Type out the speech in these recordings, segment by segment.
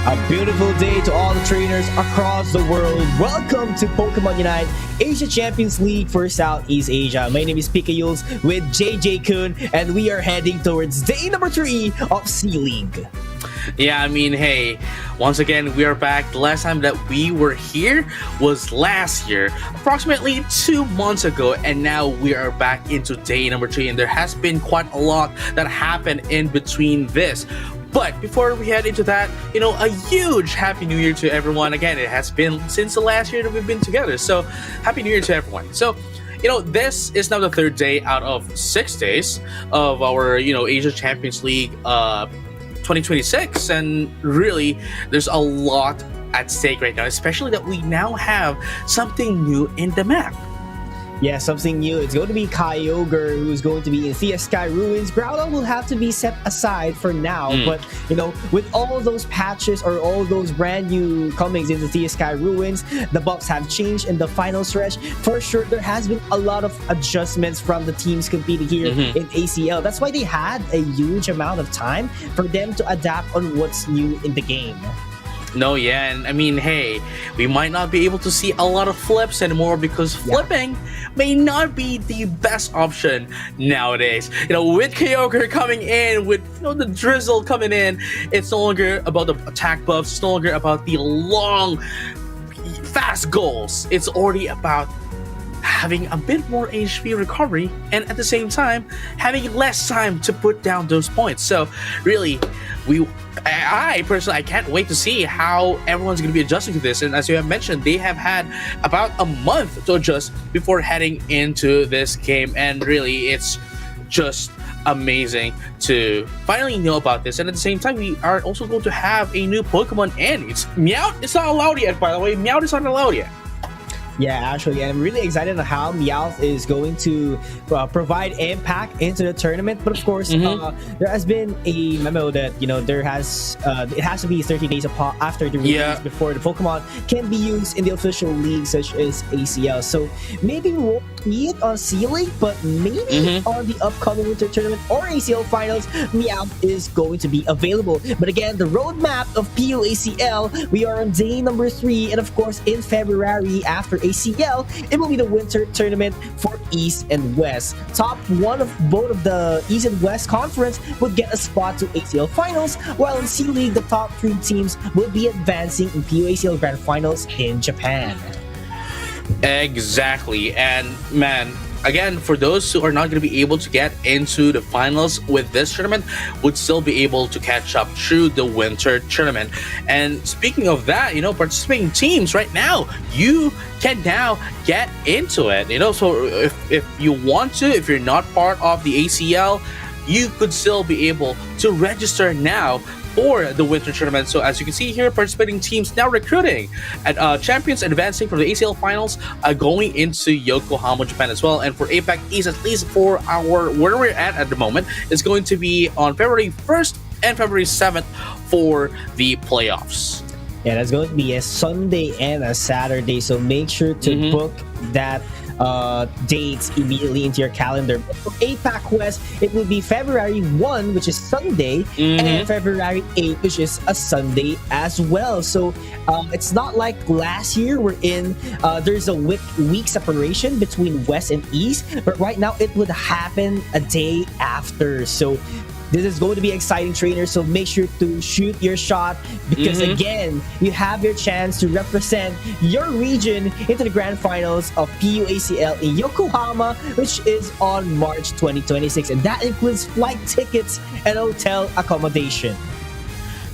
A beautiful day to all the trainers across the world. Welcome to Pokemon Unite Asia Champions League for Southeast Asia. My name is PUACL with JJ Kun, and we are heading towards day number 3 of C-League. Yeah, I mean, hey, once again, we are back. The last time that we were here was last year, approximately 2 months ago, and now we are back into day number 3, and there has been quite a lot that happened in between this. But before we head into that, a huge Happy New Year to everyone. Again, it has been since the last year that we've been together, so Happy New Year to everyone. So, this is now the 3rd day out of 6 days of our, Asia Champions League 2026, and really there's a lot at stake right now, especially that we now have something new in the map. Yeah, something new. It's going to be Kyogre, who's going to be in Thea Sky Ruins. Groudon will have to be set aside for now, but with all those patches or all those brand new comings into Thea Sky Ruins, the buffs have changed in the final stretch. For sure, there has been a lot of adjustments from the teams competing here in ACL. That's why they had a huge amount of time for them to adapt on what's new in the game. No, yeah, and I mean, hey, we might not be able to see a lot of flips anymore because flipping may not be the best option nowadays. With Kyogre coming in, with the drizzle coming in, it's no longer about the attack buffs, it's no longer about the long, fast goals. It's already about having a bit more HP recovery and at the same time having less time to put down those points. So really, I personally, I can't wait to see how everyone's going to be adjusting to this. And as you have mentioned, they have had about a month to adjust before heading into this game, and really it's just amazing to finally know about this. And at the same time, we are also going to have a new Pokemon, and it's Meowth. It's not allowed yet, by the way. Meowth is not allowed yet. Yeah, actually, and I'm really excited on how Meowth is going to provide impact into the tournament. But of course, there has been a memo that there has it has to be 30 days after the release before the Pokemon can be used in the official league such as ACL. So maybe we won't see it on C-League, but maybe on the upcoming Winter Tournament or ACL Finals, Meowth is going to be available. But again, the roadmap of PUACL, we are on day number 3, and of course, in February after ACL, it will be the Winter Tournament for East and West. Top one of both of the East and West Conference would get a spot to ACL Finals, while in C-League, the top 3 teams will be advancing in PUACL Grand Finals in Japan. Exactly, and man, again, for those who are not going to be able to get into the finals with this tournament, would still be able to catch up through the Winter Tournament. And speaking of that, participating teams right now, you can now get into it. So if you want to, if you're not part of the ACL, you could still be able to register now for the Winter Tournament. So as you can see here, participating teams now recruiting, and champions advancing from the ACL Finals going into Yokohama, Japan as well. And for APAC East, at least for where we're at the moment, is going to be on February 1st and February 7th for the playoffs. Yeah, that's going to be a Sunday and a Saturday, so make sure to book that dates immediately into your calendar. But for APAC West, it will be February 1, which is Sunday, and February 8, which is a Sunday as well. So it's not like last year wherein there's a week separation between West and East, but right now it would happen a day after. So this is going to be exciting, trainers. So make sure to shoot your shot because again, you have your chance to represent your region into the grand finals of PUACL in Yokohama, which is on March 2026, and that includes flight tickets and hotel accommodation.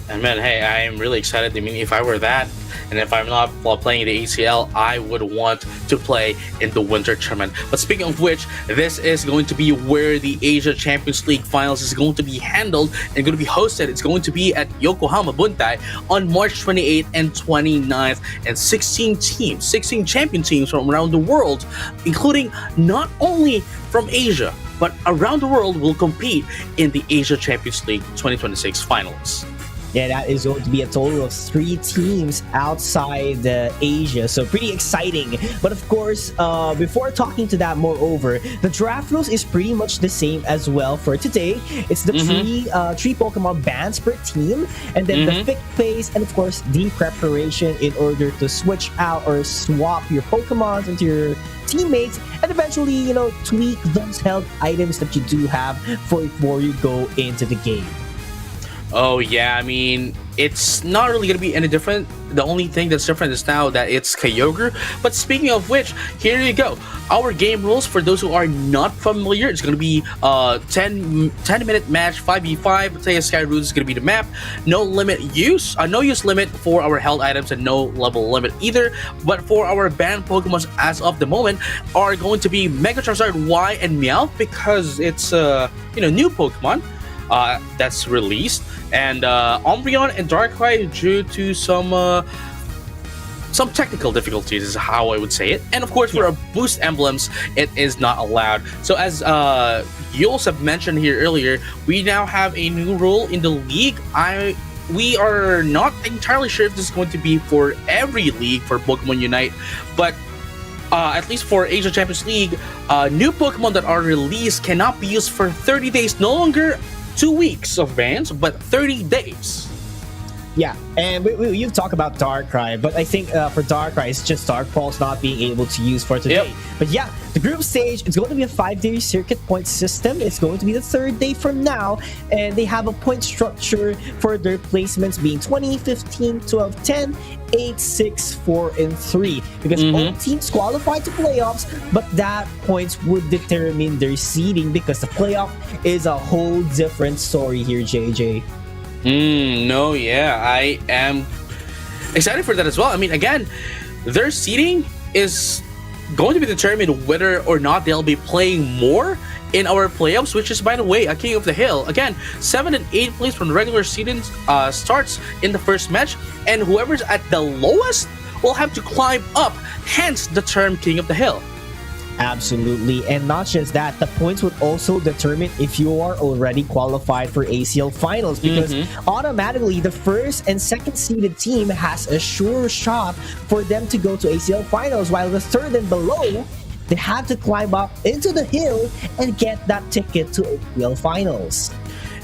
And man, hey, I am really excited. I mean, if I were that, and if I'm not playing the ACL, I would want to play in the winter tournament. But speaking of which, this is going to be where the Asia Champions League finals is going to be handled and going to be hosted. It's going to be at Yokohama Buntai on March 28th and 29th, and 16 champion teams from around the world, including not only from Asia, but around the world, will compete in the Asia Champions League 2026 finals. Yeah, that is going to be a total of 3 teams outside Asia. So pretty exciting. But of course, before talking to that, moreover, the draft rules is pretty much the same as well for today. It's the three Pokemon bans per team, and then the pick phase, and of course, the preparation in order to switch out or swap your Pokemons into your teammates, and eventually, you know, tweak those held items that you do have before you go into the game. Oh yeah, I mean, it's not really going to be any different. The only thing that's different is now that it's Kyogre. But speaking of which, here you go. Our game rules, for those who are not familiar, it's going to be 10-minute match, 5v5. Taya Sky Route is going to be the map. No use limit for our held items, and no level limit either. But for our banned Pokemon as of the moment are going to be Mega Charizard Y and Meowth, because it's new Pokemon that's released, and Umbreon and Darkrai due to some technical difficulties is how I would say it. And of course, for our boost emblems, it is not allowed. So as Yules have mentioned here earlier, we now have a new rule in the league. We are not entirely sure if this is going to be for every league for Pokemon Unite, but at least for Asia Champions League, new Pokemon that are released cannot be used for 30 days, no longer 2 weeks of bans, but 30 days. Yeah, and you've talked about Darkrai, but I think for Darkrai, it's just Dark Pulse not being able to use for today. Yep. But yeah, the group stage, it's going to be a 5-day circuit point system. It's going to be the 3rd day from now, and they have a point structure for their placements being 20, 15, 12, 10, 8, 6, 4, and 3. Because all teams qualify to playoffs, but that points would determine their seeding, because the playoff is a whole different story here, JJ. No, yeah, I am excited for that as well. I mean, again, their seeding is going to be determined whether or not they'll be playing more in our playoffs, which is, by the way, a King of the Hill. Again, 7th and 8th place from the regular seeding starts in the first match, and whoever's at the lowest will have to climb up, hence the term King of the Hill. Absolutely, and not just that, the points would also determine if you are already qualified for ACL finals, because automatically the first and second seeded team has a sure shot for them to go to ACL finals, while the third and below, they have to climb up into the hill and get that ticket to ACL finals.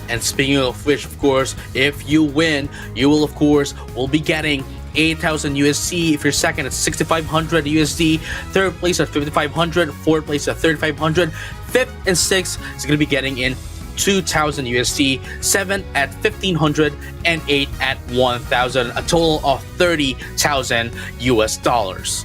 And speaking of which, of course, if you win, you will, of course, be getting 8,000 USD. If you're second, it's 6,500 USD. Third place at 5,500. Fourth place at 3,500. Fifth and sixth is going to be getting in 2,000 USD. Seventh at 1,500, and eighth at 1,000. A total of 30,000 US dollars.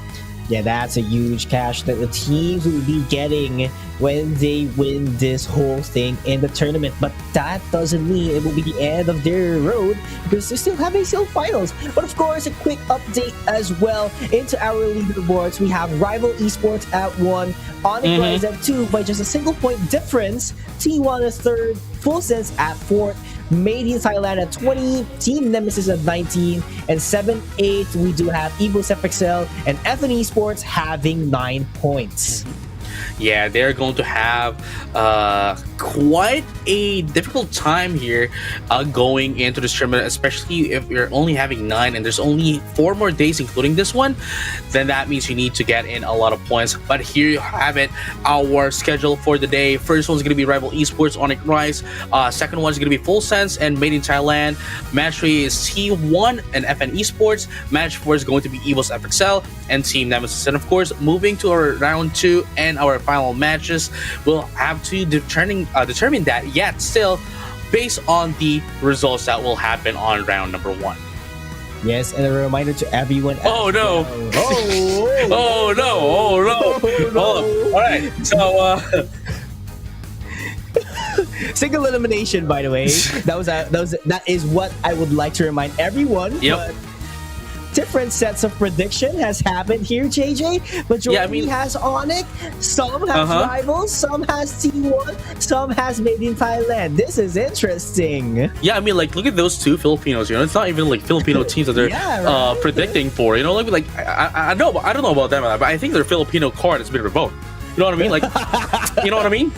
Yeah, that's a huge cash that the teams will be getting when they win this whole thing in the tournament. But that doesn't mean it will be the end of their road, because they still have ACL finals. But of course, a quick update as well into our leaderboards. We have Rival Esports at 1, Onyx is at 2 by just a single point difference. T1 is 3rd, Full Sense at 4th, Made in Thailand at 20, Team Nemesis at 19, and 7-8 we do have Evo FXL and FN Esports having 9 points. yeah, they're going to have quite a difficult time here going into this tournament, especially if you're only having 9 and there's only 4 more days, including this one. Then that means you need to get in a lot of points. But here you have it, our schedule for the day. First one's going to be Rival Esports, Onyx Rise. Second one's going to be Full Sense and Made in Thailand. Match 3 is T1 and FN Esports. Match 4 is going to be Evil's FXL and Team Nemesis. And of course, moving to our round 2 and our final matches, we'll have to determine that, yet still based on the results that will happen on round number 1. Yes, and a reminder to everyone. Oh no! Oh no! Oh no! All right, so single elimination, by the way. That is what I would like to remind everyone. Yep. But different sets of prediction has happened here, JJ. Majority has Onyx, some has Rivals, some has T1, some has Made in Thailand. This is interesting. Yeah, I mean, like, look at those 2 Filipinos. You know, it's not even like Filipino teams that they're predicting for. You know, like I don't know about them, but I think their Filipino card has been revoked. You know what I mean? Like, you know what I mean?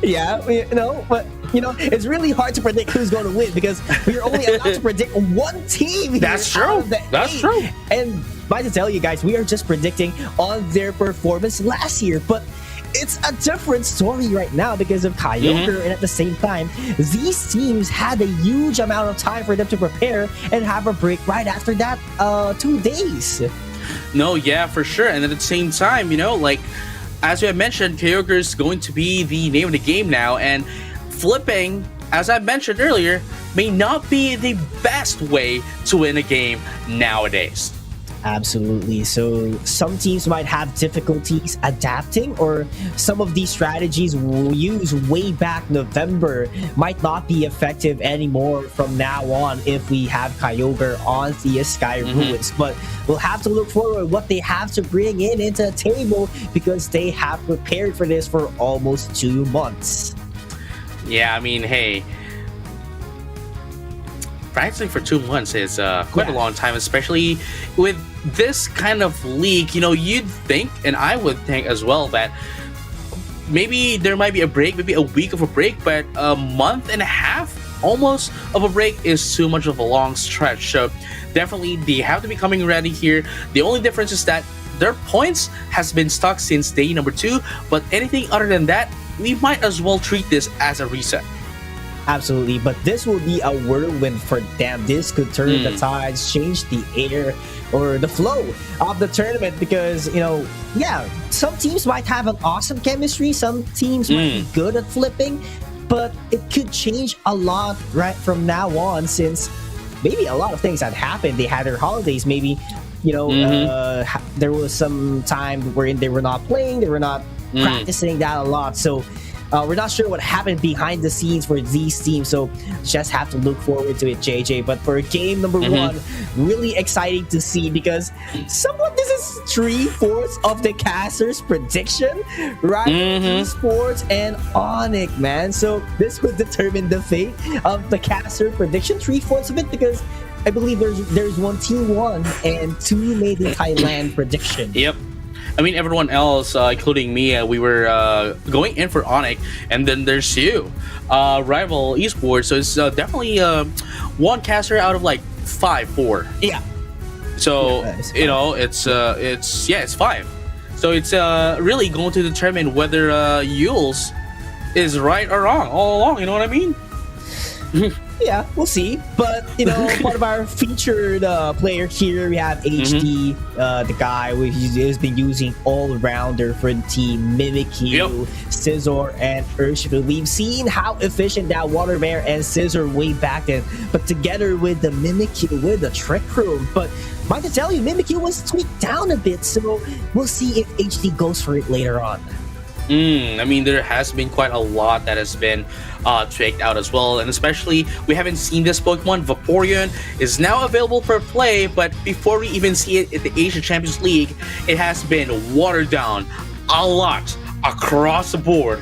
Yeah, you know, but you know, it's really hard to predict who's going to win because we're only allowed to predict one team. That's true. That's true. And by to tell you guys, we are just predicting on their performance last year, but it's a different story right now because of Kyogre, and at the same time, these teams had a huge amount of time for them to prepare and have a break right after that 2 days. No, yeah, for sure. And at the same time, you know, like, as we have mentioned, Kyogre is going to be the name of the game now, and flipping, as I mentioned earlier, may not be the best way to win a game nowadays. Absolutely. So some teams might have difficulties adapting, or some of these strategies we'll use way back November might not be effective anymore from now on if we have Kyogre on the Sky Ruins. But we'll have to look forward what they have to bring into the table because they have prepared for this for almost 2 months. Yeah, I mean, hey, practicing for 2 months is quite a long time, especially with this kind of league. You know, you'd think, and I would think as well, that maybe there might be a break, maybe a week of a break, but a month and a half almost of a break is too much of a long stretch. So definitely they have to be coming ready here. The only difference is that their points has been stuck since day number 2, but anything other than that, we might as well treat this as a reset. Absolutely, but this will be a whirlwind for them. This could turn the tides, change the air or the flow of the tournament because, you know, yeah, some teams might have an awesome chemistry, some teams might be good at flipping, but it could change a lot right from now on since maybe a lot of things had happened. They had their holidays, maybe, you know, there was some time wherein they were not playing, they were not practicing that a lot. So we're not sure what happened behind the scenes for these teams, so just have to look forward to it, JJ. But for game number 1, really exciting to see because somewhat this is 3/4 of the casters' prediction, right? Sports and Onyx, man. So this would determine the fate of the caster prediction, 3/4 of it, because I believe there's one T1 and 2 Made in Thailand prediction. Yep. I mean, everyone else, including me, we were going in for Onyx, and then there's you, Rival Esports. So it's definitely one caster out of like 4. Yeah. So you know, it's 5. So it's really going to determine whether Yules is right or wrong all along. You know what I mean? Yeah, we'll see. But, you know, part of our featured player here, we have HD, the guy who has been using all-rounder for the team, Mimikyu, Scizor, and Urshifu. We've seen how efficient that Water Bear and Scizor way back then, but together with the Mimikyu, with the Trick Room. But mind to tell you, Mimikyu was tweaked down a bit, so we'll see if HD goes for it later on. I mean, there has been quite a lot that has been tweaked out as well, and especially we haven't seen this Pokemon. Vaporeon is now available for play, but before we even see it at the Asian Champions League, it has been watered down a lot across the board.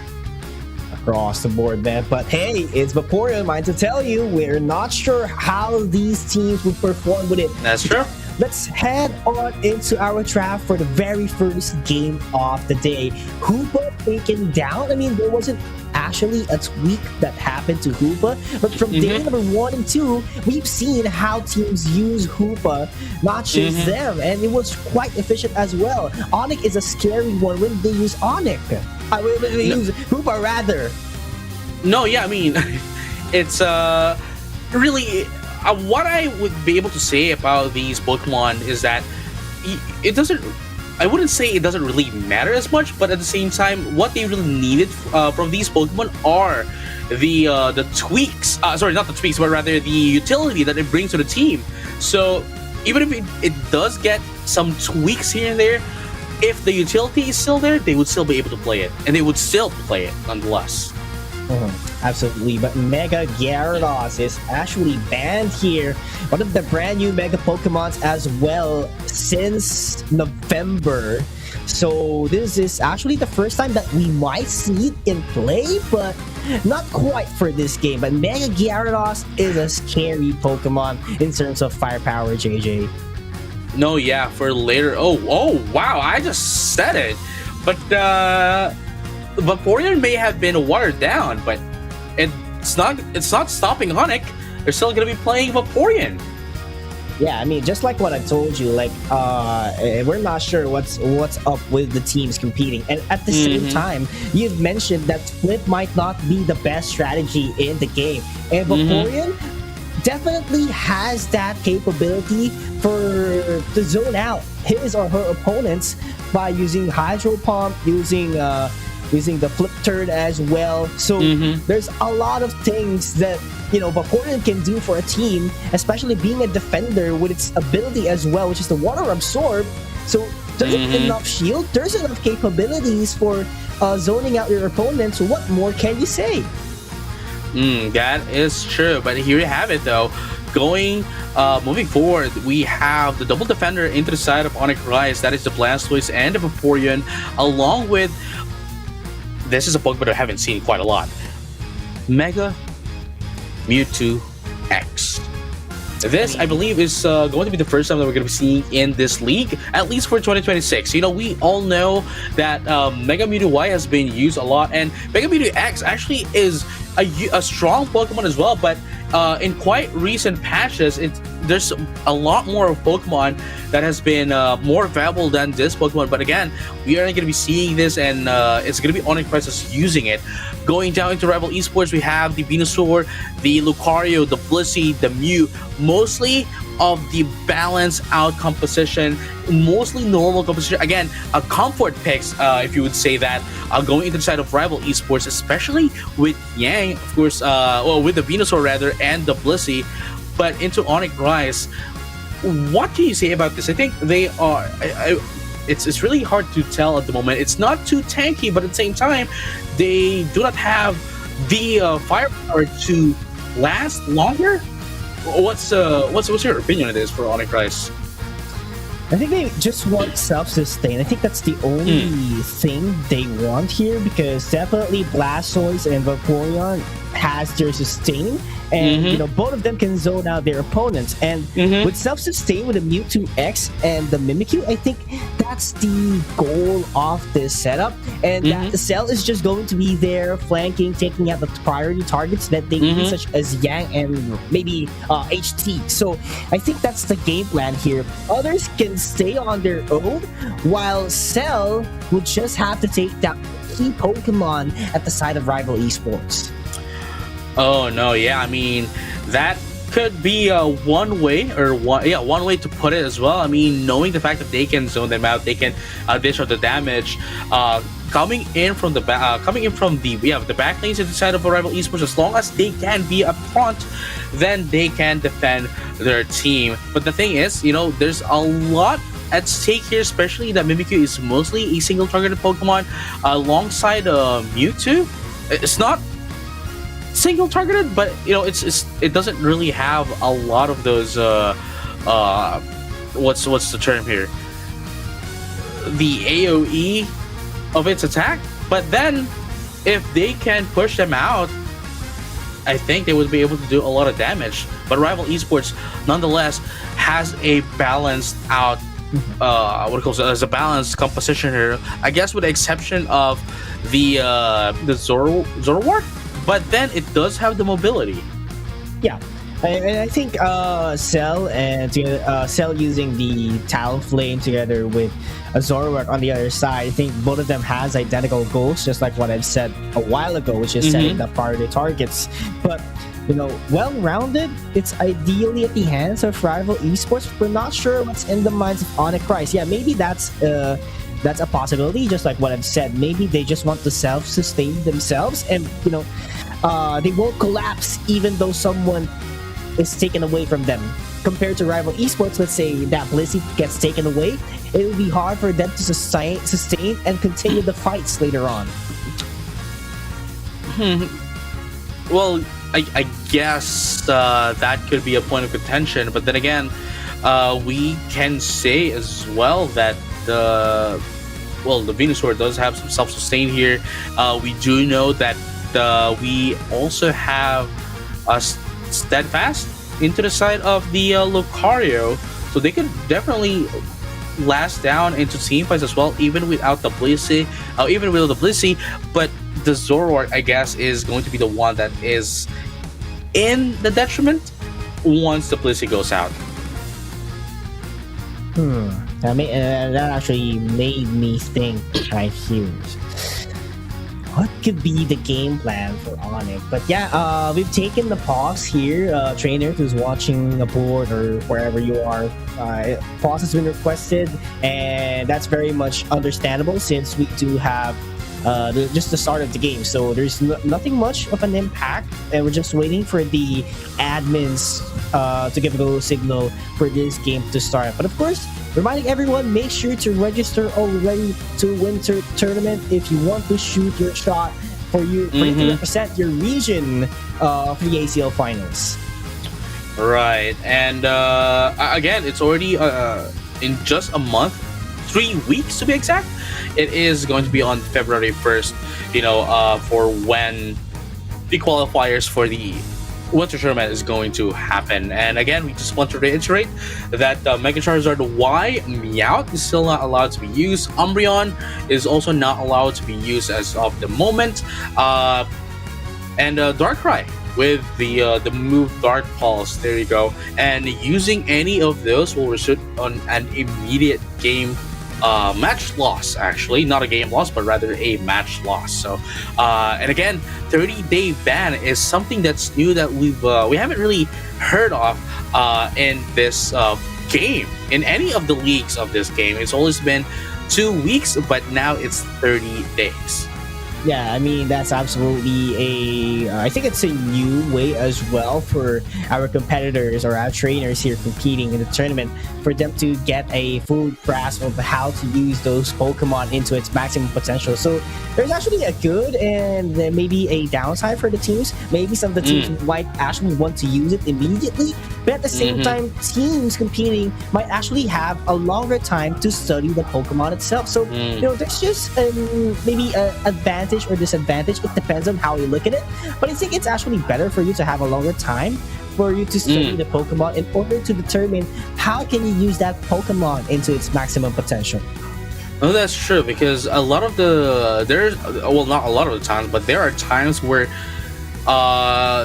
Across the board, man. But hey, it's Vaporeon. Mind to tell you, we're not sure how these teams would perform with it. That's true. let's head on into our draft for the very first game of the day. Hoopa taken down. I mean, there wasn't actually a tweak that happened to Hoopa, but from day number 1 and 2, we've seen how teams use Hoopa, not just them, and it was quite efficient as well. Onyx is a scary one when they use Onyx. When they use Hoopa, rather. No, yeah, I mean, it's really what I would be able to say about these Pokemon is that it doesn't. I wouldn't say it doesn't really matter as much, but at the same time, what they really needed from these Pokemon are the tweaks. Sorry, not the tweaks, but rather the utility that it brings to the team. So even if it does get some tweaks here and there, if the utility is still there, they would still be able to play it, and they would still play it nonetheless. Absolutely, but Mega Gyarados is actually banned here. One of the brand new Mega Pokemons as well since November. So this is actually the first time that we might see it in play, but not quite for this game. But Mega Gyarados is a scary Pokemon in terms of firepower, JJ. No, yeah, for later. Oh, wow! I just said it, but Vaporeon may have been watered down, but it's not stopping Onyx. They're still gonna be playing Vaporeon. Yeah, I mean, just like what I told you, like we're not sure what's up with the teams competing, and at the same time, you've mentioned that split might not be the best strategy in the game, and Vaporeon definitely has that capability to zone out his or her opponents by using Hydro Pump, using the Flip Turn as well. So there's a lot of things that Vaporeon can do for a team, especially being a defender with its ability as well, which is the Water Absorb. So there's enough shield, there's enough capabilities for zoning out your opponents. What more can you say? That is true, but here you have it though. Moving forward, we have the double defender into the side of Onyx Rise. That is the Blastoise and the Vaporeon, along with, this is a Pokemon I haven't seen quite a lot, Mega Mewtwo X. This, I believe, is going to be the first time that we're going to be seeing in this league, at least for 2026. We all know that Mega Mewtwo Y has been used a lot, and Mega Mewtwo X actually is a strong Pokemon as well, but in quite recent patches, there's a lot more of Pokemon that has been more valuable than this Pokemon. But again, we are going to be seeing this, and it's going to be Onyx Prices using it. Going down into Rival Esports, we have the Venusaur, the Lucario, the Blissey, the Mew, mostly of the balanced out composition, mostly normal composition. Again, a comfort picks, if you would say that, going into the side of Rival Esports, especially with Yang, of course, with the Venusaur rather, and the Blissey, but into Onyx Rise. What can you say about this? I think they are. It's really hard to tell at the moment. It's not too tanky, but at the same time, they do not have the firepower to last longer. What's your opinion on this for Onyx Rise? I think they just want self-sustain. I think that's the only thing they want here, because definitely Blastoise and Vaporeon has their sustain, and both of them can zone out their opponents. And with self-sustain with the Mewtwo X and the Mimikyu, I think that's the goal of this setup. And that the Cell is just going to be there flanking, taking out the priority targets that they need, such as Yang and maybe HT. So I think that's the game plan here. Others can stay on their own, while Cell will just have to take down key Pokemon at the side of Rival Esports. Oh no, yeah, I mean, that could be one way to put it as well. I mean, knowing the fact that they can zone them out, they can dish out the damage, coming in from the back lanes at the side of a Rival Esports. As long as they can be up front, then they can defend their team. But the thing is, there's a lot at stake here, especially that Mimikyu is mostly a single targeted Pokemon alongside Mewtwo. It's not single targeted, but it doesn't really have a lot of those what's the term here, the AoE of its attack. But then if they can push them out, I think they would be able to do a lot of damage. But Rival Esports nonetheless has a balanced out what it calls as a balanced composition here. I guess with the exception of the Zoroark, but then it does have the mobility. Yeah. And I think Cell using the Talonflame together with a Zoroark on the other side, I think both of them has identical goals, just like what I've said a while ago, which is setting the priority targets. But well-rounded, it's ideally at the hands of rival esports. We're not sure what's in the minds of Onyx Price. Yeah, maybe that's a possibility, just like what I've said. Maybe they just want to self-sustain themselves, and they won't collapse even though someone is taken away from them. Compared to rival esports, let's say that Blissey gets taken away, it will be hard for them to sustain and continue the fights later on. Well, I guess that could be a point of contention, but then again, we can say as well that the Venusaur does have some self-sustain here. We do know that we also have a Steadfast into the side of the Lucario, so they could definitely last down into team fights as well, even without the Blissey, but the Zoroark, I guess, is going to be the one that is in the detriment once the Blissey goes out. That actually made me think right here. What could be the game plan for Onyx? But yeah, we've taken the pause here. Trainer who's watching aboard or wherever you are, pause has been requested, and that's very much understandable since we do have just the start of the game, so there's nothing much of an impact, and we're just waiting for the admins to give a go signal for this game to start. But of course, reminding everyone, make sure to register already to Winter Tournament if you want to shoot your shot for you to represent your region for the ACL finals. Right, and again, it's already in just a month, 3 weeks to be exact. It is going to be on February 1st, for when the qualifiers for the Winter Tournament is going to happen. And again, we just want to reiterate that Mega Charizard Y Meowth is still not allowed to be used. Umbreon is also not allowed to be used as of the moment. And Darkrai with the move Dark Pulse. There you go. And using any of those will result on an immediate game match loss, actually not a game loss, but rather a match loss. So and again, 30-day ban is something that's new that we haven't really heard of in this game, in any of the leagues of this game. It's always been 2 weeks, but now it's 30 days. Yeah, I mean, that's absolutely I think it's a new way as well for our competitors or our trainers here competing in the tournament, for them to get a full grasp of how to use those Pokemon into its maximum potential. So there's actually a good and maybe a downside for the teams. Maybe some of the teams might actually want to use it immediately, but at the same time, teams competing might actually have a longer time to study the Pokemon itself. So, there's just maybe an advantage or disadvantage. It depends on how you look at it. But I think it's actually better for you to have a longer time for you to study the Pokemon in order to determine how can you use that Pokemon into its maximum potential. No, that's true, because a lot of not a lot of the times, but there are times where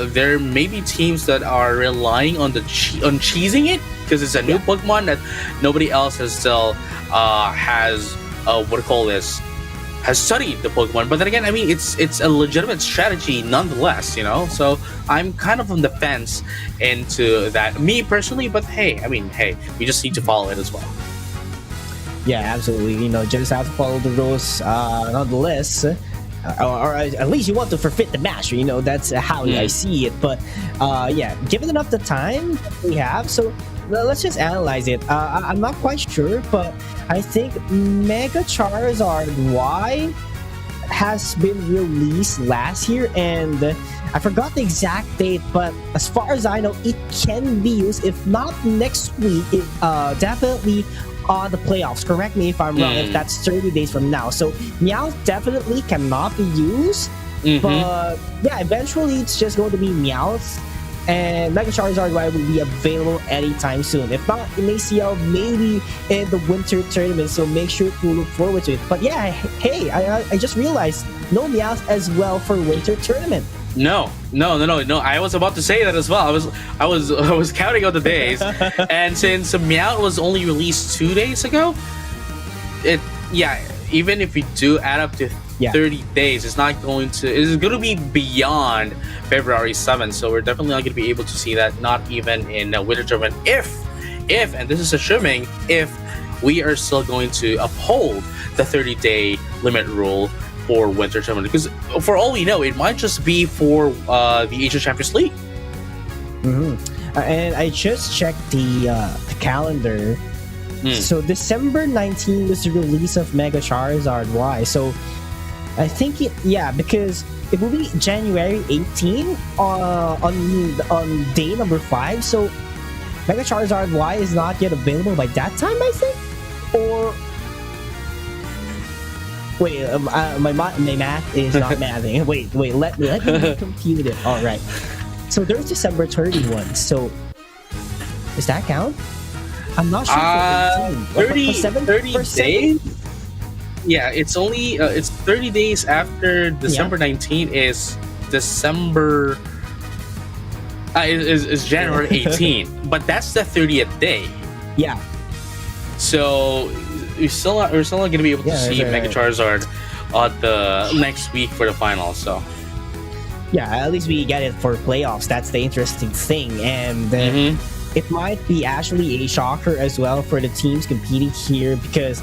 there may be teams that are relying on on cheesing it, because it's a new Pokemon that nobody else has still has has studied the Pokemon. But then again, I mean, it's a legitimate strategy nonetheless, So I'm kind of on the fence into that, me personally. But hey, we just need to follow it as well. Yeah, absolutely. Just have to follow the rules nonetheless. Or at least you want to forfeit the match. That's how I see it. But given enough the time we have, so let's just analyze it. I'm not quite sure, but I think Mega Charizard Y has been released last year, and I forgot the exact date, but as far as I know, it can be used. If not next week, it definitely on the playoffs. Correct me if I'm wrong, if that's 30 days from now. So Meowth definitely cannot be used, but yeah, eventually it's just going to be Meowth and Mega Charizard Y will be available anytime soon. If not in ACL, maybe in the winter tournament. So make sure to look forward to it. But yeah, hey, I just realized no Meowth as well for winter tournament. No. I was about to say that as well. I was counting out the days, and since Meowth was only released 2 days ago, even if we do add up to 30 days, it's going to be beyond February 7th. So we're definitely not going to be able to see that, not even in a winter tournament. If, and this is assuming, if we are still going to uphold the 30-day limit rule for winter tournament, because for all we know, it might just be for the Asia Champions League. And I just checked the calendar. So December 19th was the release of Mega Charizard Y. So I think because it will be January 18 on day number 5. So Mega Charizard Y is not yet available by that time, I think. Or wait, my math is not mathing. Wait, let me compute it. All right. So there's December 31. So does that count? I'm not sure. 30 days? Yeah, it's only it's 30 days after December 19 is December is January 18, but that's the 30th day. Yeah. So we're still not going to be able to see Mega Charizard on the next week for the finals. So yeah, at least we get it for playoffs. That's the interesting thing, and it might be actually a shocker as well for the teams competing here, because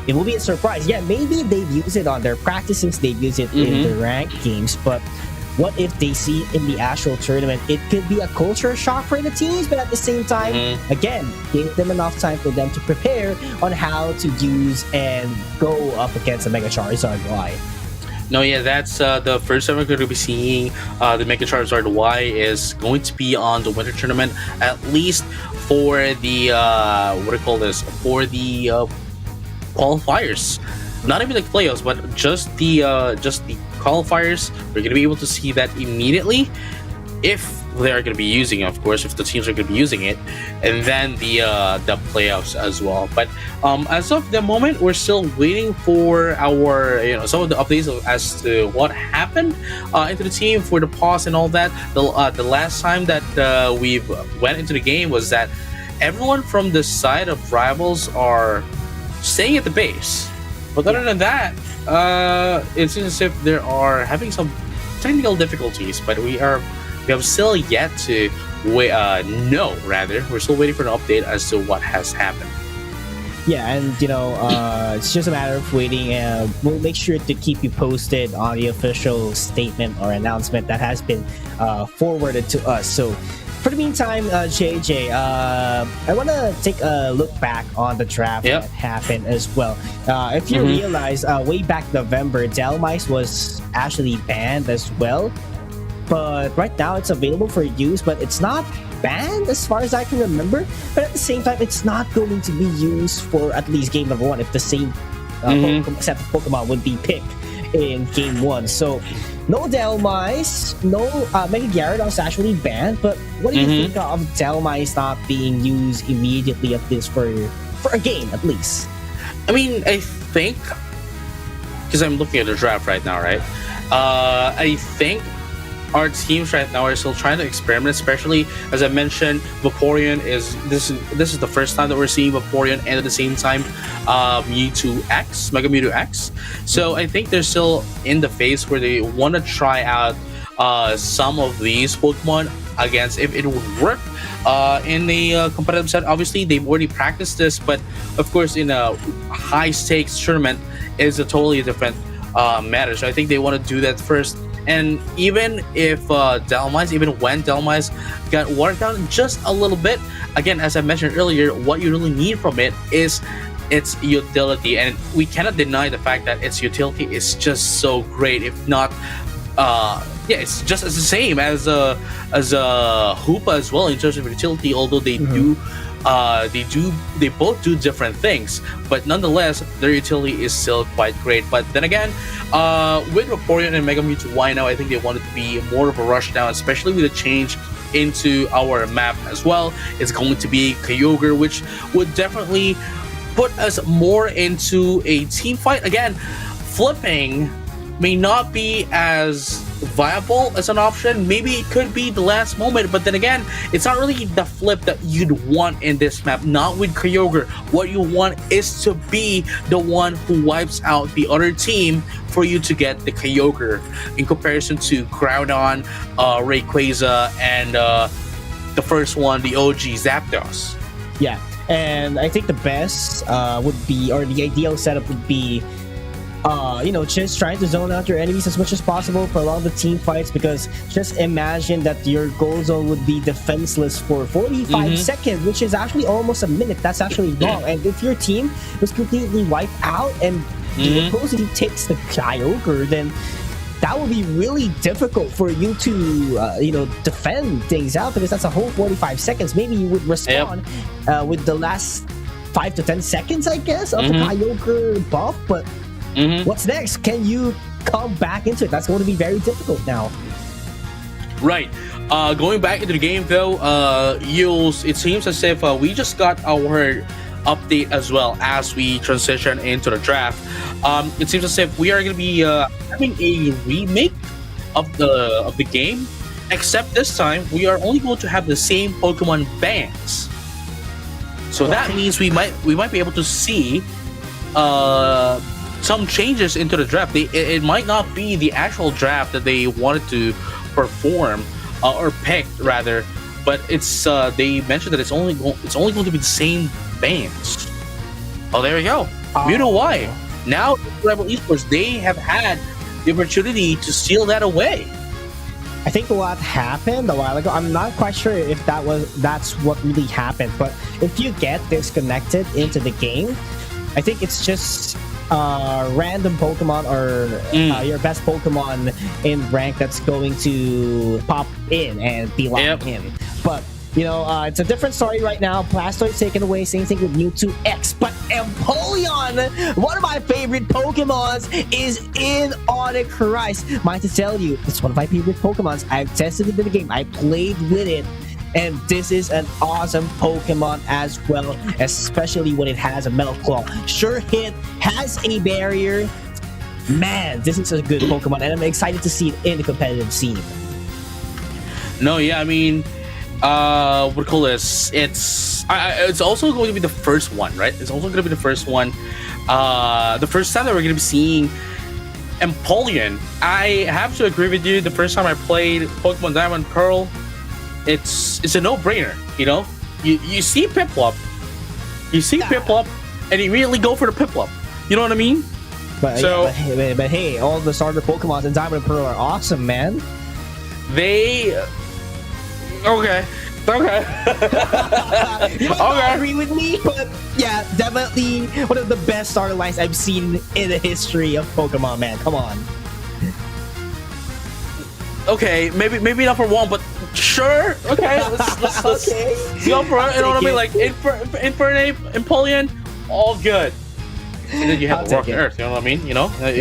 it will be a surprise. Yeah, maybe they've used it on their practices, they've used it in the ranked games, but what if they see it in the actual tournament? It could be a culture shock for the teams, but at the same time, again, give them enough time for them to prepare on how to use and go up against the Mega Charizard Y. No, yeah, that's the first time we're going to be seeing the Mega Charizard Y is going to be on the winter tournament, at least for the for the qualifiers. Not even the playoffs, but just the qualifiers. We're going to be able to see that immediately, if they are going to be using it, of course, if the teams are going to be using it, and then the playoffs as well. But as of the moment, we're still waiting for our some of the updates as to what happened into the team for the pause and all that. The last time that we went into the game was that everyone from the side of rivals are staying at the base. But other than that, it seems as if they are having some technical difficulties. But we have still yet to know. Rather, we're still waiting for an update as to what has happened. Yeah, and it's just a matter of waiting. We'll make sure to keep you posted on the official statement or announcement that has been forwarded to us. So for the meantime, JJ, I want to take a look back on the draft that happened as well. If you realize, way back November, Dhelmise was actually banned as well. But right now it's available for use, but it's not banned as far as I can remember. But at the same time, it's not going to be used for at least game number 1 if the same set of Pokemon would be picked in game 1. So no Dhelmise, no Mega Gyarados actually banned. But what do you think of Dhelmise not being used immediately, at least for a game at least? I mean, I think, because I'm looking at the draft right now, right? I think our teams right now are still trying to experiment, especially as I mentioned, Vaporeon is this is the first time that we're seeing Vaporeon, and at the same time Mewtwo X, Mega Mewtwo X. So I think they're still in the phase where they want to try out some of these Pokemon against if it would work in a competitive set. Obviously they've already practiced this, but of course in a high stakes tournament is a totally different matter. So I think they want to do that first. And even if Dhelmise, even when Dhelmise got watered down just a little bit, again, as I mentioned earlier, what you really need from it is its utility, and we cannot deny the fact that its utility is just so great. If not, it's just as the same as a Hoopa as well in terms of utility. Although they they both do different things, but nonetheless their utility is still quite great. But then again, with Vaporeon and Mega Mewtwo Y now, I think they wanted to be more of a rush down, especially with the change into our map as well. It's going to be Kyogre, which would definitely put us more into a team fight. Again, flipping may not be as viable as an option. Maybe it could be the last moment, but then again, it's not really the flip that you'd want in this map. Not with Kyogre. What you want is to be the one who wipes out the other team for you to get the Kyogre, in comparison to Groudon, Rayquaza, and the first one, the OG Zapdos. Yeah, and I think the best would be, or the ideal setup would be, just trying to zone out your enemies as much as possible, prolong the team fights, because just imagine that your goal zone would be defenseless for 45 seconds, which is actually almost a minute. That's actually long. And if your team was completely wiped out and the opposing team takes the Kyogre, then that would be really difficult for you to, defend things out, because that's a whole 45 seconds. Maybe you would respond with the last 5 to 10 seconds, I guess, of the Kyogre buff, but what's next? Can you come back into it? That's going to be very difficult now. Right. Going back into the game, though, it seems as if we just got our update as well as we transition into the draft. It seems as if we are going to be having a remake of the game, except this time we are only going to have the same Pokemon bands. So that means we might be able to see some changes into the draft. It might not be the actual draft that they wanted to perform or pick rather, but it's they mentioned that it's only going to be the same bands. Oh, there we go. Mewtwo Y. Now Rebel Esports, they have had the opportunity to seal that away. I think what happened a while ago, I'm not quite sure if that's what really happened, but if you get disconnected into the game, I think it's just random Pokemon or your best Pokemon in rank that's going to pop in and be locked in. But it's a different story right now. Blastoise taken away. Same thing with Mewtwo X. But Empoleon, one of my favorite Pokemons, is in Onyx Rise. Mind to tell you, it's one of my favorite Pokemons. I've tested it in the game. I played with it. And this is an awesome Pokemon as well, especially when it has a Metal Claw. Sure hit, has a barrier. Man, this is a good Pokemon, and I'm excited to see it in the competitive scene. No, yeah, I mean, what do you call this? It's also going to be the first one, right? It's also going to be the first one. The first time that we're going to be seeing Empoleon. I have to agree with you. The first time I played Pokemon Diamond Pearl, it's a no-brainer, You see Piplup, and you immediately go for the Piplup. You know what I mean? But hey, all the starter Pokemon in Diamond and Pearl are awesome, man. Okay. You might not agree with me, but yeah, definitely one of the best starter lines I've seen in the history of Pokemon, man. Come on. Okay, maybe not for one, but sure. Okay, let's go for it. You know what I mean? Like Infernape, Empoleon, all good. And then you have a walking earth. You know what I mean? You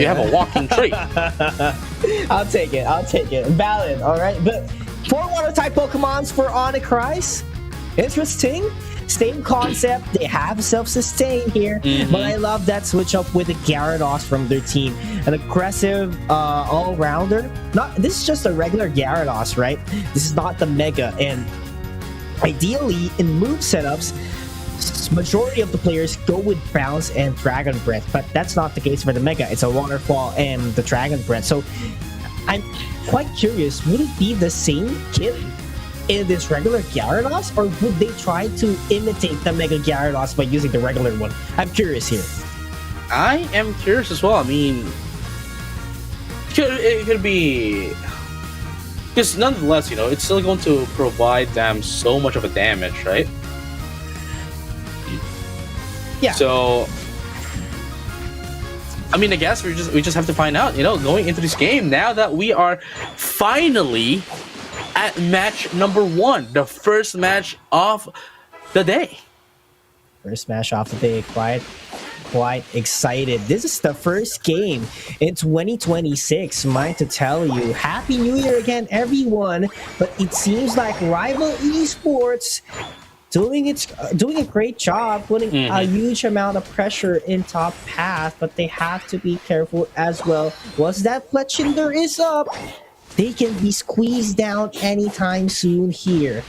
have a walking tree. I'll take it. Valid. All right, but 4 water type Pokemons for Onyx Rise. Interesting. Same concept. They have self-sustain here, but I love that switch up with the Gyarados from their team. An aggressive all-rounder. This is just a regular Gyarados, right? This is not the Mega. And ideally, in move setups, majority of the players go with Bounce and Dragon Breath, but that's not the case for the Mega. It's a Waterfall and the Dragon Breath. So I'm quite curious, would it be the same kit in this regular Gyarados, or would they try to imitate the Mega Gyarados by using the regular one? I'm curious here. I am curious as well. I mean, it could be, because nonetheless, it's still going to provide them so much of a damage, right? Yeah. So, I mean, I guess we just have to find out. Going into this game now that we are finally at match number 1, the first match of the day. First match of the day, quiet. quite excited. This is the first game in 2026. Mind to tell you, Happy New Year again, everyone. But it seems like Rival Esports doing a great job, putting a huge amount of pressure in top path, but they have to be careful as well. Once that Fletchinder is up, they can be squeezed down anytime soon here.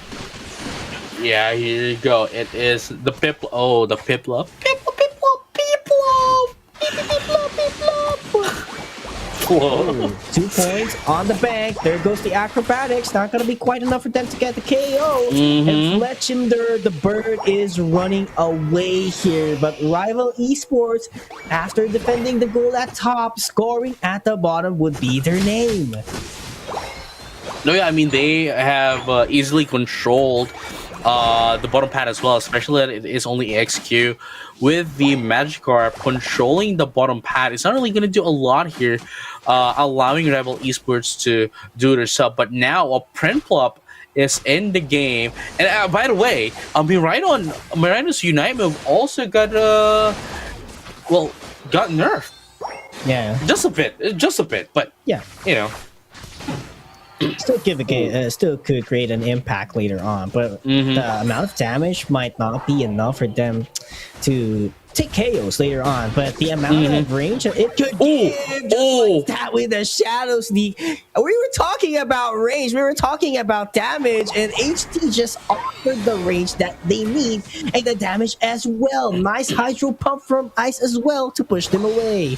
Yeah, here you go. It is the Piplup. Oh, the Piplup. Whoa. 2 points on the bank. There goes the acrobatics. Not going to be quite enough for them to get the KO. And Fletchinder, the bird, is running away here. But Rival Esports, after defending the goal at top, scoring at the bottom would be their name. No, yeah, I mean, they have easily controlled the bottom pad as well, especially that it is only XQ. With the Magikarp controlling the bottom pad, it's not really going to do a lot here, allowing Rival Esports to do their sub. But now a Prinplup is in the game. And by the way, Mirano's Unite move also got got nerfed. Yeah. Just a bit, but yeah, you know. Still could create an impact later on, but the amount of damage might not be enough for them to take KOs later on. But the amount of range it could give, like that with the Shadow Sneak. We were talking about range, we were talking about damage, and HT just offered the range that they need and the damage as well. Nice Hydro Pump from Ice as well to push them away.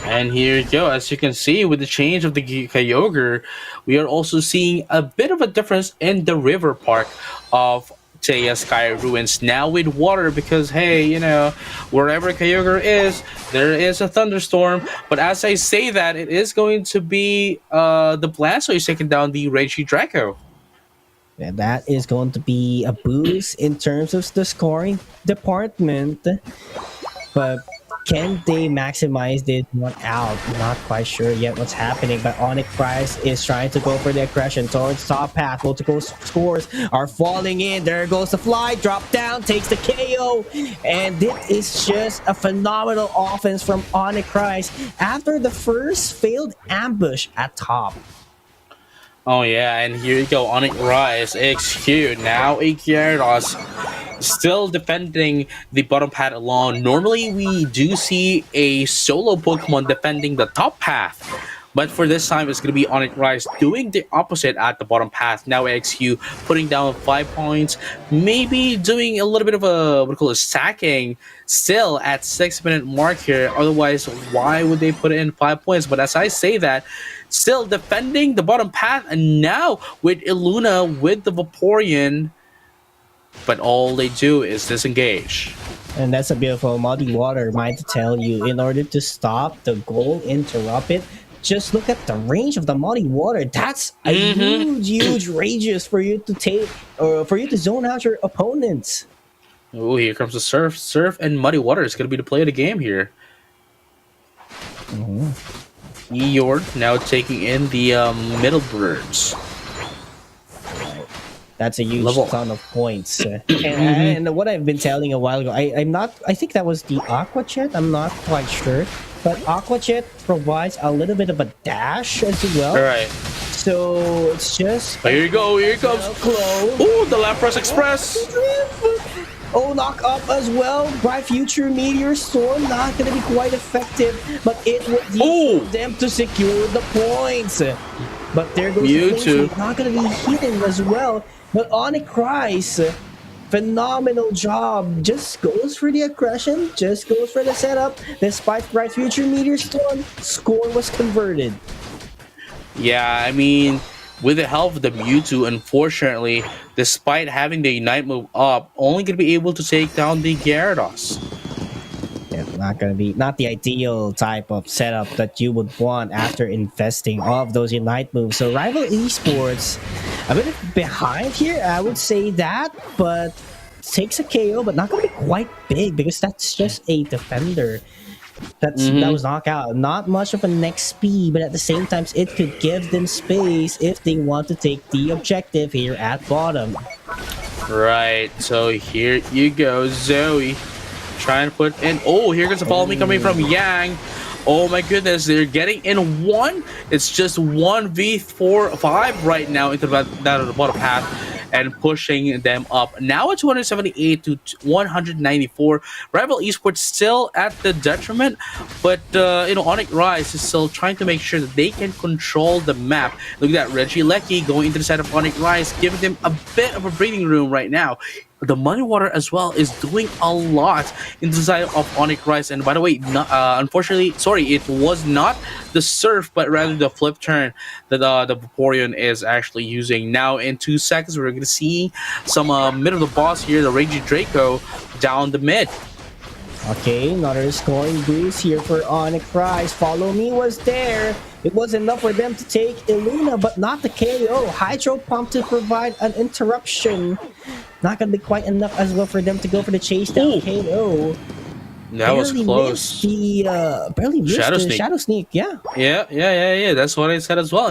And here you go. As you can see, with the change of the Kyogre, we are also seeing a bit of a difference in the river park of Taya Sky Ruins. Now with water, because hey, you know, wherever Kyogre is, there is a thunderstorm. But as I say that, it is going to be the Blastoise taking down the Reggie Draco. And that is going to be a boost in terms of the scoring department. But can they maximize this one out? Not quite sure yet what's happening, but Onyx Price is trying to go for the aggression towards top path. Multiple scores are falling in. There goes the fly, drop down, takes the KO, and this is just a phenomenal offense from Onyx Price after the first failed ambush at top. Oh yeah, and here you go, Onyx Rise, XQ, now a Gyarados, still defending the bottom path alone. Normally we do see a solo Pokemon defending the top path, but for this time it's going to be Onyx Rise doing the opposite at the bottom path. Now XQ putting down 5 points, maybe doing a little bit of a stacking still at 6-minute mark here. Otherwise, why would they put in 5 points? But as I say that, still defending the bottom path, and now with Illuna with the Vaporeon, but all they do is disengage. And that's a beautiful Muddy Water, mind to tell you. In order to stop the goal, interrupt it, just look at the range of the Muddy Water. That's a huge radius for you to take, or for you to zone out your opponents. Oh, here comes the Surf. Surf and Muddy Water is going to be the play of the game here. Eeyore now taking in the middle birds. That's a huge ton of points. And what I've been telling a while ago, I think that was the Aqua Jet. I'm not quite sure. But Aqua Jet provides a little bit of a dash as well. Alright. So it's just... Here you go, here it comes. Oh, the Lapras Express. Oh, knock up as well. Bright Future Meteor Storm, not going to be quite effective, but it would need them to secure the points. But there goes Mewtwo. Not going to be hitting as well. But Onyx Price, phenomenal job. Just goes for the aggression, just goes for the setup. Despite Bright Future Meteor Storm, score was converted. Yeah, I mean, with the help of the Mewtwo, unfortunately, despite having the Unite move up, only going to be able to take down the Gyarados. Yeah, not the ideal type of setup that you would want after investing all of those Unite moves. So Rival Esports, a bit behind here, I would say that, but takes a KO, but not going to be quite big because that's just a defender. That was knockout. Not much of a next speed, but at the same time, it could give them space if they want to take the objective here at bottom. Right, so here you go, Zoe. Trying to put in. Oh, here comes a follow me coming from Yang. Oh my goodness, they're getting in one. It's just 1v5 right now into that the bottom path and pushing them up. Now it's 278 to 194. Rival Esports still at the detriment, but Onyx Rise is still trying to make sure that they can control the map. Look at that, Reggie Lecky going into the side of Onyx Rise, giving them a bit of a breathing room right now. The Muddy Water as well is doing a lot inside of Onyx Rise. And by the way, unfortunately, sorry, it was not the surf, but rather the flip turn that the Vaporeon is actually using. Now, in 2 seconds, we're going to see some mid of the boss here, the Ragey Draco, down the mid. Okay, another scoring boost here for Onyx Rise. Follow Me was there. It was enough for them to take Illuna, but not the KO. Hydro Pump to provide an interruption. Not going to be quite enough as well for them to go for the chase down KO. That was close. Barely missed the Shadow Sneak, yeah. Yeah. That's what I said as well.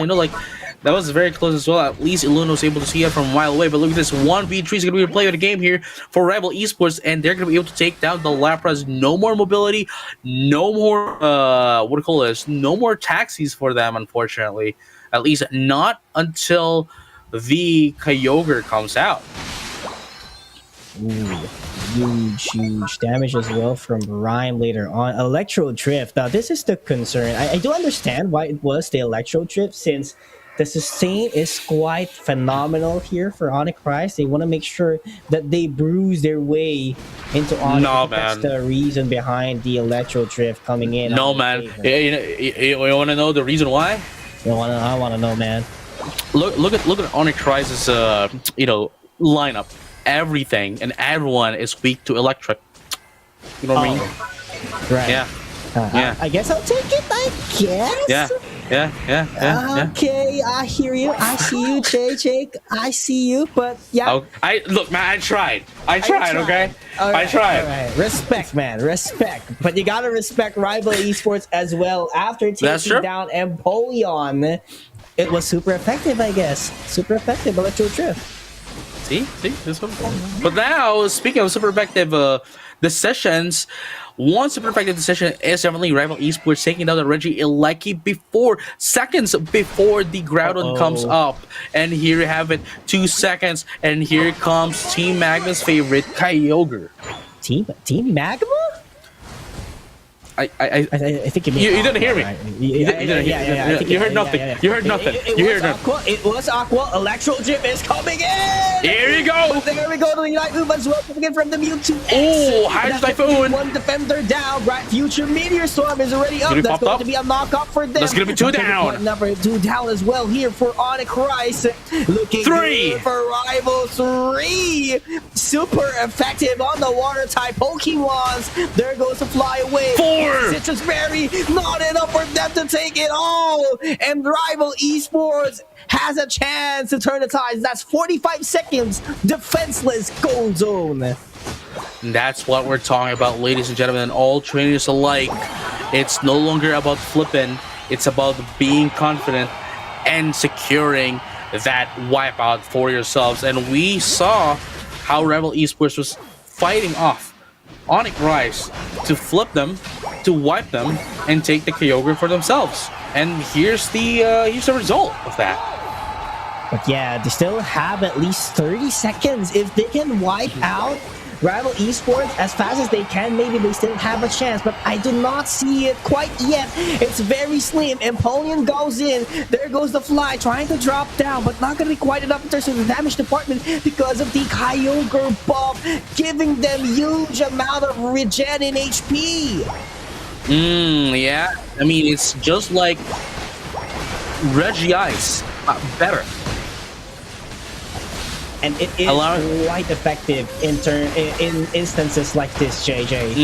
That was very close as well. At least Illuna was able to see it from a mile away. But look at this, 1v3 is going to be the play of the game here for Rival Esports, and they're going to be able to take down the Lapras. No more mobility, no more, no more taxis for them, unfortunately. At least not until the Kyogre comes out. Ooh, huge damage as well from Rhyme later on. Electro Drift. Now, this is the concern. I do understand why it was the Electro Drift, since the sustain is quite phenomenal here for Onyx Rise. They want to make sure that they bruise their way into Onyx. No, That's the reason behind the Electro Drift coming in. No, man. You want to know the reason why? I want to know, man. Look at Onyx Rise's lineup. Everything and everyone is weak to electric. You know what I mean? Right. Yeah. I guess I'll take it. I guess. Yeah. Okay, I hear you. I see you, Jake. I see you, but yeah. Oh, look, man. I tried. Okay. I tried. All right. Respect, man. Respect. But you gotta respect Rival Esports as well. After taking down Empoleon, it was super effective, I guess. Super effective Electro Drift. See, this one. But now, speaking of super effective decisions, one super effective decision is definitely Rival Esports taking down the Reggie Lecky seconds before the Groudon comes up. And here you have it, 2 seconds, and here comes Team Magma's favorite, Kyogre. Team Magma? I think you didn't hear me. You heard nothing. You heard nothing. It was Aqua. Electro Gym is coming in. Here we go. But there we go. The Unite Uba as well coming in from the Mewtwo. Oh, Hydro Typhoon. One defender down. Bright Future Meteor Storm is already up. That's going to be a knockoff for them. That's going to be 2 down. Number 2 down as well here for Onyx Rise. Looking 3 good for Rival 3. Super effective on the water type Pokemons. There goes the Fly Away. 4. Citrus Berry, not enough for them to take it all. And Rival Esports has a chance to turn the tides. That's 45 seconds. Defenseless Gold Zone. That's what we're talking about, ladies and gentlemen, all trainers alike. It's no longer about flipping. It's about being confident and securing that wipeout for yourselves. And we saw how Rival Esports was fighting off Onyx Rise to flip them, to wipe them, and take the Kyogre for themselves. And here's the result of that. But yeah, they still have at least 30 seconds. If they can wipe out Rival Esports as fast as they can, maybe they still have a chance, but I do not see it quite yet. It's very slim. Empoleon goes in. There goes the Fly, trying to drop down, but not going to be quite enough in terms of the damage department because of the Kyogre buff, giving them huge amount of regen in HP. Yeah. I mean, it's just like Regice, better. And it is quite effective in instances like this, JJ.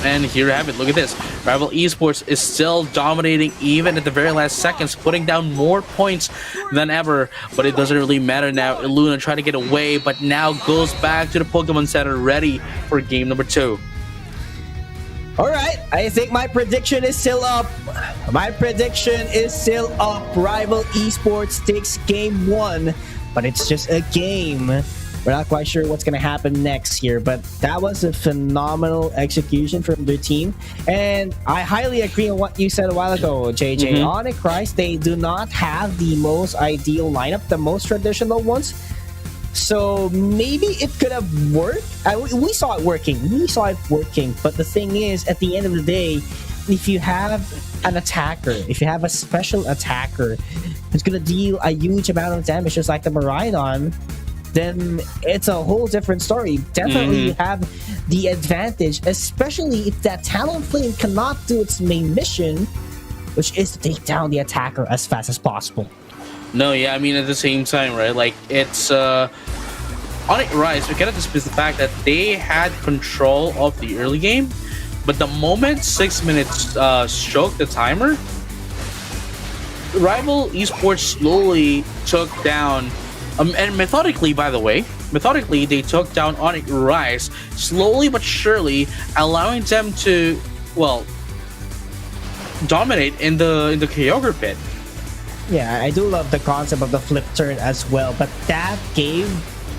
And here you have it. Look at this. Rival Esports is still dominating even at the very last seconds, putting down more points than ever. But it doesn't really matter now. Illuna trying to get away, but now goes back to the Pokemon Center, ready for game number 2. All right, I think my prediction is still up. Rival Esports takes game 1. But it's just a game. We're not quite sure what's going to happen next here, but that was a phenomenal execution from their team. And I highly agree on what you said a while ago, JJ. Onyx Christ, they do not have the most ideal lineup, the most traditional ones. So maybe it could have worked. We saw it working. But the thing is, at the end of the day, if you have an attacker, if you have a special attacker who's going to deal a huge amount of damage, just like the Miraidon, then it's a whole different story. Definitely you have the advantage, especially if that Talonflame cannot do its main mission, which is to take down the attacker as fast as possible. No, yeah, I mean, at the same time, right? Like, it's Onyx Rise, we cannot dispute the fact that they had control of the early game, but the moment 6 minutes stroked the timer, Rival Esports slowly took down, and methodically, by the way, they took down Onyx Rise slowly but surely, allowing them to, well, dominate in the Kyogre pit. Yeah, I do love the concept of the flip turn as well, but that gave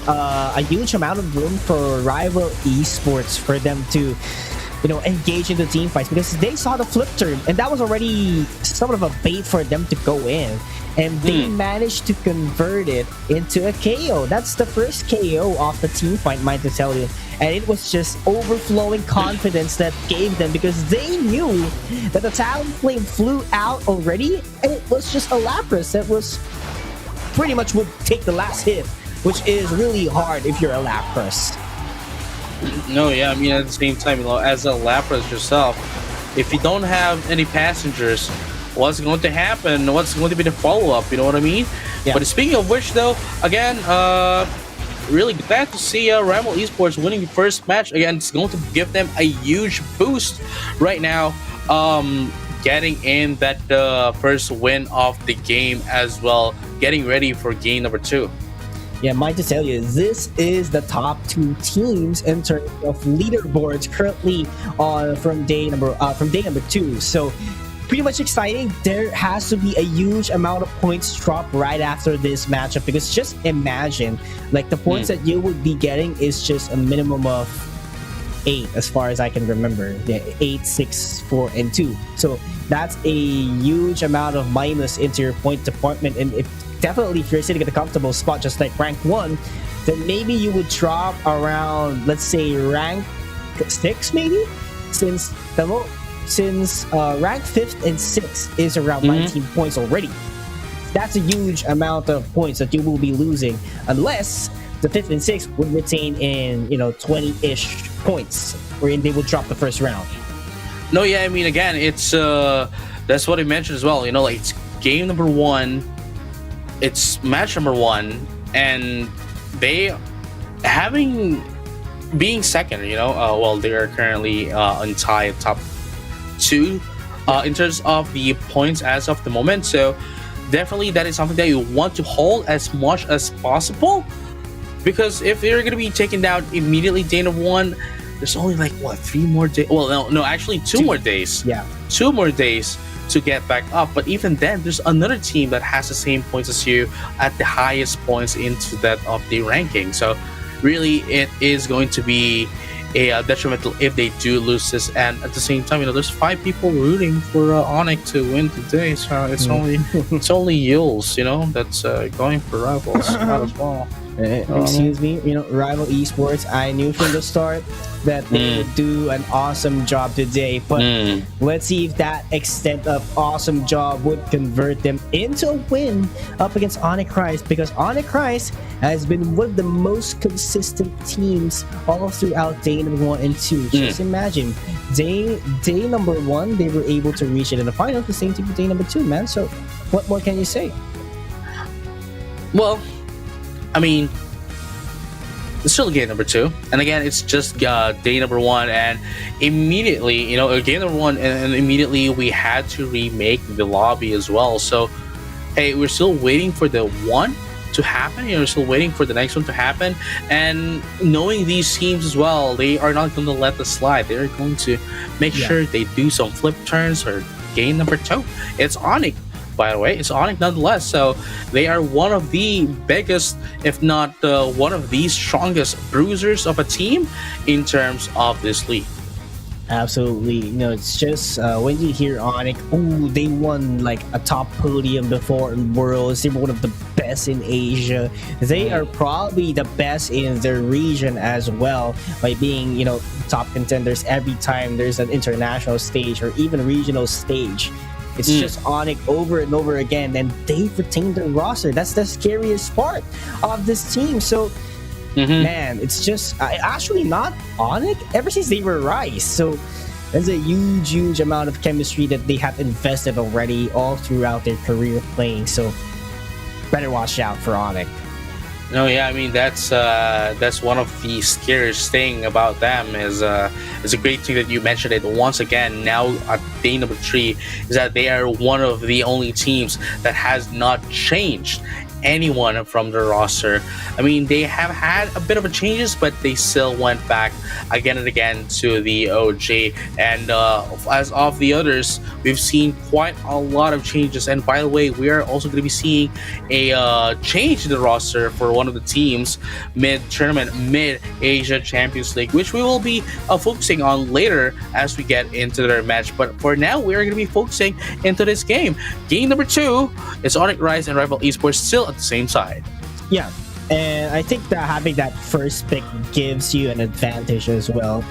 a huge amount of room for Rival Esports for them to, engage into team fights, because they saw the flip turn, and that was already somewhat of a bait for them to go in, and they managed to convert it into a KO. That's the first KO off the team fight, mind to tell you. And it was just overflowing confidence that gave them, because they knew that the Talonflame flew out already, and it was just a Lapras that was pretty much would take the last hit, which is really hard if you're a Lapras. No, yeah, I mean, at the same time, as a Lapras yourself, if you don't have any passengers, what's going to happen? What's going to be the follow-up? You know what I mean? Yeah. But speaking of which, though, again, really glad to see Rival Esports winning the first match. Again, it's going to give them a huge boost right now, getting in that first win of the game as well, getting ready for game number 2. Yeah, mind to tell you, this is the top 2 teams in terms of leaderboards currently from day number 2. So pretty much exciting. There has to be a huge amount of points dropped right after this matchup, because just imagine, like, the points that you would be getting is just a minimum of 8 as far as I can remember. Yeah, 8, 6, 4, and 2. So that's a huge amount of minus into your point department, and if you're sitting at a comfortable spot just like rank 1, then maybe you would drop around, let's say, rank 6 maybe, since rank 5th and 6th is around 19 points already. That's a huge amount of points that you will be losing, unless the 5th and 6th would retain in 20-ish points, wherein they will drop the first round. No, yeah, I mean, again, it's that's what I mentioned as well. Like, it's game number 1, it's match number 1, and they being second, well, they are currently on tie at top 2 in terms of the points as of the moment. So definitely that is something that you want to hold as much as possible, because if they're going to be taken down immediately day number 1, there's only like 3 more days. Well, no, actually 2 more days. Yeah, 2 more days to get back up. But even then, there's another team that has the same points as you at the highest points into that of the ranking. So really, it is going to be a detrimental if they do lose this. And at the same time, there's 5 people rooting for Onyx to win today. So it's only Yules, that's going for Rivals as well. Excuse me, Rival Esports, I knew from the start that they would do an awesome job today, but let's see if that extent of awesome job would convert them into a win up against Onyx Christ, because Onyx Christ has been one of the most consistent teams all throughout day number 1 and 2. Just imagine, day number 1, they were able to reach it in the final, the same team with day number 2, man. So what more can you say? Well, I mean, it's still game number 2, and again, it's just day number 1, and immediately, game number 1, and immediately we had to remake the lobby as well. So, hey, we're still waiting for the 1 to happen. We're still waiting for the next one to happen, and knowing these teams as well, they are not going to let this slide. They're going to make sure they do some flip turns for game number 2. It's Onyx by the way, is Onyx nonetheless. So they are one of the biggest, if not one of the strongest bruisers of a team in terms of this league. Absolutely. It's just when you hear Onyx, oh, they won like a top podium before in Worlds. They were one of the best in Asia. They are probably the best in their region as well by being, top contenders every time there's an international stage or even regional stage. It's just Onyx over and over again, and they've retained their roster. That's the scariest part of this team. So, man, it's just actually not Onyx ever since they were Rise. So there's a huge amount of chemistry that they have invested already all throughout their career playing. So better watch out for Onyx. No, yeah, I mean that's one of the scariest thing about them is it's a great thing that you mentioned it once again. Now at day number 3 is that they are one of the only teams that has not changed anyone from the roster. I mean, they have had a bit of a changes, but they still went back again and again to the OG. And as of the others, we've seen quite a lot of changes. And by the way, we are also going to be seeing a change in the roster for one of the teams mid-tournament, mid-Asia Champions League, which we will be focusing on later as we get into their match. But for now, we are going to be focusing into this game. Game number 2 is Onyx Rise and Rival Esports still at the same side. Yeah, and I think that having that first pick gives you an advantage as well.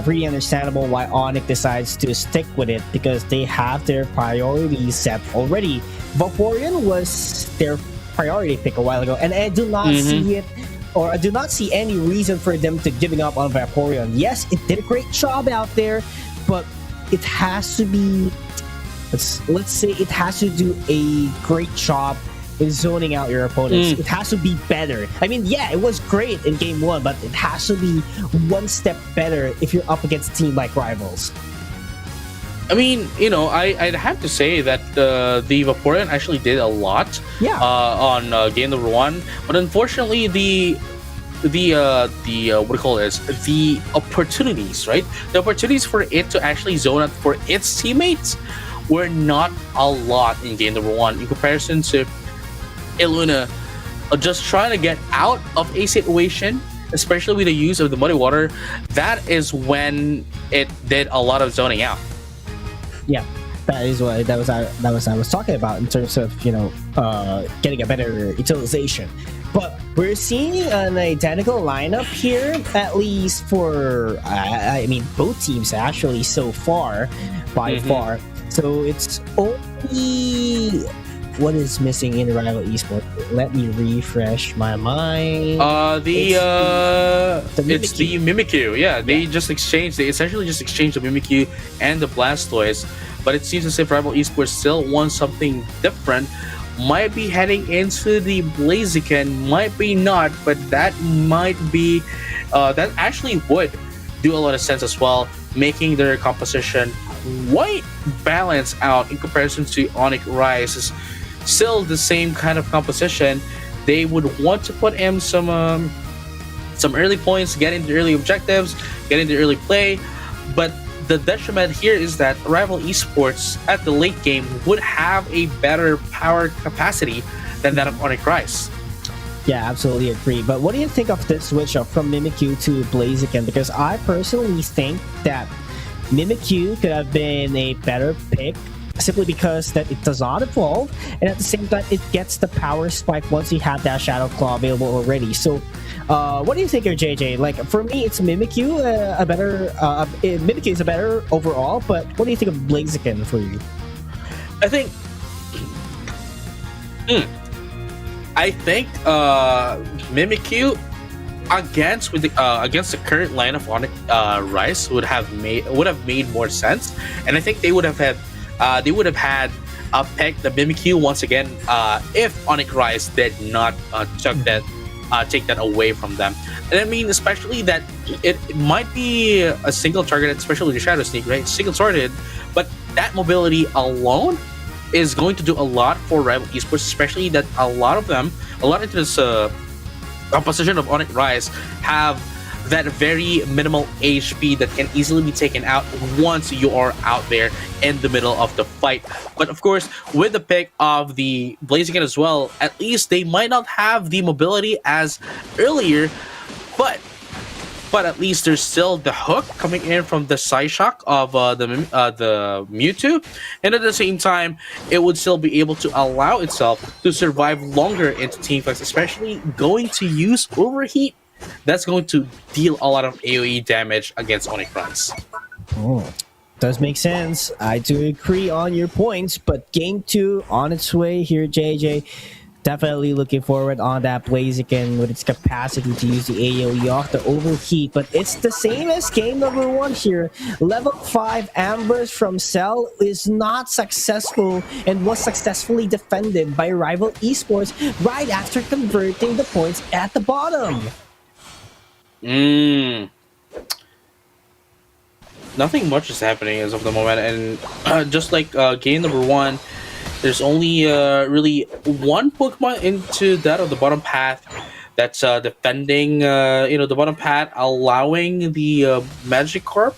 Really understandable why Onyx decides to stick with it, because they have their priorities set already. Vaporeon was their priority pick a while ago, and I do not see it, or I do not see any reason for them to giving up on Vaporeon. Yes, it did a great job out there, but it has to be, let's say it has to do a great job in zoning out your opponents. It has to be better. I mean, yeah, it was great in game 1, but it has to be one step better if you're up against a team like Rivals. I mean, I'd have to say that the Vaporeon actually did a lot on game number 1, but unfortunately the what do you call this? The opportunities, right? The opportunities for it to actually zone out for its teammates were not a lot in game number 1 in comparison to Iluna just trying to get out of a situation, especially with the use of the muddy water. That is when it did a lot of zoning out. Yeah, that is what I was talking about in terms of getting a better utilization. But we're seeing an identical lineup here, at least for I mean both teams actually so far, by far. So it's only what is missing in Rival Esports. Let me refresh my mind. It's the Mimikyu. Yeah, they essentially just exchanged the Mimikyu and the Blastoise. But it seems as if Rival Esports still wants something different. Might be heading into the Blaziken, might be not, but that might be that actually would do a lot of sense as well, making their composition quite balanced out in comparison to Onyx Rise. Still the same kind of composition. They would want to put in some early points, get into early objectives, get into early play, but the detriment here is that Rival Esports at the late game would have a better power capacity than that of Onyx Rise. Yeah, absolutely agree. But what do you think of this switch up from Mimikyu to Blaziken? Because I personally think that Mimikyu could have been a better pick, simply because that it does not evolve, and at the same time it gets the power spike once you have that Shadow Claw available already. So what do you think of JJ? Like, for me, it's Mimikyu Mimikyu is a better overall, but what do you think of Blaziken for you? I think Mimikyu against the current line of Onyx Rise would have made more sense, and I think they would have had a pick the Mimikyu once again if Onyx Rise did not take that away from them. And I mean, especially that it might be a single target, especially with the Shadow Sneak, right? Single targeted, but that mobility alone is going to do a lot for Rival Esports, especially that a lot into this composition of Onyx Rise have that very minimal HP that can easily be taken out once you are out there in the middle of the fight. But of course, with the pick of the Blaziken as well, at least they might not have the mobility as earlier, but at least there's still the hook coming in from the Psyshock of the Mewtwo, and at the same time, it would still be able to allow itself to survive longer into team fights, especially going to use Overheat. That's going to deal a lot of AoE damage against Onyx Rise. Oh, does make sense. I do agree on your points, but game 2 on its way here, JJ. Definitely looking forward on that Blaziken with its capacity to use the AoE off the Overheat, but it's the same as game number 1 here. Level 5 Ambers from Cell is not successful and was successfully defended by rival esports right after converting the points at the bottom. Nothing much is happening as of the moment, and just like game number 1, there's only really one Pokemon into that of the bottom path that's defending the bottom path, allowing the Magikarp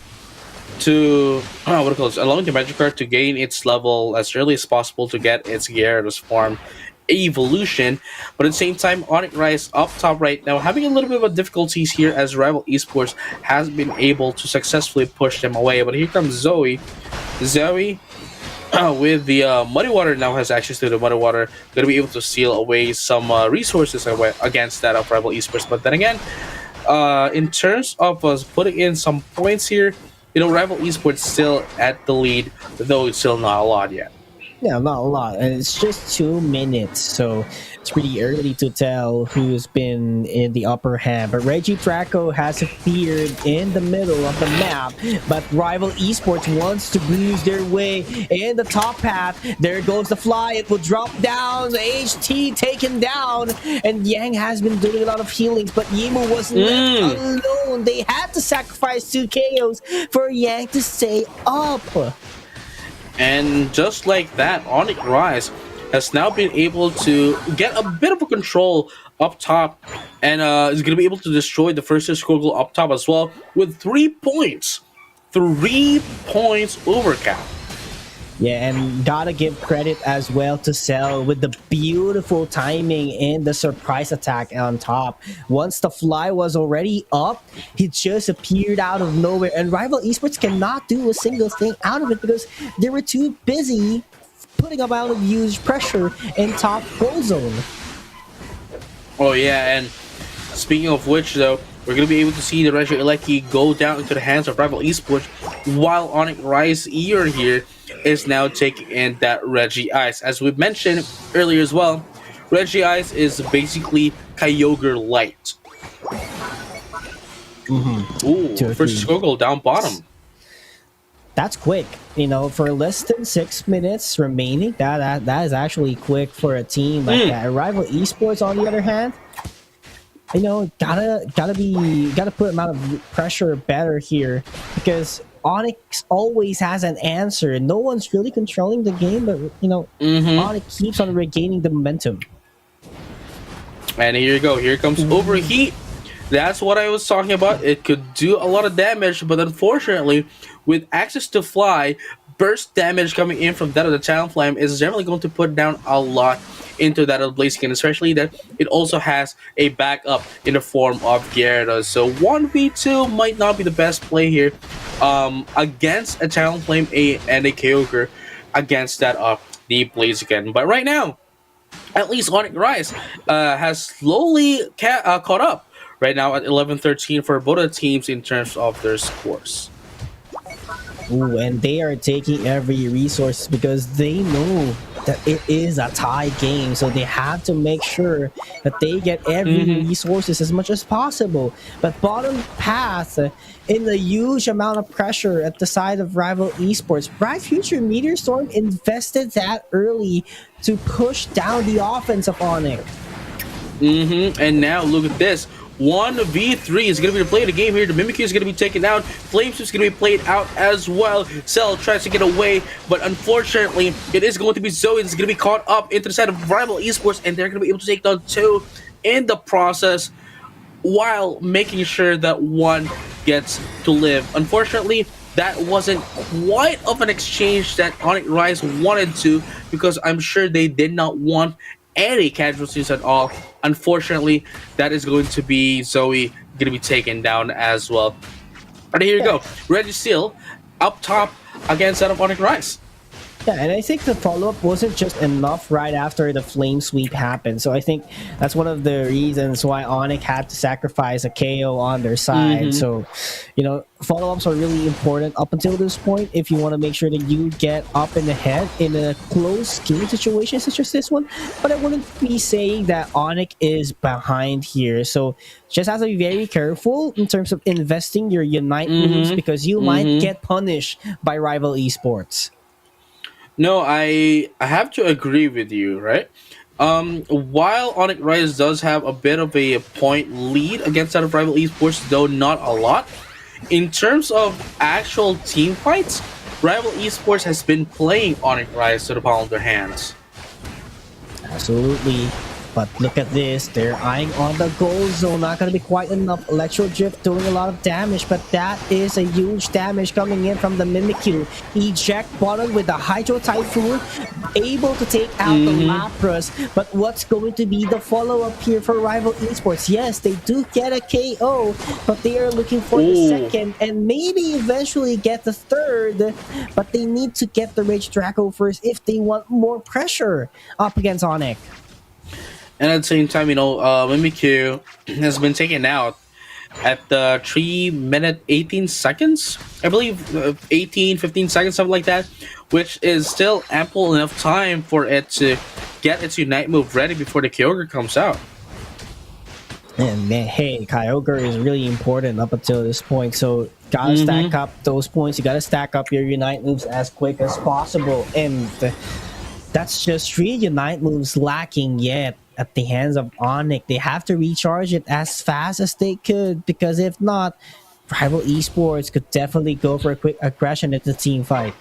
to allowing the Magikarp to gain its level as early as possible to get its Gyarados form evolution. But at the same time, Onyx Rise up top right now having a little bit of difficulties here as rival esports has been able to successfully push them away. But here comes Zoe with the Muddy Water now has access to the Muddy Water, going to be able to seal away some resources against that of rival esports. But then again, in terms of us putting in some points here, rival esports still at the lead, though it's still not a lot yet. Yeah, not a lot, and it's just 2 minutes, so it's pretty early to tell who's been in the upper hand. But Regidraco has appeared in the middle of the map, but rival esports wants to bruise their way in the top path. There goes the fly, it will drop down, the HT taken down, and Yang has been doing a lot of healings, but Yimu was left alone. They had to sacrifice 2 KOs for Yang to stay up. And just like that, Onyx Rise has now been able to get a bit of a control up top, and is going to be able to destroy the first Squirgle up top as well with 3 points. 3 points overcap. Yeah, and gotta give credit as well to Cell with the beautiful timing and the surprise attack on top. Once the fly was already up, he just appeared out of nowhere, and rival esports cannot do a single thing out of it because they were too busy putting a amount of huge pressure in top goal zone. Oh yeah, and speaking of which though, we're going to be able to see the Regieleki go down into the hands of rival esports, while Onyx Rise ear here is now taking in that Regice. As we mentioned earlier as well, Regice is basically Kyogre light. Ooh, first Squirgle down bottom. That's quick, for less than 6 minutes remaining. That is actually quick for a team like that. Rival esports, on the other hand, gotta put amount of pressure better here, because Onyx always has an answer. No one's really controlling the game, but Onyx keeps on regaining the momentum. And here you go. Here comes Overheat. That's what I was talking about. It could do a lot of damage, but unfortunately, with access to fly, burst damage coming in from that of the Talonflame is generally going to put down a lot into that of Blaziken, especially that it also has a backup in the form of Gyarados. So 1v2 might not be the best play here against a Talonflame and a Kyogre against that of the Blaziken. But right now, at least Onyx Rise has slowly caught up right now at 11-13 for both the teams in terms of their scores. Ooh, and they are taking every resource because they know that it is a tie game, so they have to make sure that they get every resources as much as possible. But bottom path, in the huge amount of pressure at the side of rival esports, Bright Future Meteor Storm invested that early to push down the offense of Onyx. And now look at this. 1v3 is going to be played a game here. The Mimikyu is going to be taken out. Flames is going to be played out as well. Cell tries to get away, but unfortunately, it is going to be Zoe that's going to be caught up into the side of rival esports, and they're going to be able to take down 2 in the process. while making sure that one gets to live. Unfortunately, that wasn't quite of an exchange that Onyx Rise wanted to, because I'm sure they did not want any casualties at all. Unfortunately, that is going to be Zoe going to be taken down as well. And here you go, Registeel up top against that of Onyx Rise. Yeah, and I think the follow-up wasn't just enough right after the flame sweep happened. So I think that's one of the reasons why Onyx had to sacrifice a KO on their side. So, follow-ups are really important up until this point if you want to make sure that you get up in the head in a close game situation such as this one. But I wouldn't be saying that Onyx is behind here. So just have to be very careful in terms of investing your Unite moves, because you might get punished by rival esports. No, I have to agree with you, right? While Onyx Rise does have a bit of a point lead against that of rival esports, though not a lot, in terms of actual team fights, rival esports has been playing Onyx Rise to the palm of their hands. Absolutely. But look at this, they're eyeing on the goal zone. Not going to be quite enough. Electro Drift doing a lot of damage, but that is a huge damage coming in from the Mimikyu. Eject bottom with the Hydro Typhoon, able to take out the Lapras. But what's going to be the follow-up here for rival esports? Yes, they do get a KO, but they are looking for the second and maybe eventually get the third. But they need to get the Rage Draco first if they want more pressure up against Onyx. And at the same time, Mimikyu has been taken out at the 3-minute 18 seconds. I believe 18, 15 seconds, something like that, which is still ample enough time for it to get its Unite move ready before the Kyogre comes out. And man, hey, Kyogre is really important up until this point, so gotta stack up those points. You gotta stack up your Unite moves as quick as possible, and that's just 3 Unite moves lacking yet at the hands of Onyx. They have to recharge it as fast as they could, because if not, rival esports could definitely go for a quick aggression at the team fight.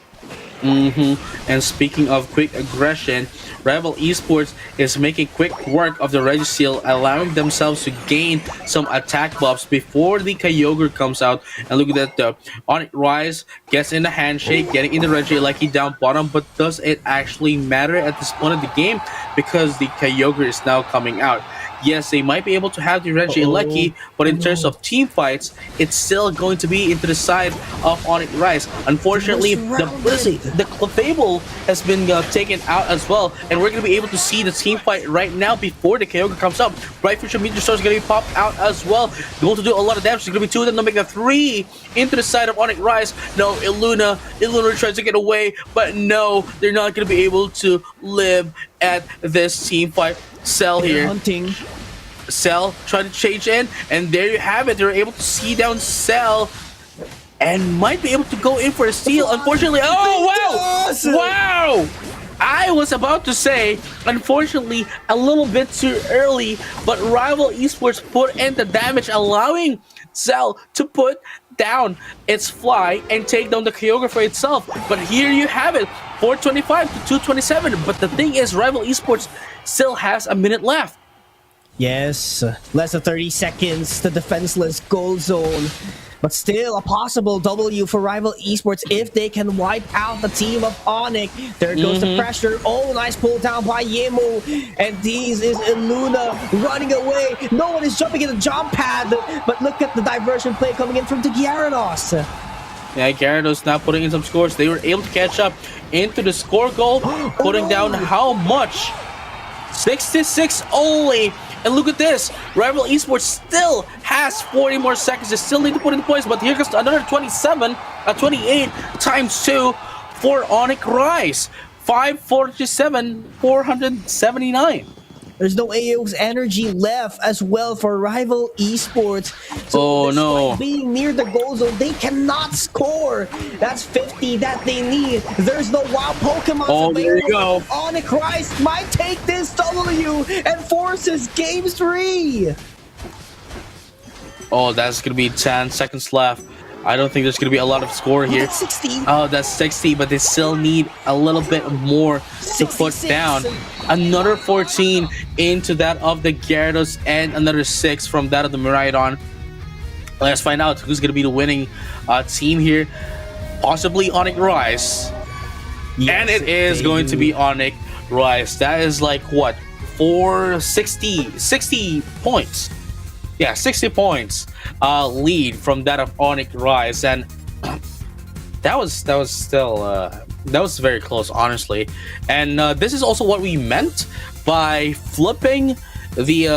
And speaking of quick aggression, rival esports is making quick work of the Registeel, allowing themselves to gain some attack buffs before the Kyogre comes out. And look at that, the Onyx Rise gets in the handshake, getting in the Regieleki down bottom, but does it actually matter at this point of the game? Because the Kyogre is now coming out. Yes, they might be able to have the Regieleki, but in terms of team fights, it's still going to be into the side of Onyx Rise. Unfortunately, the Clefable has been taken out as well, and we're going to be able to see the team fight right now before the Kyogre comes up. Bright Future Meteor Star is going to be popped out as well, going to do a lot of damage. There's going to be 2 of them to make a 3 into the side of Onyx Rise. No, Illuna tries to get away, but no, they're not going to be able to live at this team fight. Cell here. Hunting. Cell trying to change in, and there you have it. They're able to see down Cell and might be able to go in for a steal. Unfortunately, wow! I was about to say, unfortunately, a little bit too early, but rival esports put in the damage, allowing Cell to put down its fly and take down the Kyogre for itself. But here you have it, 425 to 227. But the thing is, rival esports still has a minute left. Yes, less than 30 seconds, the defenseless goal zone. But still a possible W for rival esports if they can wipe out the team of Onyx. There goes the pressure. Oh, nice pull down by Yemo. And this is Illuna running away. No one is jumping in the jump pad. But look at the diversion play coming in from the Gyarados. Yeah, Gyarados now putting in some scores. They were able to catch up into the score goal, putting down how much? 66 only. And look at this, rival esports still has 40 more seconds. They still need to put in points, but here comes another 28 times 2 for Onyx Rise. 547, 479. There's no AO's energy left as well for rival esports. So despite being near the goal zone, they cannot score. That's 50 that they need. There's no wild Pokemon. Oh, there you go. Onyx Rise might take this W and forces game 3. Oh, that's going to be 10 seconds left. I don't think there's going to be a lot of score here. That's 60. Oh, that's 60, but they still need a little bit more to put 66. down. Another 14 into that of the Gyarados and another 6 from that of the Miraidon. Let's find out who's going to be the winning team here. Possibly Onyx Rise. Yes, and it is they going do. to be Onyx Rise. That is like what? 60 points. Yeah, 60 points lead from that of Onyx Rise, and that was still that was very close, honestly. And this is also what we meant by flipping the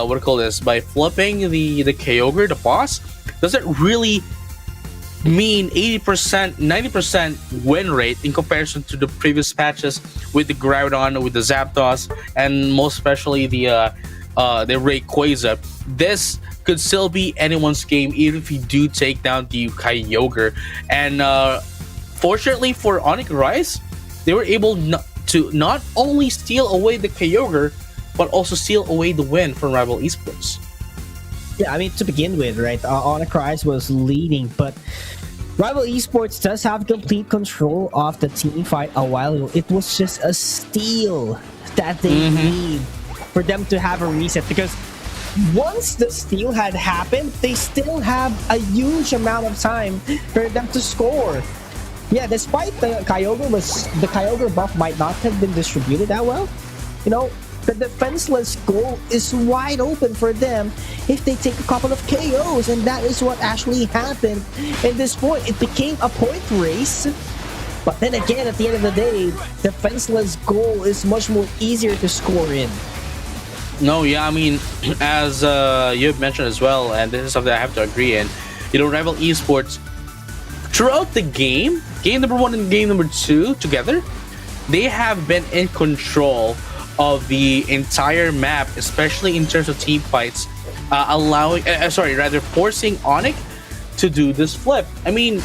what do you call this? By flipping the Kyogre, the boss. Doesn't really mean 80%, 90% win rate in comparison to the previous patches with the Groudon, with the Zapdos, and most especially the Rayquaza. This could still be anyone's game even if you do take down the Kyogre. And fortunately for Onyx Rise, they were able to not only steal away the Kyogre, but also steal away the win from Rival Esports. Yeah, I mean, to begin with, right, Onyx Rise was leading, but Rival Esports does have complete control of the team fight a while ago. It was just a steal that they need for them to have a reset, because once the steal had happened, they still have a huge amount of time for them to score. Yeah, despite the Kyogre buff might not have been distributed that well, you know, the defenseless goal is wide open for them if they take a couple of KOs, and that is what actually happened. At this point, it became a point race. But then again, at the end of the day, defenseless goal is much more easier to score in. No, yeah, I mean, as you've mentioned as well, and this is something I have to agree in, you know, Rival Esports, throughout the game number 1 and game number 2 together, they have been in control of the entire map, especially in terms of team fights, forcing Onyx to do this flip. I mean,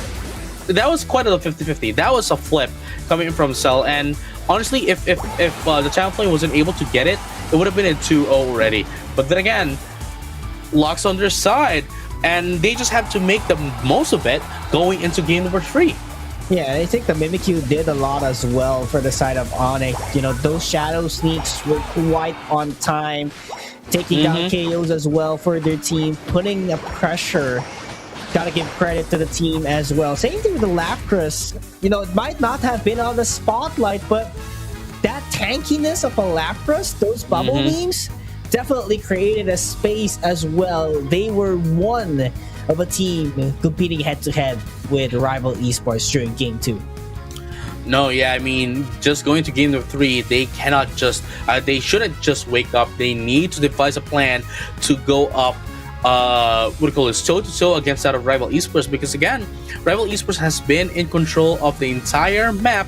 that was quite a 50-50. That was a flip coming from Cell, and honestly, if the Talonflame wasn't able to get it, it would have been a 2-0 already. But then again, Luck's on their side, and they just have to make the most of it going into game number 3. Yeah, I think the Mimikyu did a lot as well for the side of Onyx. You know, those shadow sneaks were quite on time, taking down KOs as well for their team, putting the pressure. Gotta give credit to the team as well. Same thing with the Lapras. You know, it might not have been on the spotlight, but that tankiness of a Lapras, those bubble beams, definitely created a space as well. They were one of a team competing head-to-head with Rival Esports during Game 2. No, yeah, I mean, just going to game number 3, they cannot just, they shouldn't just wake up. They need to devise a plan to go up, toe-to-toe against that of Rival Esports, because again, Rival Esports has been in control of the entire map,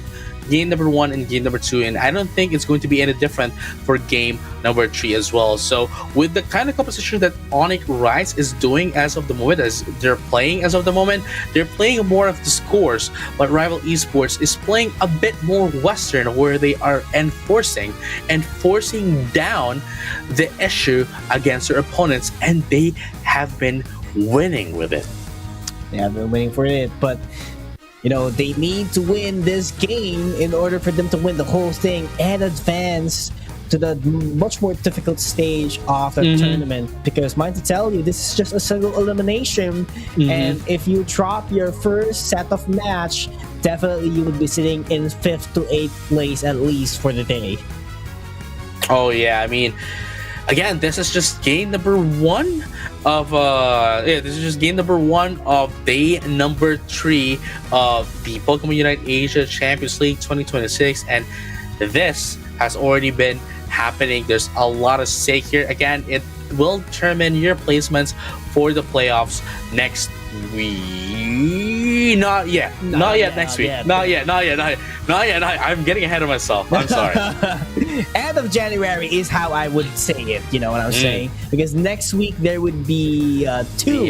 game number 1 and game number 2, and I don't think it's going to be any different for game number 3 as well. So with the kind of composition that Onyx Rise is doing as of the moment, as they're playing as of the moment, they're playing more of the scores, but Rival Esports is playing a bit more Western, where they are forcing down the issue against their opponents, and they have been winning with it. They have been winning for it, but you know, they need to win this game in order for them to win the whole thing and advance to the much more difficult stage of the tournament. Because mind to tell you, this is just a single elimination, and if you drop your first set of match, definitely you would be sitting in 5th to 8th place at least for the day. Oh yeah, I mean, again, this is just game number 1 of this is just game number 1 of day number 3 of the Pokemon Unite Asia Champions League 2026, and this has already been happening. There's a lot of stake here. Again, it will determine your placements for the playoffs next week. Not yet. Next week. Not yet. I'm getting ahead of myself. I'm sorry. End of January is how I would say it. You know what I'm saying? Because next week there would be two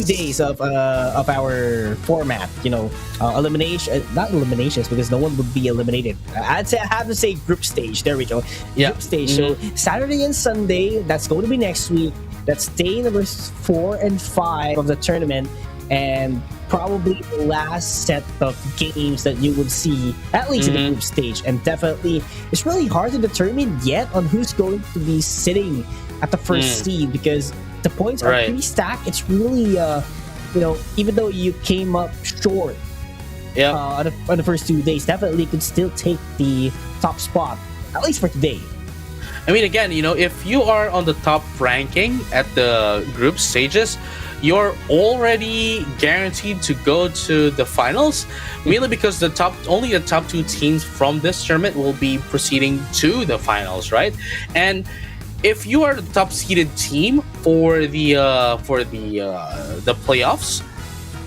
days of our format. You know, not eliminations, because no one would be eliminated. I have to say group stage. There we go. Group stage. So Saturday and Sunday, that's going to be next week. that stay numbers 4 and 5 of the tournament, and probably the last set of games that you would see, at least in the group stage. And definitely, it's really hard to determine yet on who's going to be sitting at the first seed, because the points are pretty stacked. It's really, even though you came up short on the first 2 days, definitely could still take the top spot, at least for today. I mean, again, if you are on the top ranking at the group stages, you're already guaranteed to go to the finals, mainly because only the top 2 teams from this tournament will be proceeding to the finals, right? And if you are the top seeded team for the playoffs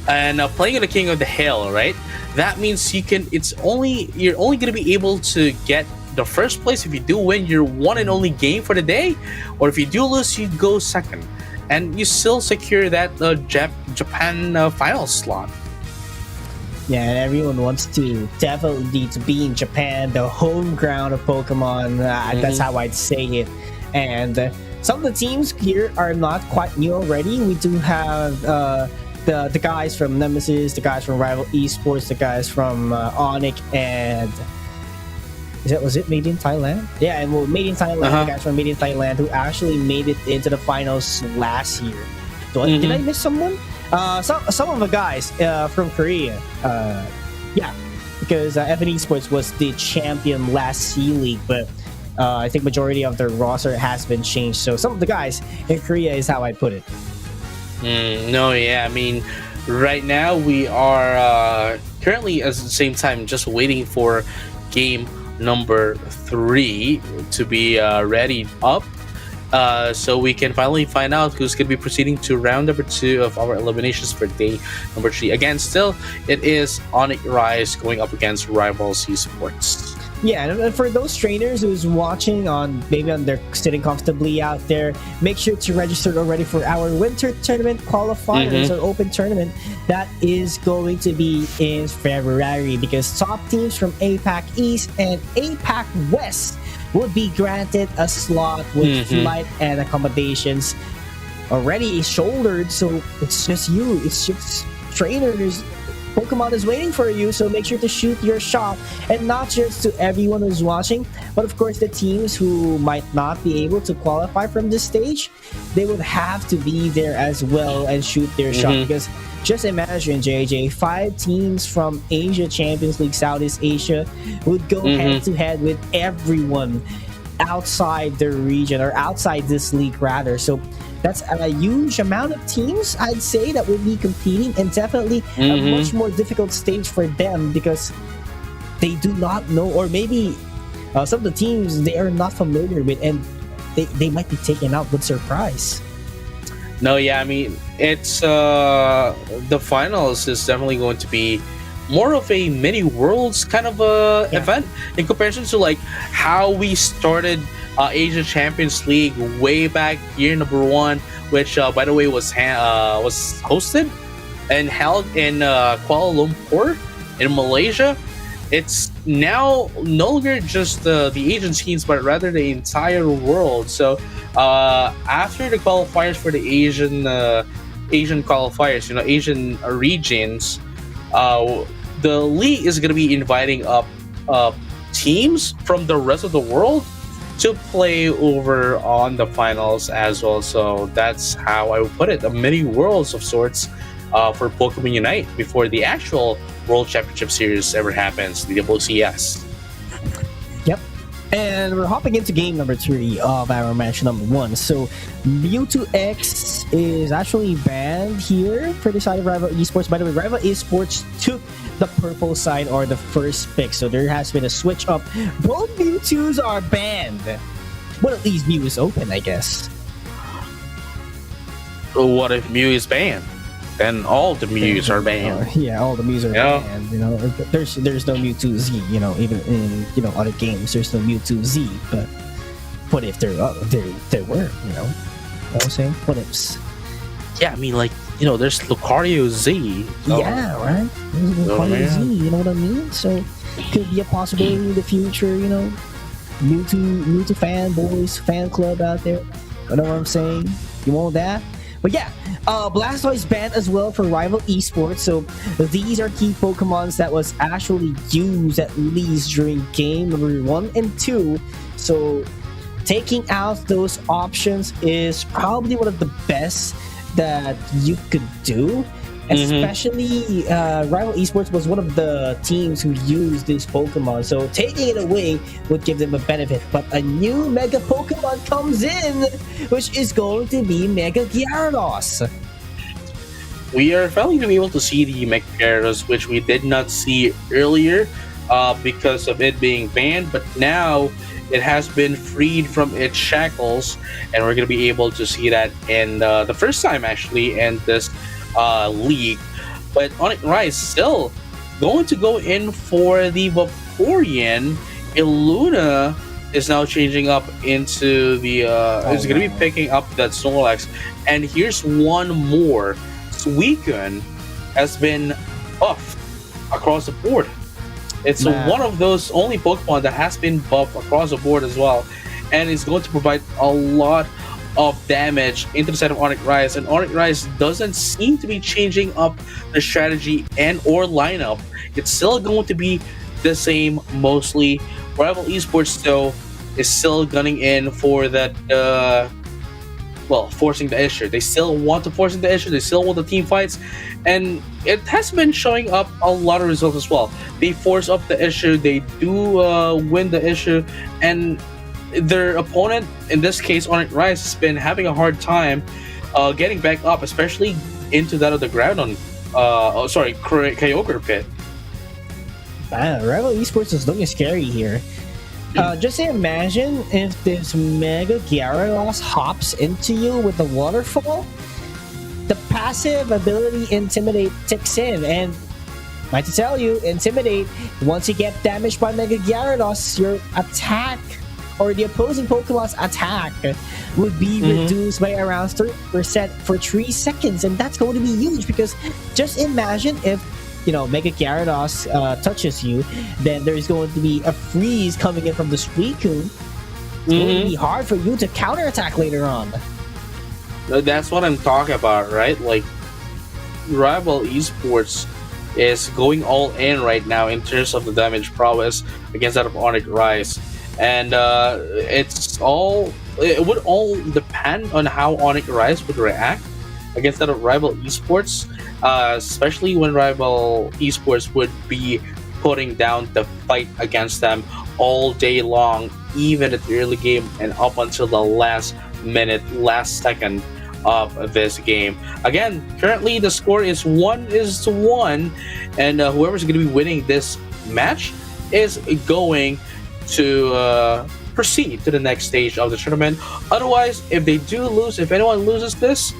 and playing in the King of the Hill, right? That means you're only going to be able to get the first place if you do win your one and only game for the day, or if you do lose, you go second, and you still secure that Japan final slot. Yeah, and everyone wants to definitely to be in Japan, the home ground of Pokemon. That's how I'd say it. And some of the teams here are not quite new already. We do have the guys from Nemesis, the guys from Rival Esports, the guys from Onyx, and was it Made in Thailand? Yeah, and Made in Thailand, the guys from Made in Thailand who actually made it into the finals last year. Did I miss someone? Some of the guys from Korea. Because FN Esports was the champion last C-League, but I think majority of their roster has been changed. So some of the guys in Korea is how I put it. I mean, right now we are currently at the same time just waiting for game number 3 to be ready up, so we can finally find out who's going to be proceeding to round number 2 of our eliminations for day number 3. Again, still it is Onyx Rise going up against Rival Esports. Yeah, and for those trainers who's watching they're sitting comfortably out there, make sure to register already for our winter tournament qualifiers or open tournament that is going to be in February, because top teams from APAC East and APAC West would be granted a slot with flight and accommodations already shouldered. So it's just trainers. Pokemon is waiting for you, so make sure to shoot your shot, and not just to everyone who's watching, but of course the teams who might not be able to qualify from this stage, they would have to be there as well and shoot their shot, because just imagine, JJ, 5 teams from Asia Champions League Southeast Asia would go head-to-head with everyone outside their region, or outside this league rather. So that's a huge amount of teams, I'd say, that would be competing, and definitely a much more difficult stage for them, because they do not know, or maybe some of the teams they are not familiar with, and they might be taken out with surprise. I mean, it's the finals is definitely going to be more of a mini worlds kind of event in comparison to like how we started Asia Champions League way back year number 1, which by the way was hosted and held in Kuala Lumpur in Malaysia. It's now no longer just the Asian teams, but rather the entire world. So after the qualifiers for the Asian qualifiers, Asian regions, the league is going to be inviting up teams from the rest of the world to play over on the finals as well. So that's how I would put it, a mini worlds of sorts for Pokemon Unite before the actual World Championship Series ever happens, the WCS. Yep. And we're hopping into game number 3 of our match number 1. So Mewtwo X is actually banned here for the side of Rival Esports. By the way, Rival Esports took the purple side, or the first pick. So there has been a switch up. Both Mewtwo's are banned. But at least Mew is open, I guess. What if Mew is banned? Then all the Mews are banned. All the Mews are banned. There's no Mewtwo Z. Even in other games, there's no Mewtwo Z. But what if there were? You know what I'm saying? What ifs? Yeah, I mean, like, there's Lucario Z. Yeah, right. There's Lucario Z. You know what I mean? So could be a possibility in the future. Mewtwo fanboys, fan club out there. You know what I'm saying? You want that? But yeah, Blastoise banned as well for rival esports. So these are key Pokemons that was actually used at least during game number 1 and 2. So taking out those options is probably one of the best that you could do. Especially Rival Esports was one of the teams who used this Pokemon, so taking it away would give them a benefit. But a new Mega Pokemon comes in, which is going to be Mega Gyarados. We are finally going to be able to see the Mega Gyarados, which we did not see earlier because of it being banned, but now it has been freed from its shackles, and we're going to be able to see that in the first time actually in this league. But Onyx Rise still going to go in for the Vaporeon. Illuna is now changing up into the is going to be picking up that Snorlax. And here's one more. Suicune has been buffed across the board. It's one of those only Pokemon that has been buffed across the board as well, and it's going to provide a lot of damage into the side of Onyx Rise. And Onyx Rise doesn't seem to be changing up the strategy and or lineup. It's still going to be the same mostly. Rival Esports though is still gunning in for that forcing the issue. They still want to force the issue. They still want the team fights, and it has been showing up a lot of results as well. They force up the issue. They do win the issue, and their opponent, in this case Onyx Rise, has been having a hard time getting back up, especially into that of the ground on Kyogre pit. Rival Esports is looking scary here. Just imagine if this Mega Gyarados hops into you with the waterfall. The passive ability Intimidate ticks in, and might to tell you, Intimidate, once you get damaged by Mega Gyarados, your attack or the opposing Pokemon's attack would be reduced by around 30% for 3 seconds, and that's going to be huge because just imagine if Mega Gyarados touches you, then there's going to be a freeze coming in from the Suicune. It's going to be hard for you to counterattack later on. That's what I'm talking about, right? Like, Rival Esports is going all in right now in terms of the damage prowess against that of Onyx Rise. And it would all depend on how Onyx Rise would react against that of Rival Esports, especially when Rival Esports would be putting down the fight against them all day long, even at the early game and up until the last second of this game. Again, currently the score is 1-1, and whoever's going to be winning this match is going to proceed to the next stage of the tournament. Otherwise, if anyone loses this,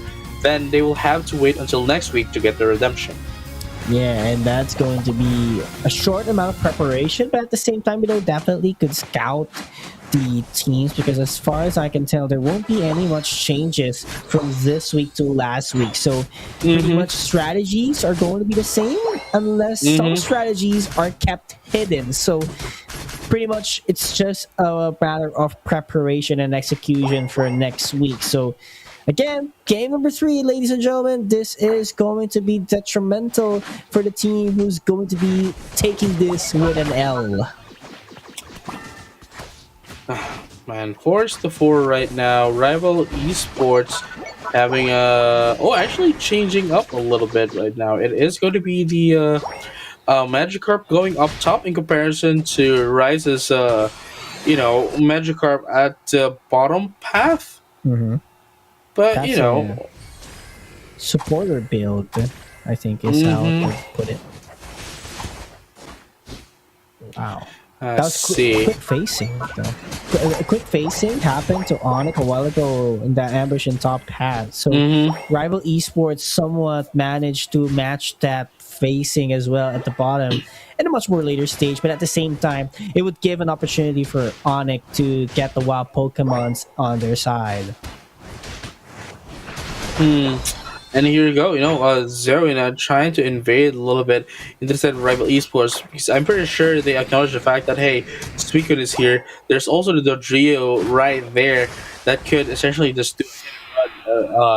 then they will have to wait until next week to get the redemption. Yeah, and that's going to be a short amount of preparation, but at the same time, definitely could scout the teams, because as far as I can tell, there won't be any much changes from this week to last week. So pretty much strategies are going to be the same unless some strategies are kept hidden. So pretty much it's just a matter of preparation and execution for next week. So again, game number 3, ladies and gentlemen, this is going to be detrimental for the team who's going to be taking this with an L. Man, 4-4 right now. Rival Esports having actually changing up a little bit right now. It is going to be the Magikarp going up top in comparison to Rise's Magikarp at the bottom path. But that's a supporter build, I think is how I would put it. Wow. That was quick facing, though. Quick facing happened to Onyx a while ago in that ambush in top path. So Rival Esports somewhat managed to match that facing as well at the bottom in a much more later stage, but at the same time, it would give an opportunity for Onyx to get the wild Pokemons on their side. And here you go, Zerina trying to invade a little bit into the Rival Esports, because I'm pretty sure they acknowledge the fact that, hey, Suicune is here. There's also the Dodrio right there that could essentially just do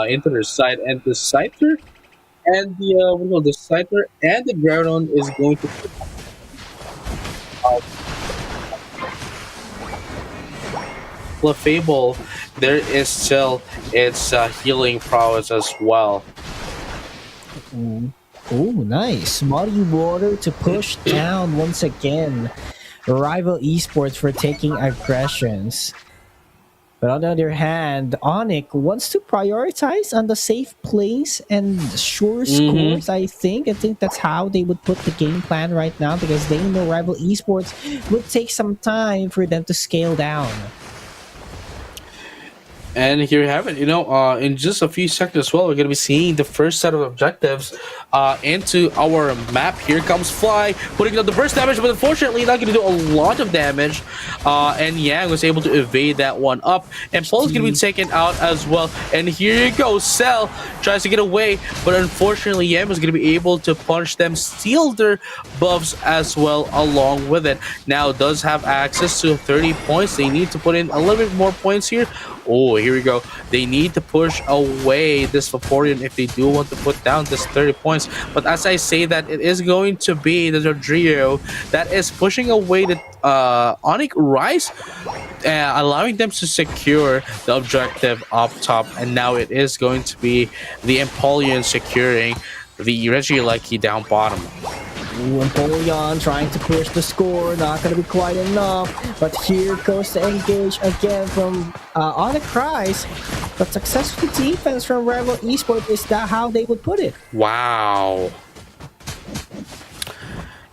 into their side, and the Scyther and the what do you call the Scyther and the Groudon is going to uh, Clefable. There is still its healing prowess as well. Ooh. Ooh, nice. Muddy water to push down once again. Rival esports for taking aggressions. But on the other hand, Onyx wants to prioritize on the safe plays and sure Mm-hmm. scores, I think. I think that's how they would put the game plan right now because they know Rival Esports would take some time for them to scale down. And here you have it. In just a few seconds as well, we're going to be seeing the first set of objectives into our map. Here comes Fly, putting out the burst damage, but unfortunately not going to do a lot of damage. And Yang was able to evade that one up. And Paul is going to be taken out as well. And here you go. Cell tries to get away, but unfortunately Yang was going to be able to punch them, steal their buffs as well along with it. Now does have access to 30 points. They need to put in a little bit more points here. Oh, here we go. They need to push away this Vaporeon if they do want to put down this 30 points. But as I say that, it is going to be the Dodrio that is pushing away the Onyx Rise, allowing them to secure the objective up top. And now it is going to be the Empoleon securing the Regieleki down bottom. Ooh, Empoleon trying to push the score, not going to be quite enough. But here goes the engage again from Onyx Rise. But successful defense from Rival Esports, is that how they would put it? Wow.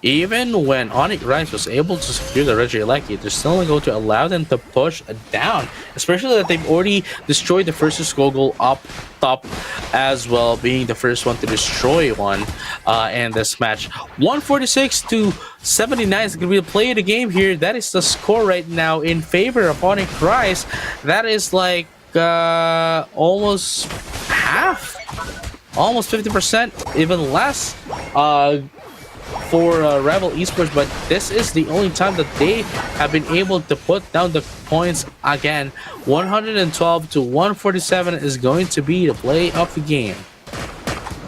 Even when Onyx Rise was able to secure the Regieleki, they're still not going to allow them to push down. Especially that they've already destroyed the first Skogul up top as well, being the first one to destroy one in this match. 146 to 79 is going to be the play of the game here. That is the score right now in favor of Onyx Rise. That is like almost half, almost 50%, even less. For Rival Esports, but this is the only time that they have been able to put down the points again. 112 to 147 is going to be the play of the game.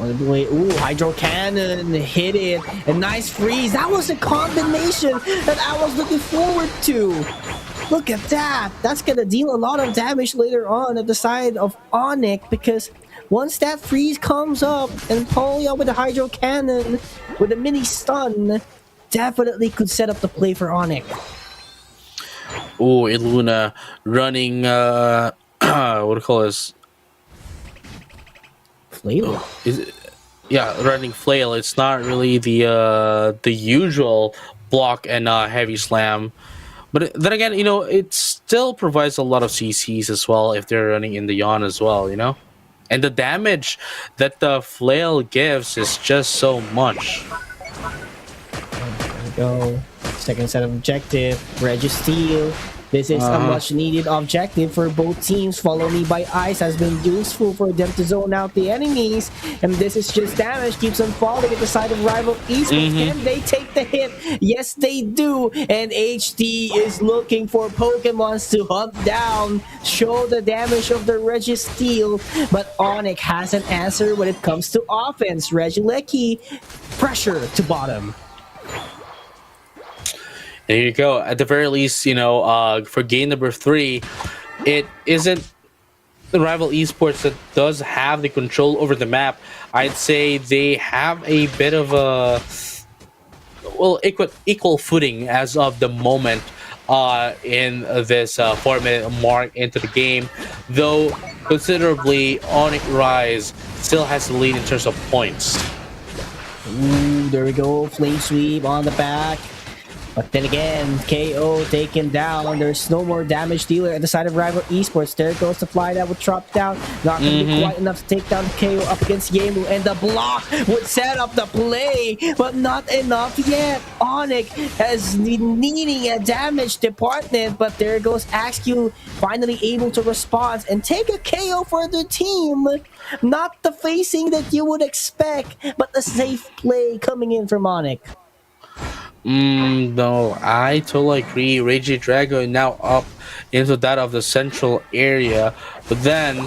Ooh, Hydro Cannon hit it. A nice freeze. That was a combination that I was looking forward to. Look at that. That's going to deal a lot of damage later on at the side of Onyx because once that freeze comes up and Polio with the Hydro Cannon with a mini stun definitely could set up the play for Onyx. Oh, Iluna running what do you call this? Flail. Running flail. It's not really the usual block and heavy slam. But then again, it still provides a lot of CCs as well if they're running in the yawn as well, And the damage that the flail gives is just so much. There we go. Second set of objective. Registeel. This is a much needed objective for both teams. Follow Me by Ice has been useful for them to zone out the enemies. And this is just damage. Keeps on falling at the side of Rival Esports. Can they take the hit? Yes, they do. And HD is looking for Pokemons to hunt down. Show the damage of the Registeel. But Onyx has an answer when it comes to offense. Regieleki, pressure to bottom. There you go. At the very least, for game number 3, it isn't the Rival Esports that does have the control over the map. I'd say they have a bit of a equal footing as of the moment in this 4-minute mark into the game, though considerably Onyx Rise still has the lead in terms of points. Ooh, there we go. Flame sweep on the back. But then again, KO taken down. There's no more damage dealer at the side of Rival Esports. There goes the fly that would drop down. Not going to be quite enough to take down KO up against Yemu. And the block would set up the play, but not enough yet. Onyx has needing a damage department, but there goes Axq finally able to respond and take a KO for the team. Not the facing that you would expect, but a safe play coming in from Onyx. No, I totally agree. Regidrago now up into that of the central area, but then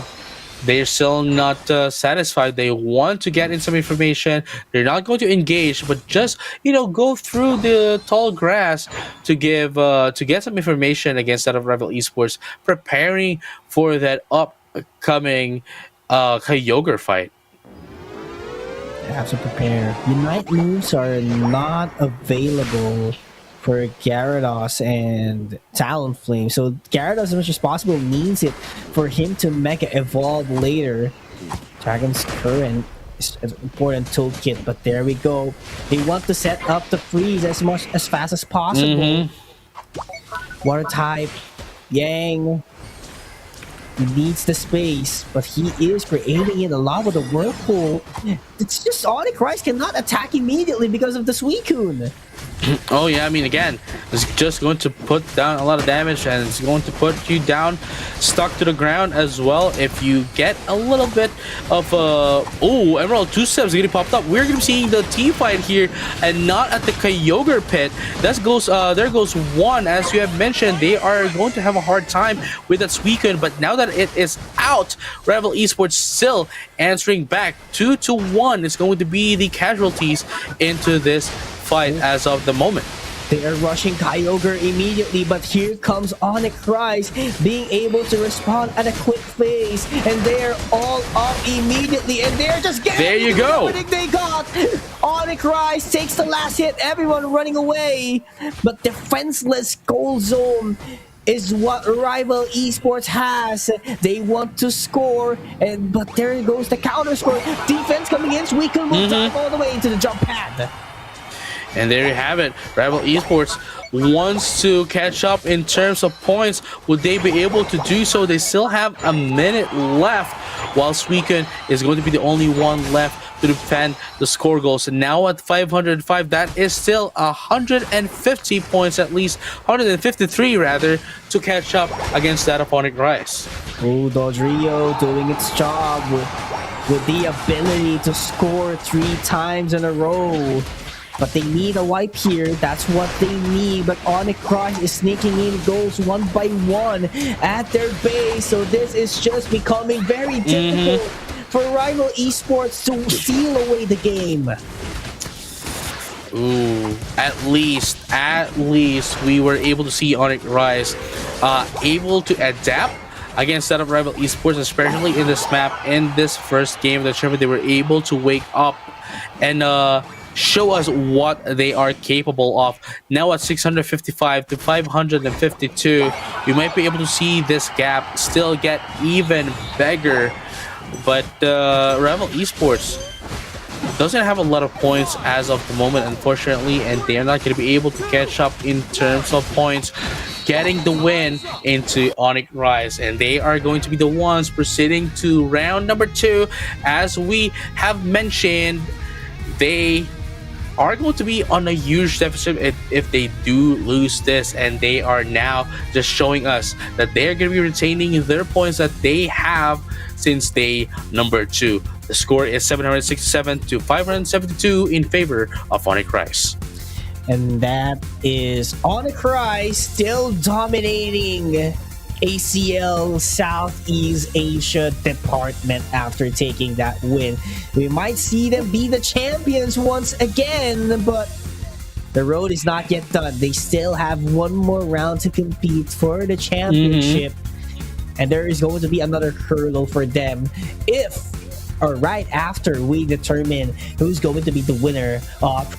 they're still not satisfied. They want to get in some information. They're not going to engage, but just go through the tall grass to get some information against that of Rival Esports, preparing for that upcoming Kyogre fight. You have to prepare. Unite moves are not available for Gyarados and Talonflame. So Gyarados, as much as possible, needs it for him to Mega Evolve later. Dragon's Current is an important toolkit, but there we go. They want to set up the freeze as fast as possible. Water type, Yang. He needs the space, but he is creating it a lot with the Whirlpool. It's just Onyx cannot attack immediately because of the Suicune. Oh yeah, I mean, again, it's just going to put down a lot of damage, and it's going to put you down, stuck to the ground as well. If you get a little bit of Emerald 2 steps getting popped up, we're gonna be seeing the team fight here, and not at the Kyogre pit. There goes one. As you have mentioned, they are going to have a hard time with that Suicune, but now that it is out, Rival Esports still answering back. 2-1 is going to be the casualties into this fight as of the moment. They are rushing Kyogre immediately, but here comes Onyx Rise being able to respond at a quick phase, and they're all up immediately, and they're just getting there you go. Everything they got. Onyx Rise takes the last hit, everyone running away, but defenseless Gold Zone is what Rival Esports has. They want to score, but there goes the counter score. Defense coming in, so we can move time all the way into the jump pad. And there you have it. Rival Esports wants to catch up in terms of points. Would they be able to do so? They still have a minute left, while Suicune is going to be the only one left to defend the score goals. And now at 505, that is still 150 points, at least 153 rather, to catch up against that of Onyx Rise. Oh, Dodrio doing its job with the ability to score 3 times in a row. But they need a wipe here. That's what they need. But Onyx Rise is sneaking in goals one by one at their base. So this is just becoming very difficult for Rival Esports to seal away the game. Ooh, at least we were able to see Onyx Rise able to adapt against that of Rival Esports, especially in this map. In this first game of the tournament, they were able to wake up and show us what they are capable of. Now at 655 to 552, you might be able to see this gap still get even bigger, but Rival Esports doesn't have a lot of points as of the moment, unfortunately, and they are not going to be able to catch up in terms of points, getting the win into Onyx Rise, and they are going to be the ones proceeding to round number 2. As we have mentioned, they are going to be on a huge deficit if they do lose this, and they are now just showing us that they are going to be retaining their points that they have since day number 2. The score is 767 to 572 in favor of Onyx Rise. And that is Onyx Rise still dominating ACL Southeast Asia department after taking that win. We might see them be the champions once again, but the road is not yet done. They still have one more round to compete for the championship, and there is going to be another hurdle for them right after we determine who's going to be the winner of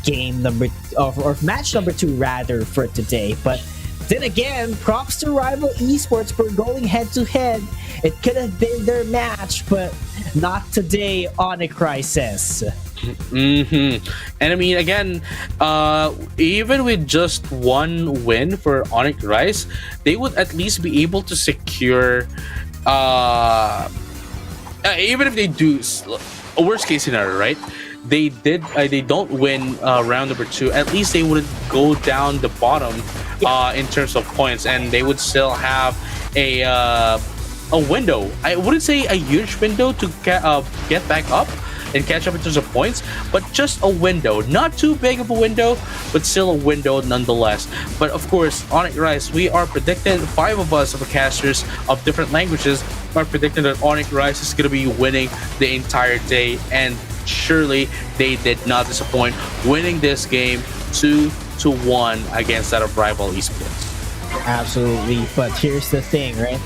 match number 2 rather for today. But then again, props to Rival Esports for going head-to-head. It could have been their match, but not today, Onyx Rise says. And I mean, again, even with just one win for Onyx Rise, they would at least be able to secure, even if they do a worst case scenario, right? They don't win round number 2, at least they wouldn't go down the bottom in terms of points, and they would still have a window. I wouldn't say a huge window to get back up and catch up in terms of points, but just a window. Not too big of a window, but still a window nonetheless. But of course, Onyx Rise, we are predicting 5 of us of casters of different languages are predicting that Onyx Rise is going to be winning the entire day, and surely they did not disappoint, winning this game 2-1 against that of Rival Esports. Absolutely, but here's the thing, right?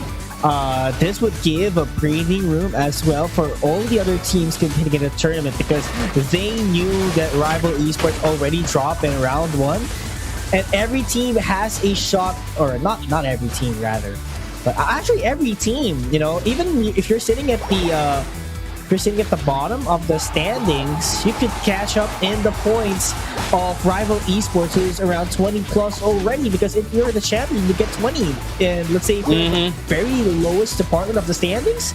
This would give a breathing room as well for all the other teams competing in the tournament, because they knew that Rival Esports already dropped in round 1, and every team has a shot, or not every team rather, but actually every team, you know, even if you're sitting at the bottom of the standings, you could catch up in the points of Rival Esports, who's around 20 plus already, because if you're the champion, you get 20. And let's say the very lowest department of the standings,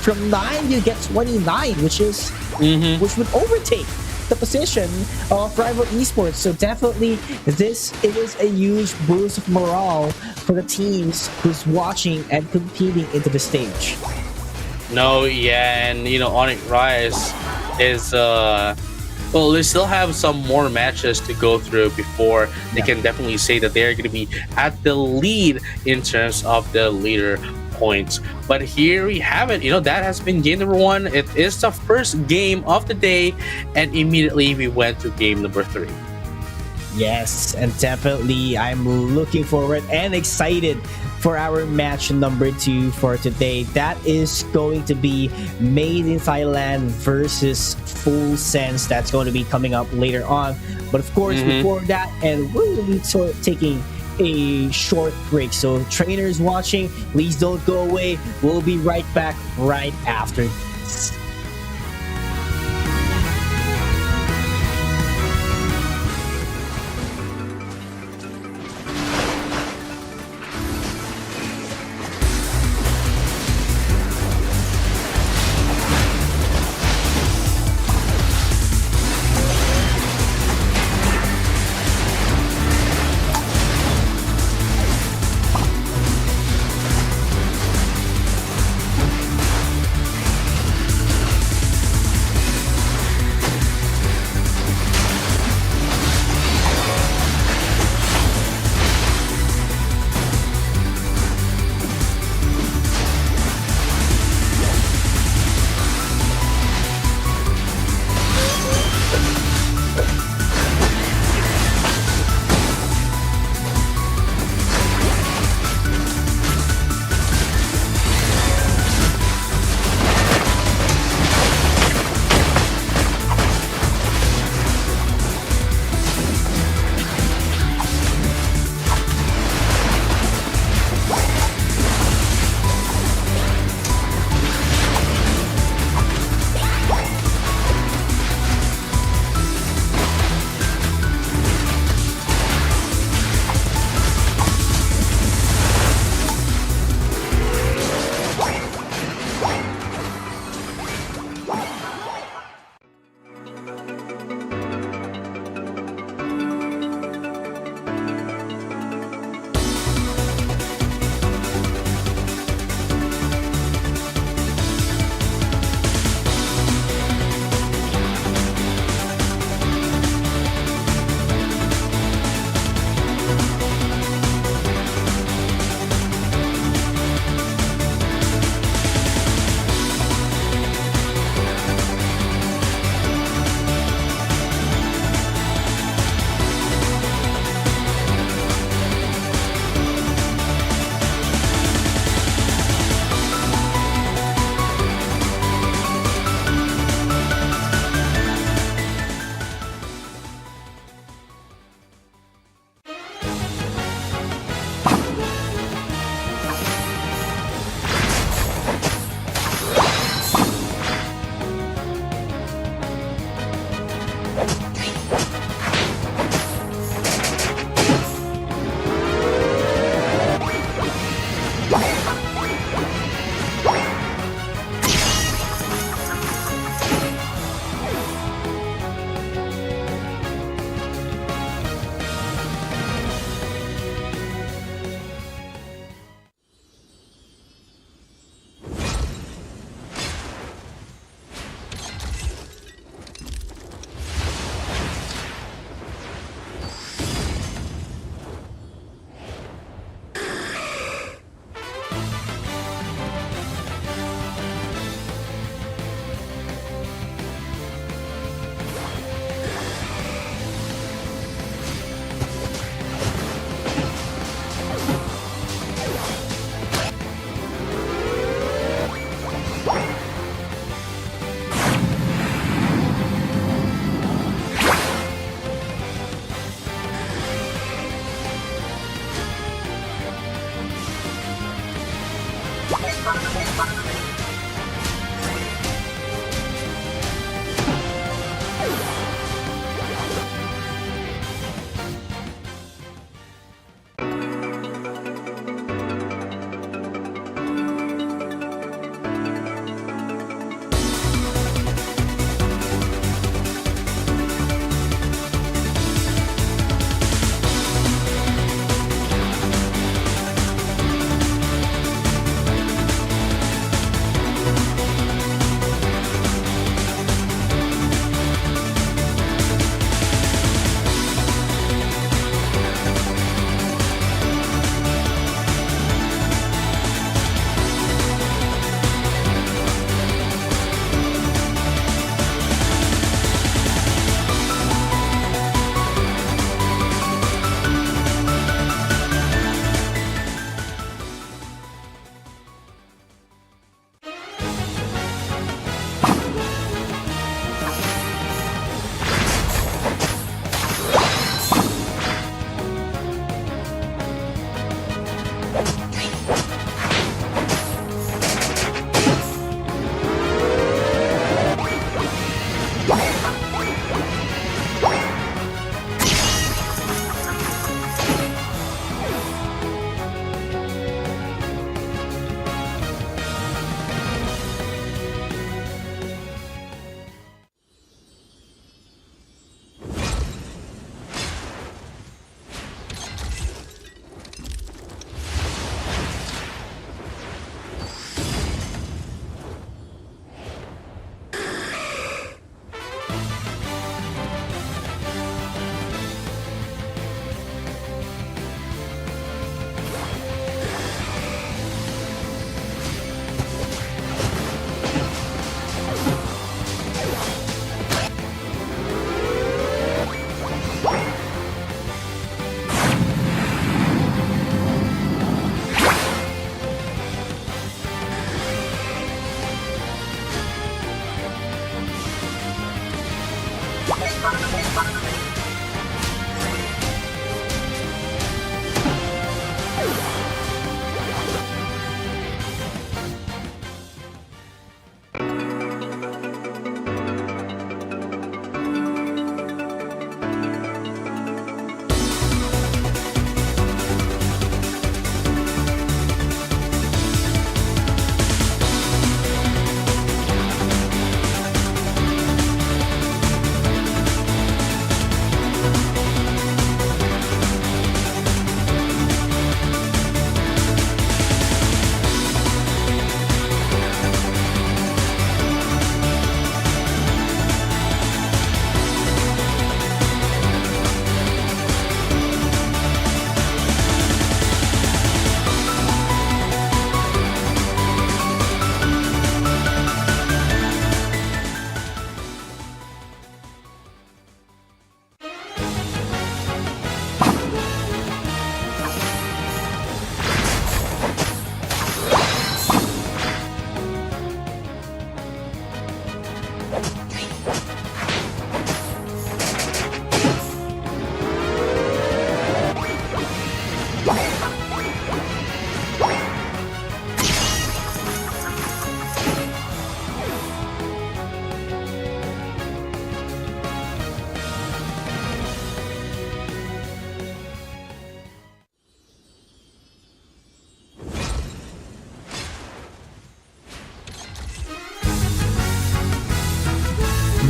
from 9 you get 29, which would overtake the position of Rival Esports. So definitely this is a huge boost of morale for the teams who's watching and competing into the stage. No, yeah, and you know, Onyx Rise is well, they still have some more matches to go through before they can definitely say that they're going to be at the lead in terms of the leader points. But here we have it. You know, that has been game number 1. It is the first game of the day, and immediately we went to game number 3. Yes, and definitely I'm looking forward and excited for our match number 2 for today. That is going to be Made in Thailand versus Full Sense. That's going to be coming up later on. But of course, before that, and we're going to be taking a short break. So trainers watching, please don't go away. We'll be right back right after this.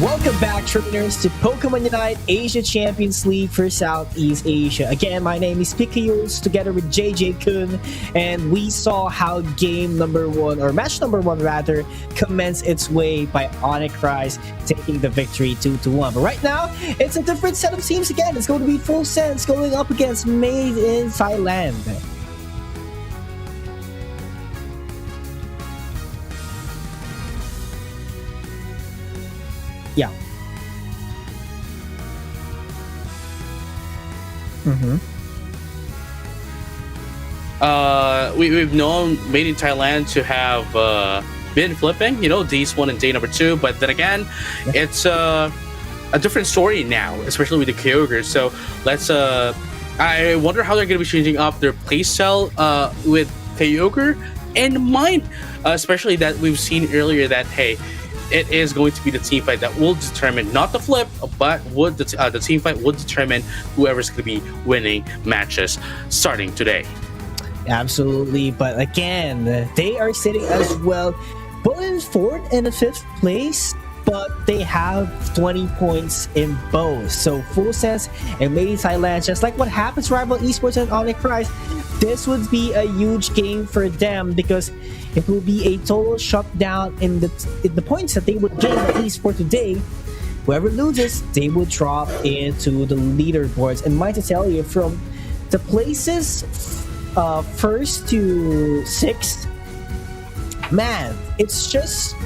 Welcome back, trainers, to Pokemon Unite Asia Champions League for Southeast Asia. Again, my name is Pikayos, together with JJ Kun, and we saw how game number one, or match number one rather, commenced its way by Onyx Rise taking the victory 2-1. But right now, it's a different set of teams again. It's going to be Full Sense going up against Made in Thailand. Yeah. We've known Made in Thailand to have been flipping, days 1 and day number 2, but then again, it's a different story now, especially with the Kyogre. So let's I wonder how they're going to be changing up their playstyle with Kyogre in mind, especially that we've seen earlier that, hey, it is going to be the team fight that will determine, not the flip, but would the team fight will determine whoever's going to be winning matches starting today. Absolutely, but again, they are sitting as well, both in 4th and 5th place, but they have 20 points in both. So Full Sense and Made in Thailand, just like what happens to Rival Esports and Onyx Rise, this would be a huge game for them because it will be a total shutdown in the points that they would gain at least for today. Whoever loses, they will drop into the leaderboards. And mind to tell you, from the places 1st to 6th, man, it's just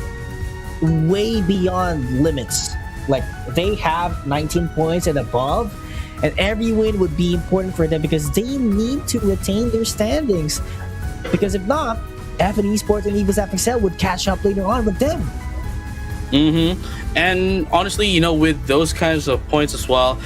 way beyond limits. Like, they have 19 points and above, and every win would be important for them because they need to retain their standings. Because if not, FN Esports and Eagles FXL would catch up later on with them. And honestly, you know, with those kinds of points as well,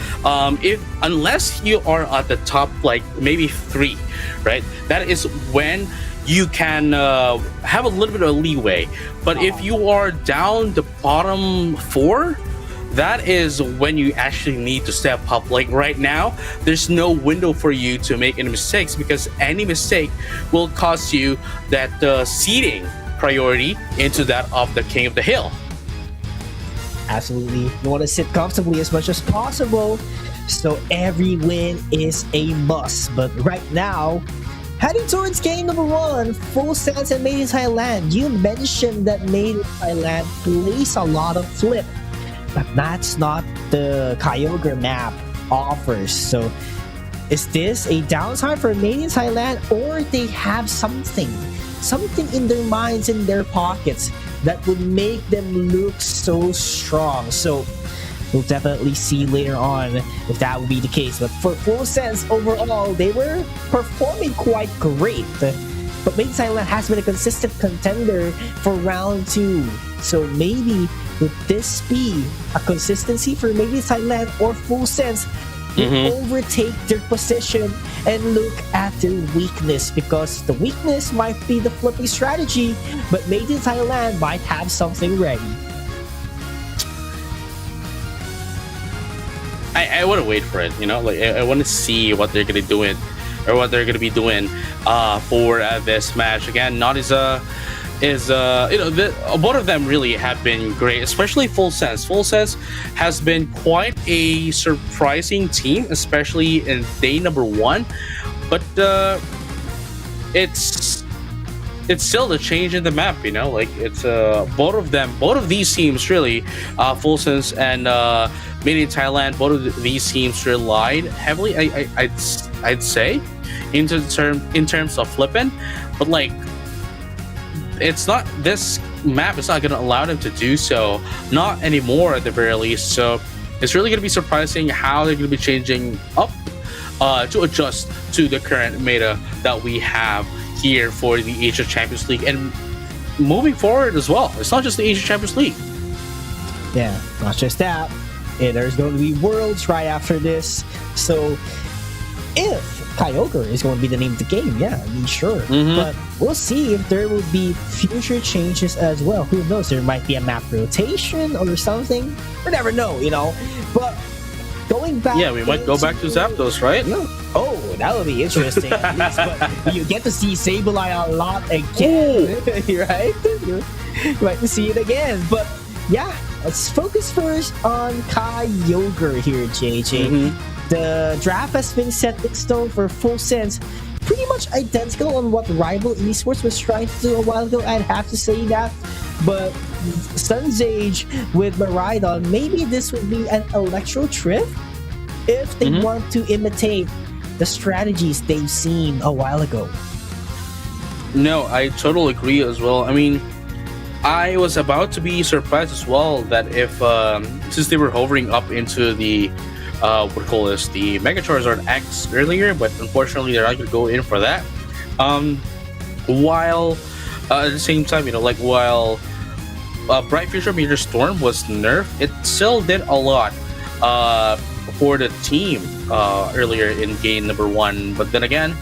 unless you are at the top, like maybe 3, right? That is when you can have a little bit of leeway. But if you are down the bottom 4, that is when you actually need to step up. Like right now, there's no window for you to make any mistakes because any mistake will cost you that seeding priority into that of the King of the Hill. Absolutely. You want to sit comfortably as much as possible, so every win is a must. But right now, heading towards game number 1, Full Sense and Made in Thailand. You mentioned that Made in Thailand plays a lot of flip, but that's not the Kyogre map offers. So is this a downside for Made in Thailand, or they have something in their minds, in their pockets, that would make them look so strong? So we'll definitely see later on if that would be the case. But for Full Sense, overall, they were performing quite great. But Made in Thailand has been a consistent contender for round 2. So maybe would this be a consistency for Made in Thailand, or Full Sense will overtake their position and look at their weakness? Because the weakness might be the flipping strategy, but Made in Thailand might have something ready. I want to wait for it, you know, like I want to see what they're gonna do it, or what they're gonna be doing for this match. Again, not is you know, both of them really have been great, especially Full Sense. Full Sense has been quite a surprising team, especially in day number 1. But it's still the change in the map, you know, like it's both of these teams really, Full Sense and Made in Thailand, both of these teams relied heavily, I'd say, in terms of flipping, but like, it's not, this map is not going to allow them to do so, not anymore at the very least. So it's really going to be surprising how they're going to be changing up to adjust to the current meta that we have here for the Asia Champions League and moving forward as well. It's not just the Asia Champions League. Yeah, not just that. There's going to be Worlds right after this. So if Kyogre is going to be the name of the game, yeah, I mean, sure. But we'll see if there will be future changes as well. Who knows? There might be a map rotation or something. We never know, you know. But going back, yeah, we might go back to Zapdos, right? Yeah. Oh, that would be interesting. Yes, but you get to see Sableye a lot again, right? You might see it again. But yeah, let's focus first on Kyogre here, JJ. The draft has been set in stone for Full Sense. Pretty much identical on what Rival Esports was trying to do a while ago, I'd have to say that. But Sunzage with Maridon, maybe this would be an Electro Trip if they want to imitate the strategies they've seen a while ago. No, I totally agree as well. I mean, I was about to be surprised as well that if, since they were hovering up into the the Mega Charizard X earlier, but unfortunately they're not going to go in for that. While at the same time, you know, like while Bright Future Meteor Storm was nerfed, it still did a lot for the team earlier in game number 1. But then again,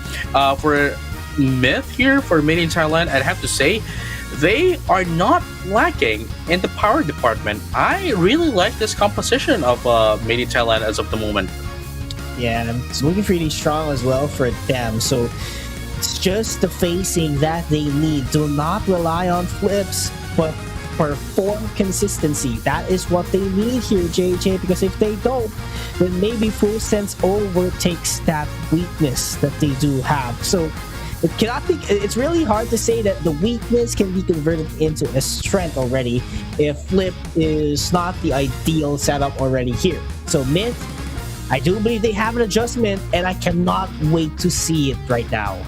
for myth here for Made in Thailand, I'd have to say they are not lacking in the power department. I really like this composition of Made in Thailand as of the moment. Yeah, it's looking pretty strong as well for them. So it's just the facing that they need. Do not rely on flips, but perform consistency. That is what they need here, JJ, because if they don't, then maybe Full Sense overtakes that weakness that they do have. So it cannot be. It's really hard to say that the weakness can be converted into a strength already if Flip is not the ideal setup already here. So Myth, I do believe they have an adjustment, and I cannot wait to see it right now.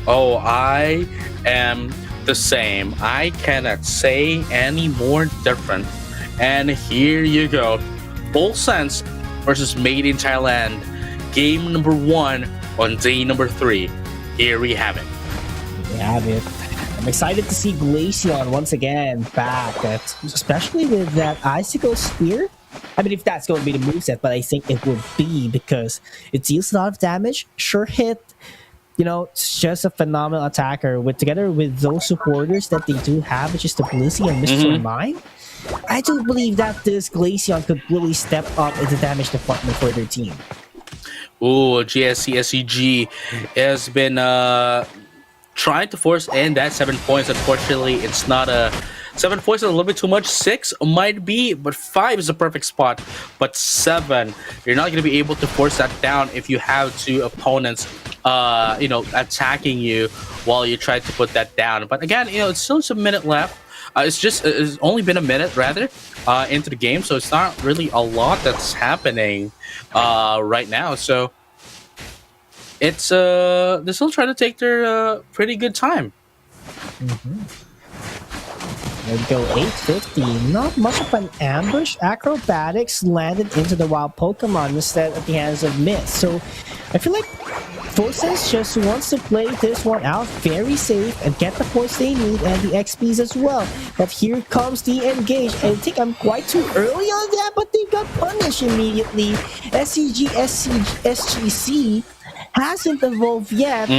Oh, I am the same. I cannot say any more different. And here you go. Full Sense versus Made in Thailand. Game number 1 on day number 3. Here we have it. We have it. I'm excited to see Glaceon once again back, especially with that Icicle Spear. I mean, if that's going to be the moveset, but I think it will be because it deals a lot of damage, sure hit. You know, it's just a phenomenal attacker. Together with those supporters that they do have, which is the Blissey and Mr. Mime, I do believe that this Glaceon could really step up in the damage department for their team. Ooh, GSC SCG has been trying to force in that 7 points. Unfortunately, it's not a 7 points is a little bit too much. 6 might be, but 5 is a perfect spot. But 7, you're not going to be able to force that down if you have 2 opponents, attacking you while you try to put that down. But again, it's still just a minute left. It's only been a minute rather into the game, so it's not really a lot that's happening right now. So it's they're still trying to take their pretty good time. There we go, 850. Not much of an ambush. Acrobatics landed into the wild Pokemon instead at the hands of Myth. So I feel like Full Sense just wants to play this one out very safe and get the points they need and the XPs as well. But here comes the engage. I think I'm quite too early on that, but they got punished immediately. SGC hasn't evolved yet.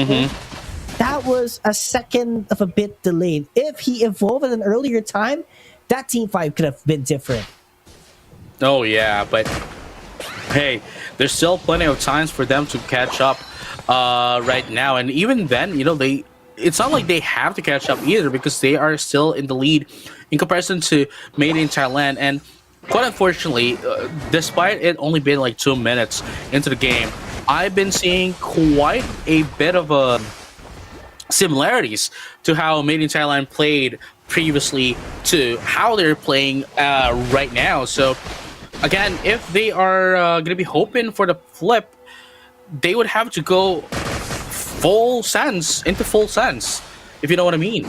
That was a second of a bit delayed. If he evolved at an earlier time, that team fight could have been different. Oh yeah, but hey, there's still plenty of times for them to catch up right now, and even then, it's not like they have to catch up either because they are still in the lead in comparison to Made in Thailand. And quite unfortunately, despite it only being like 2 minutes into the game, I've been seeing quite a bit of similarities to how Made in Thailand played previously to how they're playing right now. So again, if they are going to be hoping for the flip, they would have to go full sense, if you know what I mean,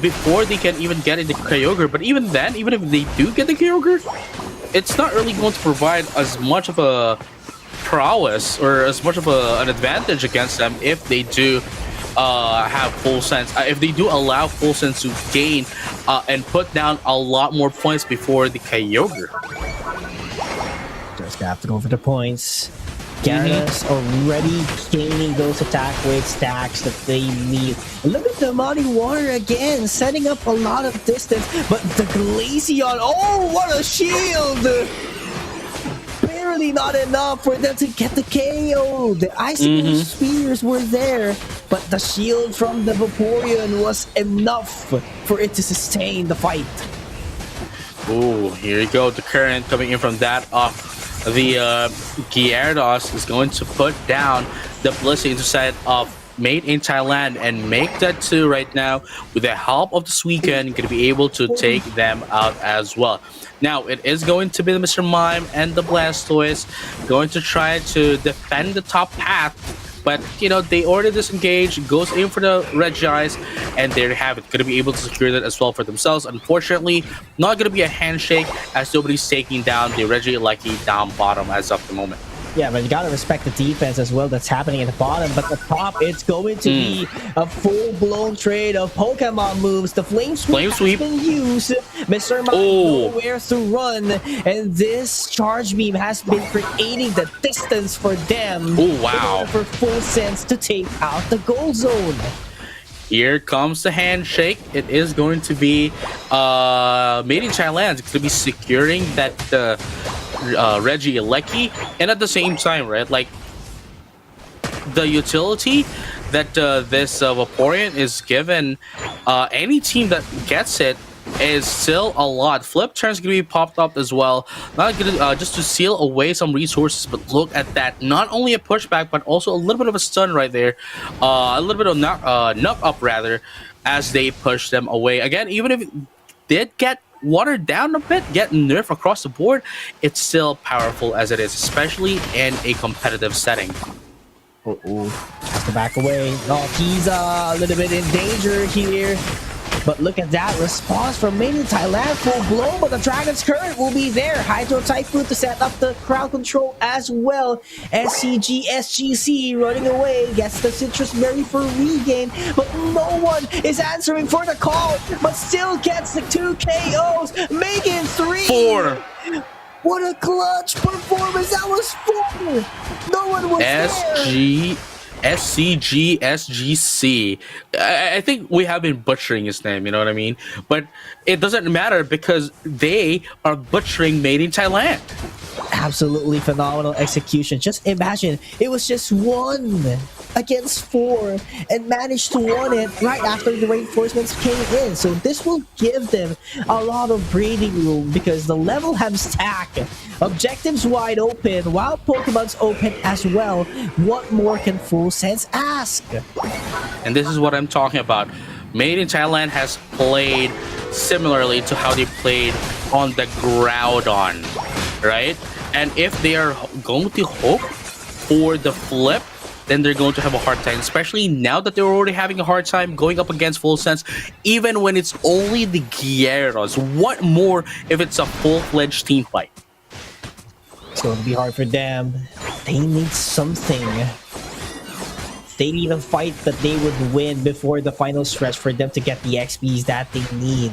before they can even get into Kyogre. But even then, even if they do get the Kyogre, it's not really going to provide as much of a prowess or as much of an advantage against them if they do have Full Sense. If they do allow Full Sense to gain and put down a lot more points before the Kyogre. Just have to go for the points. Gyarados already gaining those attack rate stacks that they need. Look at the Muddy Water again, setting up a lot of distance. But the Glaceon, oh, what a shield! Barely not enough for them to get the KO. The Icicle Spears were there, but the shield from the Vaporeon was enough for it to sustain the fight. Oh, here you go. The current coming in from that the Gyarados is going to put down the Blissey inside of Made in Thailand and make that 2 right now. With the help of this weekend, going to be able to take them out as well. Now, it is going to be the Mr. Mime and the Blastoise going to try to defend the top path. But, they already disengage, goes in for the Regice, and there you have it. Going to be able to secure that as well for themselves. Unfortunately, not going to be a handshake as nobody's taking down the Regieleki down bottom as of the moment. Yeah, but you gotta respect the defense as well that's happening at the bottom. But the top, it's going to be a full-blown trade of Pokemon moves. The Flame Sweep has been used. Mr. Mime nowhere to run. And this Charge Beam has been creating the distance for them. Oh, wow. For Full Sense to take out the goal zone. Here comes the handshake. It is going to be made in Thailand. It's going to be securing that Reggie Lecky, and at the same time, right, like the utility that this Vaporeon is given, any team that gets it is still a lot. Flip turn's gonna be popped up as well, not gonna just to seal away some resources. But look at that, not only a pushback but also a little bit of a stun right there, a little bit of knock up rather, as they push them away again. Even if it did get watered down a bit, get nerfed across the board, it's still powerful as it is, especially in a competitive setting. Has to back away. Oh, he's a little bit in danger here. But look at that response from Made in Thailand, full blown, but the Dragon's Current will be there. Hydro Typhoon to set up the crowd control as well. SCG running away, gets the Citrus Berry for regain, but no one is answering for the call, but still gets the 2 KOs, making 3. 4. What a clutch performance, that was 4. No one was there. SCG. I think we have been butchering his name, you know what I mean? But it doesn't matter because they are butchering Made in Thailand. Absolutely phenomenal execution. Just imagine, it was just 1 against 4 and managed to win it right after the reinforcements came in. So this will give them a lot of breathing room because the level have stacked. Objectives wide open, while Pokemon's open as well. What more can Full Sense ask? And this is what I'm talking about. Made in Thailand has played similarly to how they played on the Groudon, right? And if they are going to hope for the flip, then they're going to have a hard time, especially now that they're already having a hard time going up against Full Sense, even when it's only the Gyarados. What more if it's a full-fledged team fight? It's going to be hard for them. They need something. They need a fight that they would win before the final stretch for them to get the XPs that they need.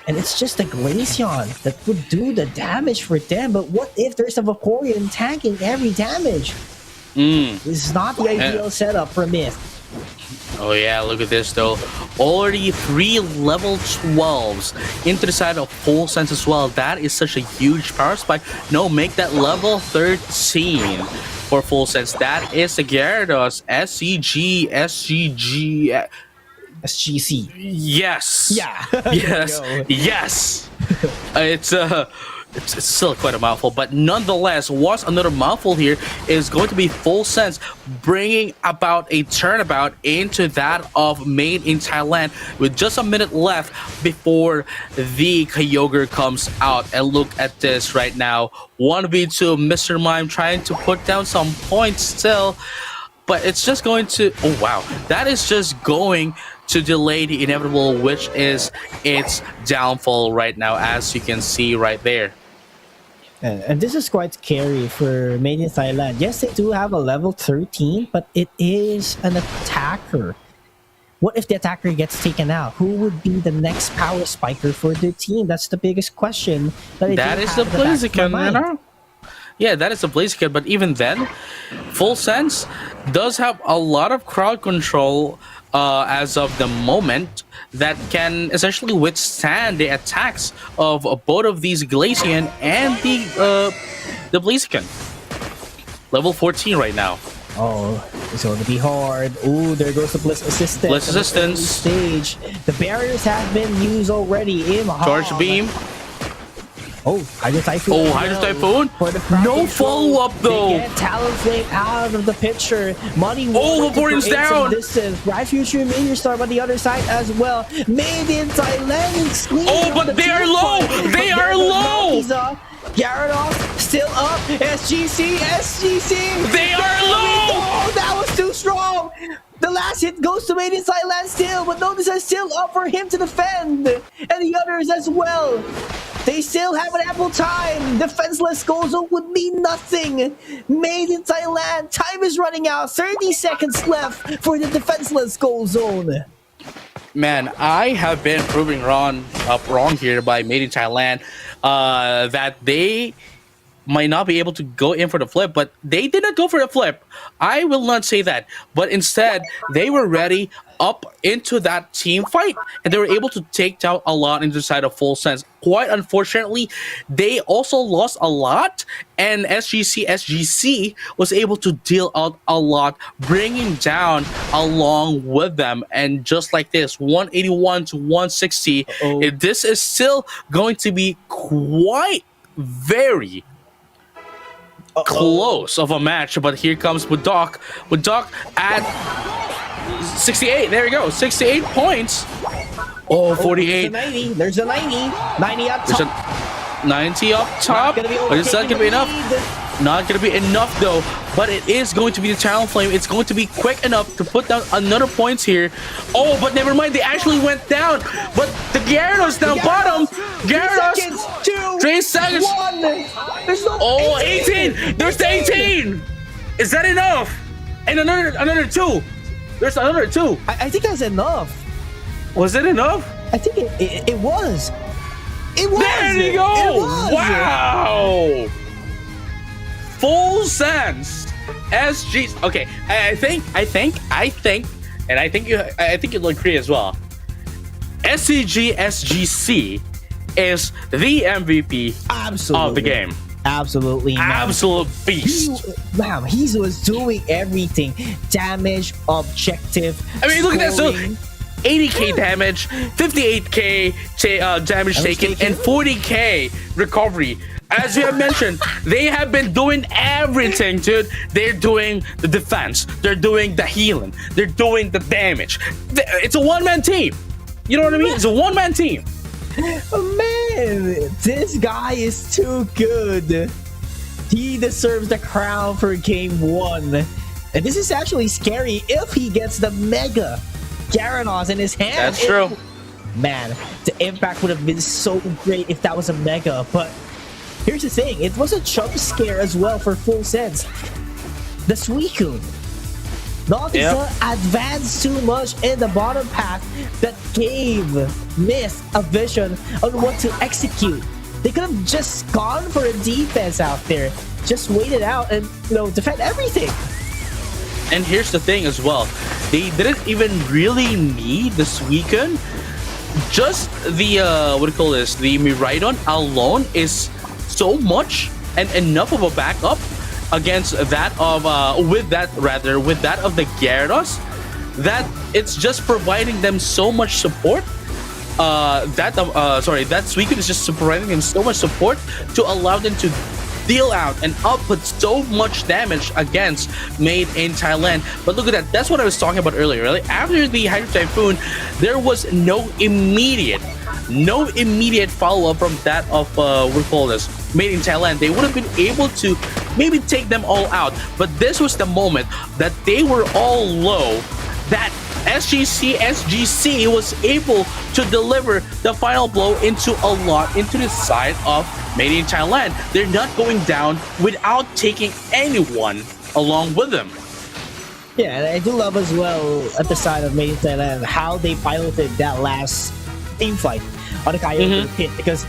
And it's just a Glaceon that would do the damage for them. But what if there's a Vaporeon tanking every damage? This is not the ideal setup for Myth. Oh yeah, look at this though. Already 3 level 12s into the side of Full Sense as well. That is such a huge power spike. No, make that level 13 for Full Sense. That is the Gyarados SGC. Yes. Yeah. Yes. It's still quite a mouthful, but nonetheless, what's another mouthful here is going to be Full Sense bringing about a turnabout into that of Made in Thailand with just a minute left before the Kyogre comes out. And look at this right now. 1v2, Mr. Mime trying to put down some points still, but it's just going to... Oh, wow. That is just going to delay the inevitable, which is its downfall right now, as you can see right there. And this is quite scary for Made in Thailand. Yes, they do have a level 13, but it is an attacker. What if the attacker gets taken out? Who would be the next power spiker for their team? That's the biggest question. That is the Blaziken, you know? Yeah, that is the Blaziken, but even then, Full Sense does have a lot of crowd control as of the moment that can essentially withstand the attacks of both of these Glaceon and the Blaziken. Level 14 right now. Oh, it's going to be hard. Oh, there goes the Bliss Assistance. Bliss Assistance. Stage. The barriers have been used already in Charge Beam. Oh, Hydro Typhoon. Oh, Hydro Typhoon? No follow-up, though. They get Talonflame out of the picture. Money. Oh, Vaporeon's down. Distance. Bright Future Meteor Star on the other side as well. Made in Thailand. Oh, but they are low. They are low. Gyarados still up. SGC. They are low. Oh, that was too strong. The last hit goes to Made in Thailand still, but Notice is still up for him to defend. And the others as well. They still have an ample time. Defenseless goal zone would mean nothing. Made in Thailand. Time is running out. 30 seconds left for the defenseless goal zone. Man, I have been proving wrong here by Made in Thailand that they might not be able to go in for the flip, but they did not go for the flip. I will not say that, but instead they were ready up into that team fight, and they were able to take down a lot into the side of Full Sense. Quite unfortunately, they also lost a lot, and SGC was able to deal out a lot, bringing down along with them. And just like this, 181 to 160, this is still going to be quite very close of a match. But here comes Budok at 68. There you go, 68 points. 48. There's a 90 up top. There's a 90 up top, but it's not gonna be enough. Not gonna be enough though, but it is going to be the Talonflame. It's going to be quick enough to put down another points here. Oh, but never mind, they actually went down. But the Gyarados down bottom. Gyarados, 3 seconds. 1. There's no 18. There's the 18. Is that enough? And another 2. There's another 2. I think that's enough. Was it enough? I think it was. It was. There you go. It was. Wow. Full Sense. SG. Okay, I think, and I think you'll agree as well. SCG is the MVP of the game. Absolutely, man. Absolute beast. He was doing everything. Damage, objective. I mean, look at that. So, scoring. 80k damage, 58k damage taken, and 40k recovery. As you have mentioned, they have been doing everything, dude. They're doing the defense. They're doing the healing. They're doing the damage. It's a one-man team. You know what I mean? It's a one-man team. Man, this guy is too good. He deserves the crown for game 1. And this is actually scary if he gets the Mega Gyarados in his hand. That's true. Man, the impact would have been so great if that was a Mega. But here's the thing. It was a jump scare as well for Full Sense. The Suicune. Not to advance too much in the bottom path that gave Myth a vision on what to execute. They could have just gone for a defense out there. Just wait it out and, defend everything. And here's the thing as well. They didn't even really need the Suicune. Just the, the Miraidon alone is so much and enough of a backup against that of, with that of the Gyarados, that it's just providing them so much support. That Suicune is just providing them so much support to allow them to deal out and output so much damage against Made in Thailand. But look at that. That's what I was talking about earlier. Right? After the Hydro Typhoon, there was no immediate follow-up from that of Made in Thailand. They would have been able to maybe take them all out, but this was the moment that they were all low, that SGC was able to deliver the final blow into the side of Made in Thailand. They're not going down without taking anyone along with them. Yeah, and I do love as well at the side of Made in Thailand how they piloted that last team fight on the Kyogre pit, because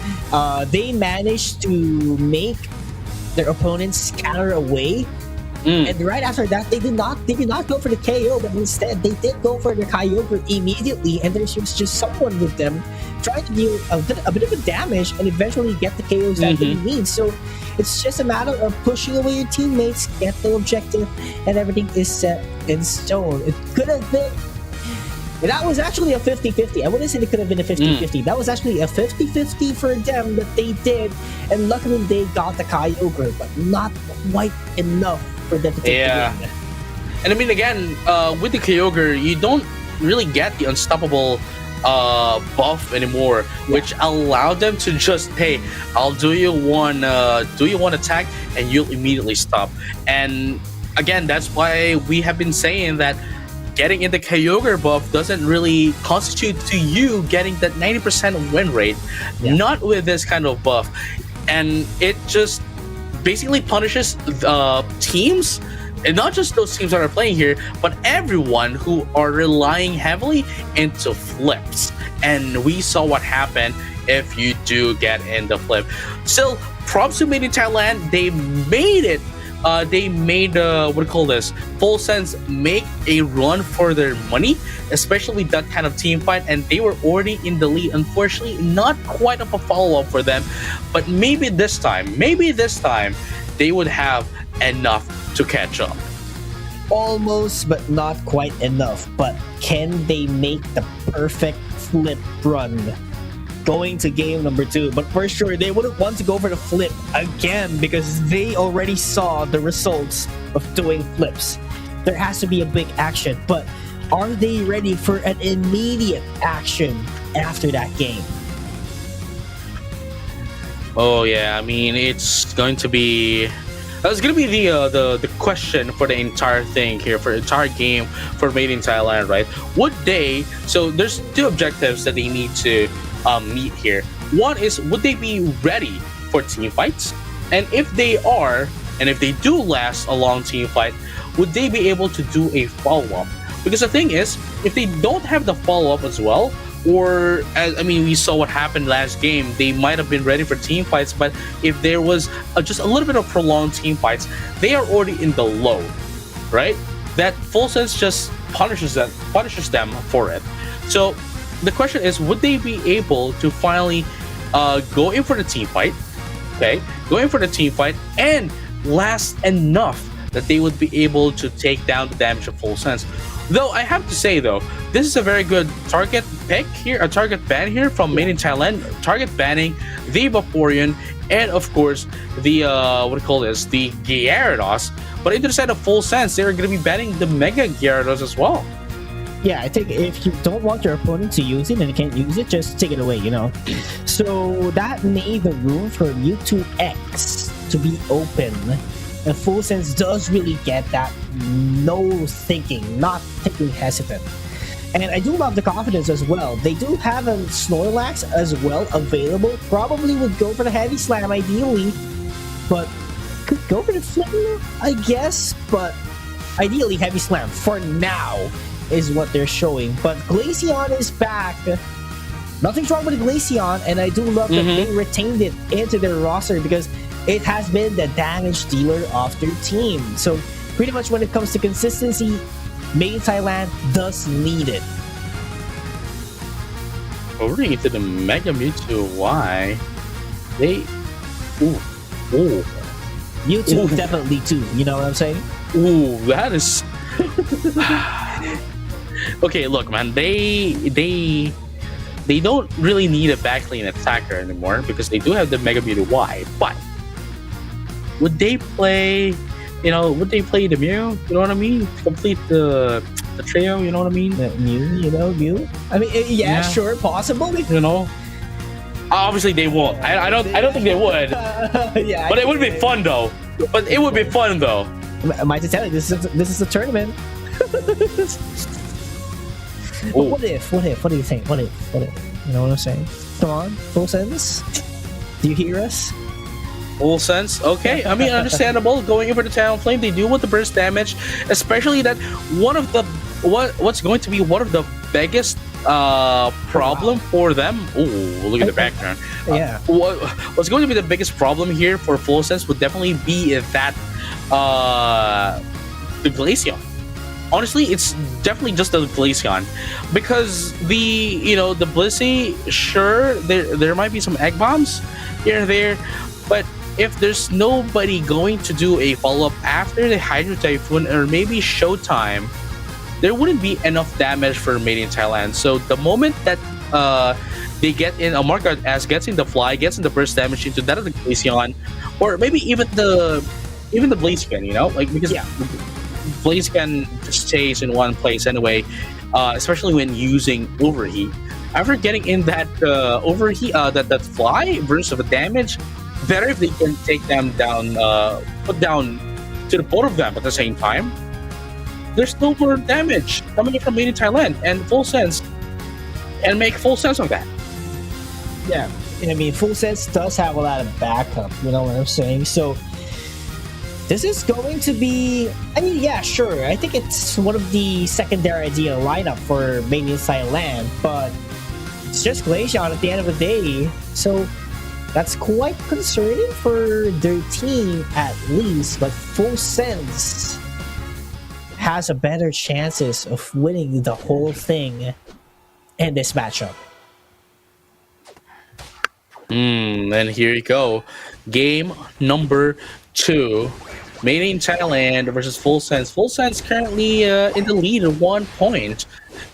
they managed to make their opponents scatter away. And right after that, they did not go for the KO, but instead they did go for the Kyogre immediately, and there was just someone with them trying to deal a bit of a damage and eventually get the KOs that they need. So it's just a matter of pushing away your teammates, get the objective, and everything is set in stone. It could have been... That was actually a 50-50. I wouldn't say it could have been a 50-50. That was actually a 50-50 for them that they did, and luckily they got the Kyogre, but not quite enough for them to take the win. And I mean, again, with the Kyogre, you don't really get the unstoppable buff anymore, which allowed them to just, hey, I'll do you one attack and you'll immediately stop. And again, that's why we have been saying that getting in the Kyogre buff doesn't really constitute to you getting that 90% win rate. Not with this kind of buff. And it just basically punishes teams, and not just those teams that are playing here, but everyone who are relying heavily into flips. And we saw what happened if you do get in the flip. Still, props to Made in Thailand. They made it. They made what do you call this? Full Sense make a run for their money, especially that kind of team fight, and they were already in the lead. Unfortunately, not quite of a follow-up for them, but maybe this time, they would have enough to catch up. Almost, but not quite enough. But can they make the perfect flip run going to game number 2? But for sure, they wouldn't want to go for the flip again because they already saw the results of doing flips. There has to be a big action, but are they ready for an immediate action after that game? Oh yeah, I mean it's going to be the question for the entire thing here, for the entire game for Made in Thailand, right? Would they? So there's 2 objectives that they need to meet here. One is, would they be ready for team fights? And if they are, and if they do last a long team fight, would they be able to do a follow-up? Because the thing is, if they don't have the follow-up as well, or we saw what happened last game, they might have been ready for team fights, but if there was just a little bit of prolonged team fights, they are already in the low, right? That Full Sense just punishes them for it. So the question is, would they be able to finally go in for the team fight? Okay, go in for the team fight and last enough that they would be able to take down the damage of Full Sense. Though I have to say, though, this is a very good target pick here, a target ban here from Made in Thailand, target banning the Vaporeon and of course the the Gyarados. But into the side of Full Sense, they're going to be banning the Mega Gyarados as well. Yeah, I think if you don't want your opponent to use it and you can't use it, just take it away, So that made the room for Mewtwo X to be open. And Full Sense does really get that not thinking hesitant. And I do love the confidence as well. They do have a Snorlax as well available. Probably would go for the Heavy Slam ideally, but could go for the Flip, I guess. But ideally Heavy Slam for now is what they're showing. But Glaceon is back. Nothing's wrong with Glaceon, and I do love that they retained it into their roster because it has been the damage dealer of their team. So pretty much when it comes to consistency, Made in Thailand does need it. Already to the Mega Mewtwo Y. They Mewtwo definitely too, you know what I'm saying? Ooh, that is okay, look man, they don't really need a backlane attacker anymore because they do have the Mega Mewtwo Y, but would they play the Mew? You know what I mean? To complete the trio, you know what I mean? Mew. I mean, yeah, sure, possibly. Obviously they won't. I don't think they would. Yeah, but it would be fun though. Am I to tell you this is a tournament? What if? What do you think? What if? You know what I'm saying? Come on, Full Sense. Do you hear us? Full Sense, okay. I mean, understandable. Going in for the Talonflame, they do want the burst damage, especially that what's going to be one of the biggest problem for them. Oh, look at the background. Yeah. What's going to be the biggest problem here for Full Sense would definitely be that the Glaceon. Honestly, it's definitely just the Glaceon, because the Blissey, sure, there might be some egg bombs here and there, but if there's nobody going to do a follow-up after the Hydro Typhoon or maybe Showtime, there wouldn't be enough damage for Made in Thailand. So the moment that they get in, a Markard as gets in the fly, gets in the burst damage into that of the Glaceon, or maybe even the Blaziken, because Blaziken just stays in one place anyway, especially when using Overheat. After getting in that Overheat, that fly burst of damage, better if they can take them down, put down to the both of them at the same time. there's no more damage coming in from Made in Thailand, and full sense, and make full sense of that. Yeah, I mean, Full Sense does have a lot of backup. You know what I'm saying? So this is going to be. I mean, yeah, sure. I think it's one of the secondary idea lineup for Made in Thailand, but it's just Glaceon at the end of the day. So that's quite concerning for their team at least. But Full Sense has a better chances of winning the whole thing in this matchup. And here you go. Game number 2. Made in Thailand versus Full Sense. Full Sense currently in the lead at 1 point,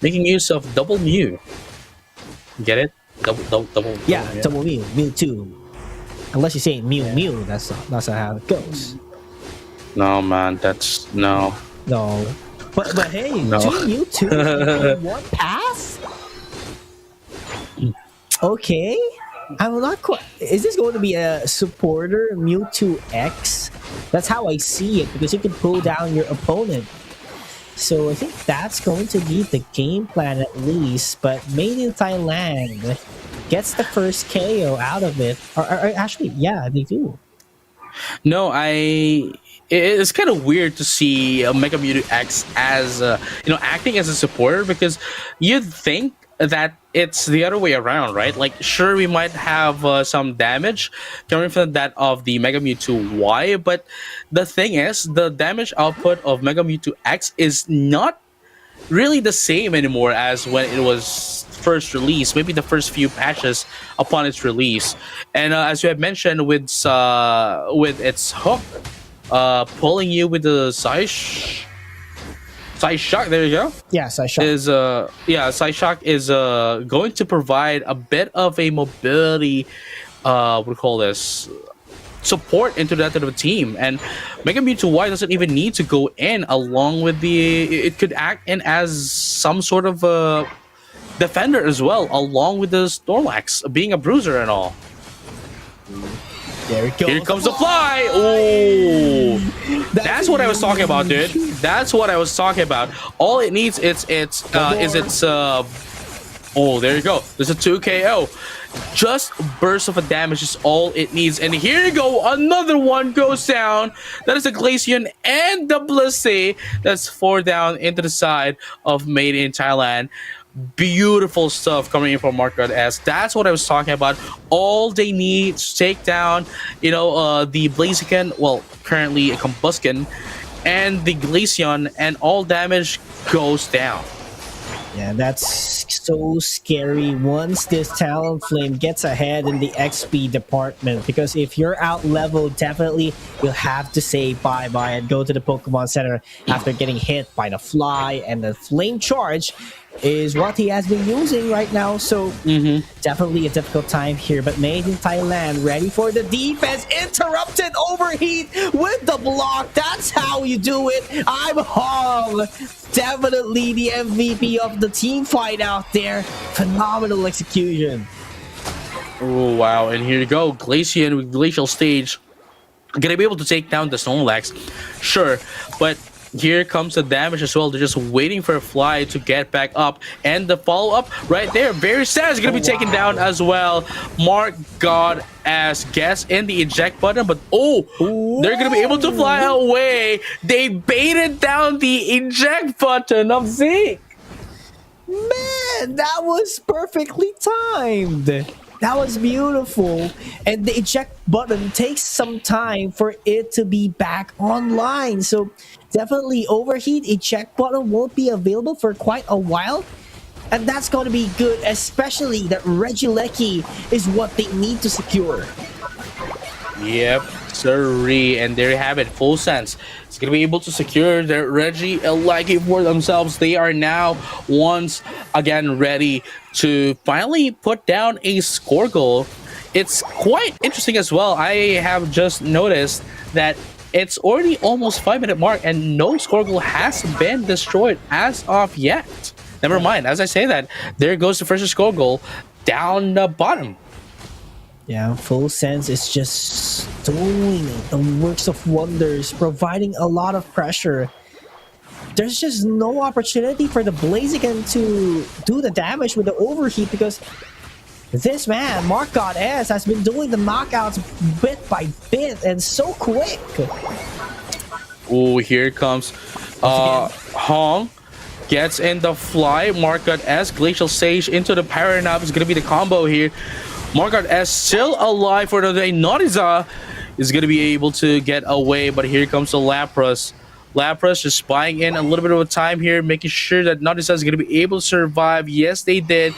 making use of double Mew. Get it? Double. Yeah, double Mew, Mewtwo. Unless you say Mew, that's not how it goes. No, man, that's no. No. But hey, No. 2 Mewtwo in 1 pass? Okay. I'm not quite. Is this going to be a supporter Mewtwo X? That's how I see it, because you can pull down your opponent. So I think that's going to be the game plan at least. But Made in Thailand gets the first KO out of it. Or actually, yeah, they do. No, it's kind of weird to see Mega Mewtwo X as acting as a supporter, because you'd think that it's the other way around, right? Like, sure, we might have some damage coming from that of the Mega Mewtwo Y, but the thing is, the damage output of Mega Mewtwo X is not really the same anymore as when it was first released. Maybe the first few patches upon its release, and as you have mentioned, with its hook, pulling you with the side shock. There you go. Yeah, side shock. Side shock is going to provide a bit of a mobility. What do we call this? Support into that of the team, and Mega Mewtwo Y doesn't even need to go in along with the. It could act in as some sort of defender as well, along with the Snorlax being a bruiser and all. There it goes. Here comes the fly. Oh, that's what I was talking about, dude. That's what I was talking about. All it needs is its. Oh, there you go. There's a 2 KO. Just burst of a damage is all it needs. And here you go. Another one goes down. That is a Glaceon and the Blissey. That's 4 down into the side of Made in Thailand. Beautiful stuff coming in from Mark S. That's what I was talking about. All they need to take down, the Blaziken, well, currently a Combusken, and the Glaceon, and all damage goes down. Yeah, that's so scary once this Talonflame gets ahead in the XP department, because if you're out leveled, definitely you'll have to say bye-bye and go to the Pokemon Center after getting hit by the fly, and the Flame Charge is what he has been using right now. So definitely a difficult time here, but Made in Thailand ready for the defense. Interrupted overheat with the block. That's how you do it. I'm Hong, definitely the MVP of the team fight out there. Phenomenal execution. Oh wow, and here you go, Glaceon with Glacial Stage, gonna be able to take down the Snorlax, sure, but here comes the damage as well. They're just waiting for a fly to get back up, and the follow-up right there, very sad, is gonna be taken down as well. Mark God as gets in the eject button, but they're gonna be able to fly away. They baited down the eject button of Zeke. Man, that was perfectly timed. That was beautiful. And the eject button takes some time for it to be back online. So definitely overheat eject button won't be available for quite a while. And that's going to be good, especially that Regieleki is what they need to secure. Yep, sirree, and there you have it, Full Sense. It's going to be able to secure their Regieleki for themselves. They are now once again ready to finally put down a score goal. It's quite interesting as well. I have just noticed that it's already almost 5-minute mark and no score goal has been destroyed as of yet. Never mind, as I say that, there goes the first score goal down the bottom. Yeah, Full Sense is just doing the works of wonders, providing a lot of pressure there's just no opportunity for the Blaziken to do the damage with the overheat because this man, Mark God S, has been doing the knockouts bit by bit and so quick. Oh, here comes Hong. Gets in the fly. Mark God S, Glacial Sage into the Power Nap is going to be the combo here. Mark God S still alive for the day. Noriza is going to be able to get away, but here comes the Lapras. Lapras just buying in a little bit of a time here, making sure that Noriza is going to be able to survive. Yes, they did.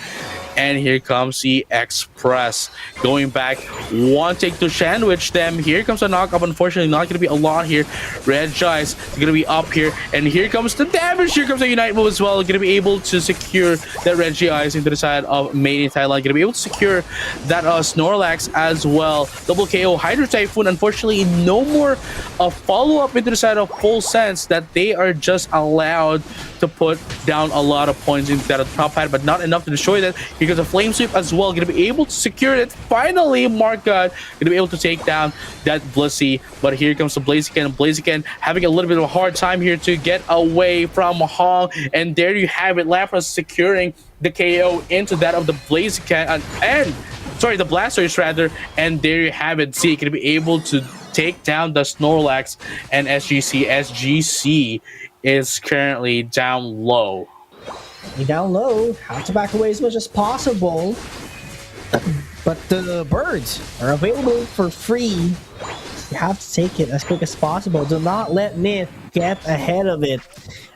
And here comes the Express going back, one take to sandwich them. Here comes the knockup. Unfortunately, not going to be a lot here. Red Giants going to be up here, and here comes the damage. Here comes the Unite move as well. Going to be able to secure that Red Giants into the side of Made in Thailand. Going to be able to secure that Snorlax as well. Double KO Hydro Typhoon. Unfortunately, no more follow-up into the side of Full Sense, that they are just allowed to put down a lot of points into that top pad, but not enough to destroy that. Here comes a Flame Sweep as well, going to be able to secure it. Finally, Mark God going to be able to take down that Blissey, but here comes the Blaziken. Blaziken having a little bit of a hard time here to get away from Hong, and there you have it. Lapras securing the KO into that of the Blaziken, and sorry, the Blastoise rather, and there you have it. Zeke going to be able to take down the Snorlax, and SGC is currently down low. Down low, have to back away as much as possible. But the birds are available for free. You have to take it as quick as possible. Do not let Myth get ahead of it.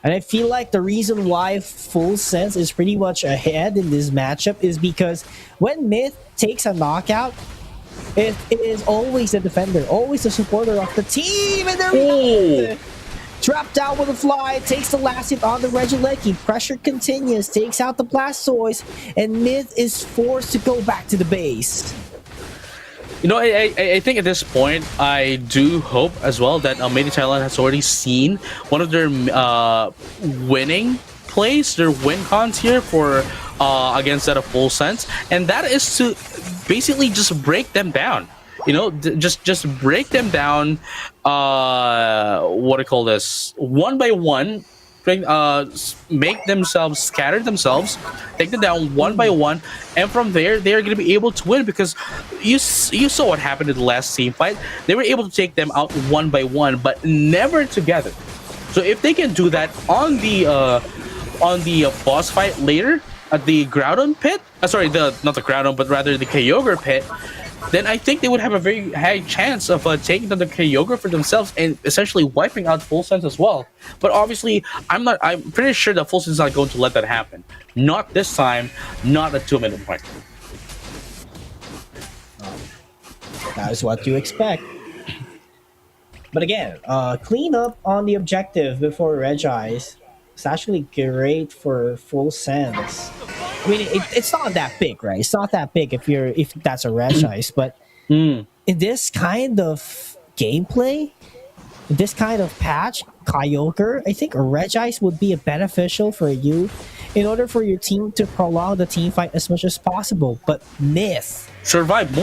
And I feel like the reason why Full Sense is pretty much ahead in this matchup is because when Myth takes a knockout, it is always the defender, always the supporter of the team. And there Dropped down with a fly, takes the last hit on the Regieleki. Pressure continues, takes out the Blastoise, and Myth is forced to go back to the base. You know, I think at this point, I do hope as well that Made in Thailand has already seen one of their winning plays, their win cons here for against that of Full Sense, and that is to basically just break them down. You know, just break them down. What do you call this? One by one, make themselves scatter themselves, take them down one by one, and from there they are going to be able to win, because you saw what happened in the last team fight. They were able to take them out one by one, but never together. So if they can do that on the boss fight later at the Groudon pit, sorry, not the Groudon, but rather the Kyogre pit, then I think they would have a very high chance of taking down the Kyogre for themselves and essentially wiping out Full Sense as well. But obviously, I'm pretty sure that Full Sense is not going to let that happen. Not this time, not a 2-minute mark. That is what you expect. But again, clean up on the objective before Regis. It's actually great for Full Sense. I mean, it's not that big, right? It's not that big if that's a Regis, but in this kind of gameplay, this kind of patch, Kyogre, I think a Regis would be beneficial for you in order for your team to prolong the team fight as much as possible. But Myth survive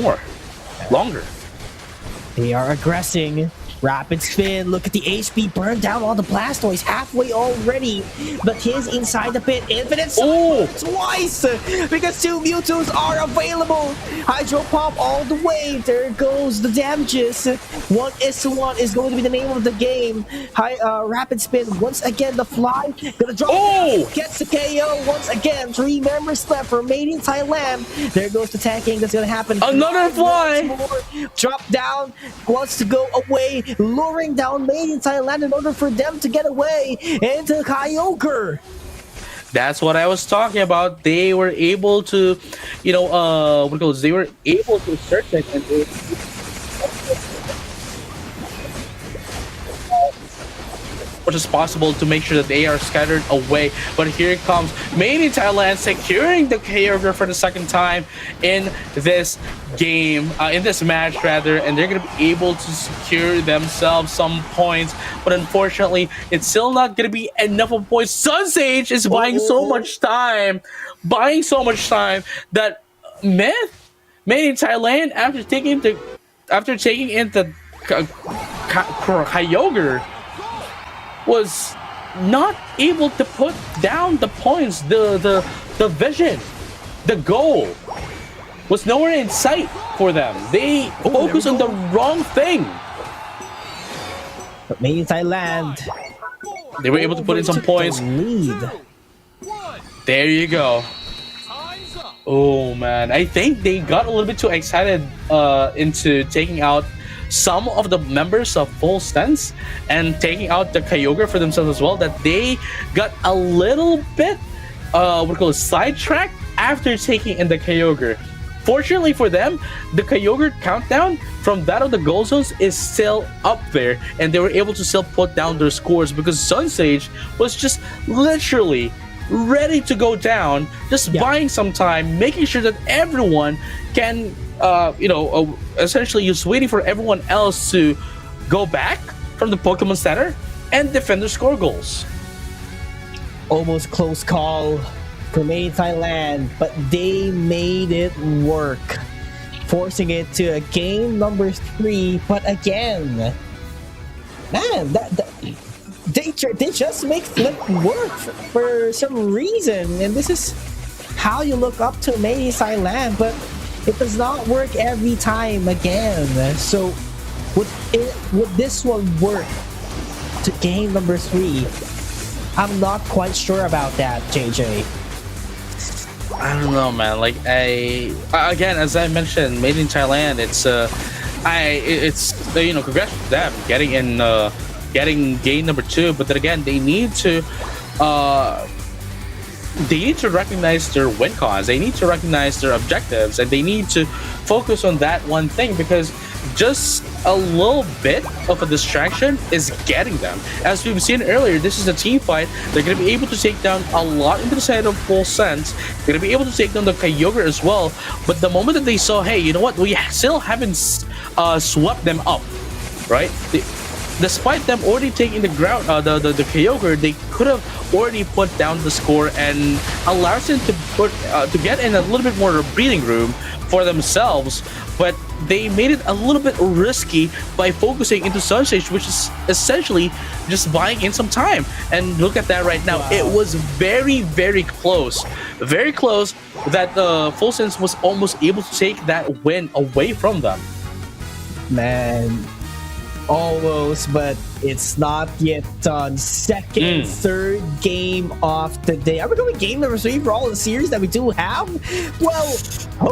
longer. They are aggressing. Rapid spin, look at the HP burn down on the Blastoise halfway already, but he's inside the pit. Infinite twice because 2 Mewtwo's are available. Hydro Pump all the way. There goes the damages. 1:1 is going to be the name of the game. Rapid spin once again. The fly gonna drop. Gets the KO once again. 3 members left for Made in Thailand. There goes the tanking that's gonna happen. Another fly. Drop down. Wants to go away. Luring down Made in Thailand in order for them to get away into Kyogre. That's what I was talking about. They were able to, you know, they were able to search it and they much as possible to make sure that they are scattered away. But here it comes Made in Thailand securing the Kyogre for the second time in this game, in this match rather, and they're going to be able to secure themselves some points, but unfortunately it's still not going to be enough of points. Sunsage is buying so much time that Made in Thailand, after taking in the Kyogre, was not able to put down the points. The vision, the goal was nowhere in sight for them. They focus on the wrong thing. But made in Thailand. They were able to put in some points. Lead. There you go. Oh man, I think they got a little bit too excited into taking out some of the members of Full Stance and taking out the Kyogre for themselves as well, that they got a little bit sidetracked after taking in the Kyogre. Fortunately for them, the Kyogre countdown from that of the goal zones is still up there, and they were able to still put down their scores because Sunsage was just literally ready to go down, just buying some time, making sure that everyone can, essentially just waiting for everyone else to go back from the Pokemon Center and defend their score goals. Almost close call for Made in Thailand, but they made it work, forcing it to a game number 3. But again, man, they just make Flip work for some reason, and this is how you look up to Made in Thailand, but it does not work every time again. So would this one work to game number 3? I'm not quite sure about that, JJ. I don't know, man. Like again, as I mentioned, Made in Thailand. Congrats to them getting game number 2. But then again, they need to recognize their win cons. They need to recognize their objectives, and they need to focus on that one thing, because just a little bit of a distraction is getting them. As we've seen earlier, this is a team fight. They're going to be able to take down a lot into the side of Full Sense. They're going to be able to take down the Kyogre as well. But the moment that they saw, hey, you know what? We still haven't swept them up, right? Despite them already taking the ground, the Kyogre, they could have already put down the score and allows them to get in a little bit more breathing room for themselves. But they made it a little bit risky by focusing into Sunsage, which is essentially just buying in some time. And look at that right now. Wow. It was very, very close. Very close that Full Sense was almost able to take that win away from them. Man, almost, but it's not yet done. Second, third game of the day. Are we going game number 3 for all the series that we do have? Well,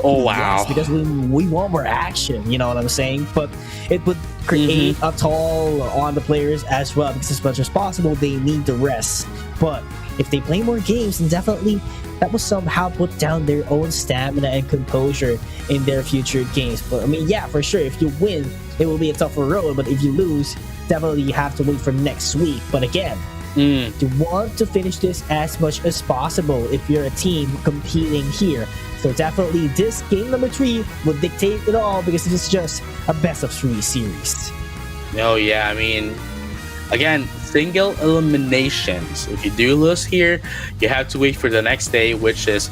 oh wow, yes, because we want more action, you know what I'm saying? But it would create a toll on the players as well, because as much as possible, they need to rest. But if they play more games, then definitely that will somehow put down their own stamina and composure in their future games. But I mean, yeah, for sure, if you win, it will be a tougher road, but if you lose, definitely you have to wait for next week. But again, you want to finish this as much as possible if you're a team competing here. So definitely this game number 3 will dictate it all, because it is just a best of 3 series. Oh yeah, I mean, again, single eliminations. If you do lose here, you have to wait for the next day, which is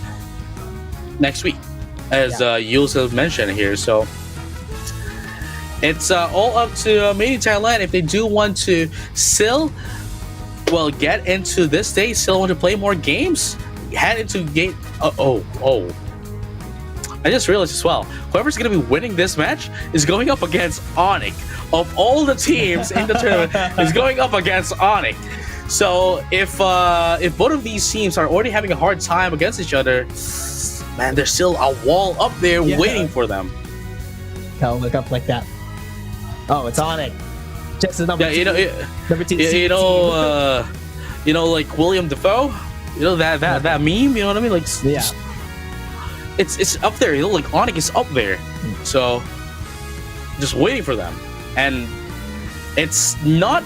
next week, as Yules have mentioned here. So it's all up to Made in Thailand if they do want to still, get into this day, still want to play more games, head into game. I just realized as well, whoever's going to be winning this match is going up against Onyx. Of all the teams in the tournament, is going up against Onyx. So if both of these teams are already having a hard time against each other, man, there's still a wall up there waiting for them. I'll look up like that. Oh, it's Onyx. Just the number 2. Number 2. Like William Dafoe. You know that meme. You know what I mean? Like it's up there. You know, like Onyx is up there. So just waiting for them, and it's not.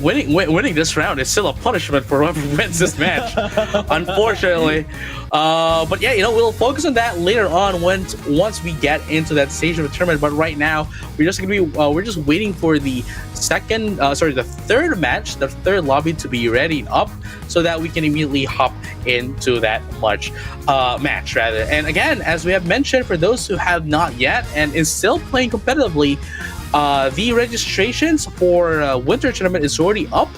Winning this round is still a punishment for whoever wins this match, unfortunately. But yeah, we'll focus on that later on once we get into that stage of the tournament. But right now, we're just waiting for the third match, the third lobby to be ready up, so that we can immediately hop into that match rather. And again, as we have mentioned, for those who have not yet and is still playing competitively, the registrations for winter tournament is already up.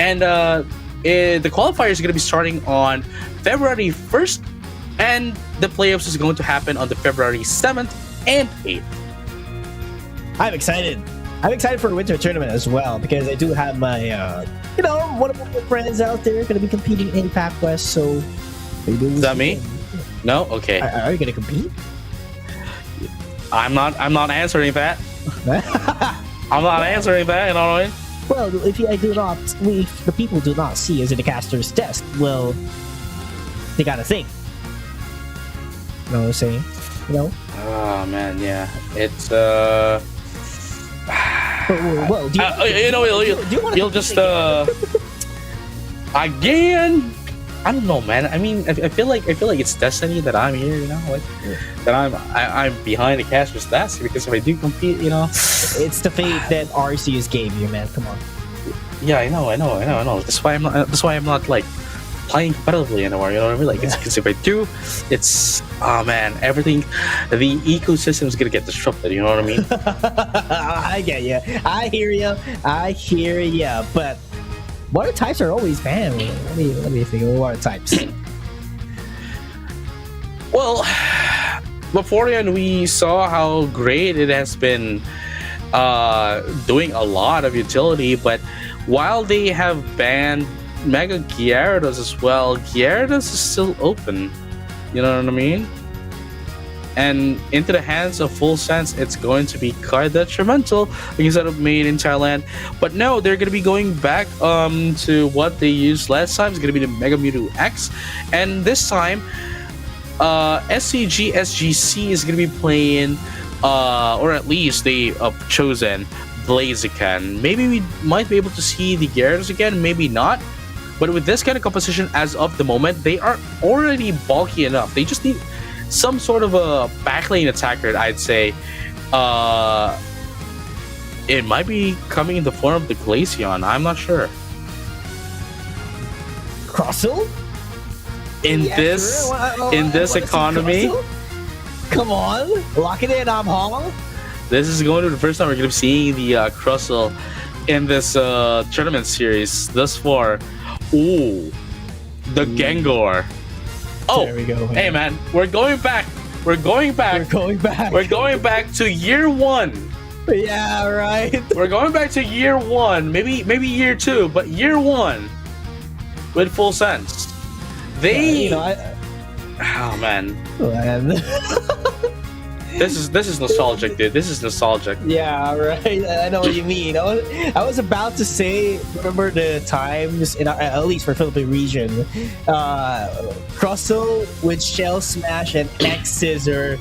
And the qualifiers are going to be starting on February 1st, and the playoffs is going to happen on the February 7th and 8th. I'm excited. I'm excited for the winter tournament as well because I do have my, one of my friends out there going to be competing in PAC West. So, is that me? No. Okay. Are you going to compete? I'm not answering that. I'm not answering that. You know what I mean? Well, if the people do not see us in the caster's desk, well, they gotta think. You know what I'm saying? You know? Oh man, yeah. It's well, you'll just again. I don't know, man. I mean, I feel like it's destiny that I'm here. You know, like that I'm behind the caster's desk because if I do compete, it's the fate that Arceus gave you, man. Come on. Yeah, I know. That's why I'm not like playing competitively anymore. You know what I mean? Like, it's because if I do, it's everything, the ecosystem is gonna get disrupted. You know what I mean? I get you. I hear you. But water types are always banned. Let me think of water types. Well, beforehand we saw how great it has been doing a lot of utility, but while they have banned Mega Gyarados as well, Gyarados is still open. You know what I mean? And into the hands of Full Sense, it's going to be quite detrimental instead of made in Thailand. But no, they're going to be going back to what they used last time. It's going to be the Mega Mewtwo X. And this time, SCG SGC is going to be playing, or at least they have chosen Blaziken. Maybe we might be able to see the Gyarados again, maybe not. But with this kind of composition as of the moment, they are already bulky enough. They just need some sort of a backlane attacker, I'd say. It might be coming in the form of the Glaceon. I'm not sure. Crustle? In this economy? Come on, lock it in, Hong. This is going to be the first time we're going to be seeing the Crustle in this tournament series thus far. Ooh, the Gengar. Oh, there we go. Man. Hey man, we're going back to year 1. Yeah, right. We're going back to year 1, maybe year 2, but year 1 with Full Sense. They, oh man. This is nostalgic, dude. This is nostalgic. Yeah, right. I know what you mean. I was about to say, remember the times, at least for Philippine region, Crustle with Shell Smash and X Scissor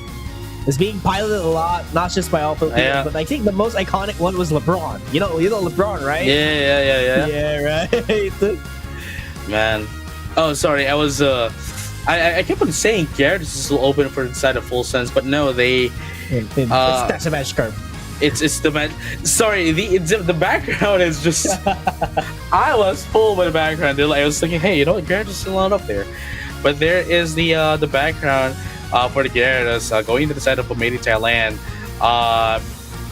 is being piloted a lot, not just by all Filipinos, but I think the most iconic one was LeBron. You know LeBron, right? Yeah. Yeah, right. Man. Oh, sorry. I was I kept on saying Gyarados is still open for inside of Full Sense, but no, they. That's a magic card. It's the sorry, the background is just. I was full with the background. I was thinking, hey, Gyarados is still not up there, but there is the background for the Gyarados going to the side of Made in Thailand,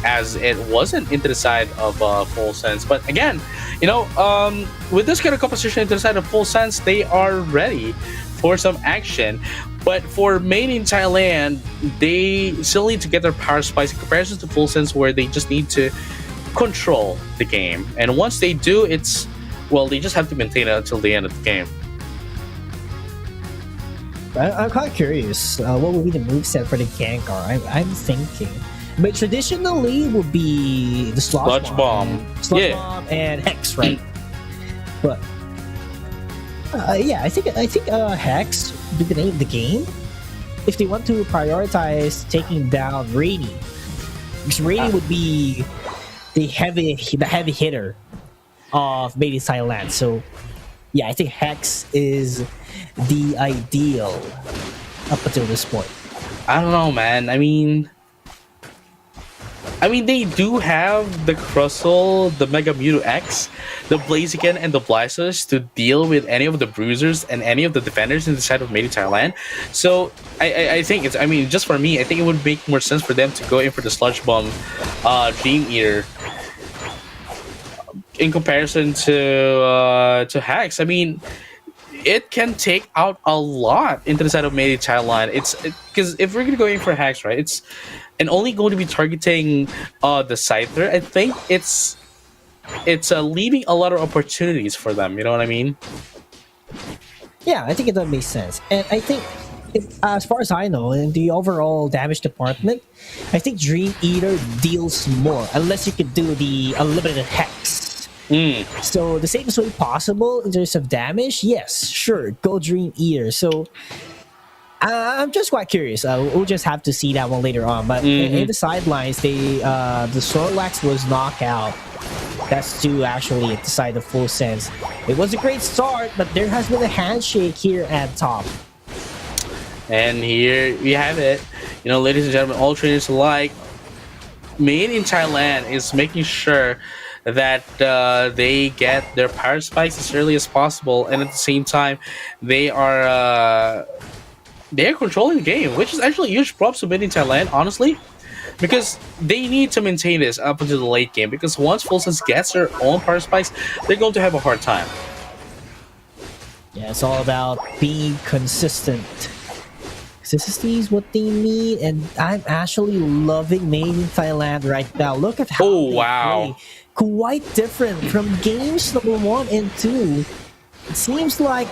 as it wasn't into the side of Full Sense. But again, with this kind of composition into the side of Full Sense, they are ready for some action. But for Made in Thailand, they still need to get their power spikes in comparison to Full Sense, where they just need to control the game. And once they do, they just have to maintain it until the end of the game. I'm quite curious. What would be the moveset for the Gengar? I'm thinking. But traditionally would be the Sludge Bomb. Bomb and Hex, right? But I think Hex would be the name of the game. If they want to prioritize taking down Rainy, because Rainy would be the heavy hitter of Made in Thailand. So yeah, I think Hex is the ideal up until this point. I don't know, man. I mean, they do have the Crustle, the Mega Mewtwo X, the Blaziken, and the Blastoise to deal with any of the bruisers and any of the defenders in the side of Made in Thailand. So I think just for me, I think it would make more sense for them to go in for the Sludge Bomb Dream Eater. in comparison to Hex. I mean, it can take out a lot into the side of Made in Thailand. It's because if we're gonna go in for Hex, right? It's and only going to be targeting the Scyther. I think it's leaving a lot of opportunities for them. You know what I mean? Yeah, I think it does make sense. And I think, as far as I know, in the overall damage department, I think Dream Eater deals more, unless you could do the unlimited Hex. So the safest way possible in terms of damage, yes, sure, go Dream Eater. So I'm just quite curious. We'll just have to see that one later on. But in the sidelines, the Snorlax was knocked out. That's to actually decide the full sense. It was a great start, but there has been a handshake here at top. And here we have it. You know, ladies and gentlemen, all trainers alike, Made in Thailand is making sure that they get their power spikes as early as possible, and at the same time, they are controlling the game, which is actually huge props to Made in Thailand, honestly. Because they need to maintain this up until the late game. Because once Full Sense gets their own power spikes, they're going to have a hard time. Yeah, it's all about being consistent. Consistency is what they need, and I'm actually loving Made in Thailand right now. Look at how they play. Quite different from games number 1 and 2. It seems like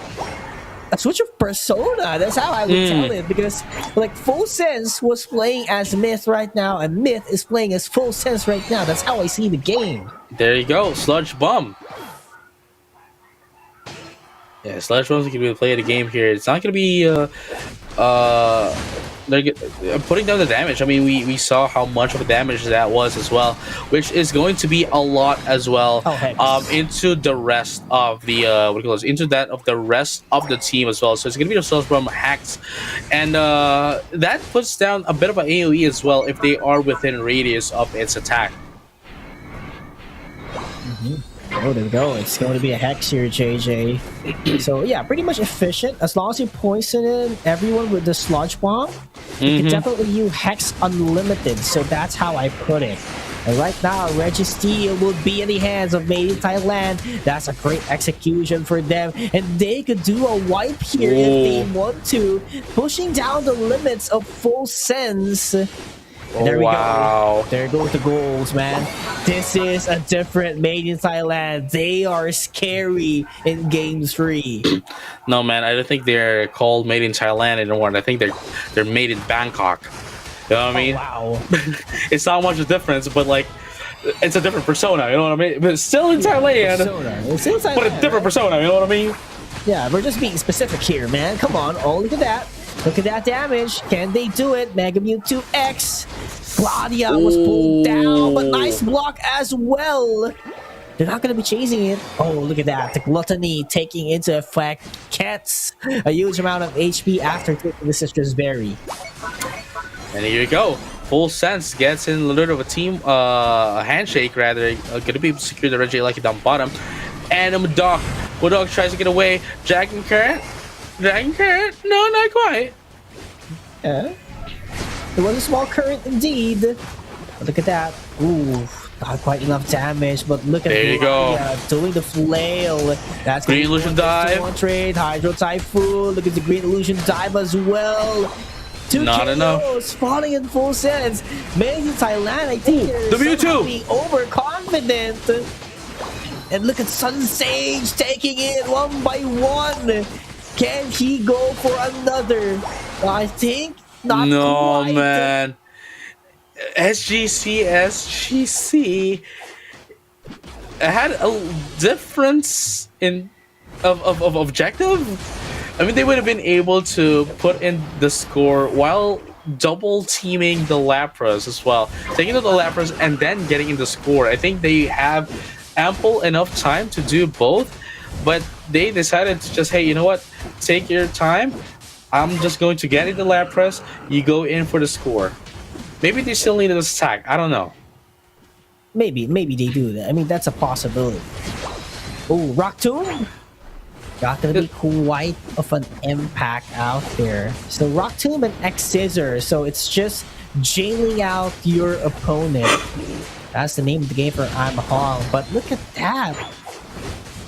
a switch of persona. That's how I would tell it, because like Full Sense was playing as Myth right now, and Myth is playing as Full Sense right now. That's how I see the game. There you go, Sludge Bomb. Yeah, Sludge Bomb's gonna be the play of the game here. It's not gonna be putting down the damage. I mean, we saw how much of a damage that was as well, which is going to be a lot as well. Into the rest of the into that of the rest of the team as well. So it's gonna be the Sludge Bomb hacks, and that puts down a bit of an AOE as well if they are within radius of its attack. Oh, there we go. It's going to be a Hex here, JJ. So yeah, pretty much efficient. As long as you poison in everyone with the Sludge Bomb, you can definitely use Hex Unlimited. So that's how I put it. And right now, Registeel will be in the hands of Made in Thailand. That's a great execution for them. And they could do a wipe here if they want to, pushing down the limits of Full Sense. There we go. There go the goals, man. This is a different Made in Thailand. They are scary in Game 3. No, man, I don't think they're called Made in Thailand anymore. I think they're made in Bangkok. You know what I mean? Wow. It's not much of a difference, but like, it's a different persona. You know what I mean? But it's still in Thailand. It's still Thailand, but a different persona. You know what I mean? Yeah, we're just being specific here, man. Come on. Oh, look at that. Look at that damage. Can they do it? Mega Mewtwo X. Claudia was pulled down, but nice block as well. They're not going to be chasing it. Oh, look at that. The Gluttony taking into effect. Gets a huge amount of HP after taking the Sister's Berry. And here you go. Full Sense gets in a little bit of a team, a handshake rather. Going to be able to secure the Reggie Lucky down bottom. And Mudok tries to get away. Dragon Current? No, not quite. Yeah. It was a small current indeed. But look at that. Ooh, not quite enough damage, but look at there you go. Doing the flail. That's Green Illusion Dive. One trade, Hydro Typhoon. Look at the Green Illusion Dive as well. Not enough. Falling in Full Sense. Made in Thailand, I think the Mewtwo being overconfident. And look at Sun Sage taking it one by one. Can he go for another? I think not quite. Man. SGC had a difference of objective. I mean, they would have been able to put in the score while double teaming the Lapras as well, taking out the Lapras and then getting in the score. I think they have ample enough time to do both, but they decided to just, hey, you know what? Take your time. I'm just going to get in the Lapras. You go in for the score. Maybe they still need an attack. I don't know. Maybe they do that. I mean, that's a possibility. Oh, Rock Tomb? Not gonna be quite of an impact out there. So Rock Tomb and X Scissor. So it's just jailing out your opponent. That's the name of the game for I'm Hong. But look at that.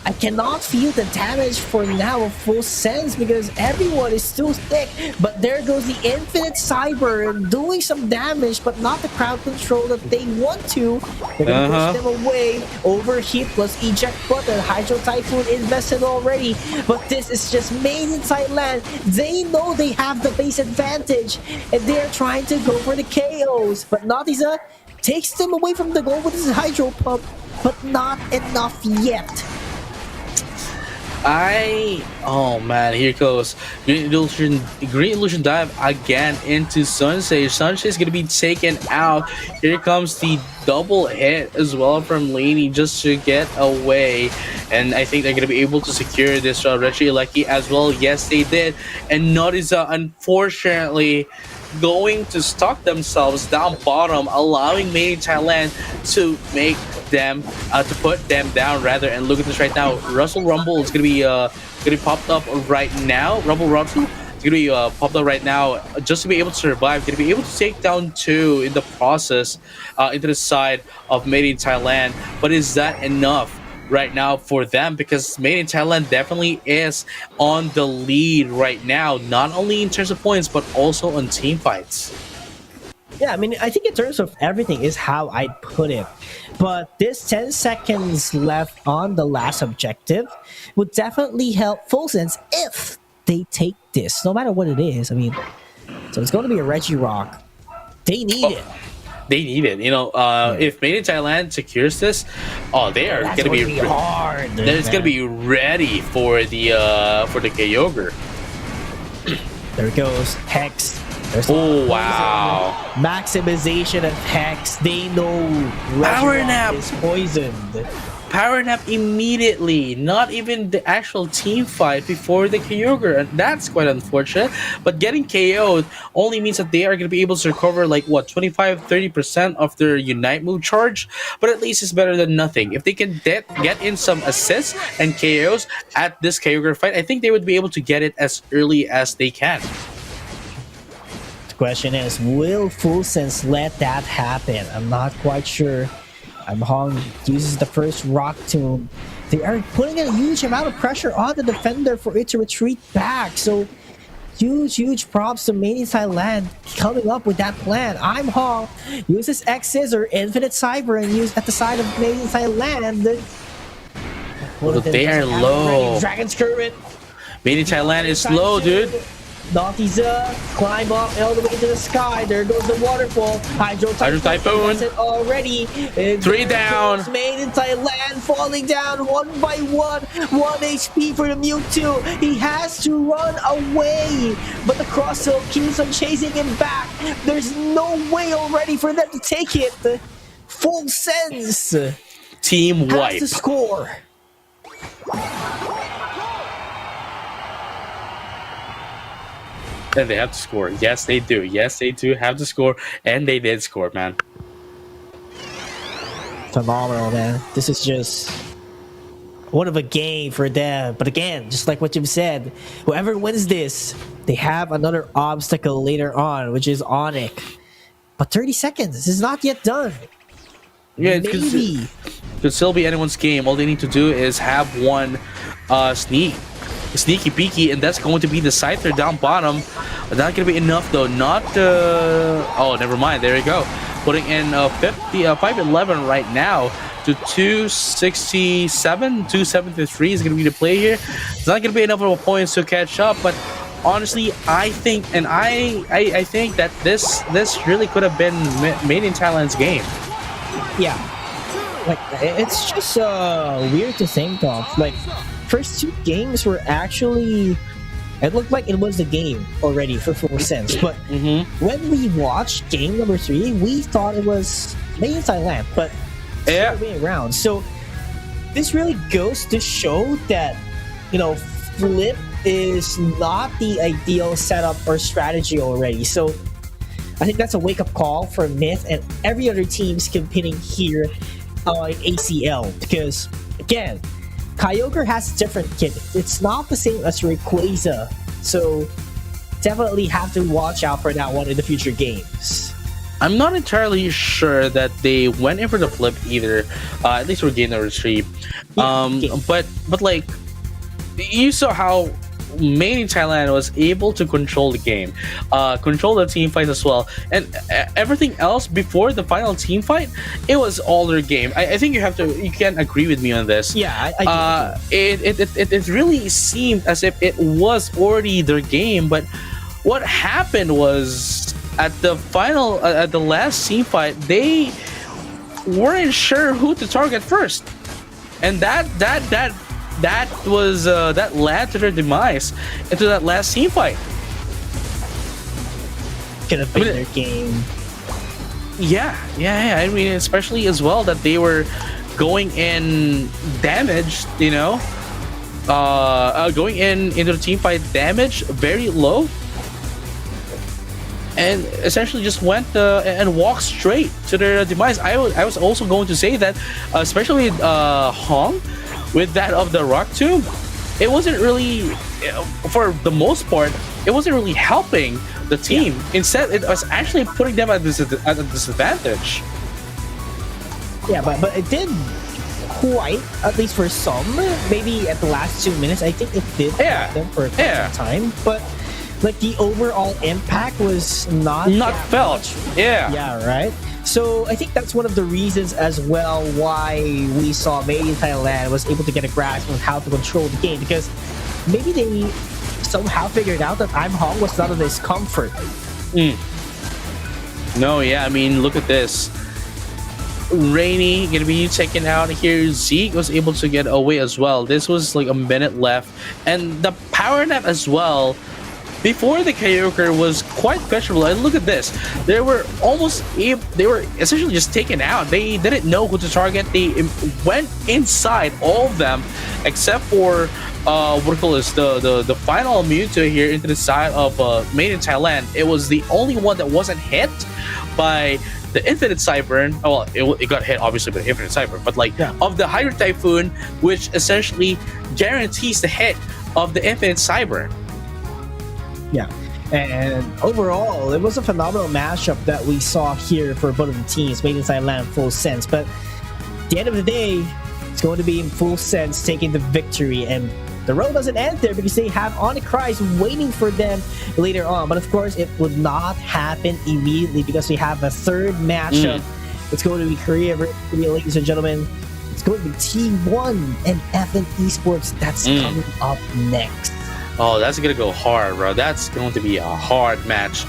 I cannot feel the damage for now of full sense because everyone is still thick. But there goes the Infinite Cyber doing some damage, but not the crowd control that they want to. They're gonna push them away. Overheat plus eject button. Hydro Typhoon invested already. But this is just made in Thailand. They know they have the base advantage, and they're trying to go for the KOs. But Nautiza takes them away from the goal with his Hydro Pump, but not enough yet. Oh man, here goes Green Illusion dive again into Sunshade. Sunshade's gonna be taken out. Here comes the double hit as well from Laney just to get away, and I think they're gonna be able to secure this Reggie Lucky as well. Yes, they did, and Noriza unfortunately going to stuck themselves down bottom, allowing Made in Thailand to make them to put them down rather. And look at this right now, Russell Rumble is gonna be popped up right now. Russell is gonna be popped up right now just to be able to survive, gonna be able to take down 2 in the process into the side of Made in Thailand. But is that enough right now for them? Because Made in Thailand definitely is on the lead right now, not only in terms of points but also on team fights. Yeah, I mean, I think in terms of everything is how I'd put it. But this 10 seconds left on the last objective would definitely help Full Sense if they take this, no matter what it is. I mean, so it's going to be a Reggie Rock. They need it. They need it. You know, if Made in Thailand secures this, they are going to be hard. They're going to be ready for the Kyogre. There it goes. Hex. Oh wow! Maximization of Hex. They know Power Nap is poisoned. Power Nap immediately. Not even the actual team fight before the Kyogre, and that's quite unfortunate. But getting KO'd only means that they are going to be able to recover like what 25-30% of their Unite move charge. But at least it's better than nothing. If they can get in some assists and KOs at this Kyogre fight, I think they would be able to get it as early as they can. Question is, will Full Sense let that happen? I'm not quite sure. I'm Hong uses the first Rock Tomb. They are putting a huge amount of pressure on the defender for it to retreat back. So huge props to Made in Thailand coming up with that plan. I'm Hong uses X Scissor, Infinite Cyber, and use at the side of Made in Thailand. Well, they are low. Dragon's Current. Made in Thailand is low, dude. Nautiza climb up all the way to the sky. There goes the waterfall. Hydro Typhoon already. 3 down. Made in Thailand falling down one by one. 1 HP for the Mewtwo. He has to run away, but the cross hill keeps on chasing him back. There's no way already for them to take it. Full Sense. Team wipe. Has to score. And they have to score. Yes, they do. Yes, they do have to score. And they did score, man. Phenomenal, man. This is just one of a game for them. But again, just like what you've said, whoever wins this, they have another obstacle later on, which is Onyx. But 30 seconds. This is not yet done. Yeah, it could still be anyone's game. All they need to do is have one sneaky peeky, and that's going to be the Scyther down bottom. Not gonna be enough though. Not oh, never mind. There we go. Putting in 511 right now to 267, 273 is gonna be the play here. It's not gonna be enough of a points to catch up, but honestly, I think, and I think that this really could have been Made in Thailand's game. Yeah, like it's just weird to think of. Like, first 2 games were actually, it looked like it was the game already for Full Sense. But when we watched game number 3, we thought it was Made in Thailand, but it's the other way around. So this really goes to show that, you know, Flip is not the ideal setup or strategy already. So I think that's a wake-up call for Myth and every other teams competing here in ACL. Because, again, Kyogre has a different kit. It's not the same as Rayquaza. So definitely have to watch out for that one in the future games. I'm not entirely sure that they went in for the flip either. At least for game number three. Okay. But like you saw how Made in Thailand was able to control the game, control the team fights as well, and everything else before the final team fight, it was all their game. I think you can agree with me on this. Yeah, I do. It really seemed as if it was already their game, but what happened was at the final, at the last team fight, they weren't sure who to target first, and that was that led to their demise into that last team fight. Could have been their game. Yeah. I mean, especially as well that they were going in damaged, going into the team fight damage very low, and essentially just went and walked straight to their demise. I was also going to say that, especially Hong, with that of the rock tomb, it wasn't really, for the most part, it wasn't really helping the team. Yeah. Instead, it was actually putting them at a disadvantage. Yeah, but it did quite, at least for some, maybe at the last 2 minutes, I think it did help them for quite some time. But like the overall impact was not felt. Much. Yeah, right. So I think that's one of the reasons as well why we saw Made in Thailand was able to get a grasp on how to control the game, because maybe they somehow figured out that I'm Hong was not of his comfort. No, yeah, I mean, look at this. Rainy gonna be taken out here. Zeke was able to get away as well. This was like a minute left, and the power nap as well before the Kyogre was quite questionable. And look at this, they were essentially just taken out. They didn't know who to target. They went inside all of them except for the final Mewtwo here into the side of Made in Thailand. It was the only one that wasn't hit by the Infinite Cyburn. Oh, well, it got hit obviously by the Infinite Cyburn, but of the Hydro Typhoon, which essentially guarantees the hit of the Infinite Cyburn. Yeah, and overall, it was a phenomenal matchup that we saw here for both of the teams, Made in Thailand, Full Sense. But at the end of the day, it's going to be Full Sense taking the victory, and the road doesn't end there because they have Onyx waiting for them later on. But of course, it would not happen immediately because we have a third matchup. It's going to be Korea, ladies and gentlemen. It's going to be T1 and FN Esports that's coming up next. Oh, that's gonna go hard, bro. That's going to be a hard match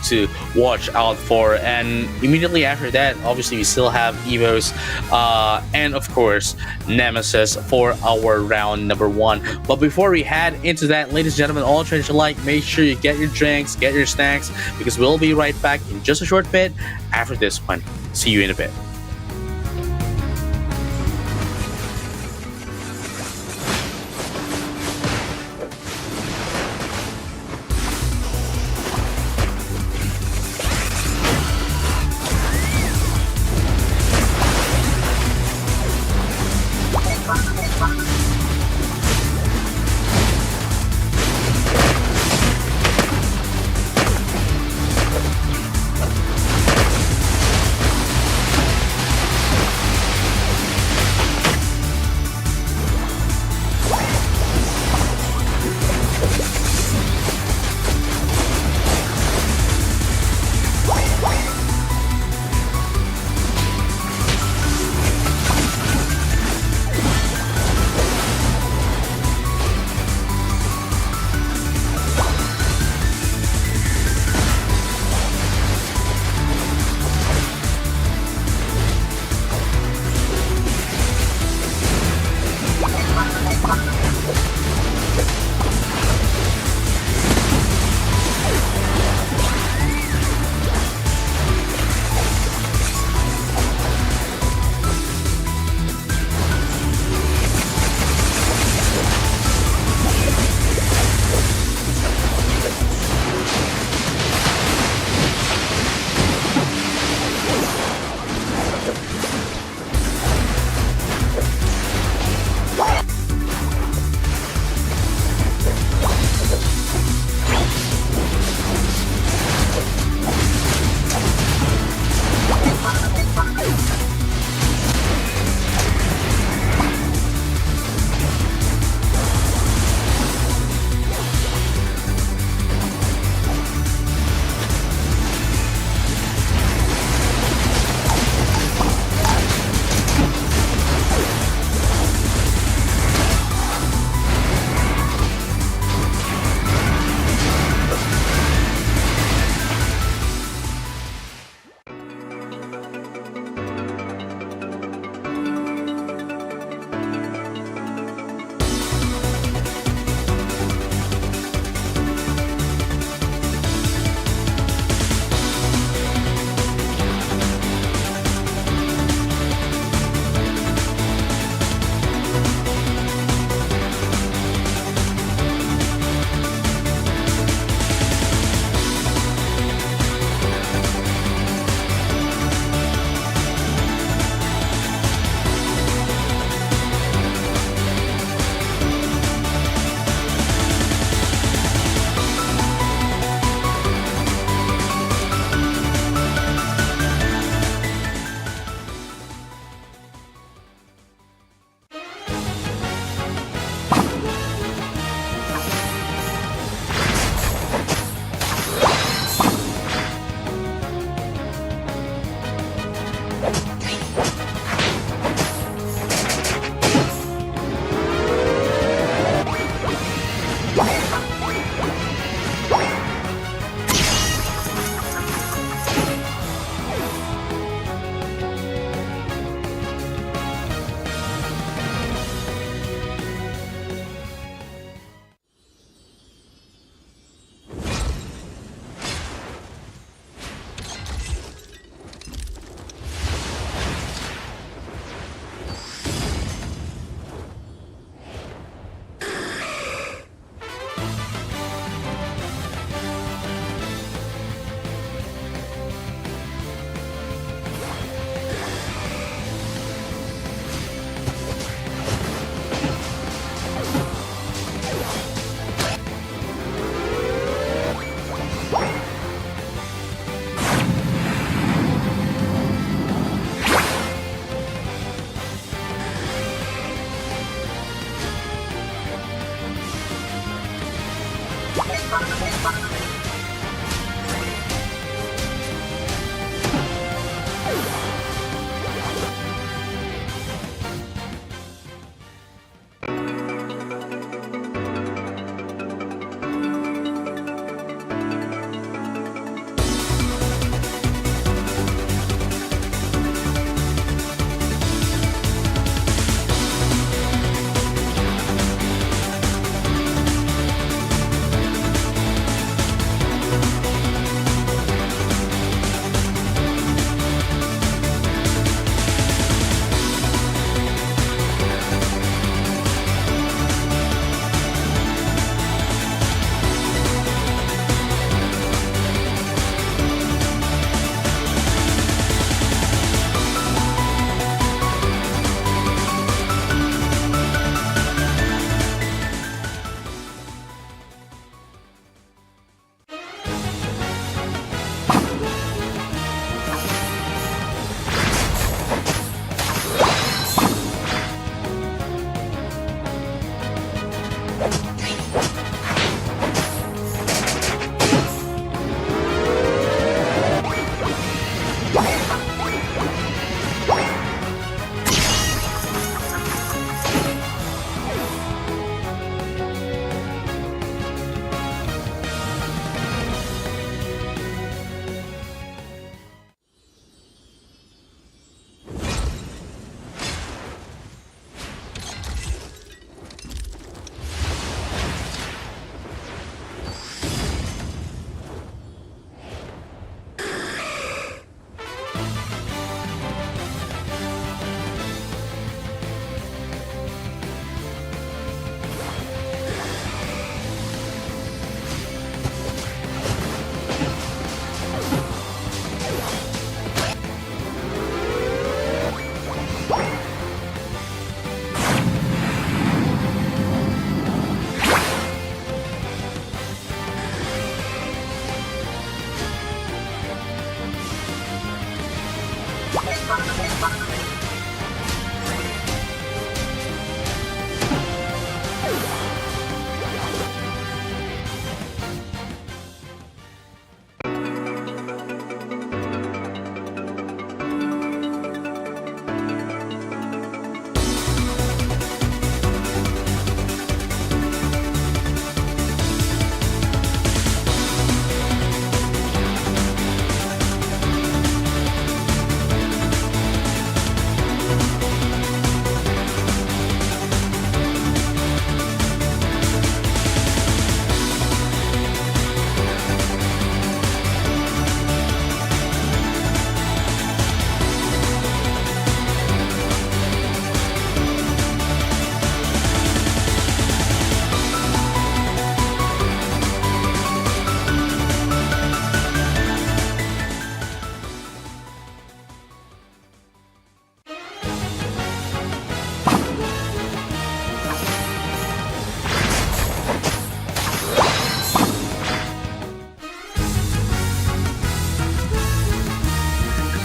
to watch out for. And immediately after that, obviously we still have Evos and of course Nemesis for our round number 1. But before we head into that, ladies and gentlemen, all trades alike, make sure you get your drinks, get your snacks, because we'll be right back in just a short bit after this one. See you in a bit.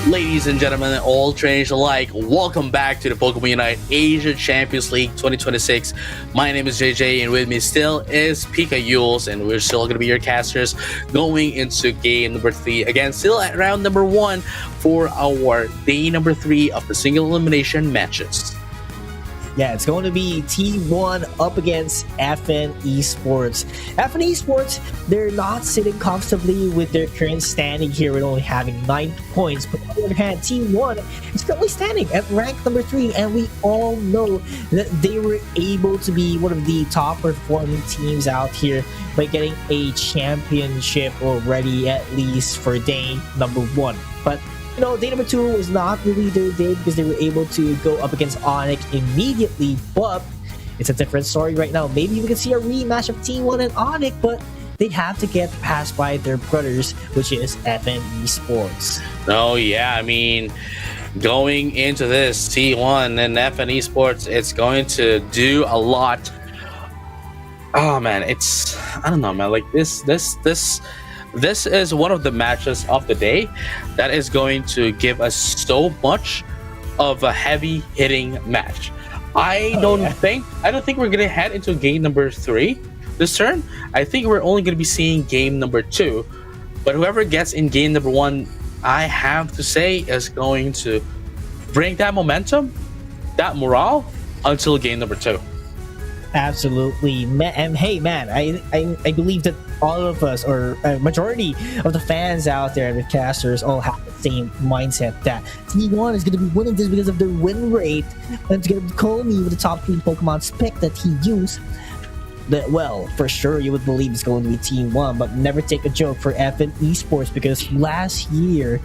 Ladies and gentlemen, all trainers alike, welcome back to the Pokemon Unite Asia Champions League 2026. My name is JJ, and with me still is PUACL, and we're still going to be your casters going into game number 3. Again, still at round number 1 for our day number 3 of the single elimination matches. Yeah, it's going to be T1 up against FN Esports. FN Esports, they're not sitting comfortably with their current standing here with only having 9 points. But on the other hand, T1 is currently standing at rank number 3, and we all know that they were able to be one of the top performing teams out here by getting a championship already, at least for day number 1. But you know, day number 2 was not really their day because they were able to go up against Onyx immediately, but it's a different story right now. Maybe we could see a rematch of T1 and Onyx, but they'd have to get passed by their brothers, which is FN Esports. Oh, yeah, I mean, going into this T1 and FN Esports, it's going to do a lot. Oh, man, I don't know, man, like this is one of the matches of the day that is going to give us so much of a heavy hitting match. I don't think we're gonna head into game number 3 this turn. I think we're only gonna be seeing game number 2, but whoever gets in game number 1, I have to say, is going to bring that momentum, that morale until game number 2. Absolutely, and hey, man, I believe that all of us, or a majority of the fans out there, the casters, all have the same mindset that T1 is going to be winning this because of their win rate, and it's going to be Komi with the top 3 Pokemon spec that he used. That, well, for sure you would believe it's going to be T1, but never take a joke for FN Esports, because last year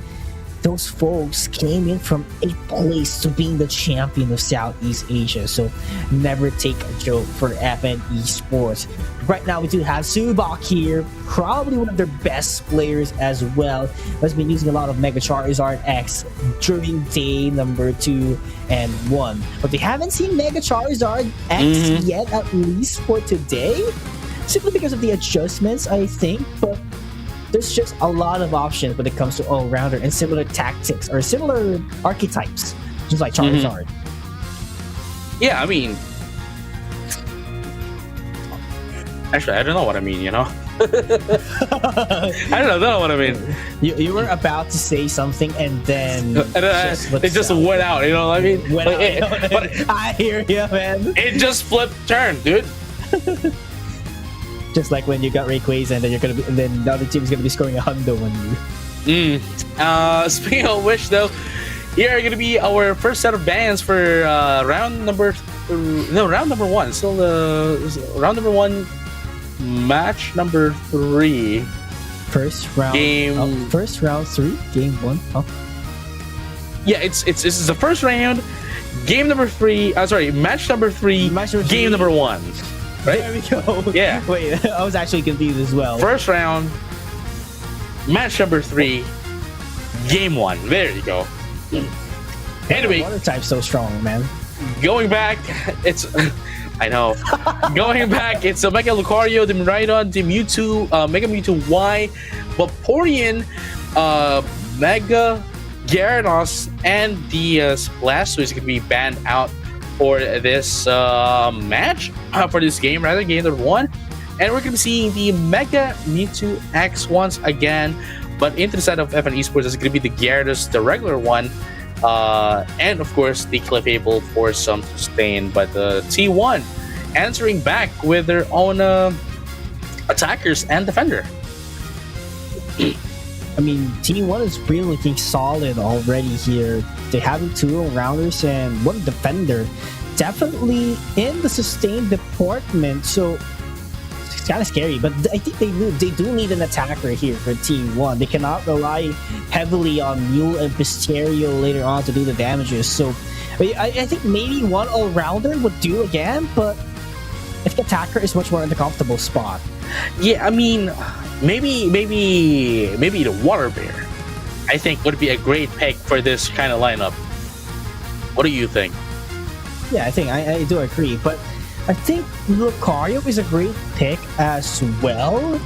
those folks came in from 8th place to being the champion of Southeast Asia. So never take a joke for FN Esports. Right now we do have Subak here, probably one of their best players as well. Has been using a lot of Mega Charizard X during day number 2 and 1. But they haven't seen Mega Charizard X yet, at least for today. Simply because of the adjustments, I think. But there's just a lot of options when it comes to all-rounder and similar tactics or similar archetypes, just like Charizard. Yeah, I mean, actually, I don't know what I mean, you know? I don't know what I mean. You were about to say something and then it just went out, you know what I mean? But I hear you, man. It just flipped turn, dude. Just like when you got Rayquaza and then you're gonna be, and then the other team is gonna be scoring a hundo on you. Speaking of which, though, here are gonna be our first set of bans for round number 1. Still the round number 1, match number 3. First round 3, game 1. Oh. Yeah, this is the first round, game number 3. Match number 3, game number 1. Right? There we go. Yeah. Wait, I was actually confused as well. First round, match number 3, game 1. There you go. Anyway, water type's so strong, man. Going back, it's I know. Going back, it's Mega Lucario, the Miraidon, the Mewtwo, Mega Mewtwo Y, Vaporeon, Mega Gyarados and the Blastoise is going to be banned out for this match, for this game rather, game number 1. And we're going to be seeing the Mega Mewtwo X once again, but into the side of F1 Esports is going to be the Gyarados, the regular one, and of course the Clefable for some sustain. But T1 answering back with their own attackers and defender. I mean, T1 is really looking solid already here. They have 2 all-rounders and 1 defender. Definitely in the sustained department, so it's kind of scary. But I think they do need an attacker here for Team 1. They cannot rely heavily on Mule and Pisterio later on to do the damages. So I think maybe 1 all-rounder would do again, but I think attacker is much more in the comfortable spot. Yeah, I mean, maybe the Water Bear, I think, would be a great pick for this kind of lineup. What do you think? Yeah, I think I do agree, but I think Lucario is a great pick as well.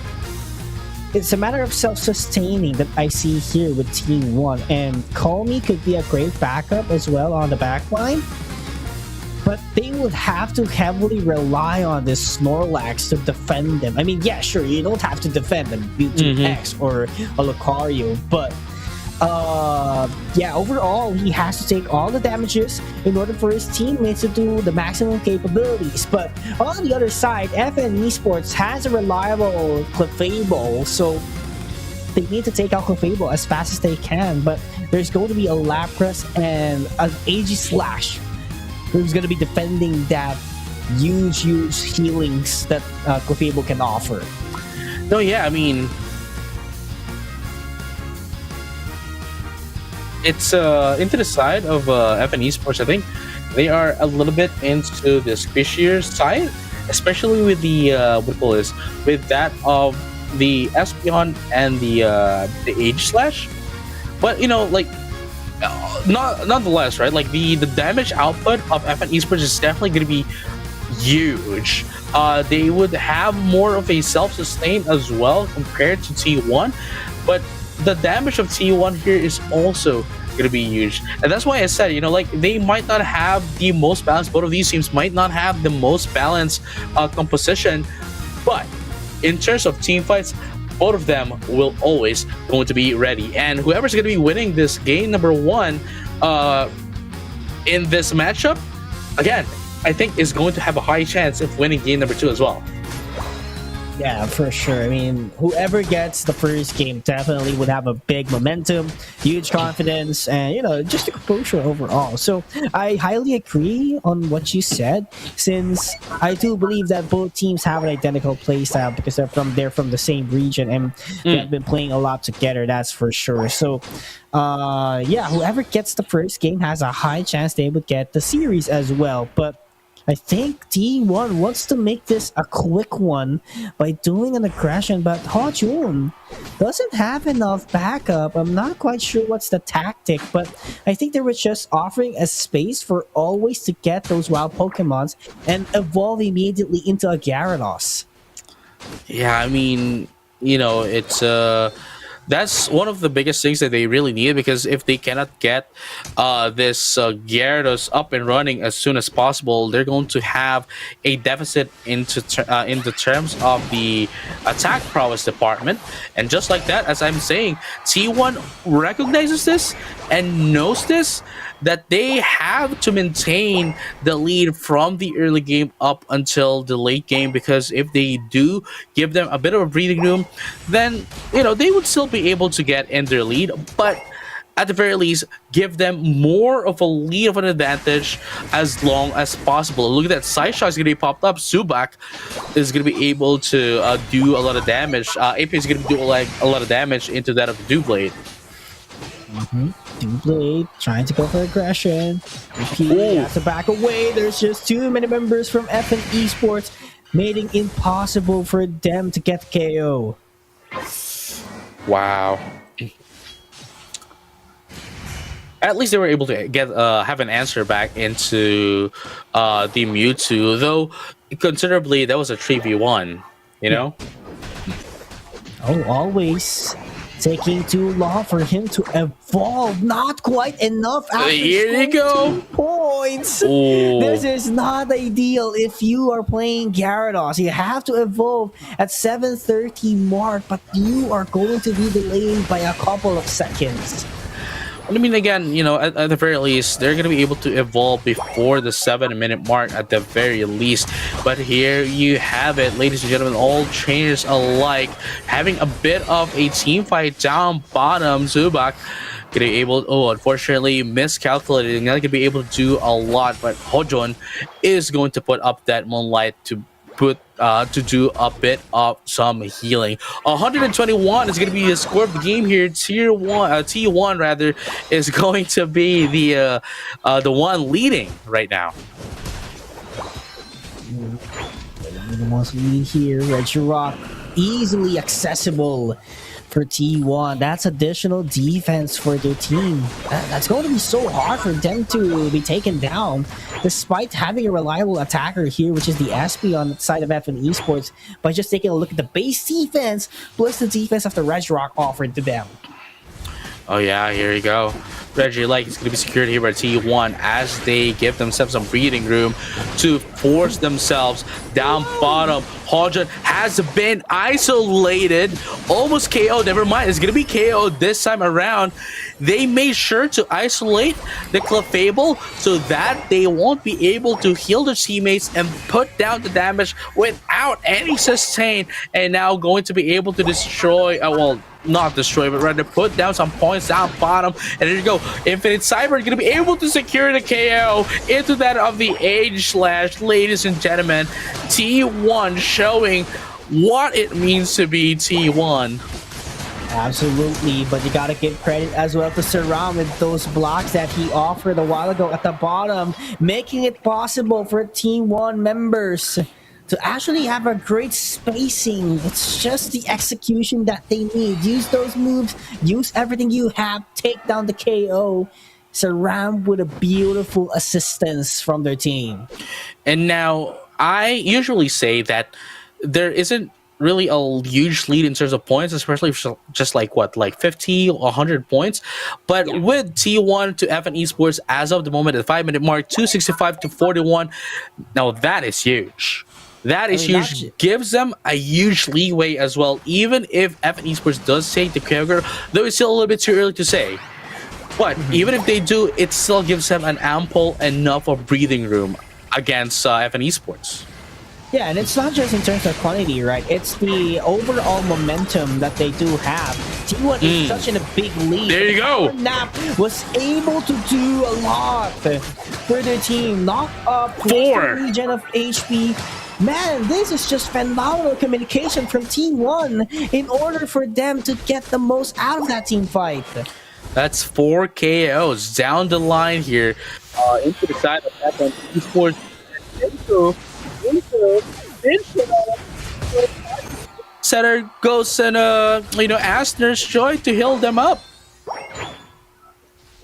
It's a matter of self-sustaining that I see here with Team 1, and Calmy could be a great backup as well on the back line. But they would have to heavily rely on this Snorlax to defend them. I mean, yeah, sure, you don't have to defend a Mewtwo X or a Lucario, but yeah, overall, he has to take all the damages in order for his teammates to do the maximum capabilities. But on the other side, FN Esports has a reliable Clefable, so they need to take out Clefable as fast as they can. But there's going to be a Lapras and an Aegislash who's going to be defending that huge healings that Clefable can offer. No, yeah, I mean, it's into the side of FN Esports. I think they are a little bit into the squishier side, especially with the with that of the Espeon and the Aegislash. But you know, like, nonetheless, right? Like the damage output of FN Esports is definitely going to be huge. They would have more of a self-sustain as well compared to T1, but the damage of T1 here is also going to be huge. And that's why I said, you know, like, they might not have the most balanced, both of these teams might not have the most balanced composition, but in terms of team fights, both of them will always going to be ready. And whoever's going to be winning this game number 1 in this matchup, again, I think is going to have a high chance of winning game number 2 as well. Yeah, for sure. I mean, whoever gets the first game definitely would have a big momentum, huge confidence, and, you know, just a composure overall. So I highly agree on what you said, since I do believe that both teams have an identical playstyle because they're from the same region and they've been playing a lot together. That's for sure. So yeah, whoever gets the first game has a high chance they would get the series as well. But I think T1 wants to make this a quick one by doing an aggression, but Hojun doesn't have enough backup. I'm not quite sure what's the tactic, but I think they were just offering a space for always to get those wild Pokemons and evolve immediately into a Gyarados. Yeah, I mean, you know, it's that's one of the biggest things that they really need, because if they cannot get this Gyarados up and running as soon as possible, they're going to have a deficit in the terms of the attack prowess department. And just like that, as I'm saying, T1 recognizes this and knows this, that they have to maintain the lead from the early game up until the late game, because if they do give them a bit of a breathing room, then, you know, they would still be able to get in their lead, but at the very least give them more of a lead of an advantage as long as possible. Look at that, side shot is going to be popped up. Zubat is going to be able to do a lot of damage. AP is going to do like a lot of damage into that of the Doublade. Doublade trying to go for aggression. Repeat, has to back away. There's just too many members from FN Esports, making it impossible for them to get KO. Wow. At least they were able to get have an answer back into the Mewtwo, though considerably that was a 3v1, you know? Oh, always. Taking too long for him to evolve. Not quite enough after Here you go. 2 points. Oh. This is not ideal if you are playing Gyarados. You have to evolve at 7:30 mark, but you are going to be delayed by a couple of seconds. I mean, again, at the very least, they're going to be able to evolve before the 7-minute mark at the very least. But here you have it, ladies and gentlemen, all trainers alike having a bit of a team fight down bottom. Zubat gonna be able, unfortunately, miscalculating. Not gonna be able to do a lot, but Hojon is going to put up that Moonlight to do a bit of some healing. 121 is going to be the score of the game here. T1 rather is going to be the one leading right now. The most lead here, Regirock, easily accessible for T1. That's additional defense for their team. That's going to be so hard for them to be taken down, despite having a reliable attacker here, which is the SP on the side of FN Esports, by just taking a look at the base defense plus the defense of the Regirock offered to them. Oh yeah, here you go. Regieleki is going to be secured here by T1 as they give themselves some breathing room to force themselves down bottom. Hodgen has been isolated, almost KO. Never mind, it's going to be KO this time around. They made sure to isolate the Clefable so that they won't be able to heal their teammates and put down the damage without any sustain, and now going to be able to destroy, not destroy, but rather put down some points down bottom. And there you go. Infinite Cyber is going to be able to secure the KO into that of the Age Slash. Ladies and gentlemen, T1 showing what it means to be T1. Absolutely, but you gotta give credit as well to Surround with those blocks that he offered a while ago at the bottom, making it possible for Team 1 members to actually have a great spacing. It's just the execution that they need. Use those moves, use everything you have, take down the KO. Surround with a beautiful assistance from their team. And now, I usually say that there isn't really a huge lead in terms of points, especially just like 50 or 100 points. But with T1 to FN Esports as of the moment at the 5-minute mark, 265 to 41, now that is huge. That is huge. Gives them a huge leeway as well, even if FN Esports does take the Kyogre, though it's still a little bit too early to say. But even if they do, it still gives them an ample enough of breathing room against FN Esports. Yeah, and it's not just in terms of quantity, right? It's the overall momentum that they do have. T1 is such in a big lead. There you go. Nap was able to do a lot for their team. Knock up 4 regen of HP. Man, this is just phenomenal communication from Team 1 in order for them to get the most out of that team fight. That's 4 KOs down the line here into the side of FN Esports. Setter goes and ask Nurse Joy to heal them up.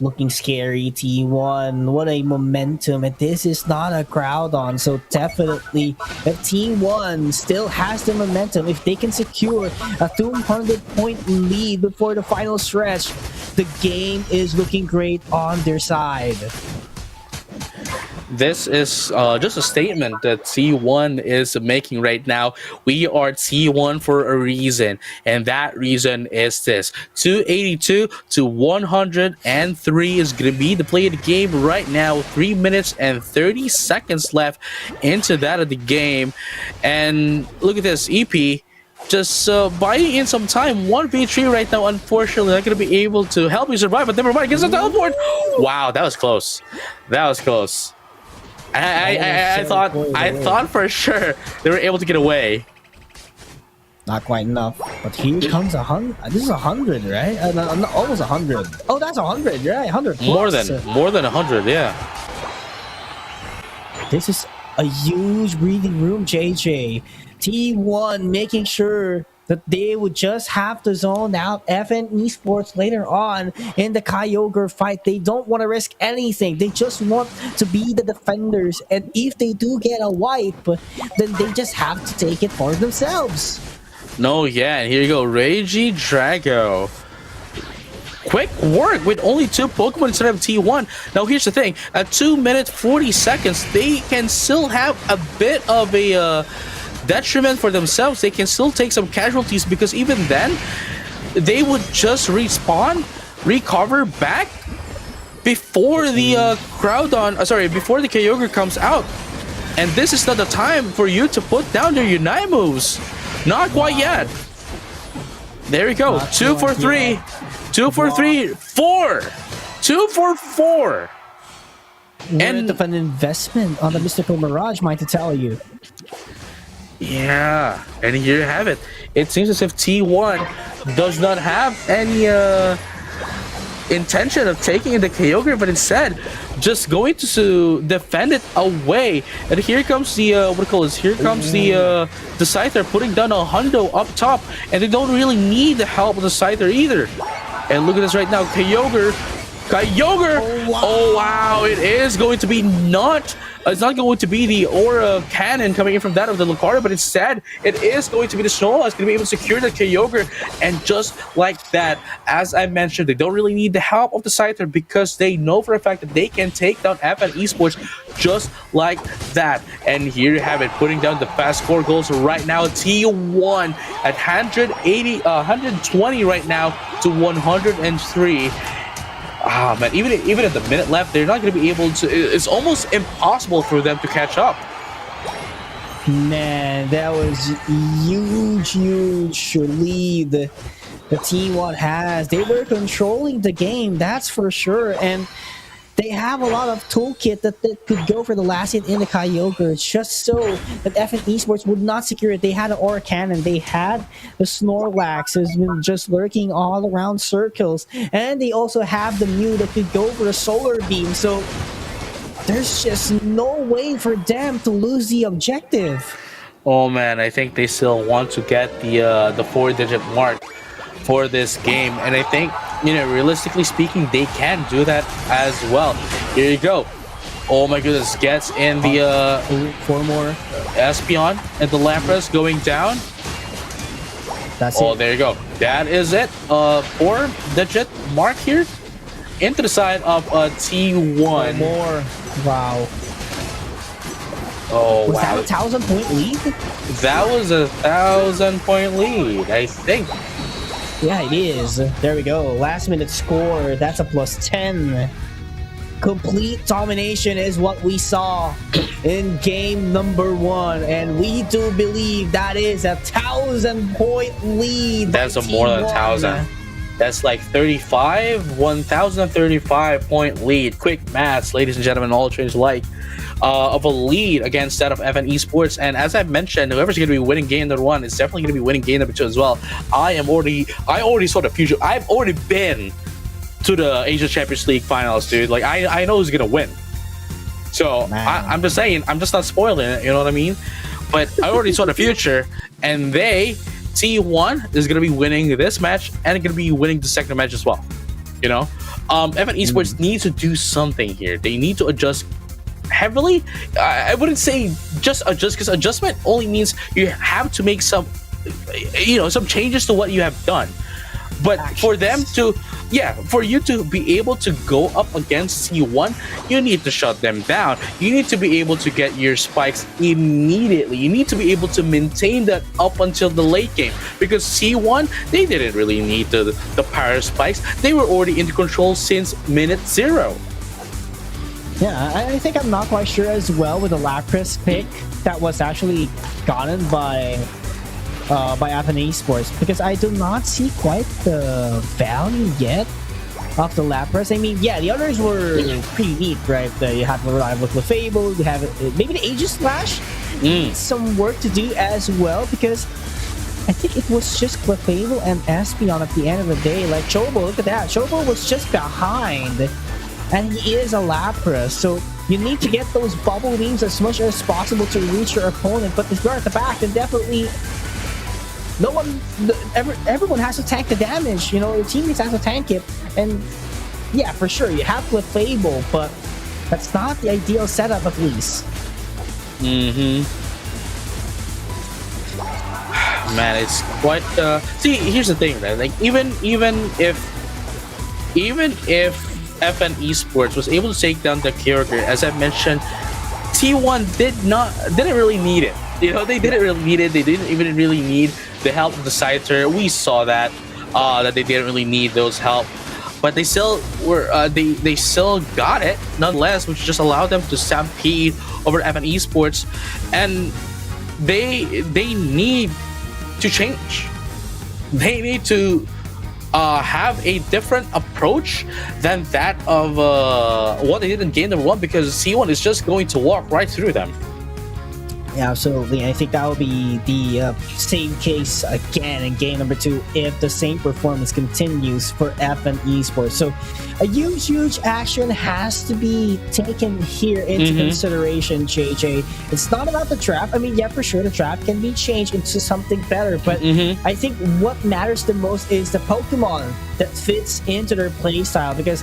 Looking scary, T1. What a momentum. And this is not a crowd on, so definitely if T1 still has the momentum, if they can secure a 200-point lead before the final stretch, the game is looking great on their side. This is just a statement that T1 is making right now. We are T1 for a reason, and that reason is this. 282 to 103 is going to be the play of the game right now. 3 minutes and 30 seconds left into that of the game. And look at this, EP just buying in some time. 1v3 right now, unfortunately, not going to be able to help you survive, but never mind, gets a teleport. Wow, that was close. That was close. I thought for sure they were able to get away. Not quite enough, but here comes 100. This is 100, right? Almost 100. Oh, that's 100, right? 100 plus. More than 100, yeah. This is a huge breathing room, JJ. T1 making sure that they would just have to zone out FN Esports later on in the Kyogre fight. They don't want to risk anything. They just want to be the defenders. And if they do get a wipe, then they just have to take it for themselves. No, yeah, and here you go, Reiji Drago. Quick work with only 2 Pokemon instead of T1. Now here's the thing, at 2 minutes 40 seconds, they can still have a bit of a detriment for themselves. They can still take some casualties, because even then, they would just respawn, recover back before the before the Kyogre comes out. And this is not the time for you to put down your Unite moves. Not quite yet. There we go. 2 for 3. 2 for 3. 4. 2 for 4. And of an investment on the Mystical Mirage, might to tell you. Yeah. And here you have it. It seems as if T1 does not have any intention of taking the Kyogre, but instead just going to defend it away. And here comes the Here comes the Scyther putting down a hundo up top, and they don't really need the help of the Scyther either. And look at this right now, Kyogre. Oh wow, it is going to be it's not going to be the Aura Cannon coming in from that of the Lucario, but instead it is going to be the Snorlax that's going to be able to secure the Kyogre. And just like that, as I mentioned, they don't really need the help of the Scyther, because they know for a fact that they can take down FN Esports just like that. And here you have it, putting down the fast score goals right now. T1 at 120 right now to 103. Ah, man, even at the minute left, they're not going to be able to. It's almost impossible for them to catch up. Man, that was huge lead the T1 has. They were controlling the game, that's for sure, and they have a lot of toolkit that could go for the last hit in the Kyogre, just so that FN Esports would not secure it. They had an Aura Cannon, they had the Snorlax has been just lurking all around circles, and they also have the Mew that could go for a Solar Beam, so there's just no way for them to lose the objective. Oh man, I think they still want to get the 4-digit mark for this game, and I think, realistically speaking, they can do that as well. Here you go. Oh my goodness, gets in the 4 more Espeon and the Lapras going down. That's it. There you go. That is it. 4-digit mark here into the side of T1. 4 more. Wow. Oh, was wow. that a 1,000-point lead? That was a 1,000-point lead, I think. Yeah, it is. There we go. Last minute score. That's a +10. Complete domination is what we saw in game number 1. And we do believe that is a 1,000-point lead. That's a more than 1,000. That's like 1,035-point lead. Quick maths, ladies and gentlemen, all trainers alike, of a lead against that of FN Esports. And as I've mentioned, whoever's going to be winning game number 1 is definitely going to be winning game number 2 as well. I already saw the future. I've already been to the Asia Champions League finals, dude. Like, I know who's going to win. So I'm just saying, I'm just not spoiling it, you know what I mean? But I already saw the future, and T1 is going to be winning this match and going to be winning the second match as well. FN Esports needs to do something here. They need to adjust heavily. I wouldn't say just adjust, because adjustment only means you have to make some changes to what you have done. But for them to, for you to be able to go up against T1, you need to shut them down. You need to be able to get your spikes immediately. You need to be able to maintain that up until the late game. Because T1, they didn't really need the power spikes. They were already into control since minute 0. Yeah, I think I'm not quite sure as well with the Lapras pick that was actually gotten by FN Esports, because I do not see quite the value yet of the Lapras. I mean, yeah, the others were pretty neat, right? You have the Reliable Clefable, you have maybe the Aegis Slash needs some work to do as well, because I think it was just Clefable and Espeon at the end of the day. Like Chobo, look at that. Chobo was just behind, and he is a Lapras, so you need to get those bubble beams as much as possible to reach your opponent. But if you're at the back, then definitely everyone has to tank the damage. Your teammates have to tank it. And yeah, for sure, you have Clefable, but that's not the ideal setup, at least. Man, it's quite. See, here's the thing, right? Like even if FN Esports was able to take down the Kyogre, as I mentioned, T1 didn't really need it. You know, they didn't really need it. They didn't even really need the help of the Scyther. We saw that they didn't really need those help, but they still were. They still got it nonetheless, which just allowed them to stampede over FN Esports, and they need to change. They need to have a different approach than that of what they did in game number one, because C1 is just going to walk right through them. Yeah, absolutely. I think that will be the same case again in game number two if the same performance continues for FN Esports. So a huge action has to be taken here into consideration, JJ. It's not about the trap. I mean, yeah, for sure, the trap can be changed into something better, but I think what matters the most is the Pokemon that fits into their playstyle, because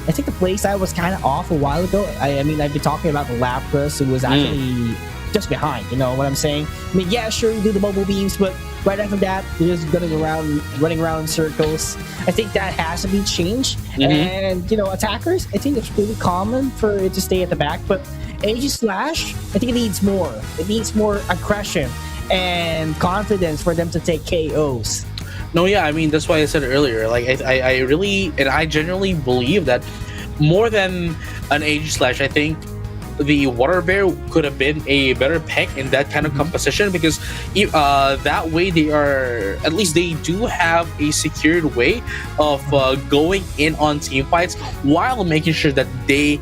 I think the playstyle was kind of off a while ago. I mean, I've been talking about the Lapras, who was actually just behind, you know what I'm saying? I mean, yeah, sure, you do the bubble beams, but right after that, you're just running around in circles. I think that has to be changed. And, you know, attackers, I think it's really common for it to stay at the back, but Aegislash, I think it needs more. It needs more aggression and confidence for them to take KOs. No, yeah, I mean, that's why I said earlier, like, I really, and I genuinely believe that more than an Aegislash, I think the Water Bear could have been a better pick in that kind of composition, because that way at least they do have a secured way of going in on team fights while making sure that they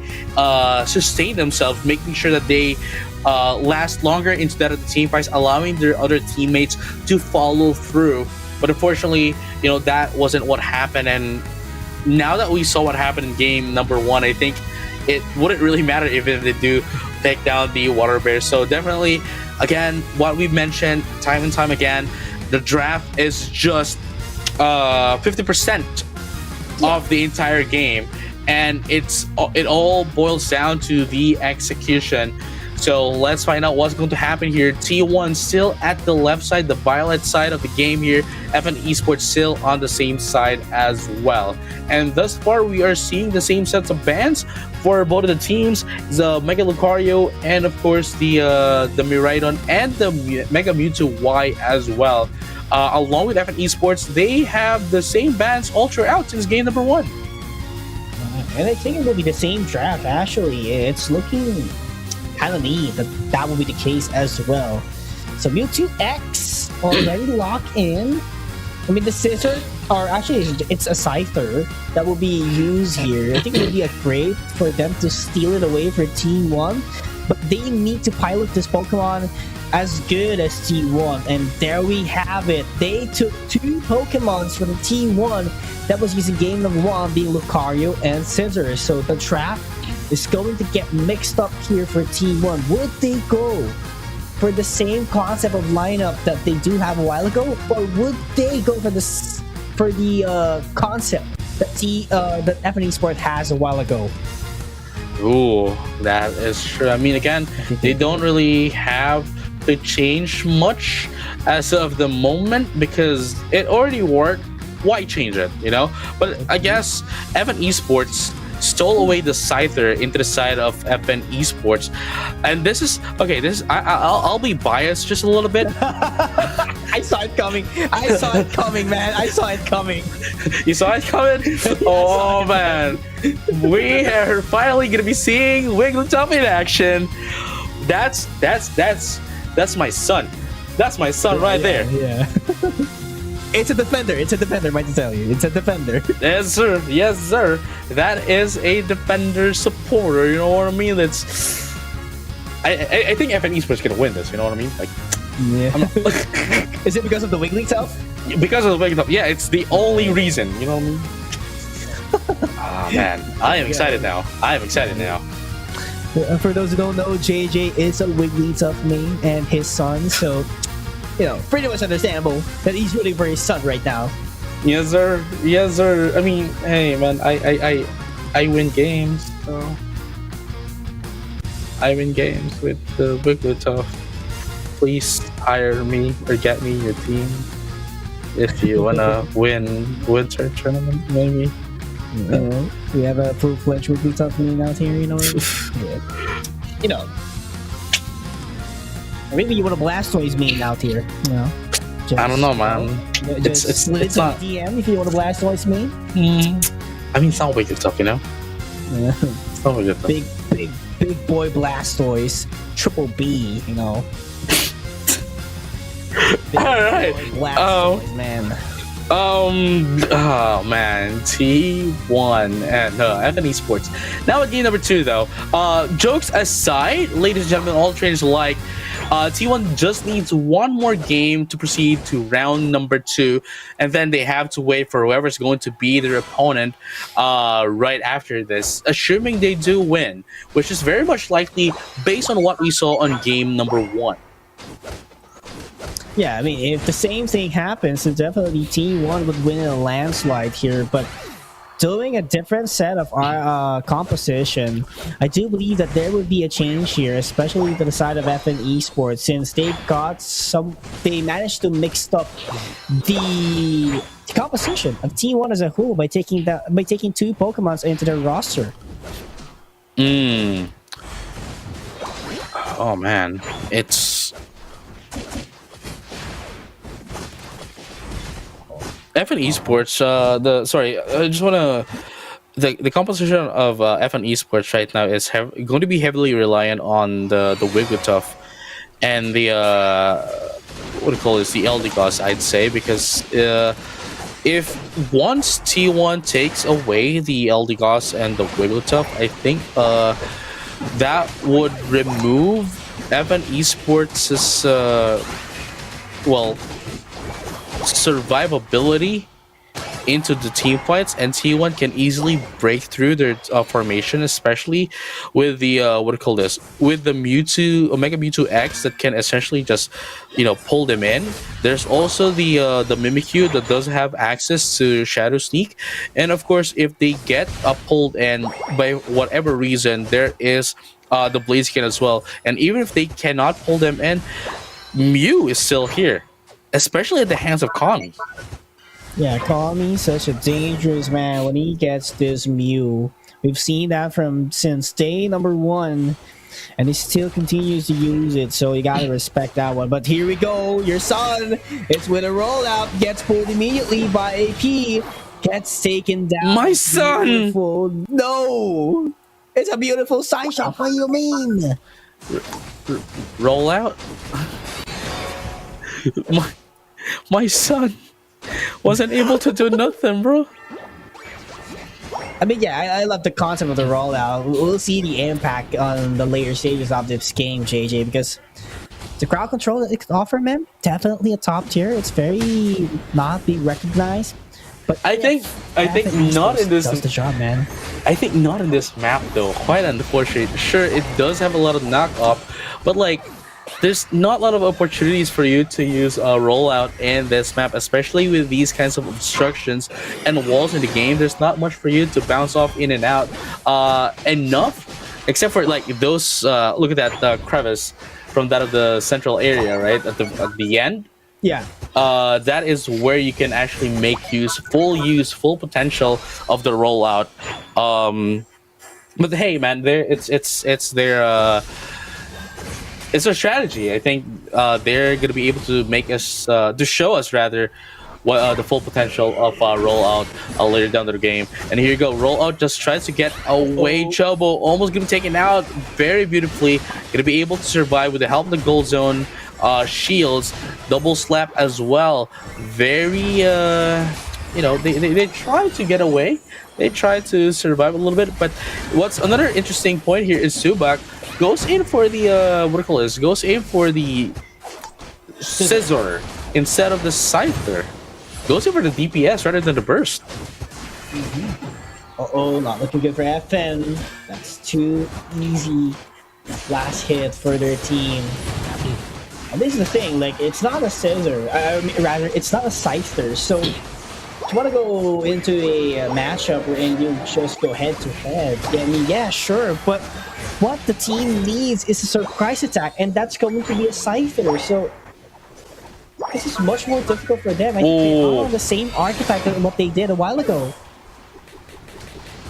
sustain themselves, making sure that they last longer into that of the team fights, allowing their other teammates to follow through. But unfortunately, you know, that wasn't what happened. And now that we saw what happened in game number one, I think it wouldn't really matter even if they do take down the Water Bear. So definitely, again, what we've mentioned time and time again, the draft is just 50% of the entire game, and it all boils down to the execution. So let's find out what's going to happen here. T1 still at the left side, the violet side of the game here. FN Esports still on the same side as well. And thus far, we are seeing the same sets of bans for both of the teams. The Mega Lucario and, of course, the Miraidon and the Mega Mewtwo Y as well. Along with FN Esports, they have the same bans all throughout since game number one. And I think it will be the same draft, actually. It's looking kind of neat that will be the case as well. So Mewtwo X already locked in. I mean, the scissor, or actually it's a Scyther that will be used here. I think it would be a great for them to steal it away for T1, but they need to pilot this Pokemon as good as T1, and there we have it. They took two Pokemons from T1 that was using game number one, being Lucario and Scissor. So the trap is going to get mixed up here for T1. Would they go for the same concept of lineup that they do have a while ago, or would they go for the concept that FN Esports has a while ago? Ooh, that is true. I mean, again, they don't really have to change much as of the moment because it already worked. Why change it, you know? But I guess FN Esports stole away the Scyther into the side of FN Esports, and this is okay. I'll be biased just a little bit. I saw it coming. I saw it coming, man. I saw it coming. You saw it coming? Oh man, we are finally gonna be seeing Wigglytuff in action. That's my son. That's my son right there. Yeah. It's a defender. It's a defender, might I tell you. It's a defender. Yes, sir. Yes, sir. That is a defender supporter. You know what I mean? That's. I think FN Esports gonna win this. You know what I mean? Like, yeah. Is it because of the Wigglytuff? Because of the Wigglytuff. Yeah, it's the only reason. You know what I mean? Ah man, I am excited now. I am excited now. For those who don't know, JJ is a Wigglytuff main and his son, so. You know, pretty much understandable that he's rooting for his son right now. Yes, sir. Yes, sir. I mean, hey, man, I win games. So I win games with the Wigglytuff. please hire me or get me your team if you wanna win winter tournament, maybe. We have a full-fledged Wigglytuff main out here, you know. Yeah. You know. Or maybe you want a Blastoise main out here, you know. I don't know, man. It's not DM if you want a Blastoise main. I mean, it's not Wigglytuff, you know. Yeah. It's not Wigglytuff. Big boy Blastoise, triple B, you know. All right. Blastoise, man. Oh man, T1 and FN Esports. Now at game number 2 though. Jokes aside, ladies and gentlemen, all trainers alike, T1 just needs one more game to proceed to round number 2, and then they have to wait for whoever's going to be their opponent right after this, assuming they do win, which is very much likely based on what we saw on game number 1. Yeah, I mean, if the same thing happens, then definitely T1 would win in a landslide here, but doing a different set of composition, I do believe that there would be a change here, especially to the side of FN Esports, since they managed to mix up the composition of T1 as a whole by taking 2 Pokemons into their roster. Oh man, it's FN Esports. I just want to. The composition of FN Esports right now is going to be heavily reliant on the Wigglytuff and the what do you call this? The Eldegoss, I'd say, because if once T1 takes away the Eldegoss and the Wigglytuff, I think that would remove FN Esports' survivability into the team fights, and T1 can easily break through their formation, especially with the with the Mewtwo, Omega Mewtwo X, that can essentially just pull them in. There's also the Mimikyu that does have access to Shadow Sneak, and of course if they get pulled in by whatever reason, there is the Blaziken as well, and even if they cannot pull them in, Mew is still here, especially at the hands of Kami. Yeah, Kami's such a dangerous man when he gets this Mew. We've seen that since day number 1, and he still continues to use it, so you gotta respect that one. But here we go, your son, it's with a rollout, gets pulled immediately by AP, gets taken down. My son! Beautiful. No! It's a beautiful side shot, what do you mean? Rollout? My son wasn't able to do nothing, bro. I mean, yeah, I love the concept of the rollout. We'll see the impact on the later stages of this game, JJ, because the crowd control that it can offer, man, definitely a top tier. It's very not being recognized. But I think not in this. Does the job, man. I think not in this map though. Quite unfortunate. Sure, it does have a lot of knock off, but like, there's not a lot of opportunities for you to use a rollout in this map, especially with these kinds of obstructions and walls in the game. There's not much for you to bounce off in and out enough, except for like those. Look at that crevice from that of the central area, right at the end. Yeah. That is where you can actually make full potential of the rollout. But hey, man, it's a strategy. I think they're gonna be able to make us to show us rather what the full potential of rollout later down the game. And here you go, rollout just tries to get away. Chobo almost gonna be taken out very beautifully. Gonna be able to survive with the help of the gold zone shields, double slap as well. Very they try to get away. They try to survive a little bit. But what's another interesting point here is Subak goes in for the goes in for the scissor instead of the scyther. Goes in for the DPS rather than the burst. Not looking good for FN. That's too easy. Last hit for their team. And this is the thing, like, it's not a scissor. Rather, it's not a scyther. So if you want to go into a matchup wherein you just go head to head, I mean, yeah, sure, but what the team needs is a surprise attack, and that's going to be a Cypher. So this is much more difficult for them. I think they are on the same archetype of what they did a while ago.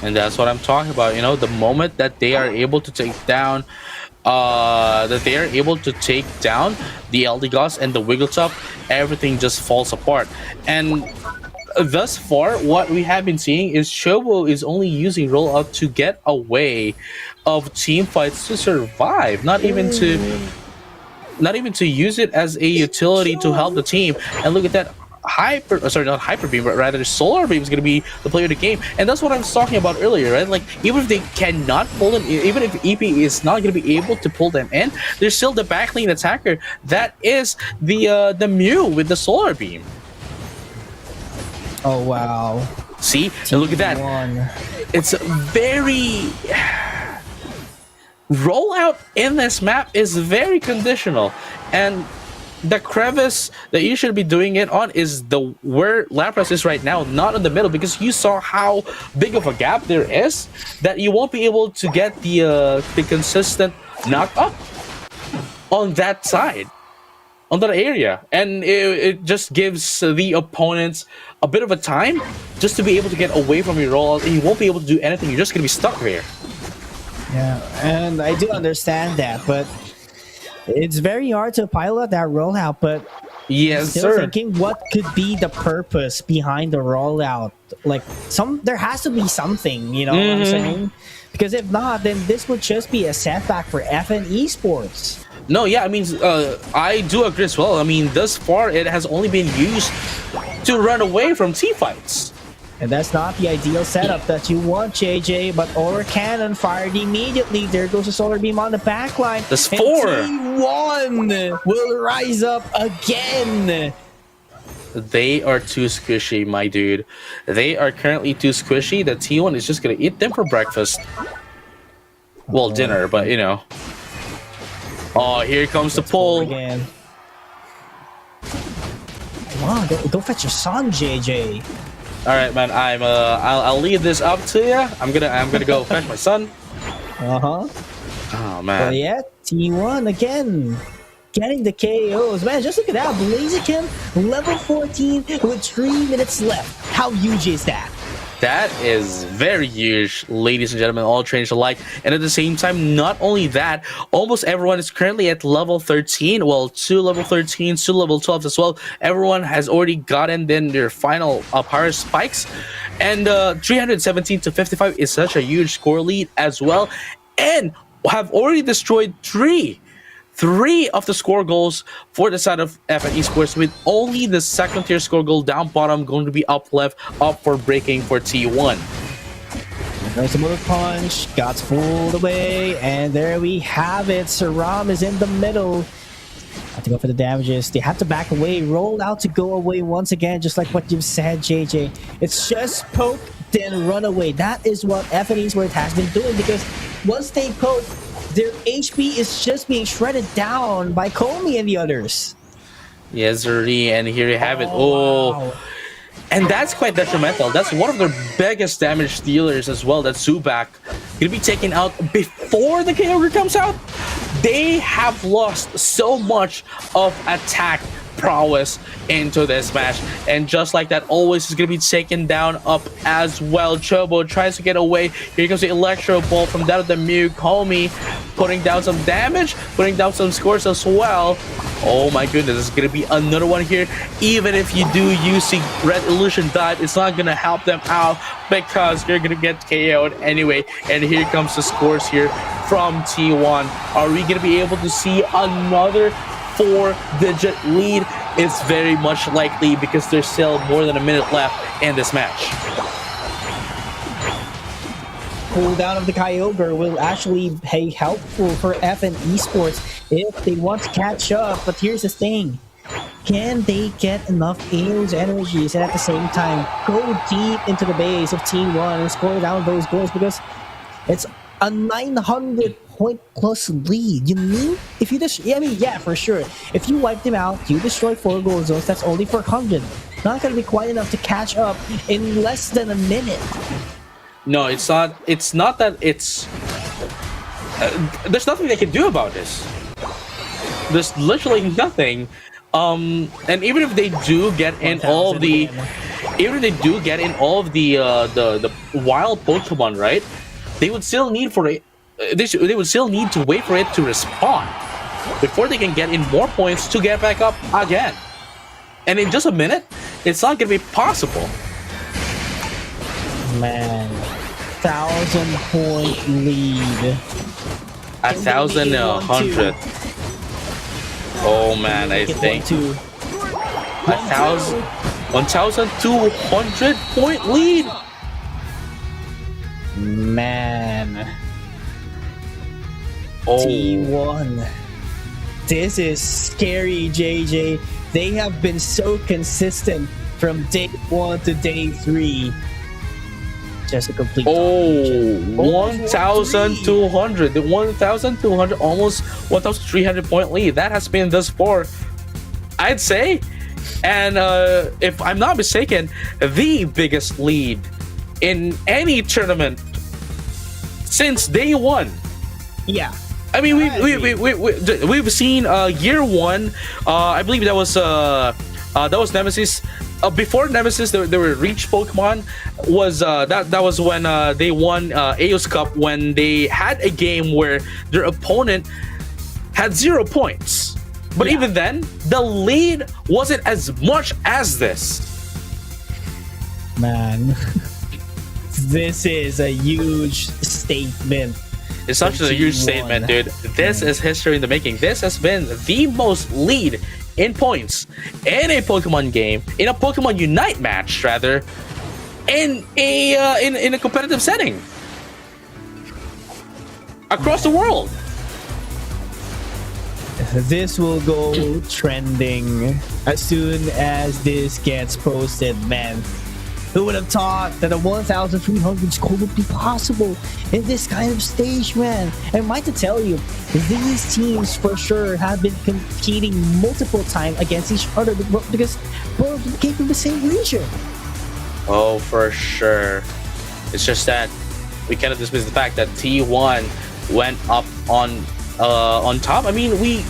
And that's what I'm talking about. You know, the moment that they are able to take down the Eldegoss and the Wigglytuff, everything just falls apart. And thus far, what we have been seeing is Chobo is only using rollout to get away of team fights to survive, not even to use it as a utility to help the team. And look at that. Not Hyper Beam, but rather Solar Beam is going to be the player of the game. And that's what I was talking about earlier, right? Like, even if they cannot pull them, even if EP is not going to be able to pull them in, there's still the backlane attacker that is the Mew with the Solar Beam. Oh wow. See? And look at that. It's very... Rollout in this map is very conditional. And the crevice that you should be doing it on is where Lapras is right now, not in the middle, because you saw how big of a gap there is that you won't be able to get the consistent knock up on that side, on that area. And it just gives the opponents a bit of a time just to be able to get away from your rollout, and you won't be able to do anything. You're just going to be stuck there. Yeah, and I do understand that, but it's very hard to pilot that rollout. But yes, still thinking, what could be the purpose behind the rollout? Like, there has to be something, you know what I'm saying? Because if not, then this would just be a setback for FN Esports. No, yeah, I mean, I do agree as well. I mean, thus far, it has only been used to run away from team fights. And that's not the ideal setup that you want, JJ. But Aura Cannon fired immediately. There goes the Solar Beam on the backline. That's 4. T1 will rise up again. They are too squishy, my dude. They are currently too squishy. The T1 is just going to eat them for breakfast. Well, dinner, but you know. Oh, here comes the pull. Again. Come on, go fetch your son, JJ. All right, man. I'll leave this up to you. I'm gonna go fetch my son. Oh man. But yeah, T1 again, getting the KOs. Man, just look at that. Blaziken, level 14 with 3 minutes left. How huge is that? That is very huge, ladies and gentlemen, all trainers alike. And at the same time, not only that, almost everyone is currently at level 13. Well, 2 level 13s, 2 level 12s as well. Everyone has already gotten then their final power spikes. And 317 to 55 is such a huge score lead as well. And have already destroyed 3 of the score goals for the side of FN Esports, with only the second tier score goal down bottom going to be up for breaking for T1. There's a motor punch, got pulled away, and there we have it. Saram is in the middle. Have to go for the damages. They have to back away, roll out to go away once again, just like what you said, JJ. It's just poke, then run away. That is what FN Esports has been doing, because once they poke, their HP is just being shredded down by Comey and the others. Yes, Zuri, and here you have it. Oh, wow. And that's quite detrimental. That's one of their biggest damage dealers as well. That's Zubat. Gonna be taken out before the Kyogre comes out. They have lost so much of attack prowess into this match, and just like that, always is going to be taken down up as well. Chobo tries to get away. Here comes the Electro Ball from that of the Mew. Comey putting down some damage, putting down some scores as well. Oh my goodness, there's going to be another one here. Even if you do use the Red Illusion Dive, it's not going to help them out because you're going to get KO'd anyway. And here comes the scores here from T1. Are we going to be able to see another 4-digit lead? It's very much likely because there's still more than a minute left in this match. Cooldown of the Kyogre will actually be helpful for FN Esports if they want to catch up. But here's the thing. Can they get enough Eos energies and at the same time go deep into the base of T1 and score down those goals? Because it's a 900-point-plus lead. You mean if you just, yeah, for sure. If you wipe them out, you destroy 4 goal zones. That's only 400. Not gonna be quite enough to catch up in less than a minute. No, it's not. It's not that it's there's nothing they can do about this. There's literally nothing. And even if they do get in all of the, even if they do get in all of the wild Pokemon, right? They would still need for it. They would still need to wait for it to respawn before they can get in more points to get back up again. And in just a minute, it's not gonna be possible. Man, 1,000-point lead. 1,100. Oh man, I think 1,200 point lead. Man. Oh. T1. This is scary, JJ. They have been so consistent from day 1 to day 3. Just a complete. Oh, 1,200. The 1,200, almost 1,300 point lead. That has been thus far, I'd say. And if I'm not mistaken, the biggest lead in any tournament since day 1. Yeah. I mean, we've seen year 1. I believe that was Nemesis. Before Nemesis, there were Reach Pokemon. Was that was when they won Aeos Cup, when they had a game where their opponent had 0 points. But even then, the lead wasn't as much as this. Man, this is a huge statement. It's such a huge statement, dude. This is history in the making. This has been the most lead in points in a Pokemon game, in a Pokemon Unite match, rather, in a competitive setting across the world. This will go trending as soon as this gets posted, man. Who would have thought that a 1,300 score would be possible in this kind of stage, man? And might to tell you, these teams for sure have been competing multiple times against each other because both came from the same region. Oh, for sure. It's just that we cannot dismiss the fact that T1 went up on top. I mean, we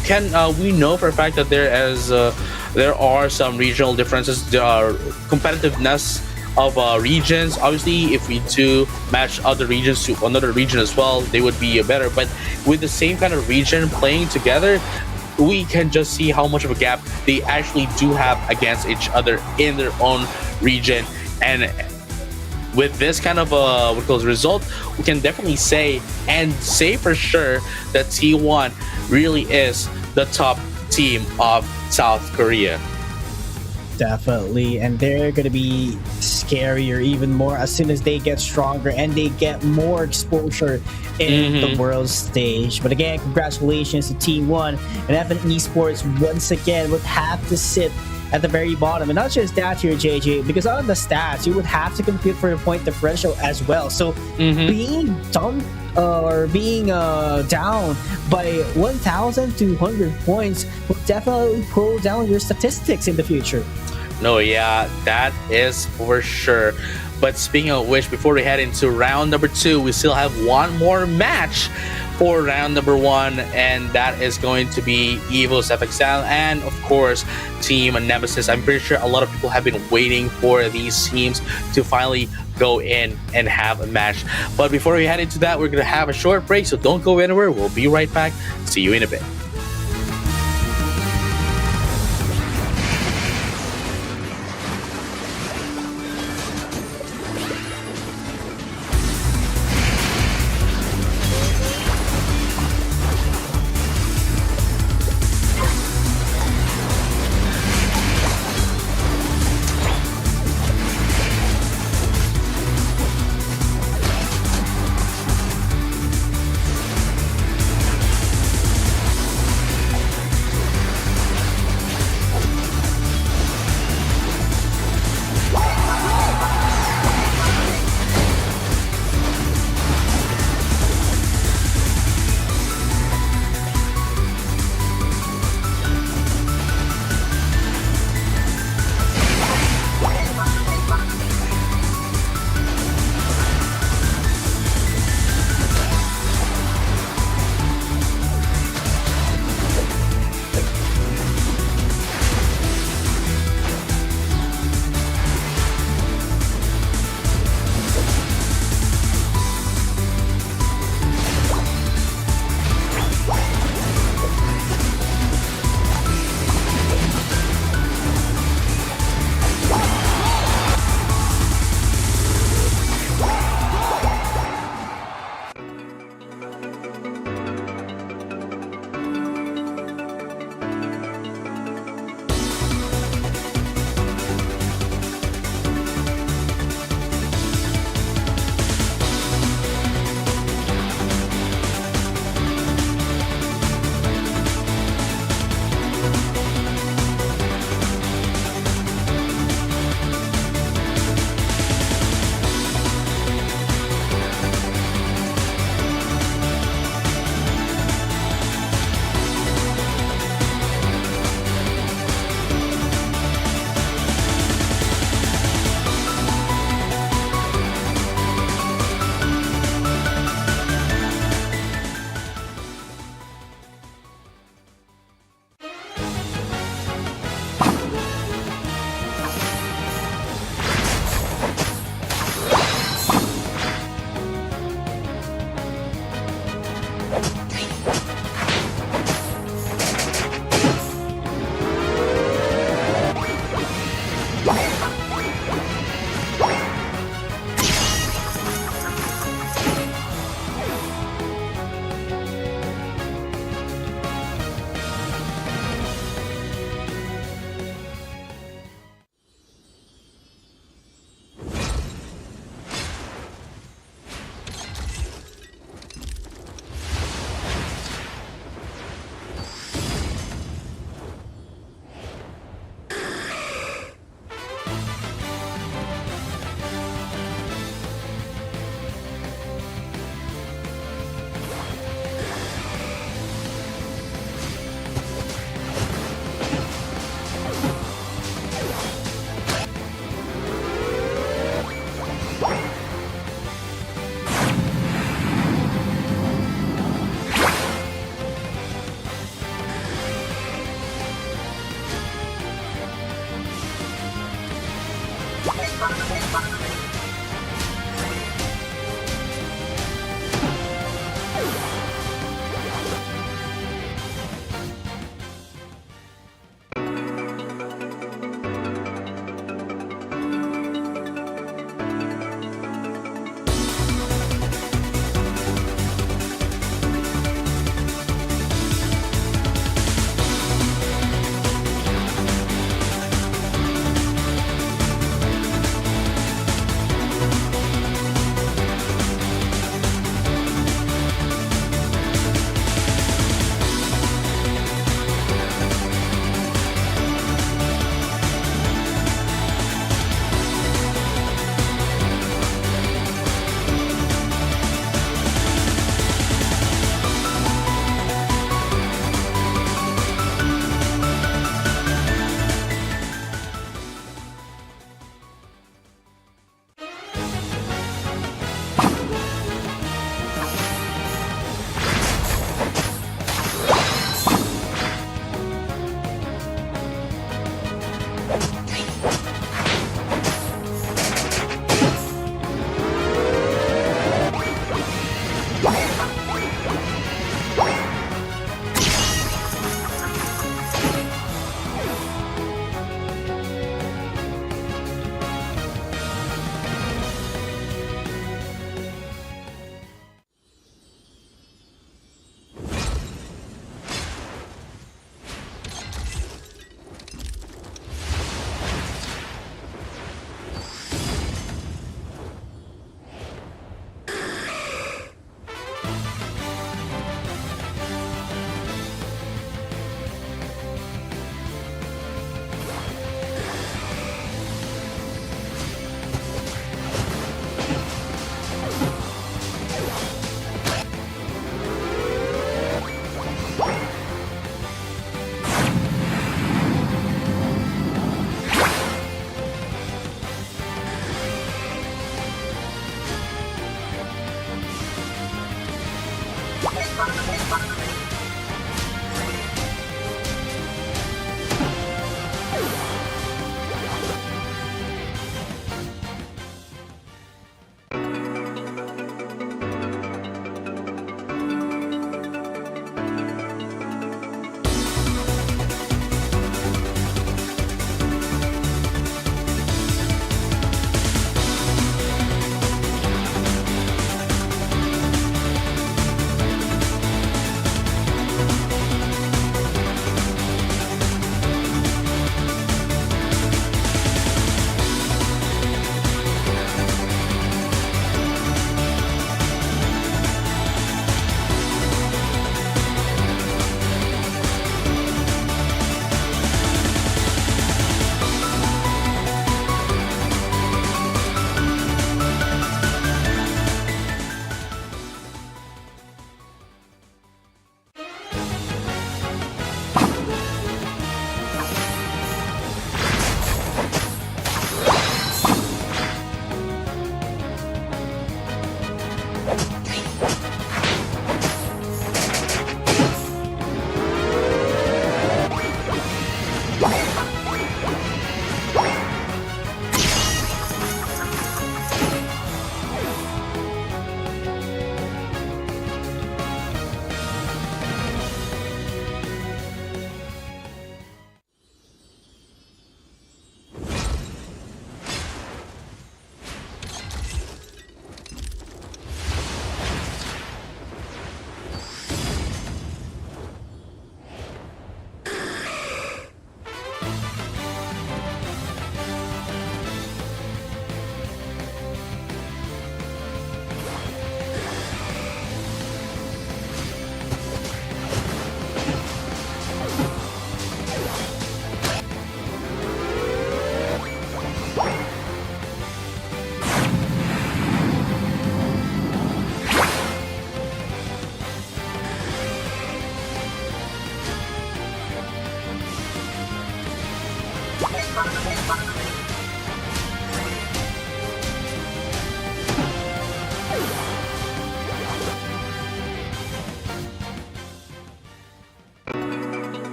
know for a fact that there are some regional differences. There are competitiveness of regions. Obviously, if we do match other regions to another region as well, they would be better. But with the same kind of region playing together, we can just see how much of a gap they actually do have against each other in their own region. And with this kind of result, we can definitely say for sure that T1 really is the top team of South Korea. Definitely, and they're gonna be scarier even more as soon as they get stronger and they get more exposure in the world stage. But again, congratulations to T1, and FN Esports once again would have to sit at the very bottom. And not just that here, JJ, because on the stats, you would have to compete for your point differential as well. So being done or being down by 1,200 points will definitely pull down your statistics in the future. No, yeah, that is for sure. But speaking of which, before we head into round number 2, we still have one more match for round number 1, and that is going to be Evo's FXL and, of course, Team Nemesis. I'm pretty sure a lot of people have been waiting for these teams to finally go in and have a match. But before we head into that, we're going to have a short break, so don't go anywhere. We'll be right back. See you in a bit.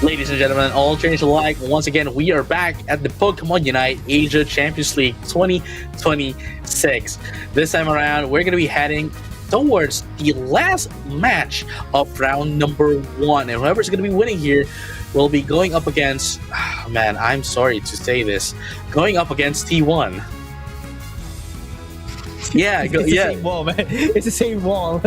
Ladies and gentlemen, all trainers alike, once again, we are back at the Pokemon Unite Asia Champions League 2026. This time around, we're going to be heading towards the last match of round number 1. And whoever's going to be winning here will be going up against, man, I'm sorry to say this, going up against T1. Yeah, it's the same wall, man. It's the same wall.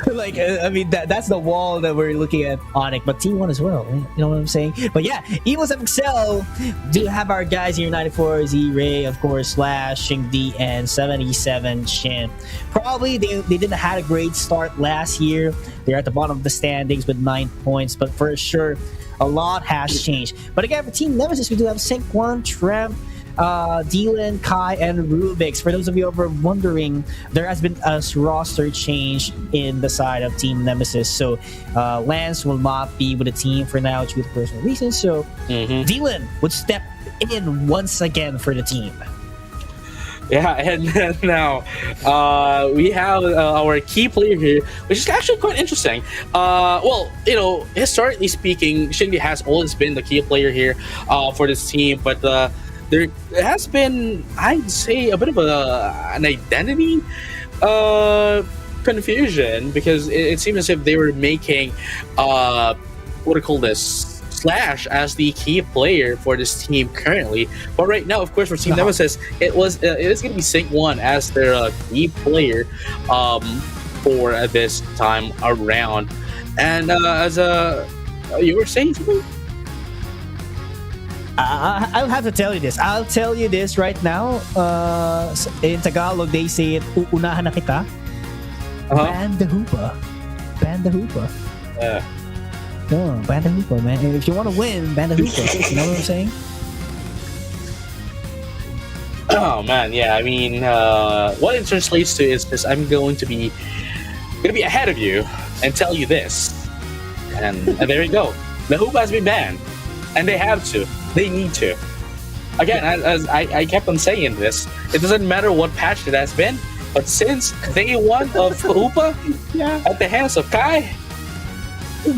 Like, I mean, that's the wall that we're looking at Onyx, but T1 as well. You know what I'm saying? But yeah, EVOSMXL do have our guys here: 94 Z-Ray, of course, Slash, Xingdi, and 77 Shin. Probably they didn't have a great start last year. They're at the bottom of the standings with 9 points, but for sure, a lot has changed. But again, for Team Nemesis, we do have Senkwan, Tramp, Dylan, Kai, and Rubix. For those of you who are wondering, there has been a roster change in the side of Team Nemesis. So Lance will not be with the team for now due to personal reasons. So Dylan would step in once again for the team. Yeah, and now we have our key player here, which is actually quite interesting. Well, you know, historically speaking, Xingdi has always been the key player here for this team, but there has been, I'd say, a bit of an identity confusion, because it seems as if they were making what do you call this, Slash as the key player for this team currently. But right now, of course, for Team Nemesis, it is going to be Sync1 as their key player for this time around. And as you were saying something? I'll have to tell you this. I'll tell you this right now. In Tagalog, they say it, uunahan na kita. Ban the hoopa. Ban the hoopa. Yeah. No, ban the hoopa, man. If you want to win, ban the hoopa. You know what I'm saying? Oh man, yeah. I mean, what it translates to is this: I'm going to be ahead of you and tell you this, and there you go. The hoop has been banned, and they have to. They need to. Again, as I kept on saying this, it doesn't matter what patch it has been, but since day one of Hoopa, at the hands of Kai,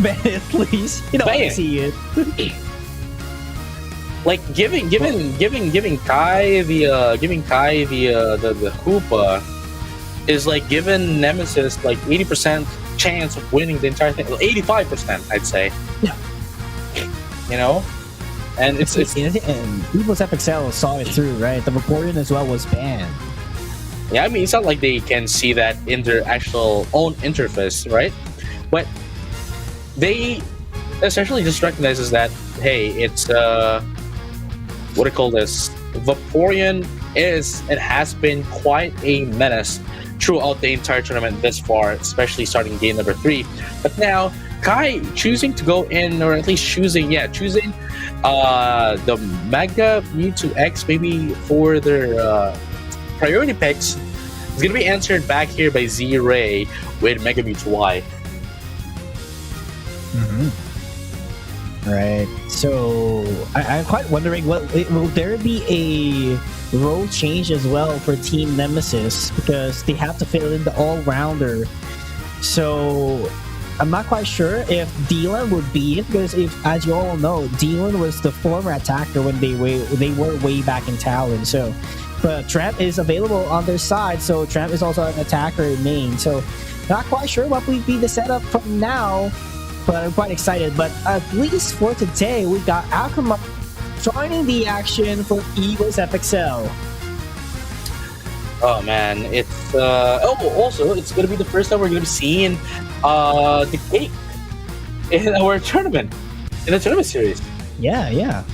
ban it, please. You don't want to see it. Like giving Kai the Hoopa is like giving Nemesis like 80% chance of winning the entire thing. 85%, I'd say. Yeah. You know. And it's and People's FXL saw it through, right? The Vaporeon as well was banned. Yeah, I mean, it's not like they can see that in their actual own interface, right? But they essentially just recognizes that, hey, it's what do you call this? Vaporeon is and has been quite a menace throughout the entire tournament this far, especially starting game number 3. But now Kai choosing to go in, or at least choosing the Mega Mewtwo X maybe for their priority picks is gonna be answered back here by Z-Ray with Mega Mewtwo Y. Right. So I'm quite wondering, will there be a role change as well for Team Nemesis, because they have to fill in the all-rounder. So I'm not quite sure if Dylan would be it, because if, as you all know, Dylan was the former attacker when they were way back in Talon. So, but Tramp is available on their side, so Tramp is also an attacker in main. So, not quite sure what would be the setup from now, but I'm quite excited. But at least for today, we got Akuma joining the action for Eagles FXL. Oh man, it's also it's gonna be the first time we're gonna be seeing the cake in our tournament, in the tournament series. Yeah.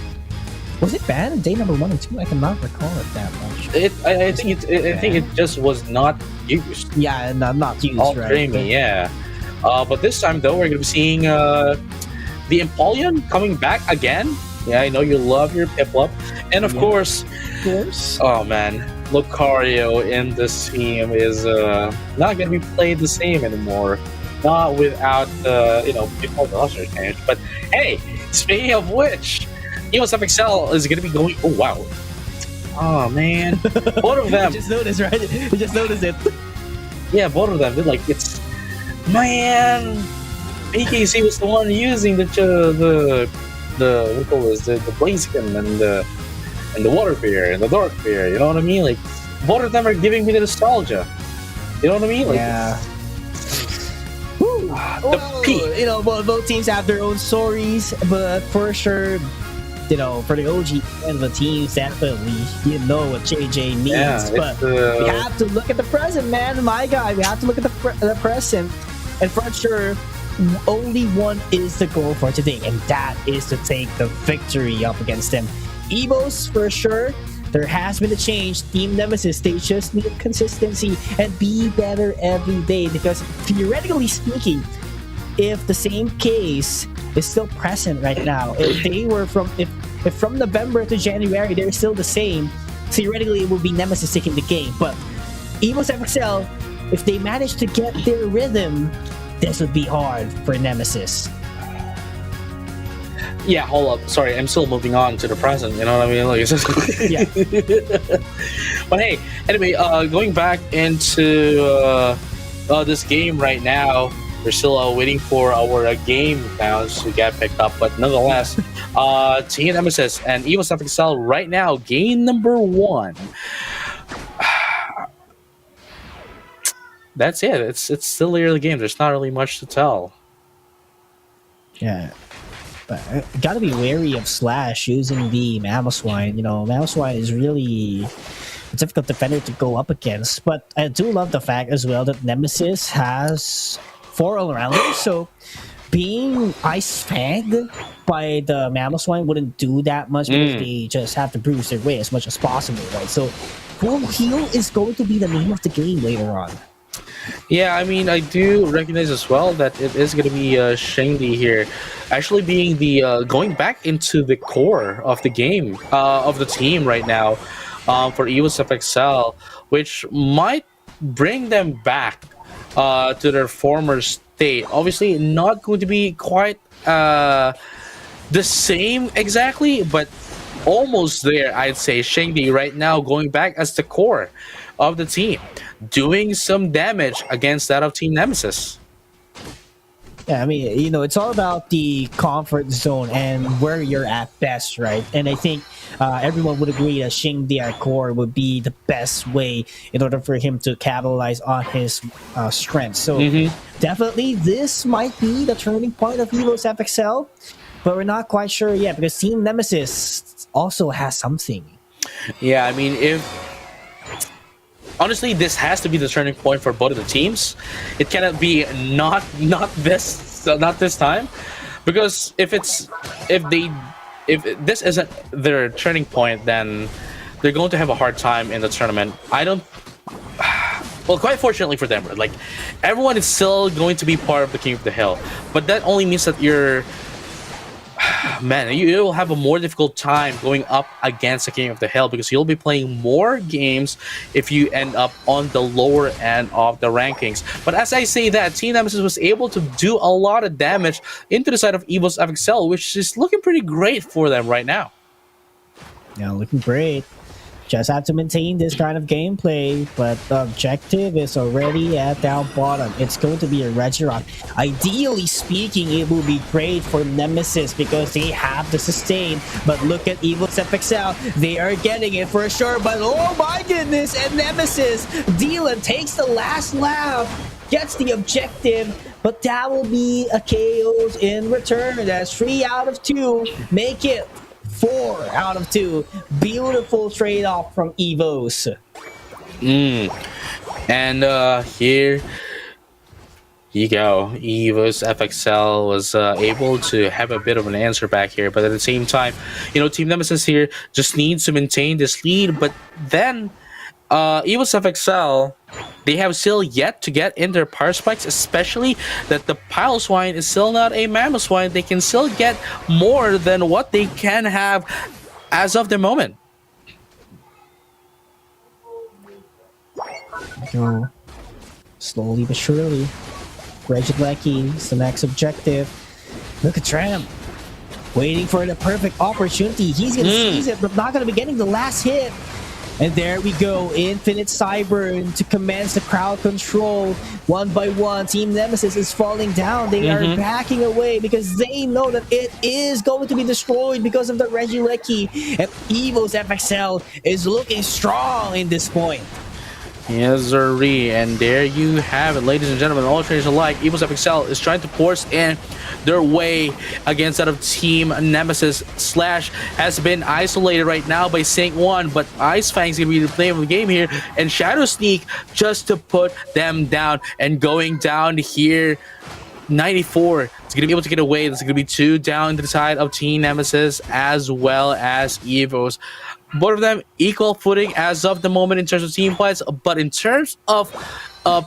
Was it banned in day number 1 and 2? I cannot recall it that much. I think it just was not used. Yeah, not used. All right? dreamy, yeah. But this time though, we're gonna be seeing the Empoleon coming back again. Yeah, I know you love your Piplup, and of course. Oh man, Lucario in this team is not going to be played the same anymore. Not without, before the roster change. But hey, speaking of which, EOS FXL is going to be going. Oh, wow. Oh, man. Both of them. You just noticed, right? You just noticed it. Yeah, both of them. They're like, it's. Man! PKC was the one using the what call this? The Blaziken and the Water Beer and the Dark Beer, you know what I mean? Like, both of them are giving me the nostalgia. You know what I mean? Like, yeah. Both teams have their own stories, but for sure, for the OG and the teams, definitely, what JJ means. Yeah, but we have to look at the present, man. My guy, we have to look at the present, and for sure, only one is the goal for today, and that is to take the victory up against them. Evos, for sure, there has been a change. Team Nemesis, they just need consistency and be better every day, because theoretically speaking, if the same case is still present right now, if they were from November to January they're still the same, theoretically it would be Nemesis taking the game. But Evos FXL, if they manage to get their rhythm, this would be hard for Nemesis. Yeah, hold up. Sorry, I'm still moving on to the present. You know what I mean? Like, it's just Yeah. But hey, anyway, going back into this game right now, we're still waiting for our game bounce to get picked up. But nonetheless, Team Nemesis and EVOS FXL right now, game number 1. That's it. It's still the early game. There's not really much to tell. Yeah. But gotta be wary of Slash using the Mamoswine. You know, Mamoswine is really a difficult defender to go up against. But I do love the fact as well that Nemesis has 4 all-rounders, so being Ice Fang by the Mamoswine wouldn't do that much because they just have to bruise their way as much as possible, right? So full heal is going to be the name of the game later on. Yeah, I mean, I do recognize as well that it is going to be Shangdi here, actually being the going back into the core of the game of the team right now for EVOS FXL, which might bring them back to their former state. Obviously, not going to be quite the same exactly, but almost there. I'd say Shangdi right now going back as the core of the team, doing some damage against that of Team Nemesis. Yeah, I mean, you know, it's all about the comfort zone and where you're at best, right? And I think everyone would agree that Shingdi at core would be the best way in order for him to capitalize on his strengths. So definitely this might be the turning point of EVOS FXL, but we're not quite sure yet because Team Nemesis also has something. Yeah, I mean, honestly, this has to be the turning point for both of the teams. It cannot be not this time, because if this isn't their turning point, then they're going to have a hard time in the tournament. I don't. Well, quite fortunately for them, like everyone is still going to be part of the King of the Hill, but that only means that you're. Man, you will have a more difficult time going up against the King of the Hill because you'll be playing more games if you end up on the lower end of the rankings. But as I say that, Team Nemesis was able to do a lot of damage into the side of EVOS FXL, which is looking pretty great for them right now. Yeah, looking great. Just have to maintain this kind of gameplay, but the objective is already at down bottom. It's going to be a Regirock. Ideally speaking, it will be great for Nemesis because they have the sustain. But look at EVOS FXL. They are getting it for sure, but oh my goodness, and Nemesis, Dylan takes the last lap, gets the objective, but that will be a KO in return. That's 3 out of 2. Make it 4 out of 2. Beautiful trade-off from EVOS. And here you go. EVOS FXL was able to have a bit of an answer back here, but at the same time, you know, Team Nemesis here just needs to maintain this lead. But then EVOS FXL, they have still yet to get in their power spikes, especially that the Piloswine is still not a Mamoswine. They can still get more than what they can have as of the moment. Go slowly but surely. Regilecki is the next objective. Look at Tram. Waiting for the perfect opportunity. He's going to seize it, but not going to be getting the last hit. And there we go, Infinite Cyburn to commence the crowd control. 1 by 1, Team Nemesis is falling down. They are backing away because they know that it is going to be destroyed because of the Regilecki. And EVOS FXL is looking strong in this point. Yes, sirree. And there you have it, ladies and gentlemen, all traders alike. EVOS FXL is trying to force in their way against that of Team Nemesis. Slash has been isolated right now by Sync 1, but Ice Fang's going to be the player of the game here, and Shadow Sneak just to put them down. And going down here, 94 is going to be able to get away. There's going to be 2 down to the side of Team Nemesis as well as EVOS. Both of them equal footing as of the moment in terms of team fights, but in terms of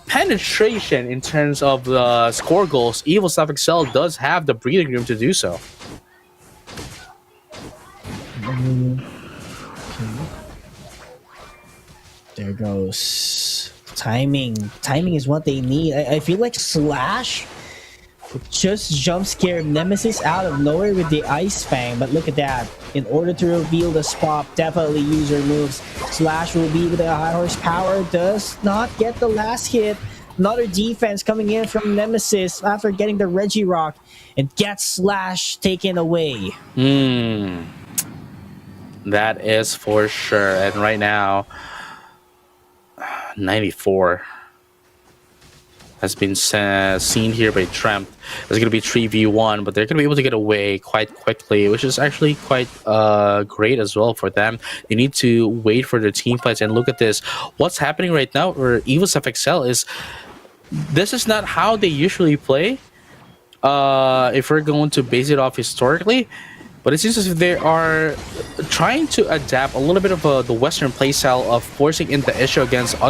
penetration, in terms of the score goals, EVOS FXL does have the breathing room to do so. There goes. Timing. Timing is what they need. I feel like Slash just jump scare Nemesis out of nowhere with the Ice Fang, but look at that. In order to reveal the spot, definitely use your moves. Slash will be with a high horsepower, does not get the last hit. Another defense coming in from Nemesis after getting the Regirock and gets Slash taken away. That is for sure. And right now, 94. has been seen here by Tremp. It's going to be 3v1, but they're going to be able to get away quite quickly, which is actually quite great as well for them. You need to wait for their team fights, and look at this. What's happening right now for EVOS FXL is this is not how they usually play. If we're going to base it off historically, but it seems as if they are trying to adapt a little bit of the Western playstyle of forcing in the issue against the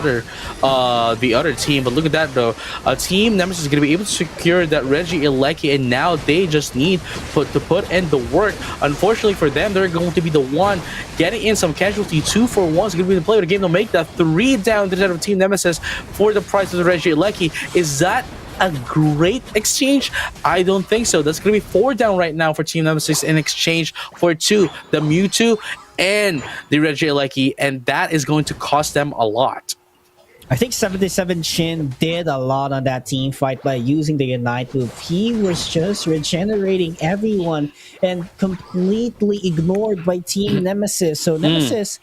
other team. But look at that though, Team Nemesis is going to be able to secure that Reggie Ilecki, and now they just need to put in the work. Unfortunately for them, they're going to be the one getting in some casualty. 2 for 1 is going to be the play of the game. They'll make that 3 down to that of Team Nemesis for the price of the Reggie Ilecki. Is that a great exchange? I don't think so. That's going to be 4 down right now for Team Nemesis in exchange for 2, the Mewtwo and the Reggie Ilecki, and that is going to cost them a lot. I think 77 Shin did a lot on that team fight by using the Unite move. He was just regenerating everyone and completely ignored by Team Nemesis. So Nemesis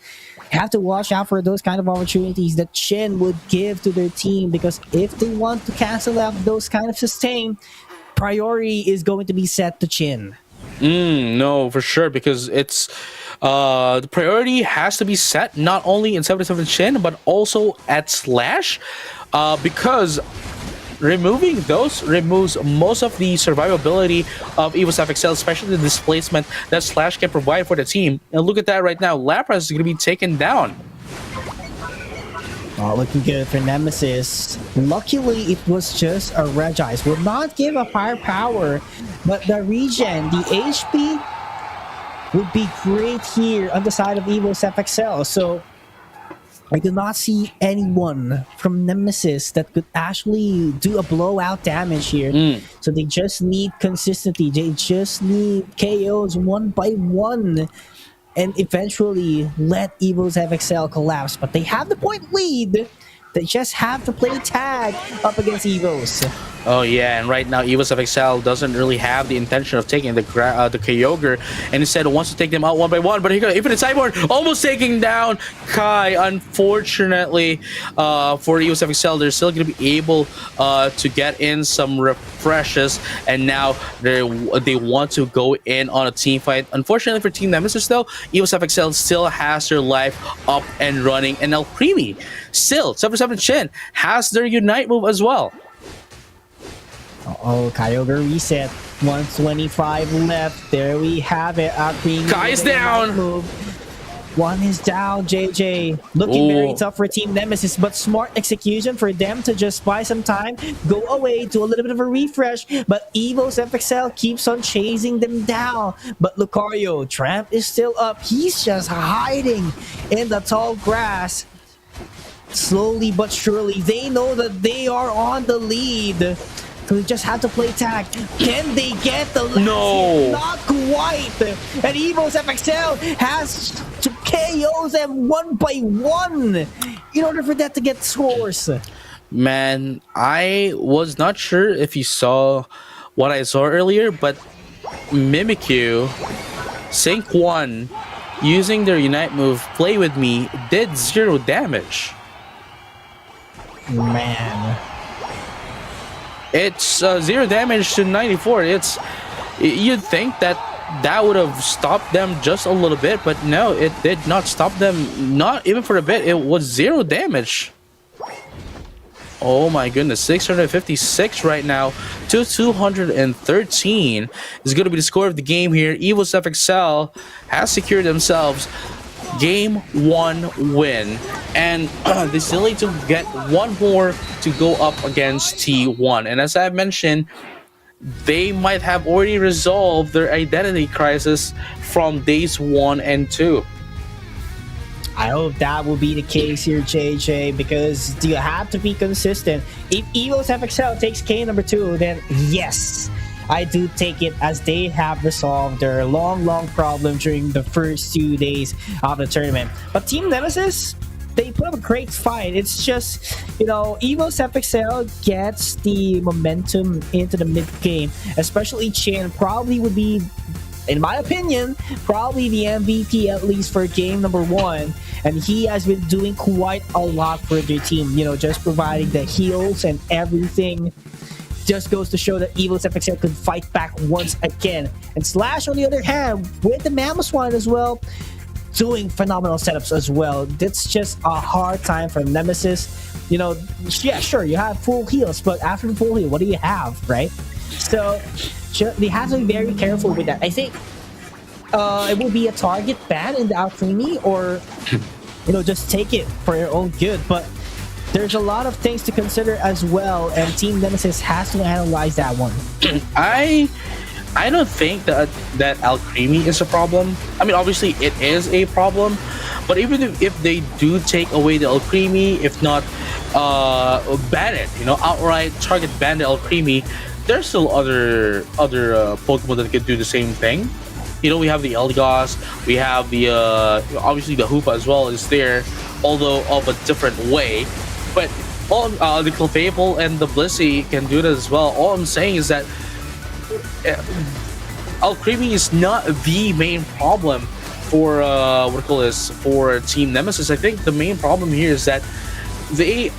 have to watch out for those kind of opportunities that Shin would give to their team, because if they want to cancel out those kind of sustain, priority is going to be set to Chin. No, for sure, because it's the priority has to be set not only in 77 Shin but also at Slash, because removing those removes most of the survivability of EVOS FXL, especially the displacement that Slash can provide for the team. And look at that right now, Lapras is going to be taken down. Oh, looking good for Nemesis. Luckily, it was just a Regice. Will not give a firepower, but the regen, the HP would be great here on the side of EVOS FXL. So I do not see anyone from Nemesis that could actually do a blowout damage here. So they just need consistency. They just need KOs 1 by 1 and eventually let EVOS FXL collapse. But they have the point lead. They just have to play tag up against EVOS. Oh yeah, and right now EVOS FXL doesn't really have the intention of taking the Kyogre, and instead wants to take them out 1 by 1. But here goes Infinite Cyborg, almost taking down Kai. Unfortunately for EVOS FXL, they're still going to be able to get in some refreshes, and now they want to go in on a team fight. Unfortunately for Team Nemesis though, EVOS FXL still has their life up and running, and El Primi still 77 Shin has their Unite move as well. Oh, Kyogre reset. 125 left. There we have it. Kai is down. Move. 1 is down, JJ. Looking very tough for Team Nemesis, but smart execution for them to just buy some time, go away, do a little bit of a refresh, but EVOS FXL keeps on chasing them down. But Lucario, Tramp is still up. He's just hiding in the tall grass. Slowly but surely, they know that they are on the lead. So they just have to play tag. Can they get the last hit? Not quite. And EVOS FXL has to KOs them 1 by 1 in order for that to get scores. Man, I was not sure if you saw what I saw earlier, but Mimikyu, Sync 1, using their Unite move, Play With Me, did 0 damage. Man. It's 0 damage to 94. You'd think that would have stopped them just a little bit, but no, it did not stop them, not even for a bit. It was 0 damage. Oh my goodness, 656 right now to 213 is going to be the score of the game here. EVOS FXL has secured themselves Game 1 win, and they still need to get 1 more to go up against T1. And as I mentioned, they might have already resolved their identity crisis from days 1 and 2. I hope that will be the case here, JJ, because you have to be consistent. If EVOS FXL takes K number 2, then yes, I do take it as they have resolved their long problem during the first 2 days of the tournament. But Team Nemesis, they put up a great fight. It's just, EVOS FXL gets the momentum into the mid-game, especially Chin probably would be, in my opinion, probably the MVP at least for game number 1. and he has been doing quite a lot for their team. Just providing the heals and everything. Just goes to show that Evil's FXL could fight back once again. And Slash, on the other hand, with the Mammoth One as well, doing phenomenal setups as well. That's just a hard time for Nemesis. Yeah, sure, you have full heals, but after the full heal, what do you have, right? So they have to be very careful with that. I think it will be a target ban in the Alchemy, or just take it for your own good. But there's a lot of things to consider as well, and Team Nemesis has to analyze that one. I don't think that Alchemy is a problem. I mean, obviously it is a problem, but even if they do take away the Alchemy, if not ban it, outright target ban the Alchemy, there's still other Pokemon that can do the same thing. We have the Eldegoss, we have the obviously the Hoopa as well is there, although of a different way. But all the Clefable and the Blissey can do that as well. All I'm saying is that Alchemy is not the main problem for for Team Nemesis. I think the main problem here is that they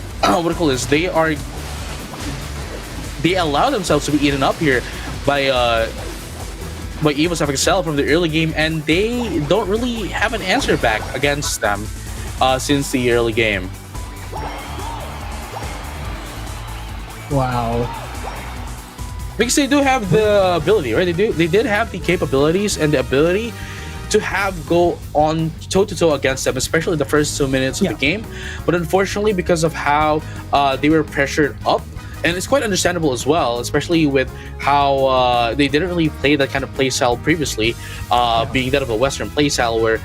they allow themselves to be eaten up here by Evil's FXL from the early game, and they don't really have an answer back against them since the early game. Wow. Because they do have the ability, right? They did have the capabilities and the ability to go on toe-to-toe against them, especially the first 2 minutes of the game. But unfortunately, because of how they were pressured up, and it's quite understandable as well, especially with how they didn't really play that kind of playstyle previously, being that of a Western playstyle where,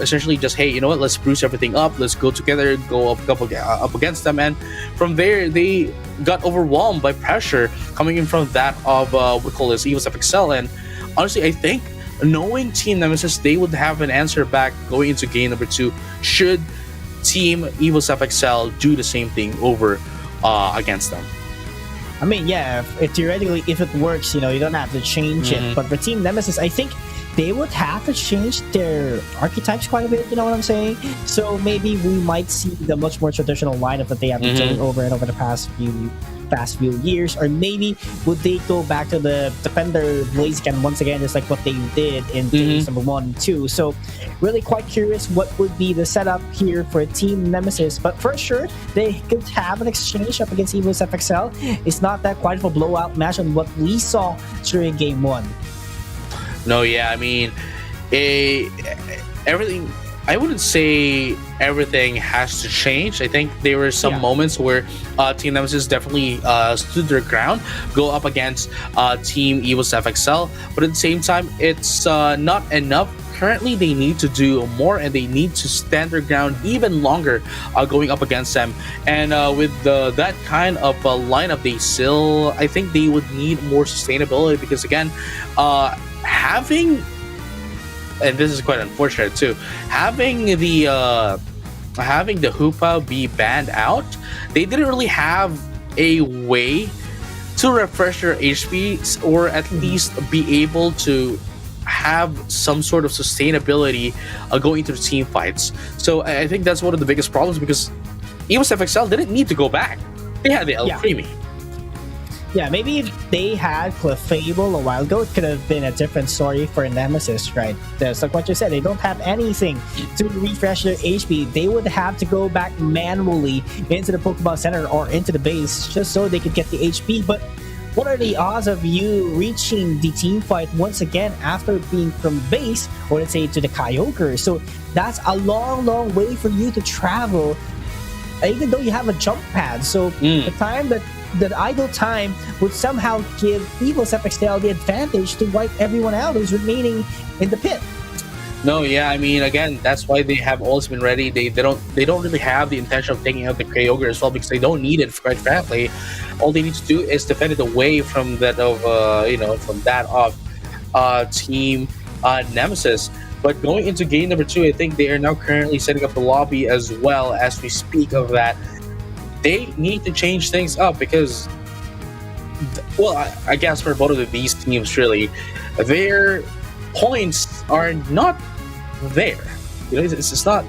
essentially just, hey, let's spruce everything up, let's go together, go up against them. And from there, they got overwhelmed by pressure coming in from that of Evil's FXL. And honestly, I think knowing Team Nemesis, they would have an answer back going into game number 2 should Team Evil's FXL do the same thing over against them. I mean, yeah, theoretically, if it works, you don't have to change it. But for Team Nemesis, I think they would have to change their archetypes quite a bit, you know what I'm saying? So maybe we might see the much more traditional lineup that they have been doing over and over the past few years. Or maybe would they go back to the Defender Blaziken once again, just like what they did in games number 1 and 2. So really quite curious what would be the setup here for Team Nemesis. But for sure, they could have an exchange up against Evil's FXL. It's not that quite of a blowout match on what we saw during game 1. No, yeah, I mean, everything. I wouldn't say everything has to change. I think there were some moments where Team Nemesis definitely stood their ground, go up against Team Evil's FXL, but at the same time, it's not enough. Currently, they need to do more, and they need to stand their ground even longer going up against them. And with that kind of lineup, I think they would need more sustainability, because again, having, and this is quite unfortunate too, having the Hoopa be banned out, they didn't really have a way to refresh their HP, or at least be able to have some sort of sustainability going into the team fights. So I think that's one of the biggest problems, because Evil's FXL didn't need to go back. They had the Alchemy. Yeah, maybe if they had Clefable a while ago, it could have been a different story for Nemesis, right? Just like what you said, they don't have anything to refresh their HP. They would have to go back manually into the Pokemon Center or into the base just so they could get the HP. But what are the odds of you reaching the team fight once again after being from base, or let's say to the Kyogre? So that's a long, long way for you to travel, even though you have a jump pad. So the time that idle time would somehow give Evil's FXL the advantage to wipe everyone out who's remaining in the pit. No, yeah, I mean, again, that's why they have always been ready. They don't really have the intention of taking out the Kyogre as well, because they don't need it, quite frankly. All they need to do is defend it away from that of Team Nemesis. But going into game number 2, I think they are now currently setting up the lobby as well as we speak of that. They need to change things up, because, well, I guess for both of these teams, really, their points are not there. It's not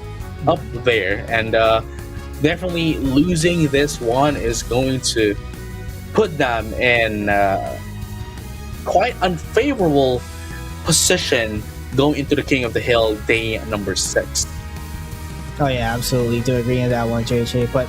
up there, and definitely losing this one is going to put them in quite unfavorable position going into the King of the Hill day number 6. Oh yeah, absolutely. Do agree on that one, JJ. But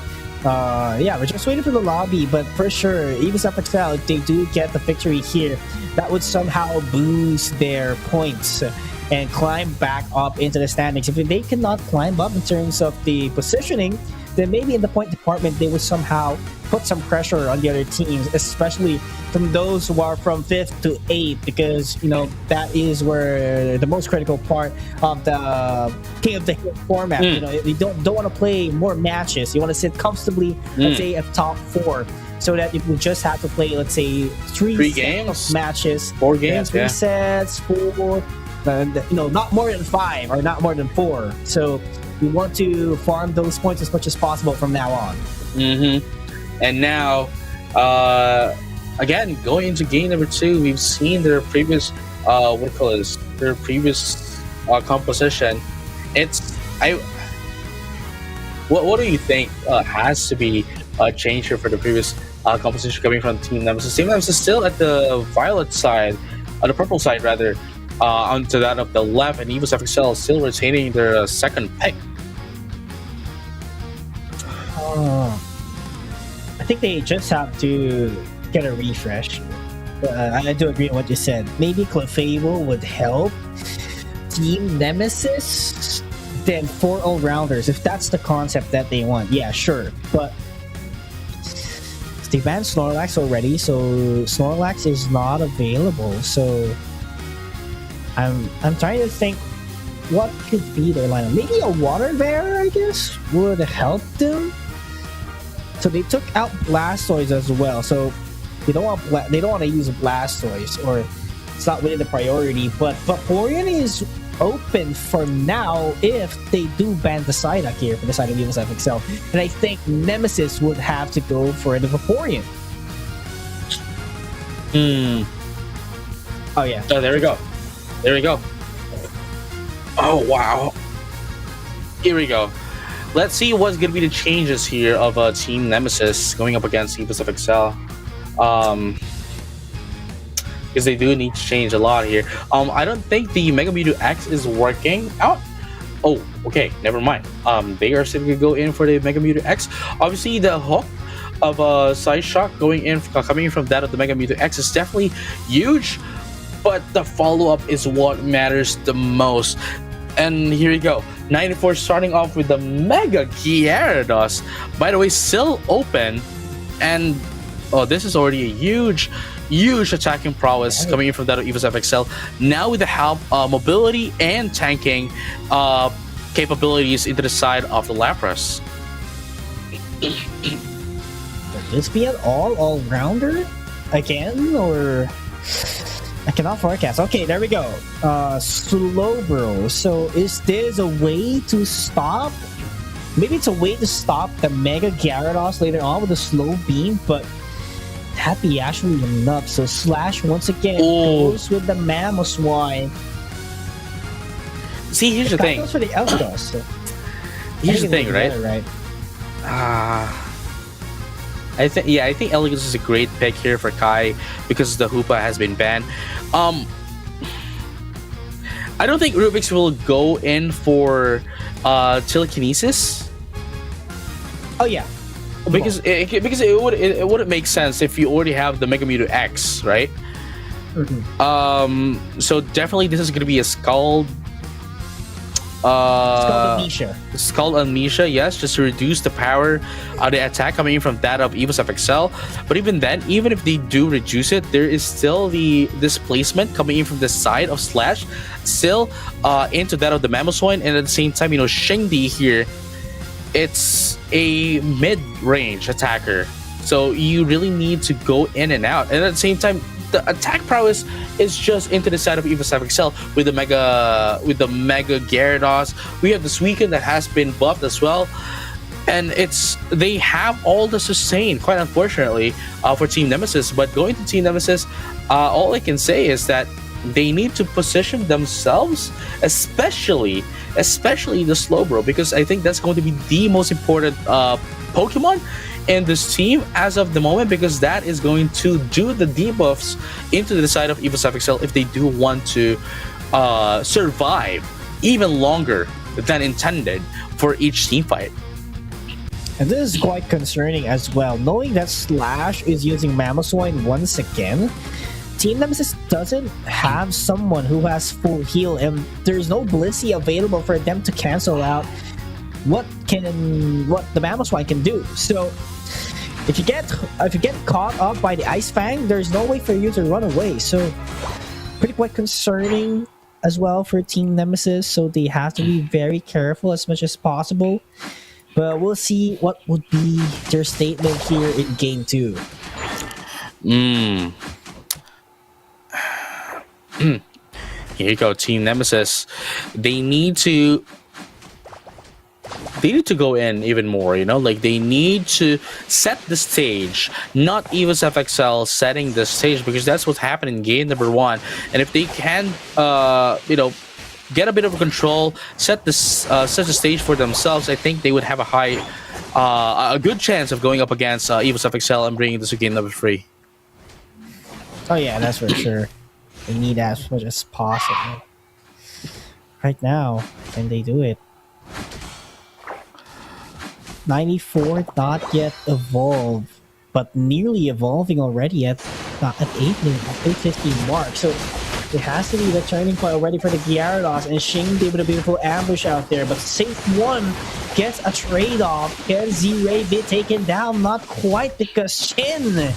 yeah, we're just waiting for the lobby. But for sure, even FXL, if they do get the victory here, that would somehow boost their points and climb back up into the standings. If they cannot climb up in terms of the positioning, then maybe in the point department they would somehow put some pressure on the other teams, especially from those who are from 5th to 8th, because you know that is where the most critical part of the King of the Hill format. You know, you don't want to play more matches. You want to sit comfortably, let's say, at top 4, so that if we just have to play, let's say, three games, matches, 4 games, 3 sets, 4. You know, not more than 5 or not more than 4. So we want to farm those points as much as possible from now on. And now, again, going into game number 2, we've seen their previous, their previous composition. What do you think has to be changed here for the previous composition coming from Team Nemesis? Team Nemesis still at the violet side, the purple side rather, onto that of the left, and Evo's FXL still retaining their second pick. I think they just have to get a refresh. I do agree on what you said. Maybe Clefable would help Team Nemesis, then 4 all-rounders, if that's the concept that they want. Yeah, sure. But they banned Snorlax already, so Snorlax is not available. So I'm trying to think what could be their lineup. Maybe a Water Bear, I guess, would help them. So they took out Blastoise as well. So they don't want to use Blastoise, or it's not really the priority. But Vaporeon is open for now if they do ban the Psyduck here for the side of Evo's FXL. And I think Nemesis would have to go for the Vaporeon. Oh yeah. Oh, there we go. There we go. Oh, wow. Here we go. Let's see what's going to be the changes here of Team Nemesis going up against Evo's FXL. Because they do need to change a lot here. I don't think the Mega Mewtwo X is working out. Oh, okay. Never mind. They are still going to go in for the Mega Mewtwo X. Obviously, the hook of Side Shock coming in from that of the Mega Mewtwo X is definitely huge. But the follow-up is what matters the most. And here we go. 94 starting off with the Mega Gyarados. By the way, still open. And this is already a huge attacking prowess coming in from that of Evo's FXL. Now with the help of mobility and tanking capabilities into the side of the Lapras. Would this be an all-rounder again, or... I cannot forecast. Okay, there we go. Slowbro. So is this a way to stop? Maybe it's a way to stop the Mega Gyarados later on with a slow beam, but that'd be actually enough. So Slash once again goes with the Mamoswine. See, here's the thing. Goes for the Eldos. So here's the thing, right? Right. I think Elegance is a great pick here for Kai because the Hoopa has been banned. I don't think Rubik's will go in for telekinesis. Oh yeah, because it wouldn't make sense if you already have the Mega Mewtwo X, right? So definitely this is gonna be a Scald. Scald Amnesia, yes, just to reduce the power of the attack coming in from that of Evo's FXL. But even then, even if they do reduce it, there is still the displacement coming in from the side of Slash, still into that of the Mamoswine, and at the same time, Shingdi here, it's a mid-range attacker. So you really need to go in and out. And at the same time, the attack prowess is just into the side of Evo's FXL with the Mega Gyarados. We have the Suicune that has been buffed as well. And they have all the sustain, quite unfortunately, for Team Nemesis. But going to Team Nemesis, all I can say is that they need to position themselves, especially the Slowbro, because I think that's going to be the most important Pokemon in this team as of the moment, because that is going to do the debuffs into the side of EvoSF XL if they do want to survive even longer than intended for each team fight. And this is quite concerning as well, knowing that Slash is using Mamoswine once again. Team Nemesis doesn't have someone who has full heal, and there's no Blissey available for them to cancel out what the Mamoswine can do. So if you get caught up by the Ice Fang, there's no way for you to run away. So pretty quite concerning as well for Team Nemesis. So they have to be very careful as much as possible. But we'll see what would be their statement here in Game 2. Here you go, Team Nemesis. They need to go in even more, like they need to set the stage, not EvoSF XL setting the stage, because that's what happened in game number 1. And if they can, get a bit of control, set the stage for themselves, I think they would have a good chance of going up against EvoSF XL and bringing this to game number 3. Oh yeah, that's for sure. They need as much as possible. Right now, can they do it? 94 not yet evolved, but nearly evolving already at 8:15 mark. So it has to be the turning point already for the Gyarados, and Shing did a beautiful ambush out there, but Safe One gets a trade-off. Can Z-Ray be taken down? Not quite, because Shin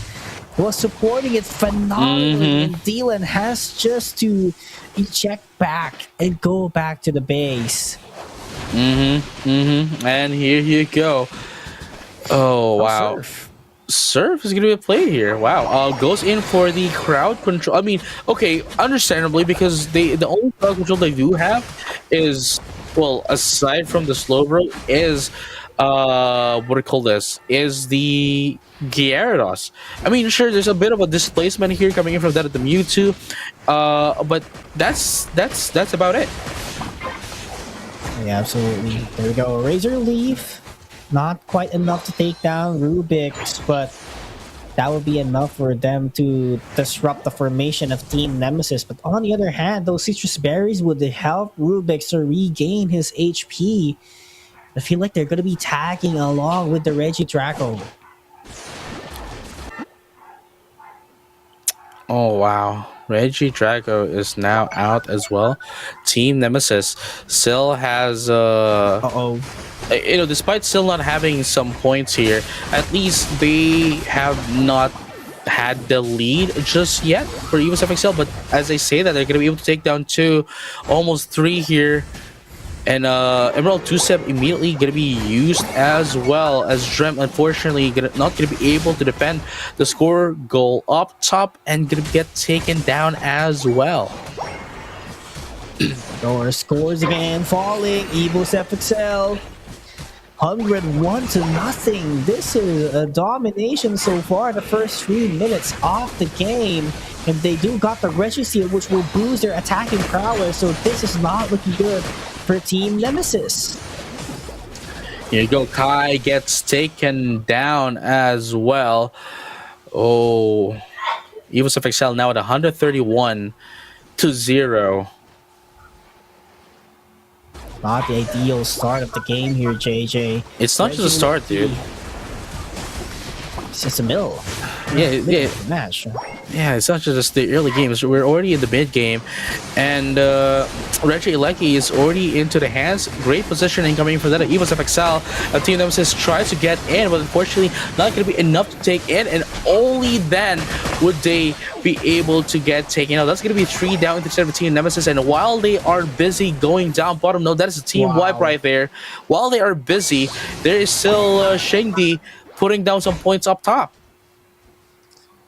was supporting it phenomenally, and Dylan has just to eject back and go back to the base. And here you go. Oh, wow. Surf is going to be played here. Wow. Goes in for the crowd control. I mean, okay, understandably, because the only crowd control they do have is, well, aside from the Slowbro, is what do you call this? Is the Gyarados. I mean, sure, there's a bit of a displacement here coming in from that of the Mewtwo, but that's about it. Yeah, absolutely. There we go. Razor Leaf. Not quite enough to take down Rubik's, but that would be enough for them to disrupt the formation of Team Nemesis. But on the other hand, those citrus berries would help Rubik's to regain his HP. I feel like they're going to be tagging along with the Regidrago. Oh, wow. Regidrago is now out as well. Team Nemesis still has despite still not having some points here, at least they have not had the lead just yet for EvoSF XL. But as I say that, they're going to be able to take down 2, almost 3 here. And Emerald 2-Step immediately going to be used, as well as Drem, unfortunately, not going to be able to defend the score goal up top and going to get taken down as well. Our scores again falling. EvoSF XL 101-0. This is a domination so far the first 3 minutes of the game. And they do got the Registeel, which will boost their attacking prowess. So this is not looking good for Team Nemesis. Here you go. Kai gets taken down as well. Oh, EvoSF XL now at 131-0. Not the ideal start of the game here, JJ. It's not just a start, dude. It's just a middle. Yeah. Match. Yeah, it's not just the early games. We're already in the mid game, and Reggie Lecky is already into the hands. Great positioning coming from that EvoSF XL. Team Nemesis tries to get in, but unfortunately not going to be enough to take in, and only then would they be able to get taken out. That's going to be 3 down instead of Team Nemesis, and while they are busy going down bottom, no, that is a team wipe right there. While they are busy, there is still Shengdi putting down some points up top.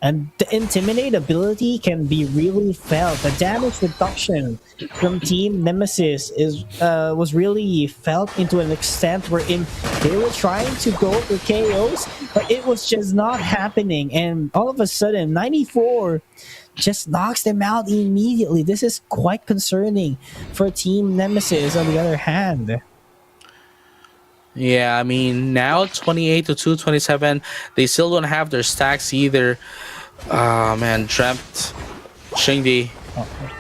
And the Intimidate ability can be really felt. The damage reduction from Team Nemesis was really felt into an extent wherein they were trying to go for KOs, but it was just not happening. And all of a sudden, 94 just knocks them out immediately. This is quite concerning for Team Nemesis on the other hand. Yeah, I mean, now 28 to 227. They still don't have their stacks either. Oh, man. Dreamt. Shingdi.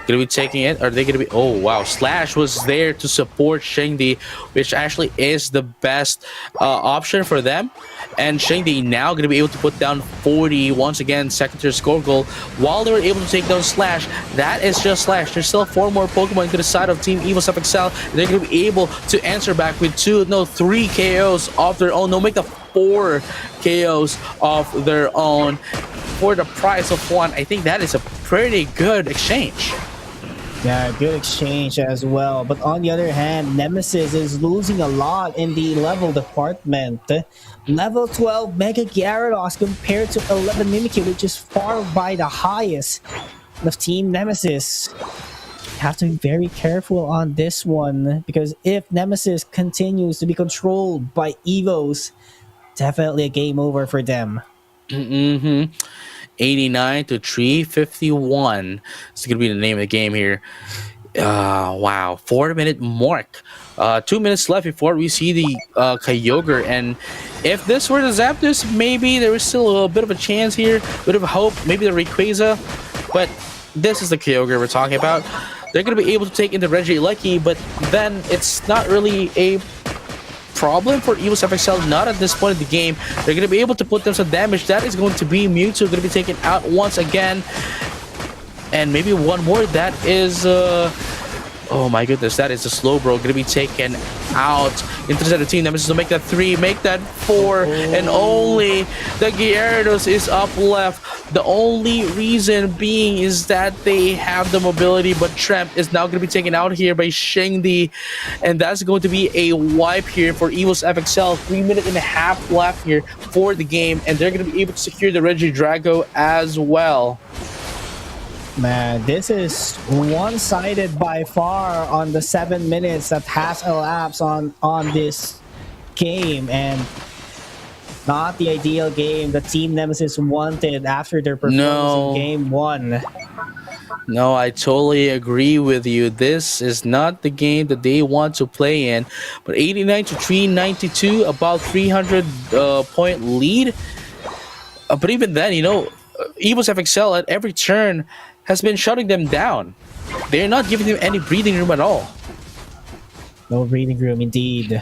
Gonna be taking it? Are they gonna be? Oh wow! Slash was there to support Shingdi, which actually is the best option for them. And Shingdi now gonna be able to put down 40 once again, second tier score goal, while they were able to take down Slash. That is just Slash. There's still 4 more Pokemon to the side of Team Evil XL. They're gonna be able to answer back with 3 KOs of their own. They'll make the 4 KOs of their own for the price of 1. I think that is a pretty good exchange. Yeah, good exchange as well. But on the other hand, Nemesis is losing a lot in the level department. Level 12 Mega Gyarados compared to 11 Mimikyu, which is far by the highest of Team Nemesis. Have to be very careful on this one, because if Nemesis continues to be controlled by Evos, definitely a game over for them. 89 to 351. It's gonna be the name of the game here. Wow, 4-minute mark. 2 minutes left before we see the Kyogre, and if this were the Zapdos, maybe there was still a bit of a chance here, a bit of a hope, maybe the Rayquaza, but this is the Kyogre we're talking about. They're gonna be able to take in the Regieleki, but then it's not really a problem for Evil XL. Not at this point in the game. They're going to be able to put them some damage. That is going to be Mewtwo going to be taken out once again, and maybe one more. That is oh my goodness, that is a Slowbro going to be taken out into the team. Nemesis will make that 3, make that 4, and only the Gyarados is up left. The only reason being is that they have the mobility, but Tremp is now going to be taken out here by Shingdi, and that's going to be a wipe here for Evil's FXL. 3 minutes and a half left here for the game, and they're going to be able to secure the Regidrago as well. Man, this is one-sided by far on the 7 minutes that has elapsed on this game, and not the ideal game that Team Nemesis wanted after their performance in Game 1. No, I totally agree with you. This is not the game that they want to play in. But 89 to 392, about 300 point lead. But even then, you know, Evil's FXL at every turn has been shutting them down. They're not giving them any breathing room at all. No breathing room indeed.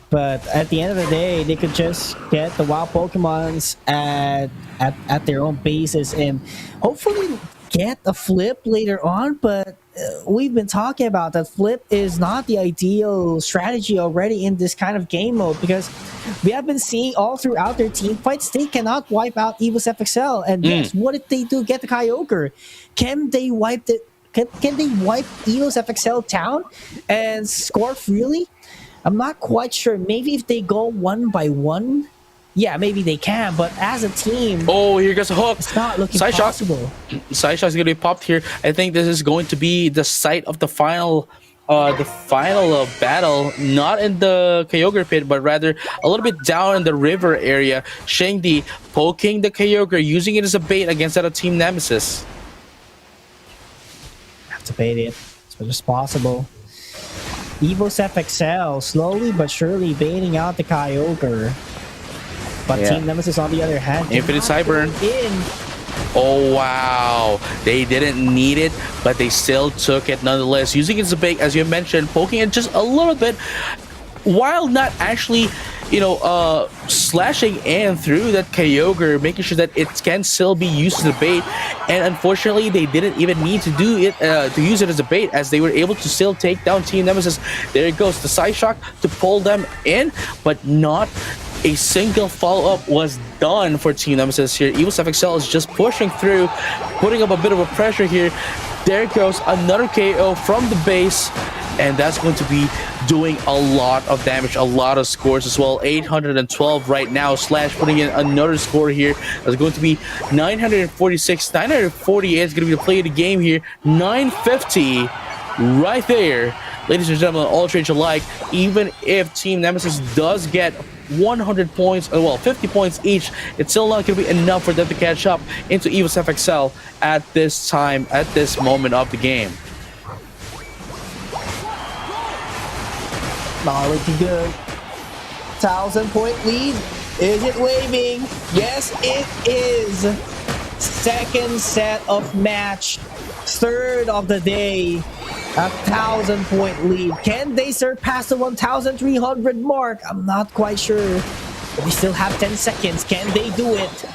But at the end of the day, they could just get the wild Pokemons at their own bases and hopefully get a flip later on. But we've been talking about that flip is not the ideal strategy already in this kind of game mode, because we have been seeing all throughout their team fights they cannot wipe out Evil's FXL. And yes, what did they do? Get the Kyogre. Can they wipe it? Can they wipe Evil's FXL down and score freely? I'm not quite sure. Maybe if they go 1 by 1, yeah, maybe they can. But as a team, oh, here goes a hook. It's not looking possible. Side shot is going to be popped here. I think this is going to be the site of the final battle, not in the Kyogre pit, but rather a little bit down in the river area. Shingdi poking the Kyogre, using it as a bait against that Team Nemesis. Have to bait it as much as possible. Evil's FXL slowly but surely baiting out the Kyogre. But Team Nemesis on the other hand, Infinite Cyburn in. Oh wow, they didn't need it, but they still took it nonetheless, using it as a bait, as you mentioned, poking it just a little bit, while not actually, you know, slashing in through that Kyogre, making sure that it can still be used as a bait. And unfortunately, they didn't even need to do it to use it as a bait, as they were able to still take down Team Nemesis. There it goes, the side shock to pull them in, but not a single follow-up was done for Team Nemesis here. Evil's FXL is just pushing through, putting up a bit of a pressure here. There goes another KO from the base, and that's going to be doing a lot of damage, a lot of scores as well. 812 right now. Slash putting in another score here. That's going to be 946. 948 is going to be the play of the game here. 950 right there. Ladies and gentlemen, all trades alike, even if Team Nemesis does get 100 points, well, 50 points each. It's still not going to be enough for them to catch up into EVOS FXL at this time, at this moment of the game. Not looking good. 1,000-point lead. Is it waving? Yes, it is. Second set of match. Third of the day. 1,000-point lead. Can they surpass the 1,300 mark? I'm not quite sure. But we still have 10 seconds. Can they do it?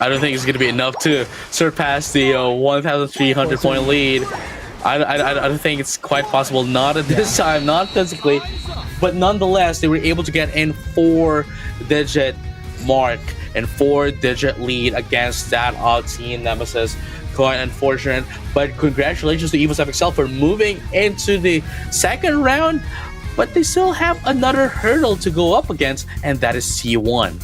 I don't think it's going to be enough to surpass the 1,300-point lead. I don't think it's quite possible. Not at this time, not physically. But nonetheless, they were able to get in 4-digit mark and 4-digit lead against that of Team Nemesis. Quite unfortunate, but congratulations to EVOS FXL for moving into the second round. But they still have another hurdle to go up against, and that is T1.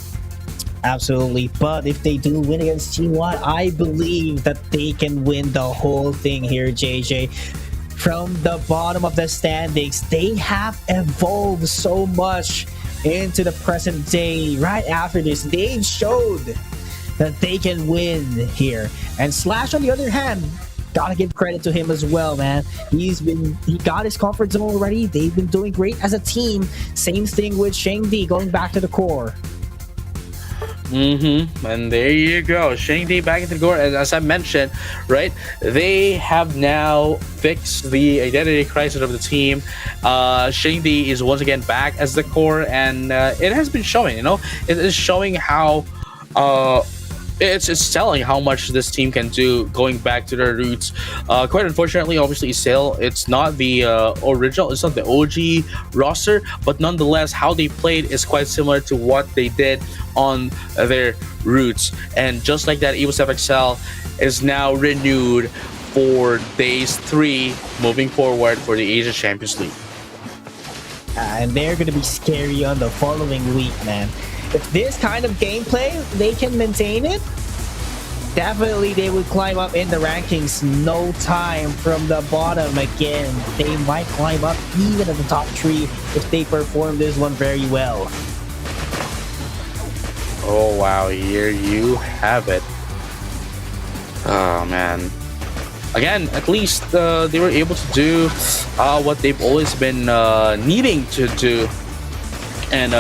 Absolutely, but if they do win against T1, I believe that they can win the whole thing here, JJ. From the bottom of the standings, they have evolved so much into the present day. Right after this, they showed that they can win here. And Slash, on the other hand, gotta give credit to him as well, man. He got his comfort zone already. They've been doing great as a team. Same thing with Shengdi going back to the core. And there you go, Shengdi back into the core. And as I mentioned, right, they have now fixed the identity crisis of the team. Shengdi is once again back as the core, and it has been showing. It is showing how it's telling how much this team can do going back to their roots. Quite unfortunately, obviously, it's not the original, it's not the OG roster, but nonetheless, how they played is quite similar to what they did on their roots. And just like that, EVOS FXL is now renewed for days 3 moving forward for the Asia Champions League. And they're going to be scary on the following week, man. If this kind of gameplay, they can maintain it, definitely they would climb up in the rankings no time from the bottom again. They might climb up even at the top 3 if they perform this one very well. Oh wow, here you have it. Oh man. Again, at least they were able to do what they've always been needing to do. And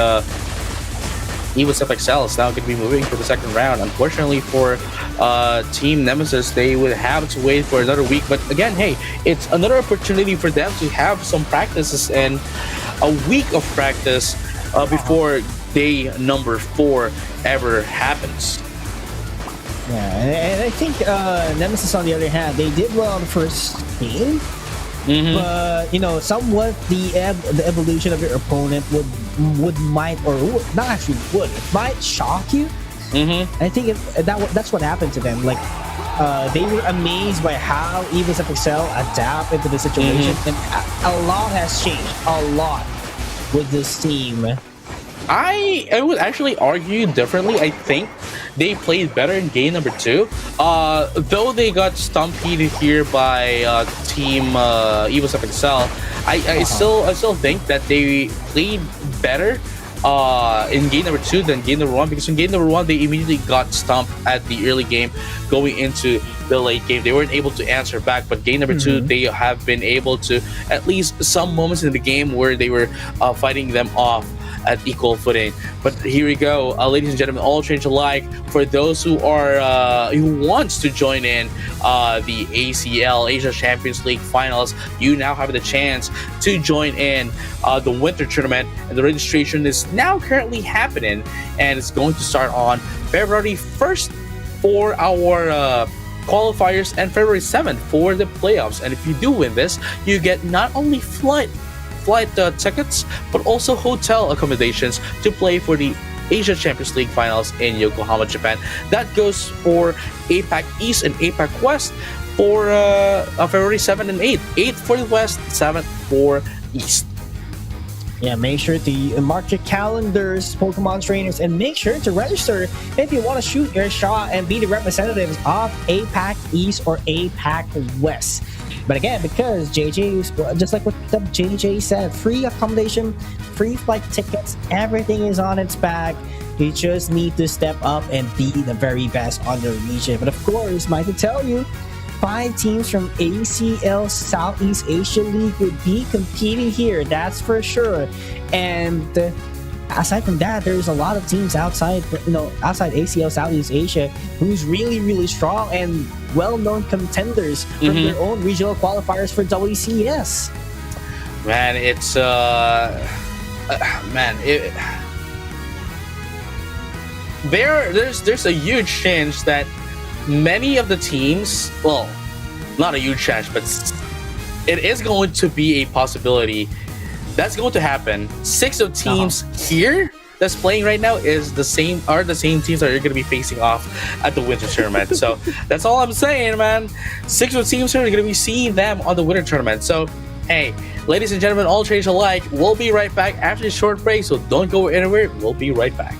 EVOS FXL is now going to be moving to the second round. Unfortunately for Team Nemesis, they would have to wait for another week. But again, hey, it's another opportunity for them to have some practices and a week of practice before day number 4 ever happens. Yeah, and I think Nemesis, on the other hand, they did well on the first game. But somewhat the evolution of your opponent it might shock you. I think that's what happened to them. Like they were amazed by how EVOS FXL adapt into the situation, and a lot has changed. A lot with this team. I would actually argue differently. I think they played better in game number 2. Though they got stompied here by Team EVOS FXL, I still think that they played better in game number 2 than game number 1, because in game number 1 they immediately got stomped at the early game. Going into the late game, they weren't able to answer back, but game number 2 they have been able to, at least some moments in the game where they were fighting them off at equal footing. But here we go, ladies and gentlemen, all change alike. For those who are who wants to join in the ACL Asia Champions League Finals, you now have the chance to join in the winter tournament, and the registration is now currently happening, and it's going to start on February 1st for our qualifiers and February 7th for the playoffs. And if you do win this, you get not only flight tickets, but also hotel accommodations to play for the Asia Champions League Finals in Yokohama, Japan. That goes for APAC East and APAC West for February 7th and 8th. 8th for the West, 7th for East. Yeah, make sure to mark your calendars, Pokemon trainers, and make sure to register if you want to shoot your shot and be the representatives of APAC East or APAC West. But again, because JJ, just like what the JJ said, free accommodation, free flight tickets, everything is on its back. You just need to step up and be the very best on the region. But of course, might to tell you, 5 teams from ACL Southeast Asia League would be competing here. That's for sure. And aside from that, there's a lot of teams outside ACL Southeast Asia who's really, really strong and well-known contenders from their own regional qualifiers for WCS. Man, it's there's a huge chance that many of the teams, well, not a huge chance, but it is going to be a possibility that's going to happen. 6 of teams here that's playing right now are the same teams that you're going to be facing off at the winter tournament. So that's all I'm saying, man. 6 of teams here are going to be seeing them on the winter tournament. So hey, ladies and gentlemen, all trades alike, we'll be right back after this short break. So don't go anywhere. We'll be right back.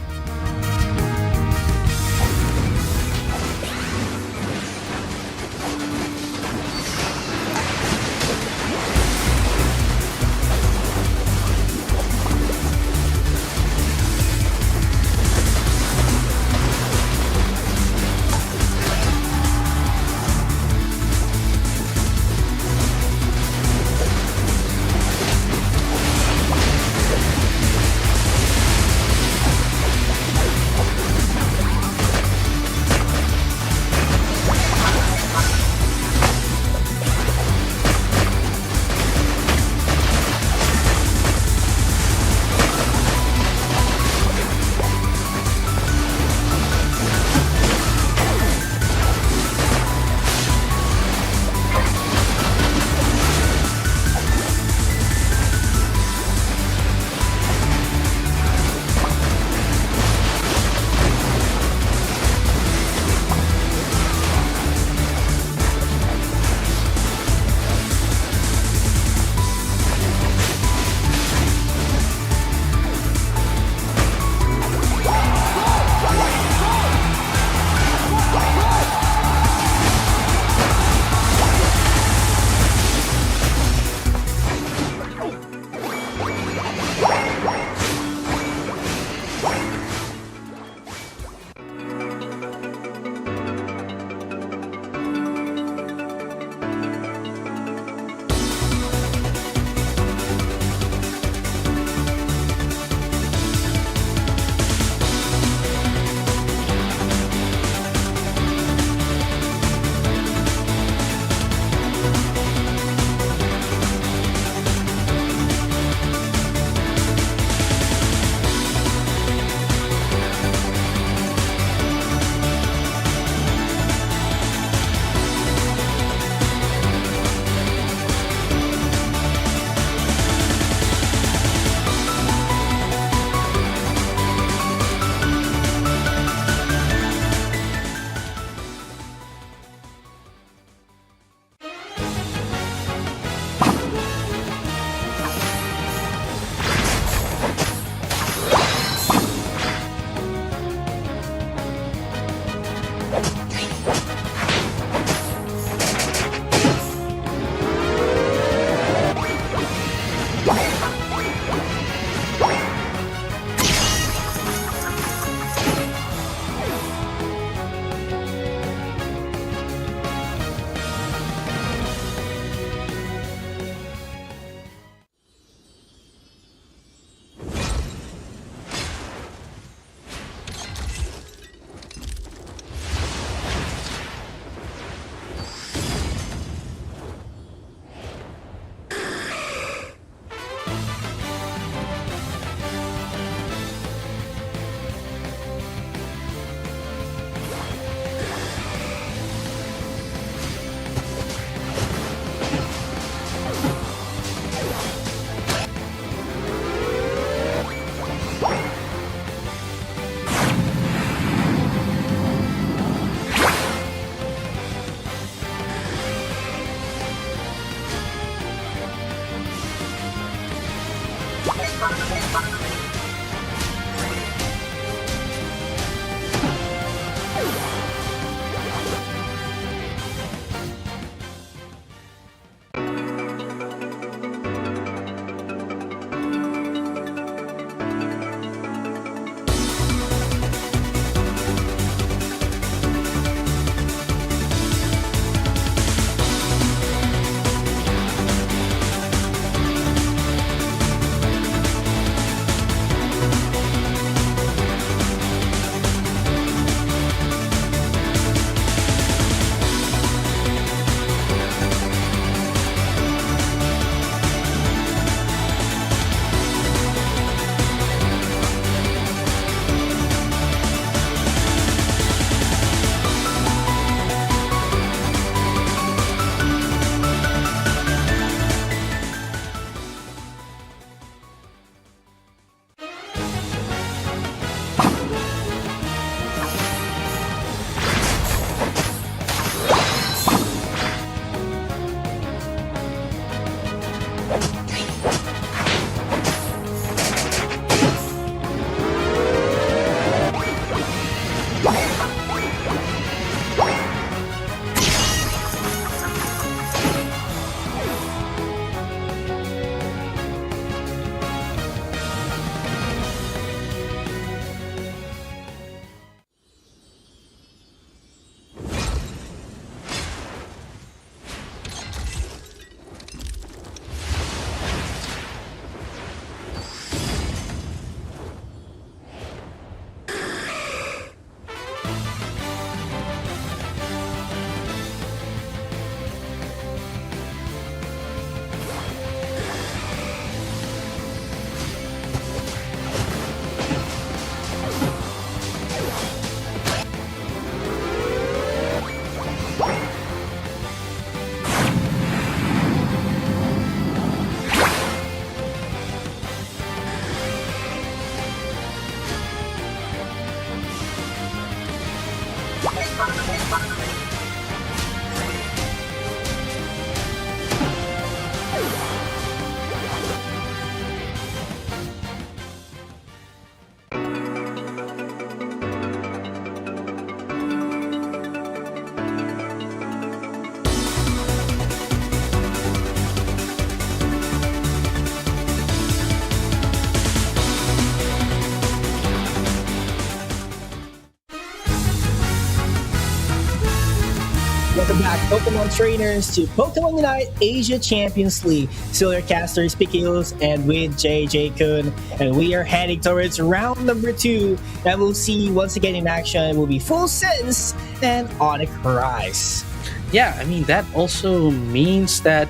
Welcome back, Pokemon trainers, to Pokemon Unite Asia Champions League. Still your casters, Pickles, and with JJ Kun. And we are heading towards round number 2. And we'll see once again in action will be Full Sense and Onyx Rise. Yeah, I mean, that also means that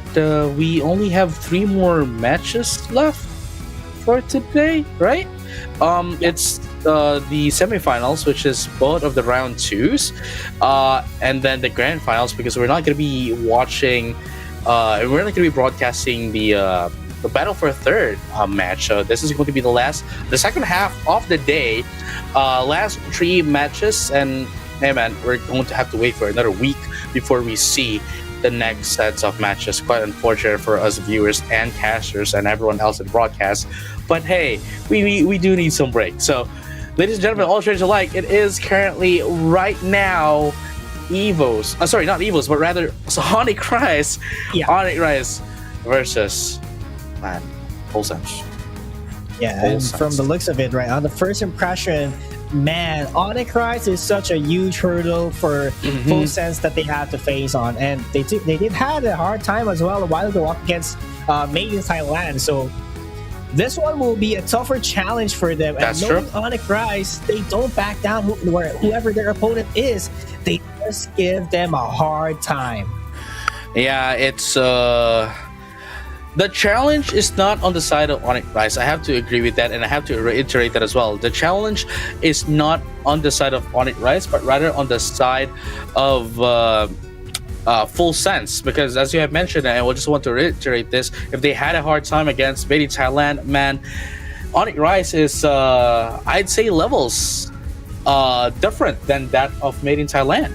we only have 3 more matches left for today, right? It's the semifinals, which is both of the round 2s, and then the grand finals, because we're not going to be watching, we're not going to be broadcasting the battle for third match. So this is going to be the second half of the day, last 3 matches, and hey man, we're going to have to wait for another week before we see the next sets of matches. Quite unfortunate for us viewers and casters and everyone else in broadcast, but hey, we do need some break. So ladies and gentlemen, all trainers alike, it is currently right now Evos. Sorry, not Evos, but rather Onyx Rise. Yeah. Onyx Rise versus Full Sense. Yeah, Full and Sense. from the looks of it, right, on the first impression, man, Onyx Rise is such a huge hurdle for Full Sense that they have to face on. And they did had a hard time as well a while ago up against Made in Thailand. So this one will be a tougher challenge for them. That's and knowing true. Onyx Rise, they don't back down whoever their opponent is. They just give them a hard time. Yeah, it's the challenge is not on the side of Onyx Rise. I have to agree with that, and I have to reiterate that as well. The challenge is not on the side of Onyx Rise, but rather on the side of Full Sense, because as you have mentioned, and I just want to reiterate this, if they had a hard time against Made in Thailand, man, Onyx Rise is I'd say levels different than that of Made in Thailand.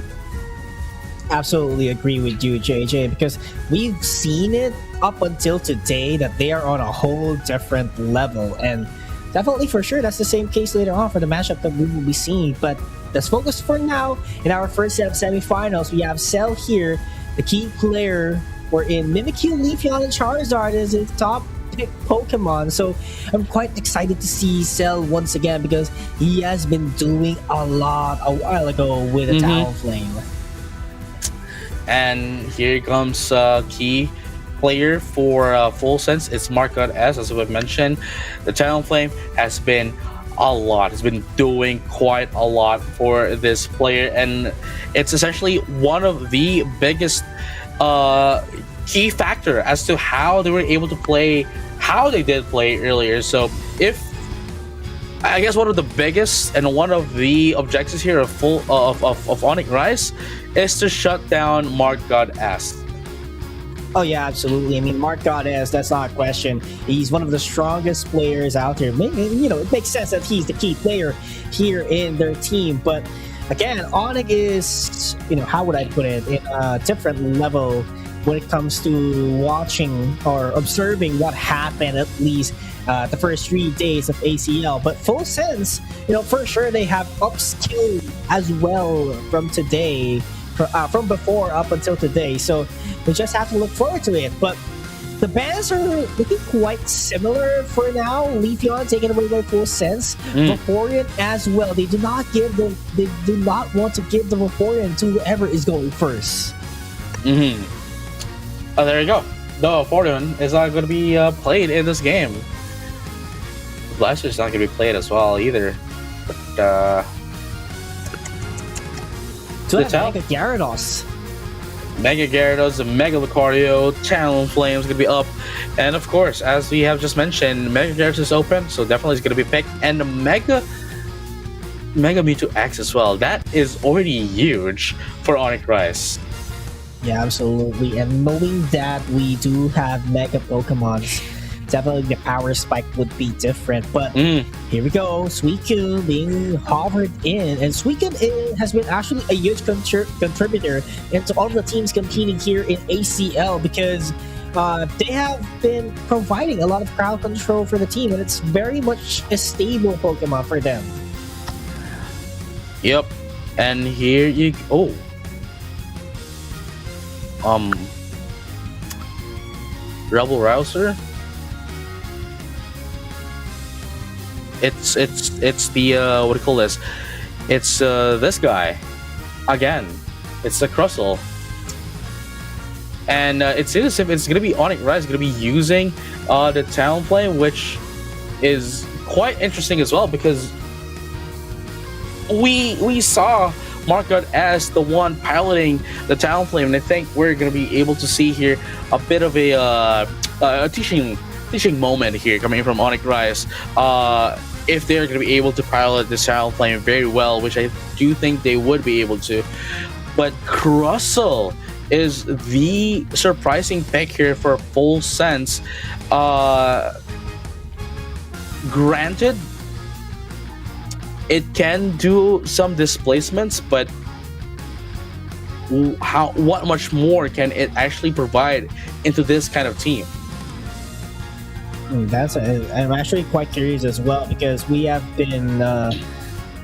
Absolutely agree with you, JJ, because we've seen it up until today that they are on a whole different level, and definitely for sure that's the same case later on for the matchup that we will be seeing. But let's focus for now in our first set of semifinals. We have Cell here, the key player. We're in Mimikyu, Leafeon, and Charizard is his top pick Pokemon. So I'm quite excited to see Cell once again, because he has been doing a lot a while ago with a Talonflame. And here comes key player for Full Sense. It's Markot S, as we've mentioned. The Talonflame has been a lot. It's been doing quite a lot for this player, and it's essentially one of the biggest key factor as to how they were able to play, how they did play earlier. So if I guess one of the biggest and one of the objectives here of Onyx Rise is to shut down Markot S. Oh yeah, absolutely. I mean, Mark Goddess, that's not a question. He's one of the strongest players out there. You know, it makes sense that he's the key player here in their team. But again, Onyx is, you know, how would I put it, in a different level when it comes to watching or observing what happened at least the first 3 days of ACL. But Full Sense, you know, for sure they have upskilled as well from today, from before up until today. So we just have to look forward to it. But the bans are looking quite similar for now. Leafeon taken away by Full Sense. Vaporeon as well. They do not want to give the Vaporeon to whoever is going first. Oh, there you go. The Vaporeon is not going to be played in this game. Blaster is not going to be played as well either. But Mega Gyarados. Mega Gyarados, and Mega Lucario, Talonflame is going to be up. And of course, as we have just mentioned, Mega Gyarados is open, so definitely is going to be picked. And the Mega Mewtwo X as well. That is already huge for Onyx Rise. Yeah, absolutely. And knowing that we do have Mega Pokemons, definitely the power spike would be different. But here we go, Suicune being hovered in, and Suicune has been actually a huge contributor into all of the teams competing here in ACL because they have been providing a lot of crowd control for the team, and it's very much a stable Pokemon for them. Yep, and here you go. Rebel Rouser. It's the what do you call this? It's this guy again. It's the Crustle. And it's innocent. It's gonna be Onyx Rise. Gonna be using the Talon Flame, which is quite interesting as well because we saw Market as the one piloting the Talon Flame, and I think we're gonna be able to see here a bit of a teaching moment here coming from Onyx Rise. If they're gonna be able to pilot the Talon Flame very well, which I do think they would be able to, but Crustle is the surprising pick here for Full Sense. Granted, it can do some displacements, but what much more can it actually provide into this kind of team? I'm actually quite curious as well because we have been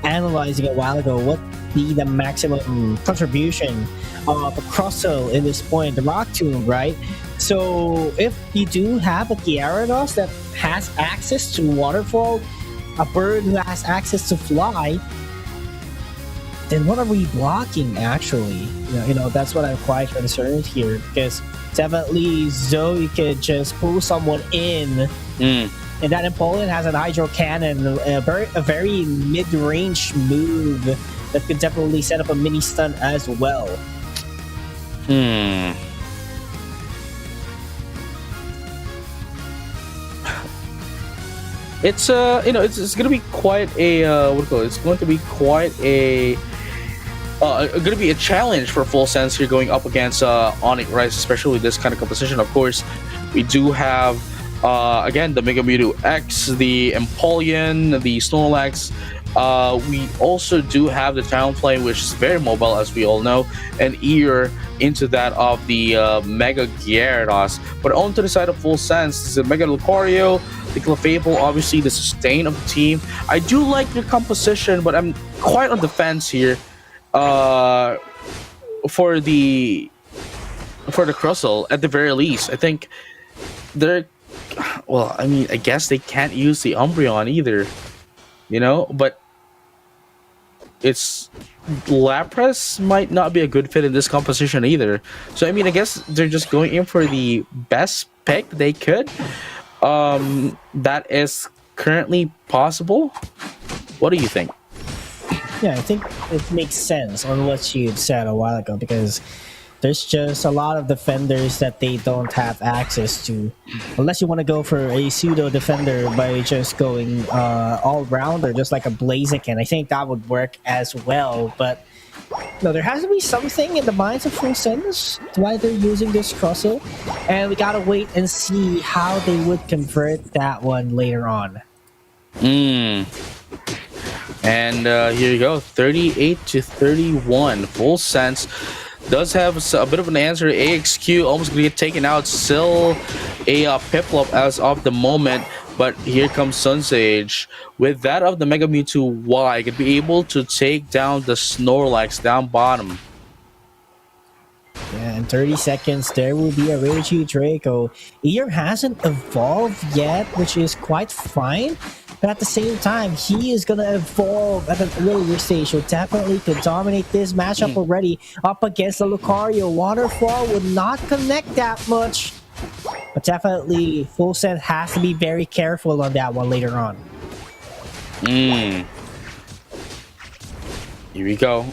analyzing a while ago what be the maximum contribution of a Crustle in this point, the Rock Tomb, right? So if you do have a Gyarados that has access to Waterfall, a bird who has access to Fly, then what are we blocking actually? You know that's what I'm quite concerned here because definitely Zoe could just pull someone in. And that Empoleon has an Hydro Cannon, a very mid-range move that could definitely set up a mini stun as well. It's it's gonna be quite a what do you call it? It's going to be quite a going to be a challenge for Full Sense here going up against Onyx Rise, especially with this kind of composition. Of course, we do have again the Mega Mewtwo X, the Empoleon, the Snorlax. We also do have the Talonflame, which is very mobile, as we all know, and ear into that of the Mega Gyarados. But on to the side of Full Sense, this is the Mega Lucario, the Clefable, obviously the sustain of the team. I do like your composition, but I'm quite on the fence here for the Crustle at the very least. I think they're, well, I mean, I guess they can't use the Umbreon either, you know, but it's Lapras might not be a good fit in this composition either. So I mean, I guess they're just going in for the best pick they could. That is currently possible. What do you think? Yeah, I think it makes sense on what you said a while ago because there's just a lot of defenders that they don't have access to. Unless you want to go for a pseudo defender by just going all-rounder, just like a Blaziken. I think that would work as well. But no, there has to be something in the minds of Full Sense why they're using this Crustle. And we gotta wait and see how they would convert that one later on. And here you go, 38-31. Full Sense does have a bit of an answer. AXQ almost gonna get taken out. Still a Piplup as of the moment. But here comes Sunsage. With that of the Mega Mewtwo Y, could be able to take down the Snorlax down bottom. Yeah, in 30 seconds, there will be a Ragey Draco. Ear hasn't evolved yet, which is quite fine. But at the same time, he is going to evolve at an earlier stage. So definitely could dominate this matchup already up against the Lucario. Waterfall would not connect that much. But definitely, Full Sense has to be very careful on that one later on. Here we go.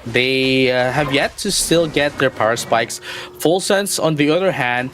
They have yet to still get their power spikes. Full Sense, on the other hand,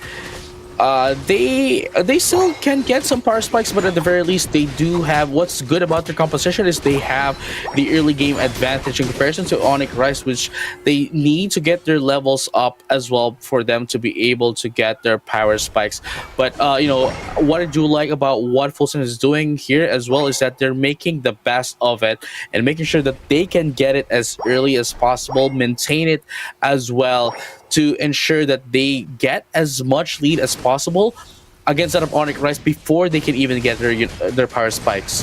they still can get some power spikes, but at the very least, they do have. What's good about their composition is they have the early game advantage in comparison to Onyx Rise, which they need to get their levels up as well for them to be able to get their power spikes. But what I do like about what Fulton is doing here as well is that they're making the best of it and making sure that they can get it as early as possible, maintain it as well, to ensure that they get as much lead as possible against that of Onyx Rise before they can even get their power spikes.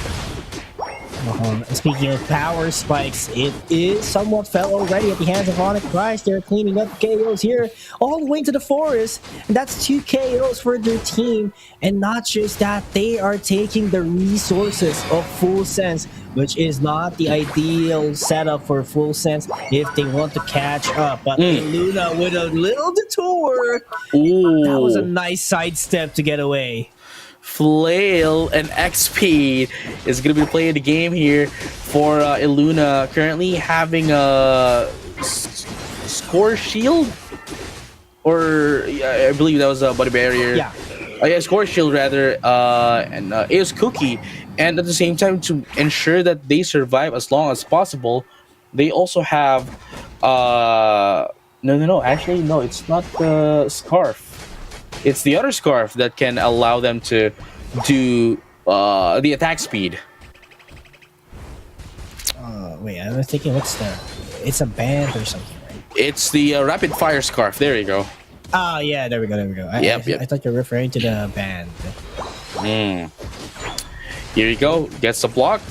Speaking of power spikes, it is somewhat fell already at the hands of Onyx Rise. They're cleaning up KOs here all the way to the forest, and that's 2 KOs for their team. And not just that, they are taking the resources of Full Sense, which is not the ideal setup for Full Sense if they want to catch up. But Luna with a little detour. Ooh. That was a nice sidestep to get away. Flail and XP is going to be playing the game here for Illuna, currently having a score shield, or I believe that was a body barrier. Yeah, score shield rather, and it was Cookie. And at the same time, to ensure that they survive as long as possible, they also have actually no, it's not the scarf. It's the other scarf that can allow them to do the attack speed. Wait, I was thinking, it's a band or something, right? It's the rapid fire scarf. There you go. Oh, yeah, there we go. I thought you were referring to the band. Here you go. Gets the block.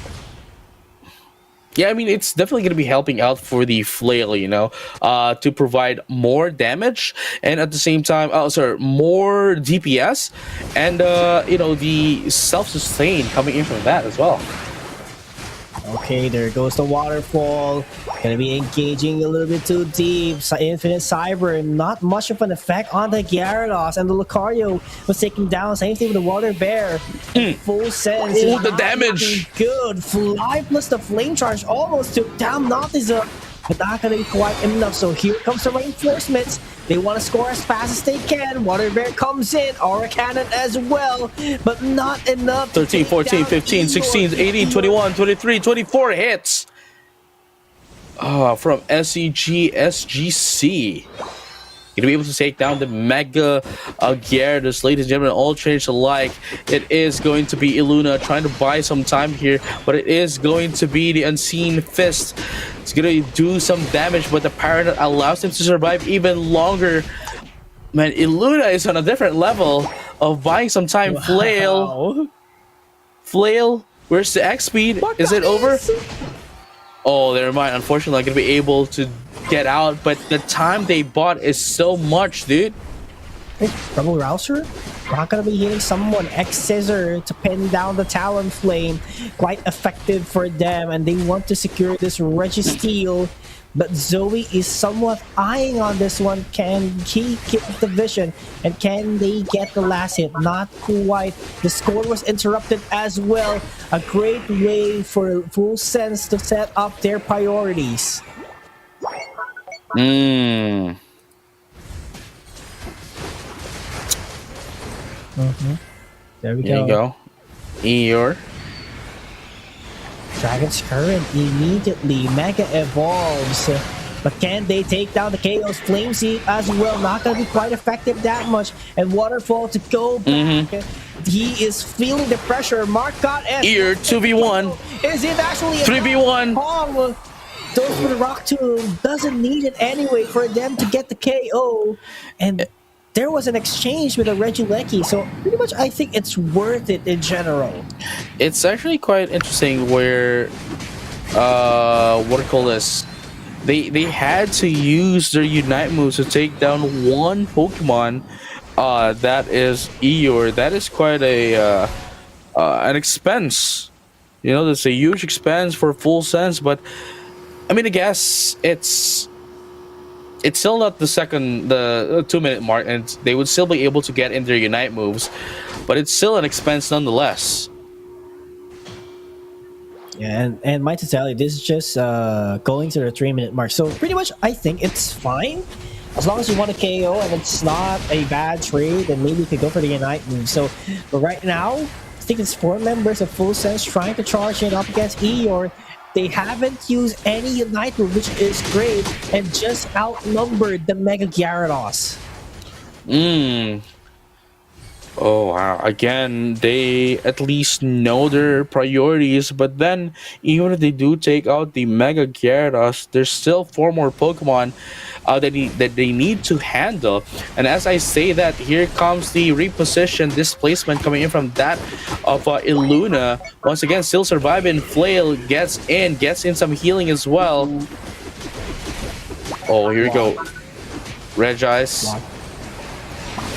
Yeah, I mean, it's definitely going to be helping out for the flail, to provide more damage and at the same time, more DPS and, the self-sustain coming in from that as well. Okay, there goes the waterfall. Gonna be engaging a little bit too deep. Infinite Cyber, not much of an effect on the Gyarados, and the Lucario was taken down. Same thing with the Water Bear. Full Sense. Oh, the damage! Good. Fly plus the Flame Charge almost took down Noctiza, but not gonna be quite enough. So here comes the reinforcements. They want to score as fast as they can. Water Bear comes in, Aura Cannon as well, but not enough. 13, 14, 15, 16, 18, 21, 23, 24 hits. From SCG. Gonna be able to take down the Mega Gyarados, ladies and gentlemen, all trainers alike. It is going to be Illuna trying to buy some time here, but it is going to be the Unseen Fist. It's gonna do some damage, but the power that allows him to survive even longer. Man, Illuna is on a different level of buying some time. Wow. Flail, where's the X speed? Is it over? Oh, never mind. Unfortunately, I'm gonna be able to get out, but the time they bought is so much, dude. Rebel Rouser? Not gonna be hitting someone. X-Scissor to pin down the Talonflame. Quite effective for them, and they want to secure this Registeel. But Zoe is somewhat eyeing on this one. Can he get the vision? And can they get the last hit? Not quite. The score was interrupted as well. A great way for Full Sense to set up their priorities. There we go. There you go. Eeyore. Dragon's Current immediately Mega Evolves. But can they take down the KO's Flame Seed as well? Not going to be quite effective that much. And Waterfall to go back. He is feeling the pressure. Mark got S. Ear 2v1. Is it actually 3v1? Those with the Rock Tomb doesn't need it anyway for them to get the KO. And there was an exchange with a Regieleki, so pretty much I think it's worth it in general. It's actually quite interesting where, what do you call this? They had to use their Unite moves to take down one Pokemon, that is Eeyore. That is quite a an expense. That's a huge expense for Full Sense, but I mean, I guess it's still not the 2-minute mark, and they would still be able to get in their Unite moves, but it's still an expense nonetheless. Yeah, and might to tell you, this is just going to the 3-minute mark, so pretty much I think it's fine. as long as you want a KO and it's not a bad trade, then maybe you could go for the Unite move. So, but right now, I think it's 4 members of Full Sense trying to charge it up against Eeyore. They haven't used any Unite move, which is great, and just outnumbered the Mega Gyarados. Oh wow, again, they at least know their priorities, but then even if they do take out the Mega Gyarados, there's still 4 more Pokemon that they need to handle. And as I say that, here comes the reposition displacement coming in from that of Illuna. Once again, still surviving. Flail gets in some healing as well. Oh, here we go. Regice.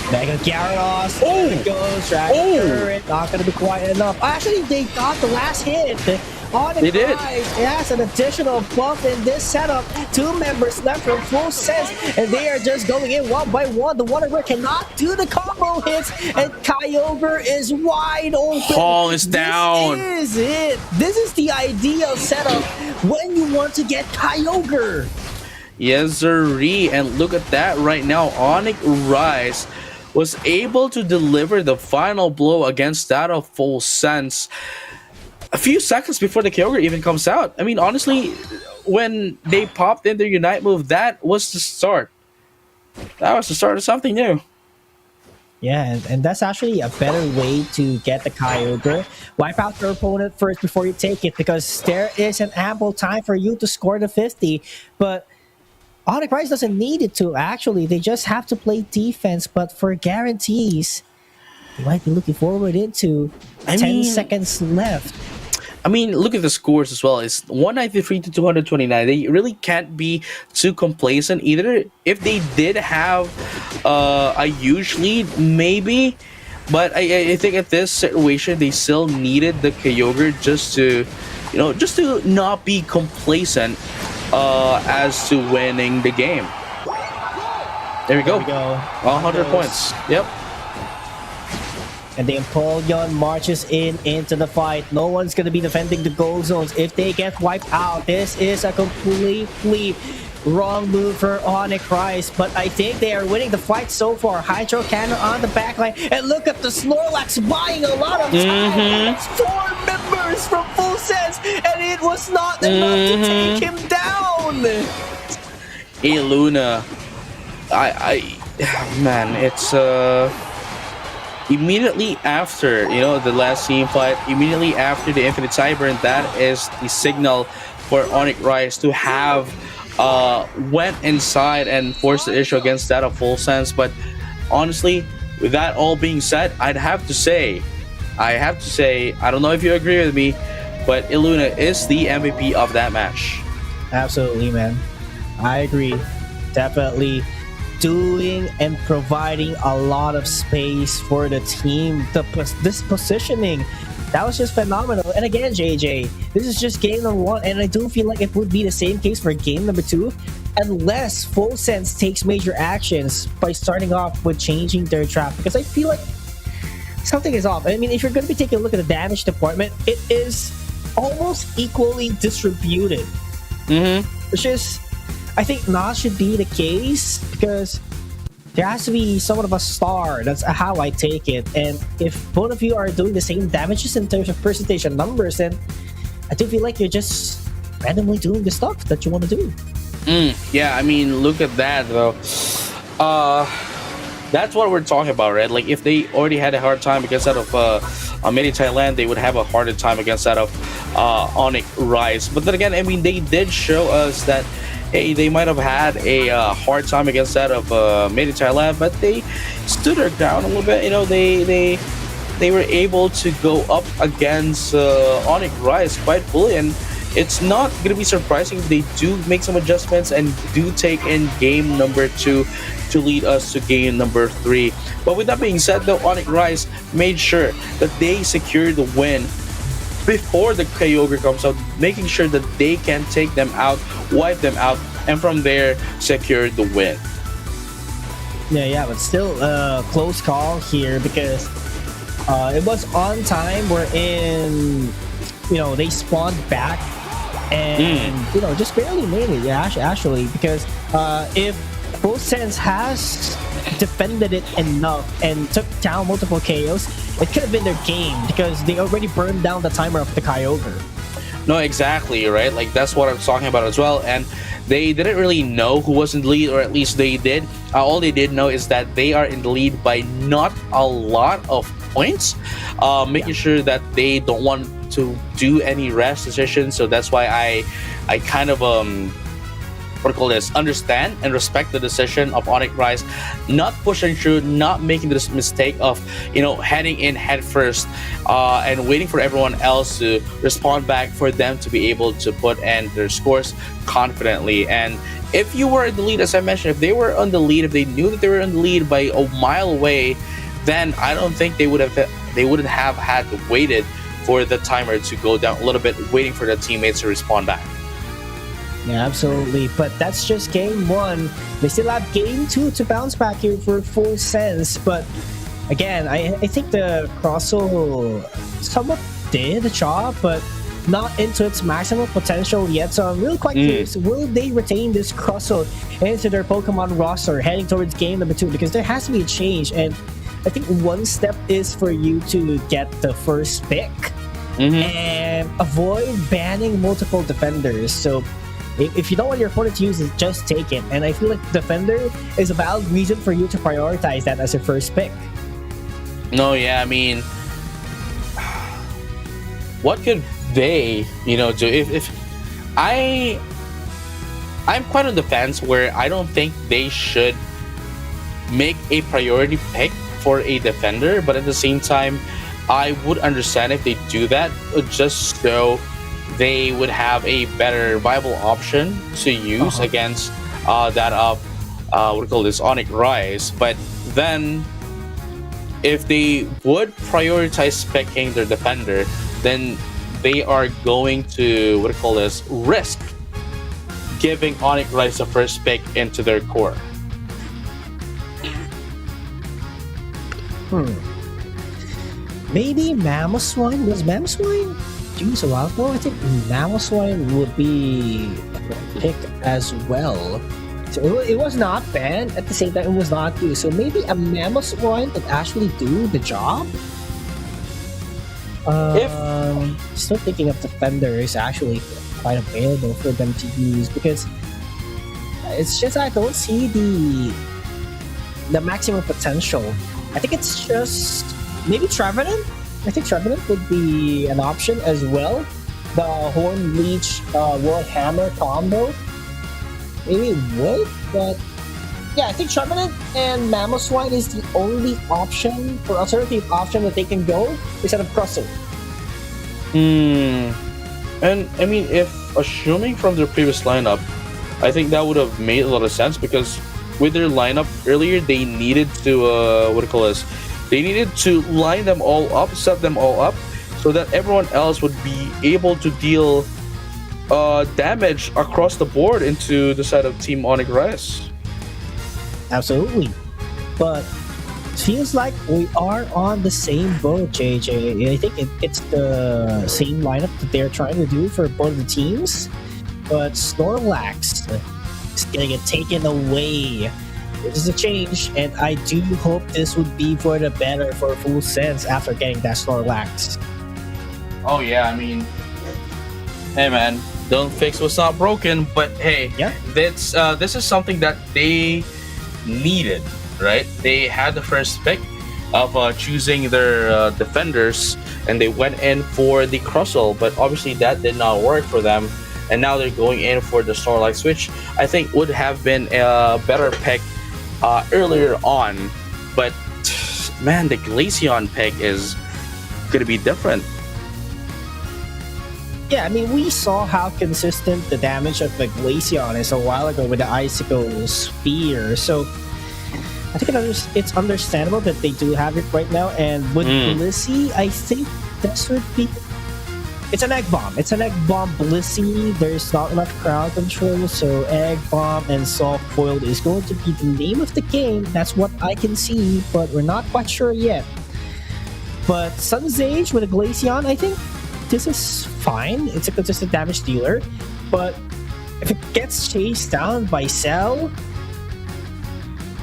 Mega Gyarados. There it goes. Dragon Turret. Not going to be quite enough. Actually, they got the last hit. They did. It has an additional buff in this setup. 2 members left from Full Sense, and they are just going in one by one. The Wonder Bird cannot do the combo hits, and Kyogre is wide open. Hall is down. This is it. This is the ideal setup when you want to get Kyogre. Yes, sirree. And look at that right now. Onyx Rise was able to deliver the final blow against that of Full Sense a few seconds before the Kyogre even comes out. I mean, honestly, when they popped in their Unite move, that was the start. That was the start of something new. Yeah, and that's actually a better way to get the Kyogre. Wipe out your opponent first before you take it, because there is an ample time for you to score the 50. But Onyx Rise doesn't need it to, actually. They just have to play defense, but for guarantees, you might be looking forward into 10 seconds left. I mean, look at the scores as well. It's 193 to 229. They really can't be too complacent either. If they did have a huge lead, maybe. But I think at this situation, they still needed the Kyogre just to not be complacent as to winning the game. There we go. 100 points. Yep. And the Empoleon marches into the fight. No one's going to be defending the gold zones if they get wiped out. This is a completely wrong move for Onyx Rise, but I think they are winning the fight so far. Hydro Cannon on the backline, and look at the Snorlax buying a lot of time. 4 members from Full Sense, and it was not enough to take him down. Hey Luna, man, it's immediately after the last team fight, immediately after the Infinite Cyber, that is the signal for Onyx Rise to have went inside and forced the issue against that of Full Sense. But honestly, with that all being said, I have to say, I don't know if you agree with me, but Illuna is the MVP of that match. Absolutely, man. I agree. Definitely doing and providing a lot of space for the team. This positioning, that was just phenomenal. And again, JJ, this is just game number 1, and I do feel like it would be the same case for game number 2, unless Full Sense takes major actions by starting off with changing their trap, because I feel like something is off. I mean, if you're going to be taking a look at the damage department, it is almost equally distributed, which is, I think, not should be the case, because there has to be somewhat of a star. That's how I take it. And if both of you are doing the same damages in terms of percentage and numbers, then I do feel like you're just randomly doing the stuff that you want to do. Yeah, I mean, look at that, though. That's what we're talking about, right? Like, if they already had a hard time against that of Midi Thailand, they would have a harder time against that of Onyx Rise. But then again, I mean, they did show us that, hey, they might have had a hard time against that of Midi Thailand, but they stood their ground a little bit. They were able to go up against Onyx Rise quite fully, and it's not going to be surprising if they do make some adjustments and do take in game number 2 to lead us to game number 3. But with that being said, though, Onyx Rise made sure that they secured the win before the Kyogre comes out, making sure that they can take them out, wipe them out, and from there secure the win. Yeah, but still a close call here, because it was on time wherein they spawned back and just barely made it. Yeah, actually, because if Full Sense has defended it enough and took down multiple KOs, it could have been their game because they already burned down the timer of the Kyogre. No, exactly, right? Like, that's what I'm talking about as well. And they didn't really know who was in the lead, or at least they did. All they did know is that they are in the lead by not a lot of points, making sure that they don't want to do any rash decisions. So that's why I kind of understand and respect the decision of Onyx Rise, not pushing through, not making this mistake of heading in head first, and waiting for everyone else to respond back for them to be able to put in their scores confidently. And if you were in the lead, as I mentioned, if they were on the lead, if they knew that they were in the lead by a mile away, then I don't think they wouldn't have had to waited for the timer to go down a little bit, waiting for their teammates to respond back. Yeah, absolutely. But that's just game one. They still have game two to bounce back here for Full Sense. But again, I think the Crossel somewhat did the job, but not into its maximum potential yet. So I'm really quite curious, will they retain this Crossel into their Pokemon roster heading towards game number 2? Because there has to be a change. And I think one step is for you to get the first pick and avoid banning multiple defenders. So if you don't want your opponent to use it, just take it. And I feel like Defender is a valid reason for you to prioritize that as your first pick. No, yeah, I mean, what could they, do? If I'm quite on the fence where I don't think they should make a priority pick for a defender, but at the same time, I would understand if they do that, just so they would have a better viable option to use against that of Onyx Rise. But then if they would prioritize picking their defender, then they are going to risk giving Onyx Rise the first pick into their core. Maybe Mamoswine? Was Mamoswine used a while ago? I think Mamoswine would be a pick as well. So it was not banned, at the same time it was not used. So maybe a Mamoswine could actually do the job? Still thinking of Defender is actually quite available for them to use, because it's just I don't see the maximum potential. I think it's just maybe Trevenant. I think Trevenant would be an option as well. The Horn Leech World Hammer combo maybe would, but yeah, I think Trevenant and Mamoswine is the only option or alternative option that they can go instead of Crossel. And I mean, if assuming from their previous lineup, I think that would have made a lot of sense, because with their lineup earlier, they needed to they needed to line them all up, set them all up, so that everyone else would be able to deal damage across the board into the side of Team Onyx Rise. Absolutely. But it feels like we are on the same boat, JJ. I think it's the same lineup that they're trying to do for both the teams, but Snorlax is going to get taken away. This is a change, and I do hope this would be for the better for Full Sense after getting that Snorlax. Oh yeah, I mean, hey man, don't fix what's not broken. But hey, this is something that they needed, right? They had the first pick of choosing their defenders, and they went in for the Crossel, but obviously that did not work for them, and now they're going in for the Snorlax, which I think would have been a better pick earlier on. But man, the Glaceon pick is gonna be different. Yeah, I mean, we saw how consistent the damage of the Glaceon is a while ago with the Icicle Spear, so I think it's understandable that they do have it right now. And with Blissey, I think this would be... It's an Egg Bomb. It's an Egg Bomb Blissey. There's not enough crowd control, so Egg Bomb and Soft Boiled is going to be the name of the game. That's what I can see, but we're not quite sure yet. But Sun's Age with a Glaceon, I think this is fine. It's a consistent damage dealer, but if it gets chased down by Cell,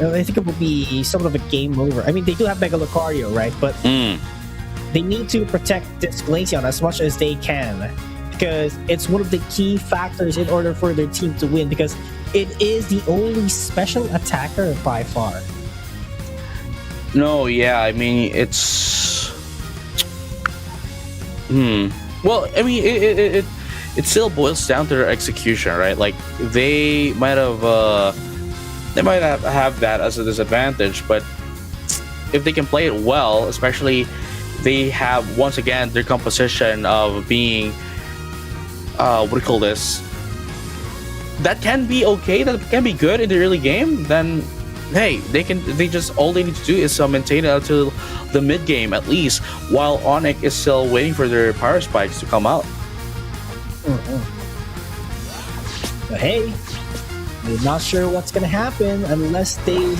I think it will be somewhat of a game over. I mean, they do have Mega Lucario, right? But they need to protect this Glaceon as much as they can, because it's one of the key factors in order for their team to win, because it is the only special attacker by far. No, yeah, I mean, it's... Well, I mean, it still boils down to their execution, right? Like, they might have that as a disadvantage, but if they can play it well, especially they have, once again, their composition of being what do you call this, that can be okay, that can be good in the early game, then hey, they just, all they need to do is maintain it until the mid game at least, while Onyx is still waiting for their power spikes to come out. But hey, we're not sure what's gonna happen unless they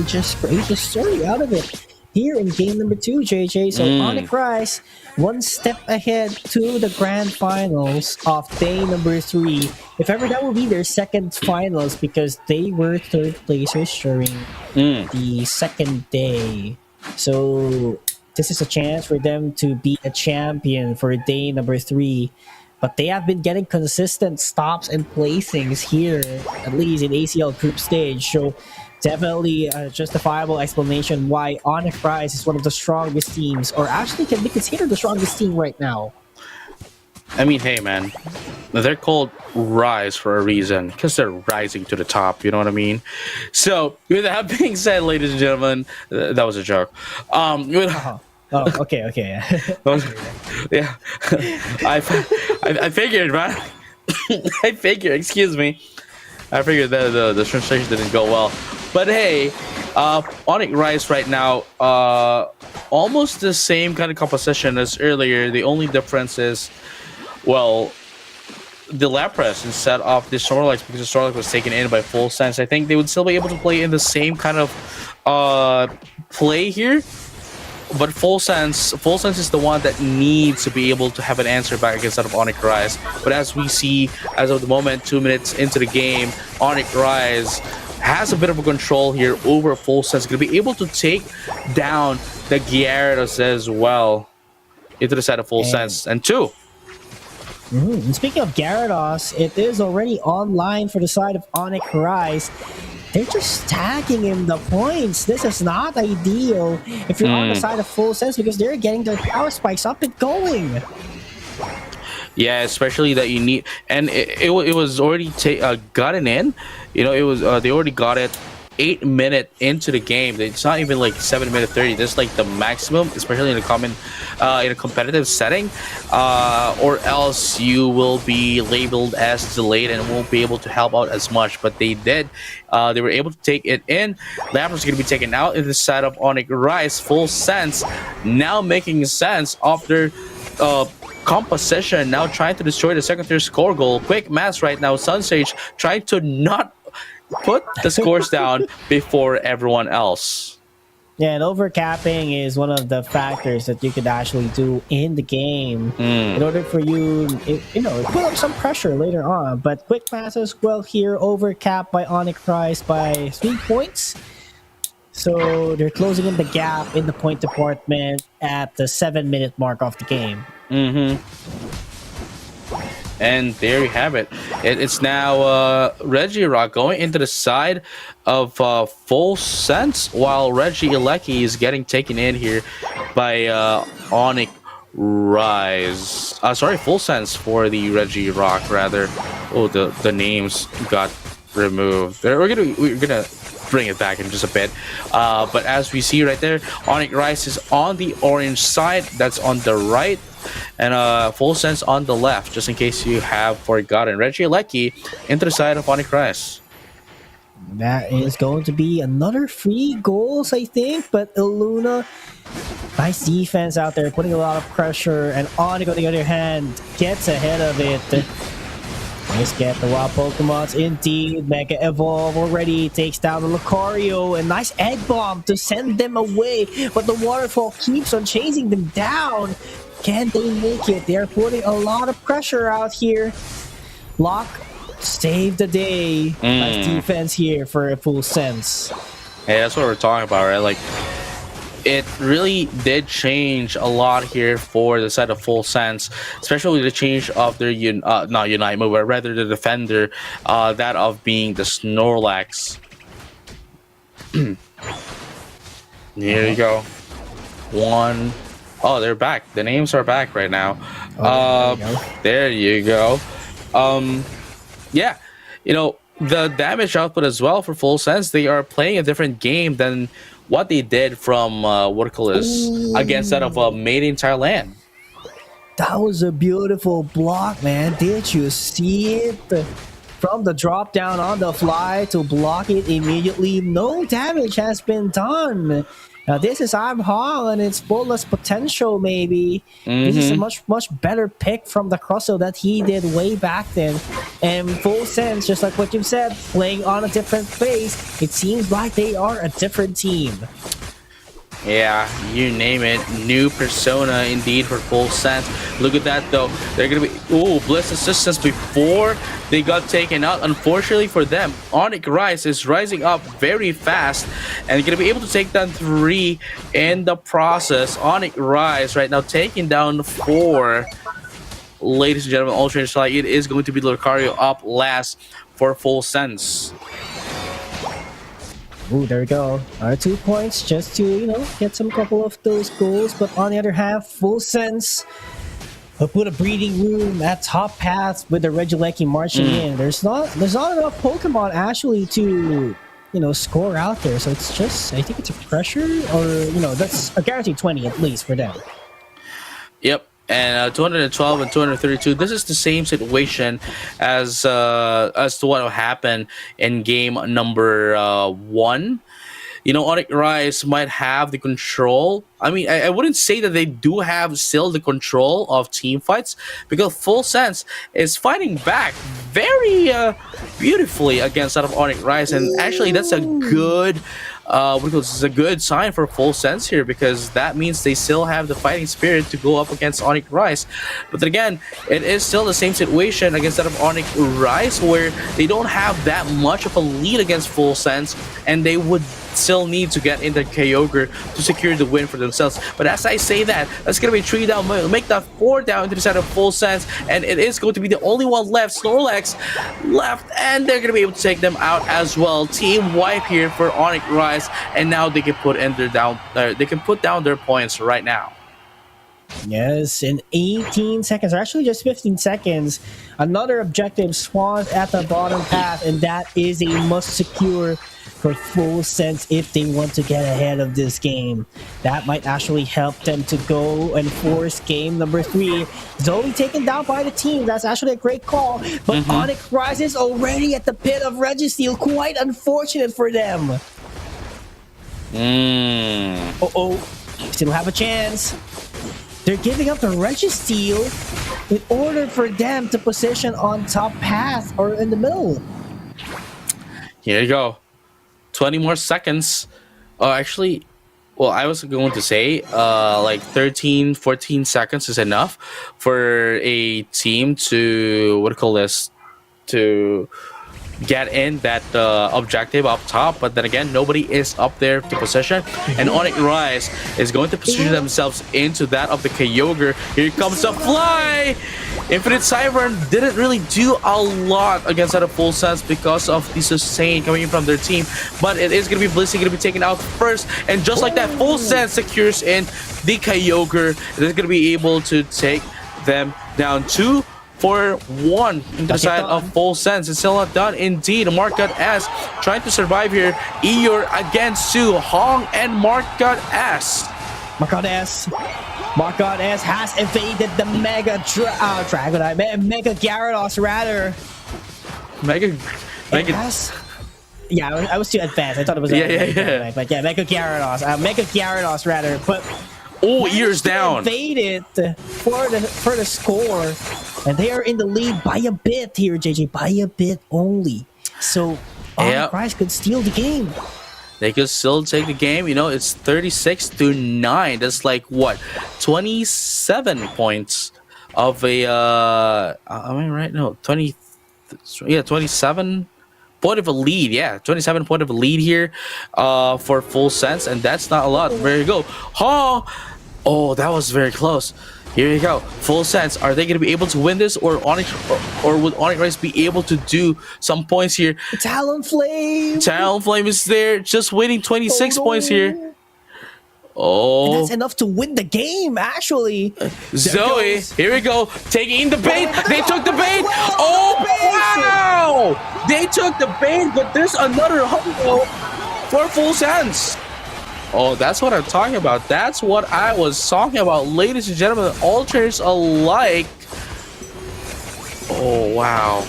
just create a story out of it here in game number 2, JJ. So Onyx Rise, one step ahead to the grand finals of day number 3. If ever that will be their second finals, because they were third placers during the second day. So this is a chance for them to be a champion for day number 3. But they have been getting consistent stops and placings here, at least in ACL group stage. So definitely a justifiable explanation why Onyx Rise is one of the strongest teams, or actually can be considered the strongest team right now. I mean, hey man, they're called Rise for a reason, because they're rising to the top, you know what I mean? So, with that being said, ladies and gentlemen, that was a joke. Oh, okay. Yeah, I figured, man. I figured. Excuse me. I figured that the translation didn't go well. But hey, Onyx Rise right now, almost the same kind of composition as earlier. The only difference is, well, the Lapras instead of the Snorlax, because the Snorlax was taken in by Full Sense. I think they would still be able to play in the same kind of play here. But Full Sense is the one that needs to be able to have an answer back against that of Onyx Rise. But as we see, as of the moment, 2 minutes into the game, Onyx Rise has a bit of a control here over Full Sense. Going to be able to take down the Gyarados as well into the side of Full Sense. And 2. And speaking of Gyarados, it is already online for the side of Onyx Rise. They're just tagging him the points. This is not ideal if you're on the side of Full Sense, because they're getting their power spikes up and going. Yeah, especially that you need, and it was already gotten in. You know, it was they already got it 8 minutes into the game. It's not even like 7 minute 30. That's like the maximum, especially in a competitive setting, or else you will be labeled as delayed and won't be able to help out as much. But they did. They were able to take it in. Lapras is going to be taken out in the side of Onyx Rise. Full Sense now making sense after composition, now trying to destroy the second tier score goal. Quick maths right now. Sunsage trying to not put the scores down before everyone else. Yeah, and overcapping is one of the factors that you could actually do in the game in order for you, put up some pressure later on. But quick passes, well, here, overcap by Onyx Rise by 3 points. So they're closing in the gap in the point department at the 7 minute mark of the game. And there you have it. It's now Regirock going into the side of Full Sense, while Regieleki is getting taken in here by Onyx Rise. Sorry, Full Sense for the Regirock, rather. Oh, the names got removed. We're gonna bring it back in just a bit. But as we see right there, Onyx Rise is on the orange side. That's on the right. And Full Sense on the left, just in case you have forgotten. Regieleki into the side of Onyx Rise. That is going to be another 3 goals, I think. But Illuna, nice defense out there, putting a lot of pressure. And Onyx, on the other hand, gets ahead of it. Let's get the wild Pokemons. Indeed, Mega Evolve already takes down the Lucario. A nice Egg Bomb to send them away. But the Waterfall keeps on chasing them down. Can they make it? They're putting a lot of pressure out here. Lock, save the day. Nice defense here for a Full Sense. Hey, that's what we're talking about, right? Like, it really did change a lot here for the side of Full Sense, especially the change of their not Unite move, but rather the defender, that of being the Snorlax. Here you go. One. Oh, they're back. The names are back right now. There you go. Yeah, you know, the damage output as well for Full Sense, they are playing a different game than what they did from what do you call this, against that of Made in Thailand. That was a beautiful block, man. Did you see it? From the drop down on the fly to block it immediately, no damage has been done. Now this is I'm Hong and its fullest potential, maybe. This is a much better pick from the Crosso that he did way back then. And Full Sense, just like what you said, playing on a different phase, it seems like they are a different team. Yeah, you name it. New persona indeed for Full Sense. Look at that though. They're gonna be Bliss assistance before they got taken out. Unfortunately for them, Onyx Rise is rising up very fast and gonna be able to take down 3 in the process. Onyx Rise right now taking down 4. Ladies and gentlemen, Ultra Slide, it is going to be Lucario up last for Full Sense. Ooh, there we go. Our 2 points just to, you know, get some couple of those goals. But on the other half, Full Sense put a breeding room at top path with the Regieleki marching in. There's not enough Pokemon actually to, you know, score out there. So it's just, I think it's a pressure, or, you know, that's a guaranteed 20 at least for them. Yep. And 212 and 232. This is the same situation as to what happened in game number 1. You know, Onyx Rise might have the control. I mean, I wouldn't say that they do have still the control of team fights, because Full Sense is fighting back very beautifully against that of Onyx Rise, and actually that's a good it's a good sign for Full Sense here, because that means they still have the fighting spirit to go up against Onyx Rise. But then again, it is still the same situation against that of Onyx Rise, where they don't have that much of a lead against Full Sense, and they would still need to get into Kyogre to secure the win for themselves. But as I say that, that's gonna be 3 down, make that 4 down into the side of Full Sense, and it is going to be the only one left, Snorlax left, and they're gonna be able to take them out as well. Team wipe here for Onyx Rise, and now they can put in their they can put down their points right now. Yes, in 18 seconds, or actually just 15 seconds, another objective spawns at the bottom path, and that is a must secure for Full Sense if they want to get ahead of this game. That might actually help them to go and force game number 3. Zoe taken down by the team. That's actually a great call. But Onyx Rise is already at the pit of Registeel. Quite unfortunate for them. Still have a chance. They're giving up the Registeel in order for them to position on top path or in the middle. Here you go. 20 more seconds. Actually, well, I was going to say like 13, 14 seconds is enough for a team to, to get in that objective up top. But then again, nobody is up there to position, and Onyx Rise is going to position themselves into that of the Kyogre. Here comes the fly. Infinite Siren didn't really do a lot against that of Full Sense because of the sustain coming in from their team, but it is going to be Blissey going to be taken out first, and just like that, Full Sense secures in the Kyogre. They're going to be able to take them down 2-1 into the side of Full Sense. It's still not done indeed. Market S trying to survive here. Eeyore against Sue, Hong and Market S. Market S has evaded the Mega Dragonite, Mega Gyarados rather. Mega. Yeah, I was too advanced. I thought it was Dragonite, but yeah, Mega Gyarados rather. But ears down. Evaded for the score, and they are in the lead by a bit here, JJ, by a bit only. So Onyx could steal the game. They could still take the game. You know, it's 36-9. That's like what, 27 points of a. Am I right? No, 27 point of a lead. Yeah, 27 point of a lead here for Full Sense, and that's not a lot. There you go. Oh, that was very close. Here you go. Full Sense. Are they going to be able to win this, or would Onyx Rise be able to do some points here? Talonflame. Talonflame is there, just winning 26 points here. Oh, and that's enough to win the game, actually. Zoe, here we go, taking the bait. They took the bait. Oh, wow! They took the bait, but there's another humble for Full Sense. Oh, that's what I'm talking about. That's what I was talking about, ladies and gentlemen, all trainers alike. Oh, wow.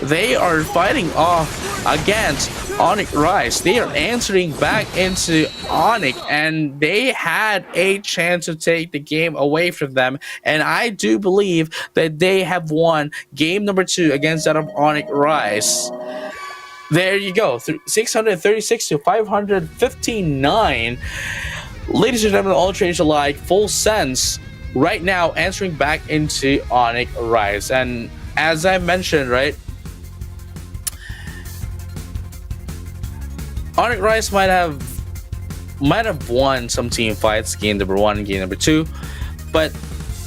They are fighting off against Onyx Rise. They are answering back into Onyx, and they had a chance to take the game away from them. And I do believe that they have won game number 2 against that of Onyx Rise. There you go, 636 to 559. Ladies and gentlemen, all trainers alike, Full Sense right now answering back into Onyx Rise. And as I mentioned, right, Onyx Rise might have won some team fights, game number 1 and game number 2, but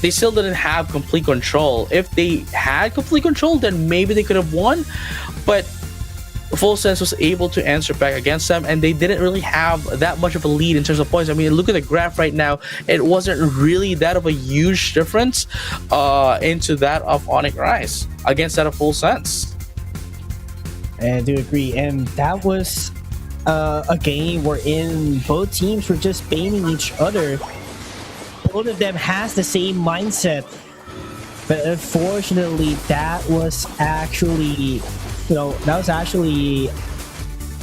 they still didn't have complete control. If they had complete control, then maybe they could have won, but Full Sense was able to answer back against them, and they didn't really have that much of a lead in terms of points. I mean, look at the graph right now. It wasn't really that of a huge difference into that of Onyx Rise against that of Full Sense. I do agree, and that was a game wherein both teams were just baiting each other. Both of them has the same mindset, but unfortunately, that was actually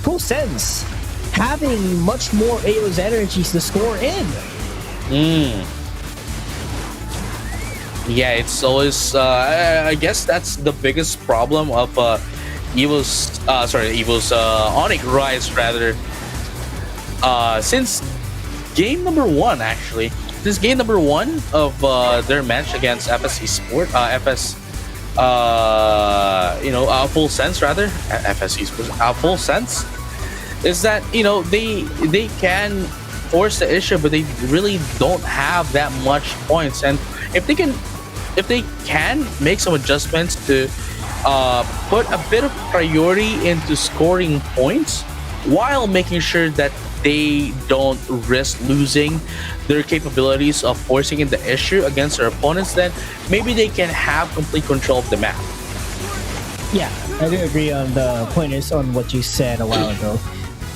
Full Sense having much more AO's energies to score in. Yeah, it's always I guess that's the biggest problem of Evil's Onyx Rise rather. Since game number 1 actually. This game number 1 of their match against FSC Sport, Full Sense rather, FSC Sport, Full Sense, is that they can force the issue, but they really don't have that much points. And if they can make some adjustments to put a bit of priority into scoring points while making sure that they don't risk losing their capabilities of forcing in the issue against their opponents, then maybe they can have complete control of the map. Yeah, I do agree on the pointers on what you said a while ago.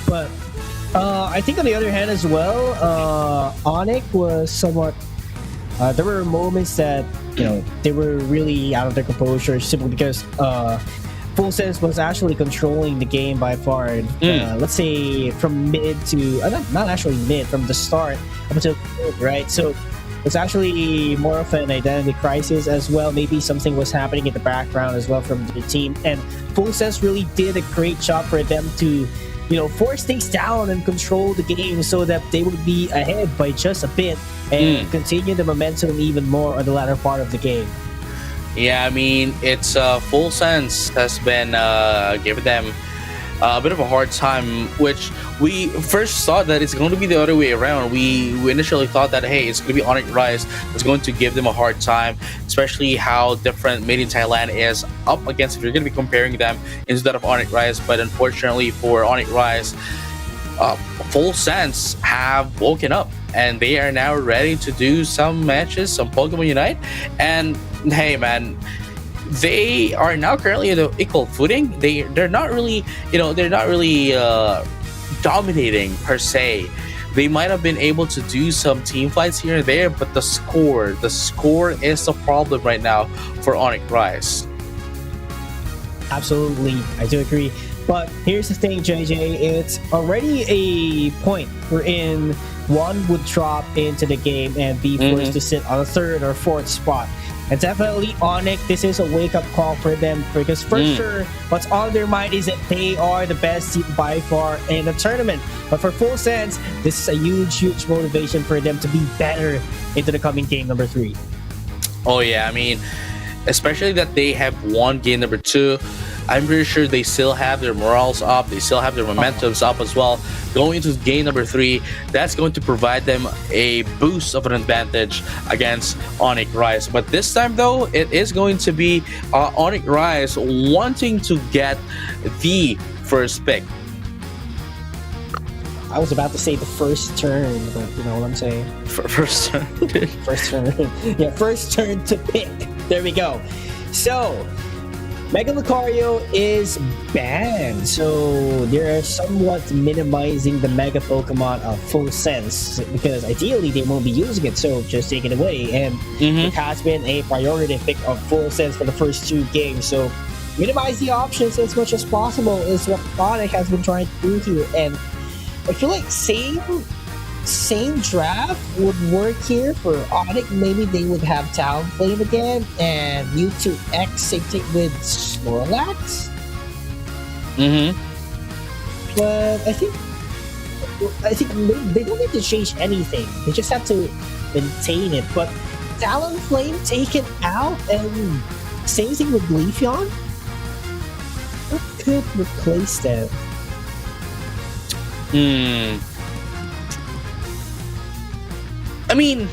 But I think on the other hand as well, Onyx was somewhat... there were moments that, they were really out of their composure simply because Full Sense was actually controlling the game by far. Let's say from mid to... not actually mid, from the start up until mid, right? So it's actually more of an identity crisis as well. Maybe something was happening in the background as well from the team. And Full Sense really did a great job for them to, force things down and control the game so that they would be ahead by just a bit and continue the momentum even more on the latter part of the game. Yeah, I mean, it's Full Sense has been giving them a bit of a hard time, which we first thought that it's going to be the other way around. We initially thought that, hey, it's going to be Onyx Rise that's going to give them a hard time, especially how different Made in Thailand is up against if you're going to be comparing them instead of Onyx Rise. But unfortunately for Onyx Rise, Full Sense have woken up and they are now ready to do some matches, some Pokemon Unite. And hey, man, they are now currently in the equal footing. They're not really, dominating per se. They might have been able to do some team fights here and there, but the score is the problem right now for Onyx Rise. Absolutely, I do agree. But here's the thing, JJ, it's already a point wherein one would drop into the game and be forced to sit on a third or fourth spot. And definitely Onyx, this is a wake-up call for them, because for sure, what's on their mind is that they are the best team by far in the tournament. But for Full Sense, this is a huge motivation for them to be better into the coming game number 3. Oh yeah, I mean, especially that they have won game number 2. I'm pretty sure they still have their morals up, they still have their momentums up as well. Going into game number 3, that's going to provide them a boost of an advantage against Onyx Rise. But this time though, it is going to be Onyx Rise wanting to get the first pick. I was about to say the first turn, but you know what I'm saying. First turn. First turn. Yeah, first turn to pick. There we go. So, Mega Lucario is banned. So, they're somewhat minimizing the Mega Pokemon of Full Sense because ideally they won't be using it, so just take it away. And it has been a priority pick of Full Sense for the first 2 games. So, minimize the options as much as possible is what Onyx has been trying to do here. And I feel like same draft would work here for Onyx. Maybe they would have Talonflame again and Mewtwo X same thing with Snorlax. But I think they don't need to change anything. They just have to maintain it. But Talonflame taken out and same thing with Leafeon. What could replace them? I mean,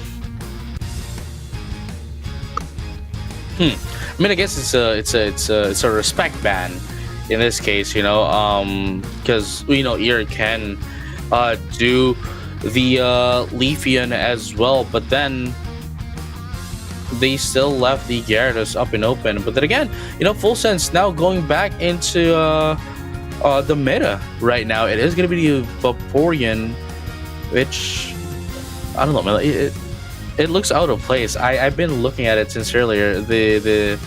I guess it's a respect ban in this case, you know, because you know Ear can do the Leafeon as well, but then they still left the Gyarados up and open. But then again, you know, Full Sense now going back into the meta right now. It is going to be the Vaporeon, which I don't know, man. It looks out of place. I've been looking at it since earlier. The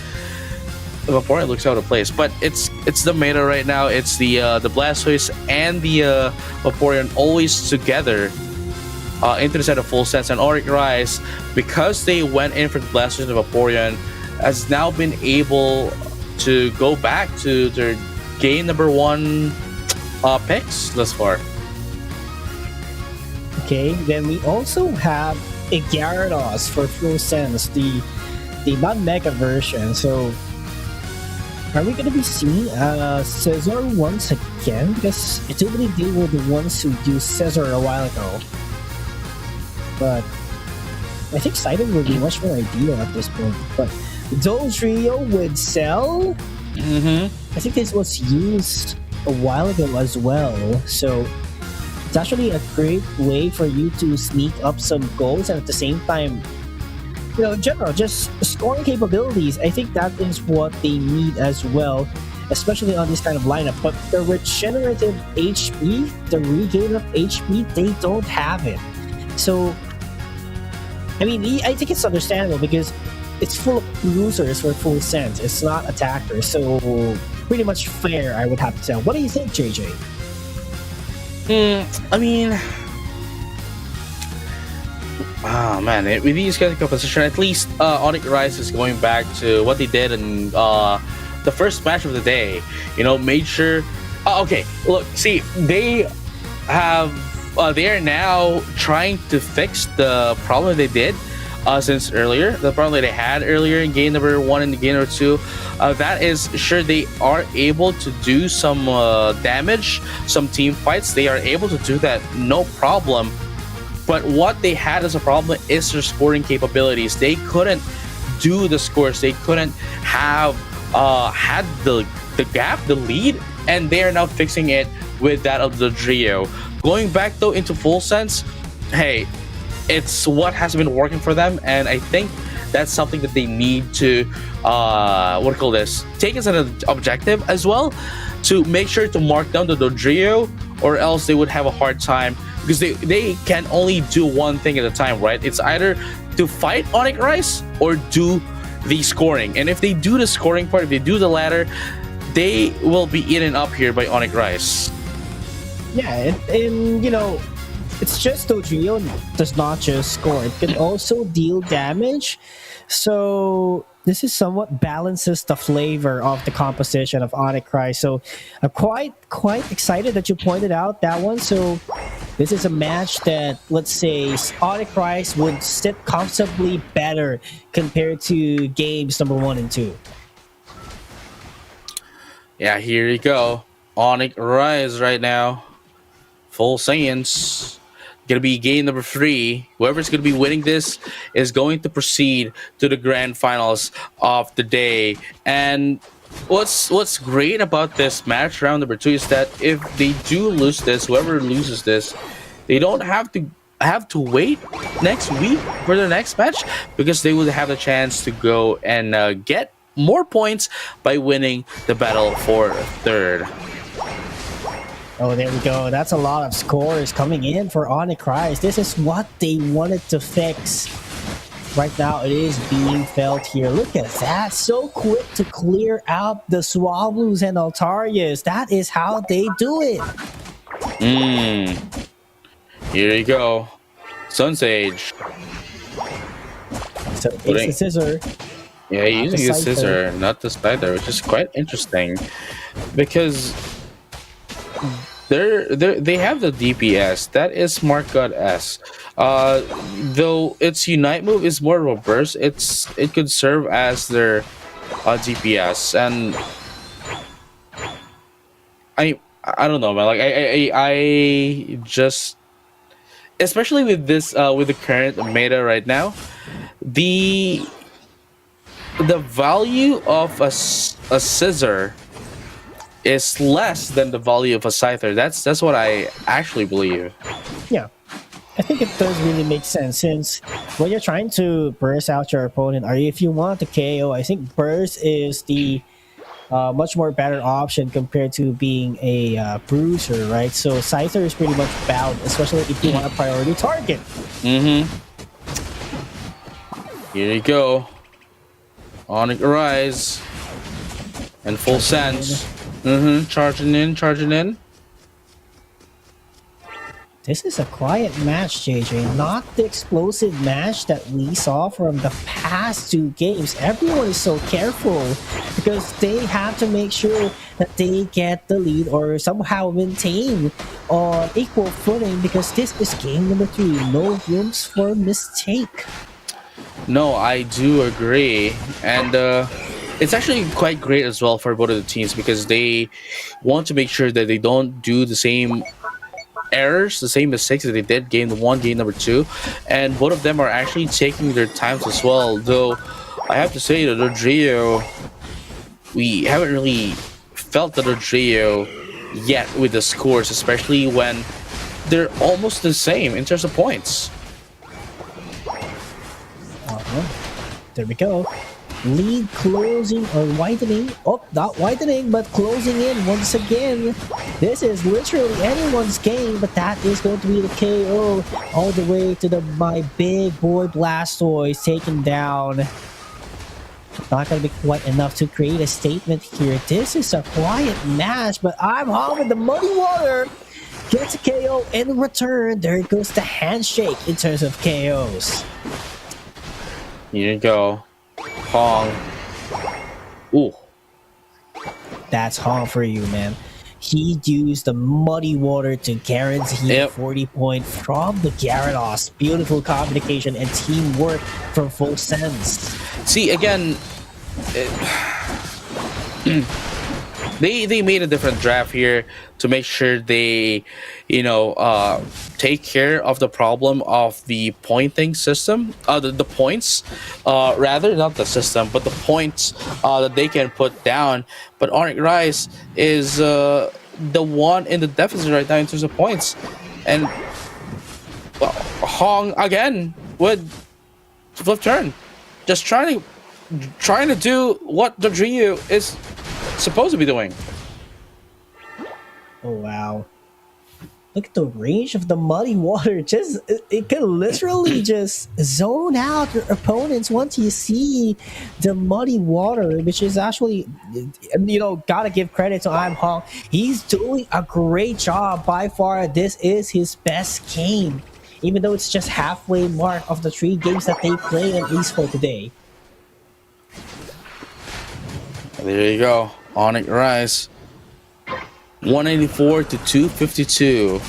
Vaporeon looks out of place, but it's the meta right now. It's the Blastoise and the Vaporeon always together into the set of Full Sense. And Onyx Rise, because they went in for the Blastoise and the Vaporeon, has now been able to go back to their game number 1 picks thus far. Okay, then we also have a Gyarados for Full Sense, the non-mega version. So, are we going to be seeing Scizor once again? Because I do believe they were the ones who used Scizor a while ago. But I think Sidon would be much more ideal at this point. But Dodrio with Cell, I think this was used a while ago as well. So it's actually a great way for you to sneak up some goals and at the same time, you know, in general, just scoring capabilities. I think that is what they need as well, especially on this kind of lineup. But the regenerative HP, the regain of HP, they don't have it. So, I mean, I think it's understandable because it's full of losers for Full Sense. It's not attackers. So, pretty much fair, I would have to say. What do you think, JJ? I mean, man, with these kind of composition, at least Onyx Rise is going back to what they did in the first match of the day. You know, made sure. Okay, look, see, they are now trying to fix the problem they did since earlier. The problem that they had earlier in game number 1 and game number 2. That is, sure, they are able to do some damage, some team fights. They are able to do that, no problem. But what they had as a problem is their scoring capabilities. They couldn't do the scores. They couldn't have had the gap, the lead, and they are now fixing it with that of the trio. Going back though into Full Sense, hey, it's what has been working for them, and I think that's something that they need to take as an objective as well, to make sure to mark down the Dodrio, or else they would have a hard time, because they can only do one thing at a time, right? It's either to fight Onyx Rise or do the scoring. And if they do the scoring part, if they do the latter, they will be eaten up here by Onyx Rise. Yeah, and you know, it's just Dodrio does not just score, it can also deal damage. So this is somewhat balances the flavor of the composition of Onyx Rise. So I'm quite excited that you pointed out that one. So this is a match that, let's say, Onyx Rise would sit comfortably better compared to games number 1 and 2. Yeah, here you go. Onyx Rise right now. Full Saiyans. Gonna be game number 3. Whoever's gonna be winning this is going to proceed to the grand finals of the day. And what's great about this match round number 2 is that if they do lose this, whoever loses this, they don't have to wait next week for the next match, because they would have the chance to go and get more points by winning the battle for third. Oh, there we go. That's a lot of scores coming in for Onyx Rise. This is what they wanted to fix. Right now, it is being felt here. Look at that. So quick to clear out the Swablues and Altarias. That is how they do it. Here you go. Sun Sage. So it's a scissor. Yeah, using a scissor, not the spider, which is quite interesting. Because they have the DPS. That is Smart God S. Though its Unite move is more of a burst, it could serve as their DPS. And I don't know, man. Like I just, especially with this with the current meta right now, the value of a scissor is less than the value of a scyther. That's what I actually believe. Yeah, I think it does really make sense, since when you're trying to burst out your opponent, or if you want to KO, I think burst is the much more better option compared to being a bruiser, right? So scyther is pretty much bound, especially if you want a priority target. Here you go. Onyx Rise and full sense. Charging in. This is a quiet match, JJ. Not the explosive match that we saw from the past 2 games. Everyone is so careful because they have to make sure that they get the lead or somehow maintain on equal footing, because this is game number 3. No rooms for mistake. No, I do agree. And it's actually quite great as well for both of the teams, because they want to make sure that they don't do the same errors, the same mistakes that they did game 1, game number 2, and both of them are actually taking their times as well. Though I have to say that the trio, we haven't really felt the trio yet with the scores, especially when they're almost the same in terms of points. There we go. Lead closing or widening. Oh, not widening, but closing in once again. This is literally anyone's game, but that is going to be the KO all the way to my big boy Blastoise taken down. Not going to be quite enough to create a statement here. This is a quiet match, but I'm on with the Muddy Water. Gets a KO in return. There goes the handshake in terms of KOs. Here you go. Hong. Ooh. That's Hong for you, man. He used the Muddy Water to guarantee 40 points from the Gyarados. Beautiful communication and teamwork from Full Sense. See, again, they made a different draft here to make sure they, take care of the problem of the pointing system, the points, rather not the system, but the points that they can put down. But Onyx Rise is the one in the deficit right now in terms of points, and Hong again with flip turn, just trying to do what the trio is supposed to be doing. Oh wow. Look at the range of the Muddy Water. It can literally just zone out your opponents once you see the Muddy Water, which is actually, gotta give credit to I'm Hong. He's doing a great job. By far, this is his best game, even though it's just halfway mark of the 3 games that they played at least for today. There you go. Onyx Rise. 184 to 252.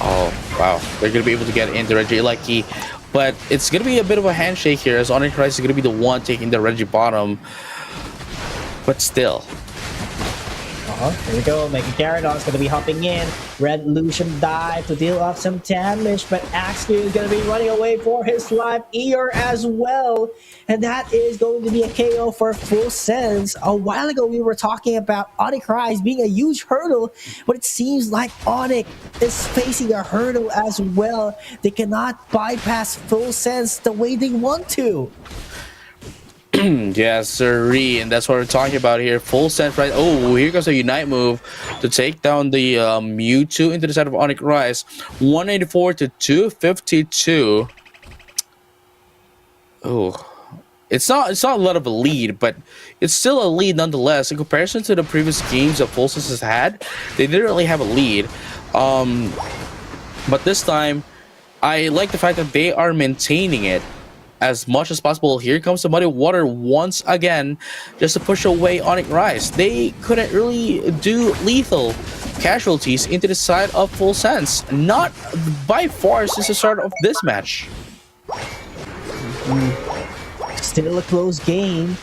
Oh, wow. They're going to be able to get into Reggie Lucky. But it's going to be a bit of a handshake here, as Onyx Rise is going to be the one taking the Reggie bottom. but still. Here we go. Mega Gyarados going to be hopping in. Red Lucian dive to deal off some damage, but Axew is going to be running away for his life. Eeyore as well. And that is going to be a KO for Full Sense. A while ago, we were talking about Onyx Rise being a huge hurdle, but it seems like Onyx is facing a hurdle as well. They cannot bypass Full Sense the way they want to. Yes, sirree, and that's what we're talking about here. Full Sense, right? Oh, here goes a Unite move to take down the Mewtwo into the side of Onyx Rise. 184 to 252. Oh, it's not a lot of a lead, but it's still a lead nonetheless. In comparison to the previous games that Full Sense has had, they didn't really have a lead. But this time, I like the fact that they are maintaining it as much as possible. Here comes the Muddy Water once again, just to push away Onyx Rise. They couldn't really do lethal casualties into the side of Full Sense. Not by far since the start of this match. Still a close game.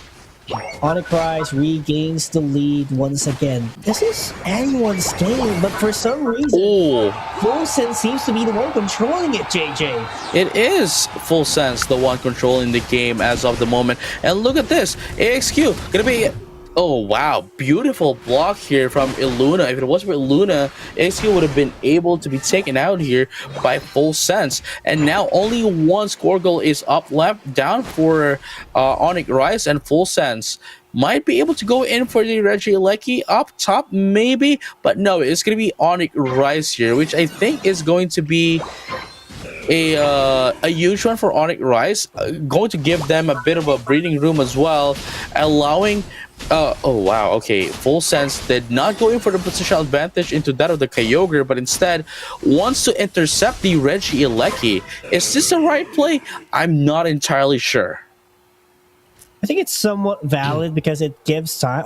Onyx Rise regains the lead once again. This is anyone's game, but for some reason, Full Sense seems to be the one controlling it, JJ. It is Full Sense, the one controlling the game as of the moment. And look at this, AXQ gonna be... Oh wow, beautiful block here from Illuna. If it wasn't for Illuna, AXQ would have been able to be taken out here by Full Sense. And now only one score goal is up left down for Onyx Rise, and Full Sense might be able to go in for the Regieleki up top maybe, but no, it's going to be Onyx Rise here, which I think is going to be a huge one for Onyx Rise, going to give them a bit of a breathing room as well, allowing oh wow, okay, Full Sense did not go in for the positional advantage into that of the Kyogre, but instead wants to intercept the Regieleki. Is this the right play? I'm not entirely sure. I think it's somewhat valid because it gives time.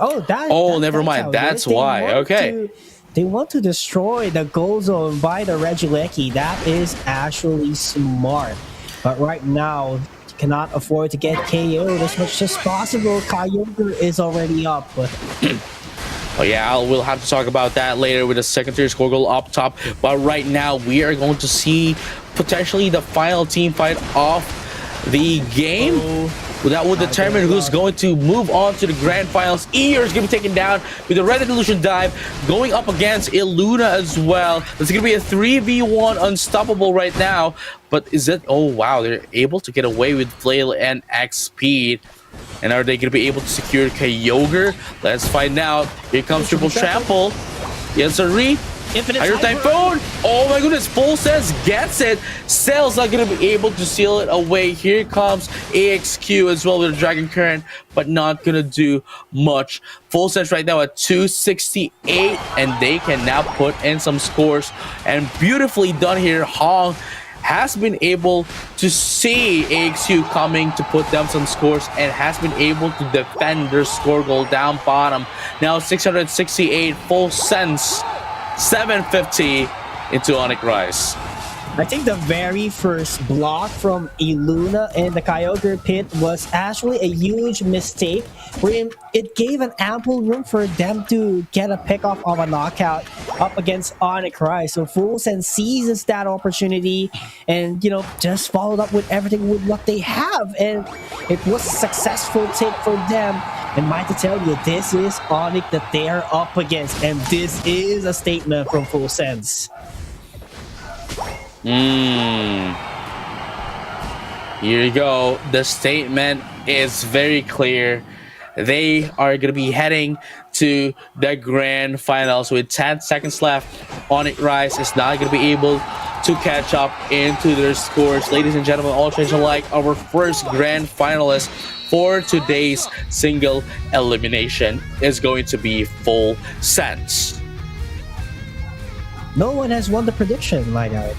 Never mind, that's why. Okay. They want to destroy the goal zone by the Regieleki. That is actually smart. But right now, you cannot afford to get KO'd as much as possible. Kyogre is already up. Oh yeah, we'll have to talk about that later with the secondary score goal up top. But right now, we are going to see potentially the final team fight of the game. That will determine who's going to move on to the grand finals. Eeyore is going to be taken down with a Red Illusion dive, going up against Illuna as well. It's going to be a 3v1 unstoppable right now. But is it? Oh wow, they're able to get away with Flail and X Speed. And are they going to be able to secure Kyogre? Let's find out. Here comes Triple Trample. Yes, sirree. Infinite Hydro Typhoon! Oh my goodness, Full Sense gets it. Cell's not going to be able to seal it away. Here comes AXQ as well with a Dragon Current, but not going to do much. Full Sense right now at 268, and they can now put in some scores. And beautifully done here. Hong has been able to see AXQ coming to put them some scores and has been able to defend their score goal down bottom. Now 668, Full Sense 750 into Onyx Rise. I think the very first block from Illuna in the Kyogre pit was actually a huge mistake, wherein it gave an ample room for them to get a pickoff of a knockout up against Onyx Rise. So Full Sense seizes that opportunity and, you know, just followed up with everything with what they have. And it was a successful take for them. And might to tell you, this is Onyx that they are up against. And this is a statement from Full Sense. Here you go. The statement is very clear. They are going to be heading to the grand finals with 10 seconds left. Onyx Rise is not going to be able to catch up into their scores. Ladies and gentlemen, all trades alike, our first grand finalist for today's single elimination is going to be Full Sense. No one has won the prediction, my guy.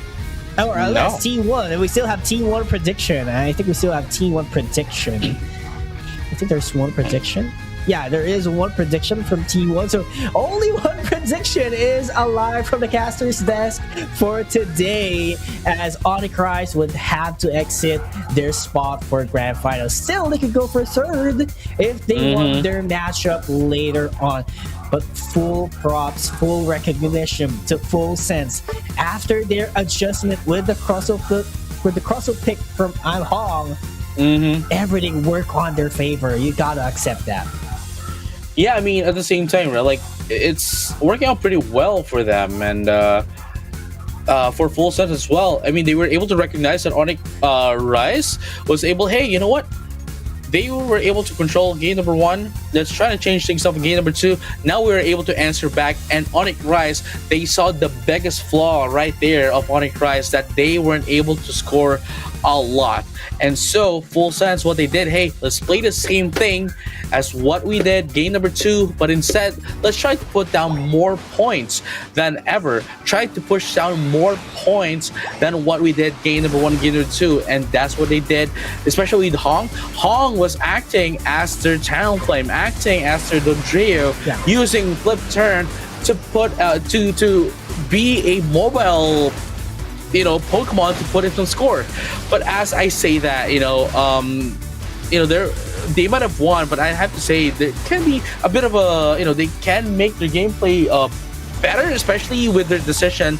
Or unless Team 1, and we still have Team 1 prediction. I think we still have Team 1 prediction. I think there's one prediction. yeah, there is one prediction from T1. So only one prediction is alive from the caster's desk for today, as Onyx Rise would have to exit their spot for grand final. Still, they could go for third if they won their matchup later on. But full props, full recognition to Full Sense after their adjustment with the crossover pick from An Hong. Everything work on their favor. You gotta accept that. Yeah, I mean, at the same time, right? Like, it's working out pretty well for them, and for Full Sense as well. I mean, they were able to recognize that Onyx Rise was able. Hey, you know what? They were able to control game number 1. Let's try to change things up in game number 2. Now we were able to answer back. And Onyx Rise, they saw the biggest flaw right there of Onyx Rise, that they weren't able to score a lot. And so, Full Sense, what they did, hey, let's play the same thing as what we did game number 2, but instead, let's try to put down more points than ever. Try to push down more points than what we did game number 1 and game number 2, and that's what they did, especially with Hong. Hong was acting as their Talonflame, acting as their Dodrio, using Flip Turn to put to be a mobile, you know, Pokemon to put it on score. But as I say that, you know, they might have won, but I have to say there can be a bit of a, you know, they can make their gameplay better, especially with their decision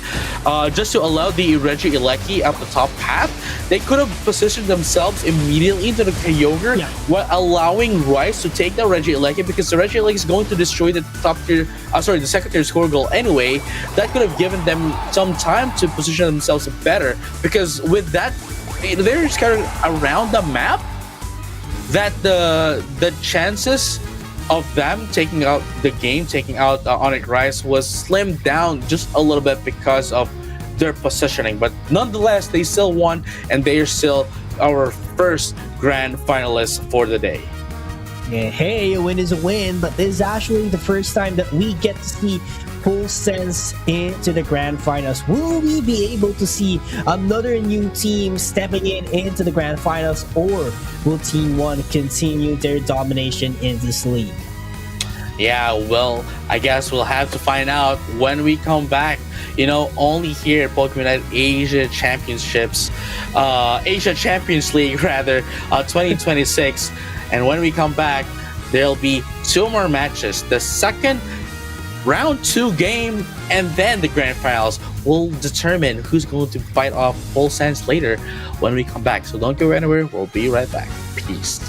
just to allow the Regieleki at the top path. They could have positioned themselves immediately into the Kyogre while allowing Rice to take the Regieleki, because the Regieleki is going to destroy the top tier, the second tier score goal anyway. That could have given them some time to position themselves better, because with that, they're scattered around the map, that the chances of them taking out the game, taking out Onyx Rise, was slimmed down just a little bit because of their positioning. But nonetheless, they still won, and they are still our first grand finalist for the day. Yeah, hey, a win is a win, but this is actually the first time that we get to see Full Sense into the grand finals. Will we be able to see another new team stepping into the grand finals, or will Team 1 continue their domination in this league? Yeah, well, I guess we'll have to find out when we come back. You know, only here at Pokemon Unite Asia Championships, Asia Champions League rather, 2026. And when we come back, there'll be 2 more matches. The second round 2 game, and then the grand finals will determine who's going to fight off Full Sense later when we come back. So don't go anywhere. We'll be right back. Peace.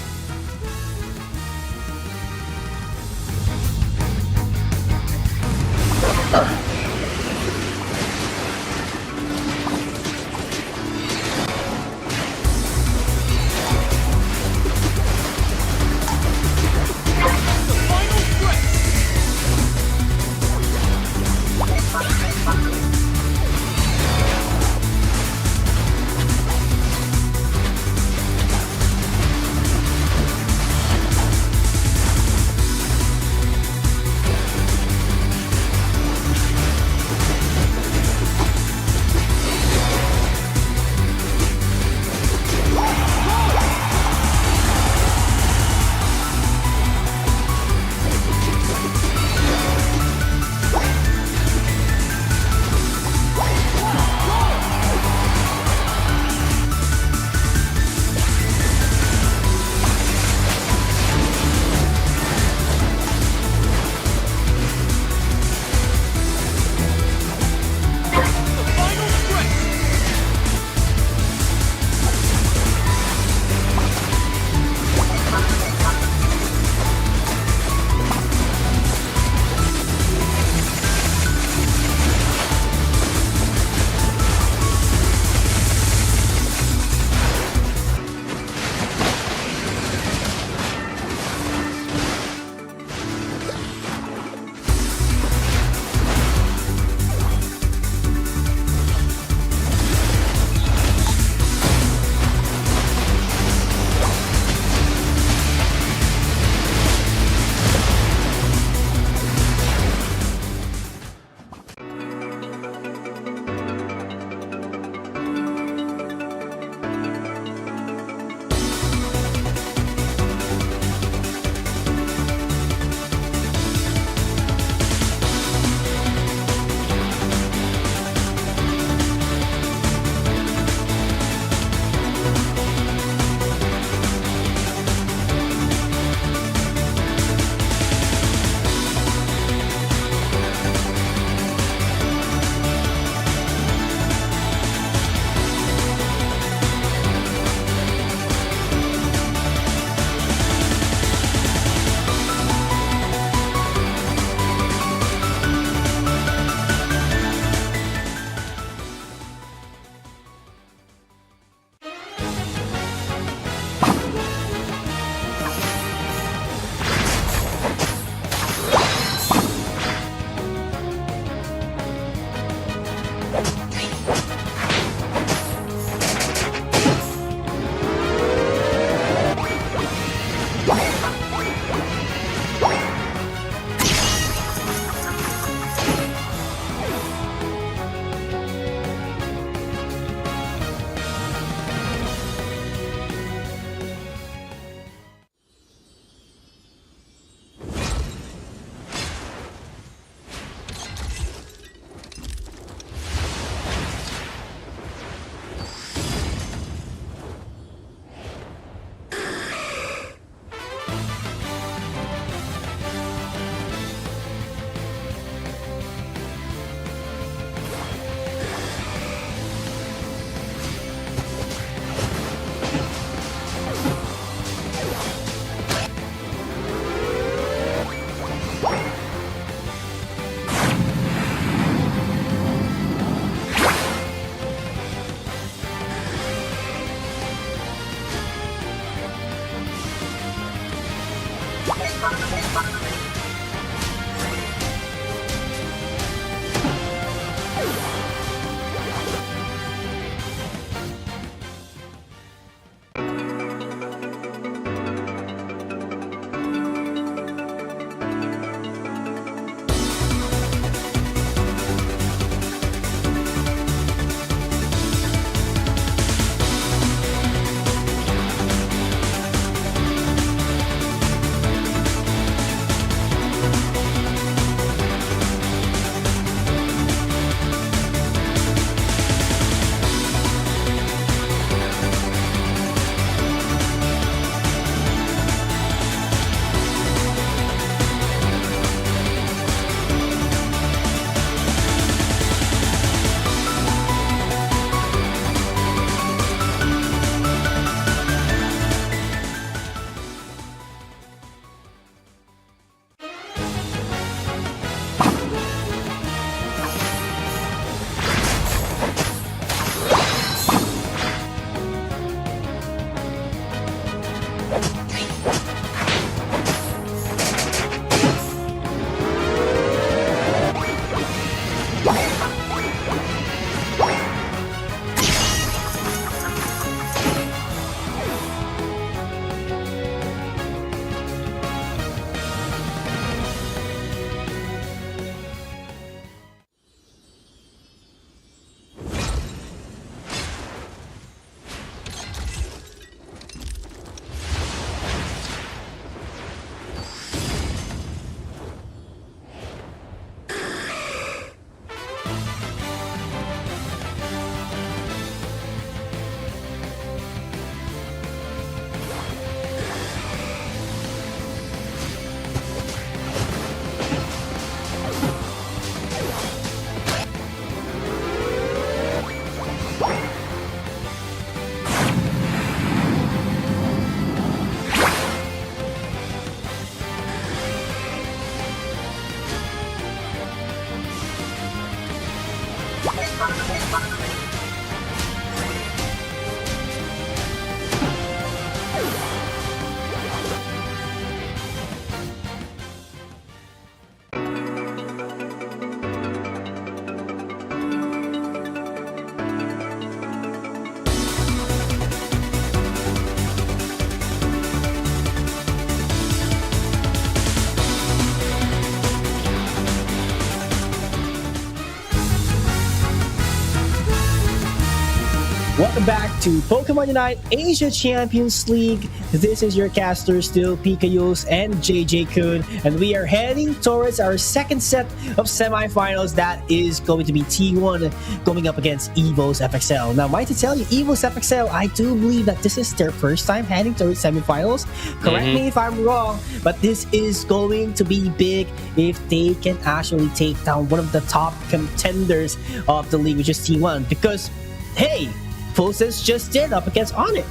Welcome back to Pokemon Unite Asia Champions League. This is your caster still, Pikachu's and JJ Kun, and we are heading towards our second set of semifinals. That is going to be T1 going up against Evo's FXL. Now, might to tell you, Evo's FXL, I do believe that this is their first time heading towards semifinals. Correct me if I'm wrong, but this is going to be big if they can actually take down one of the top contenders of the league, which is T1. Because, hey, Fulsis just did up against Onyx.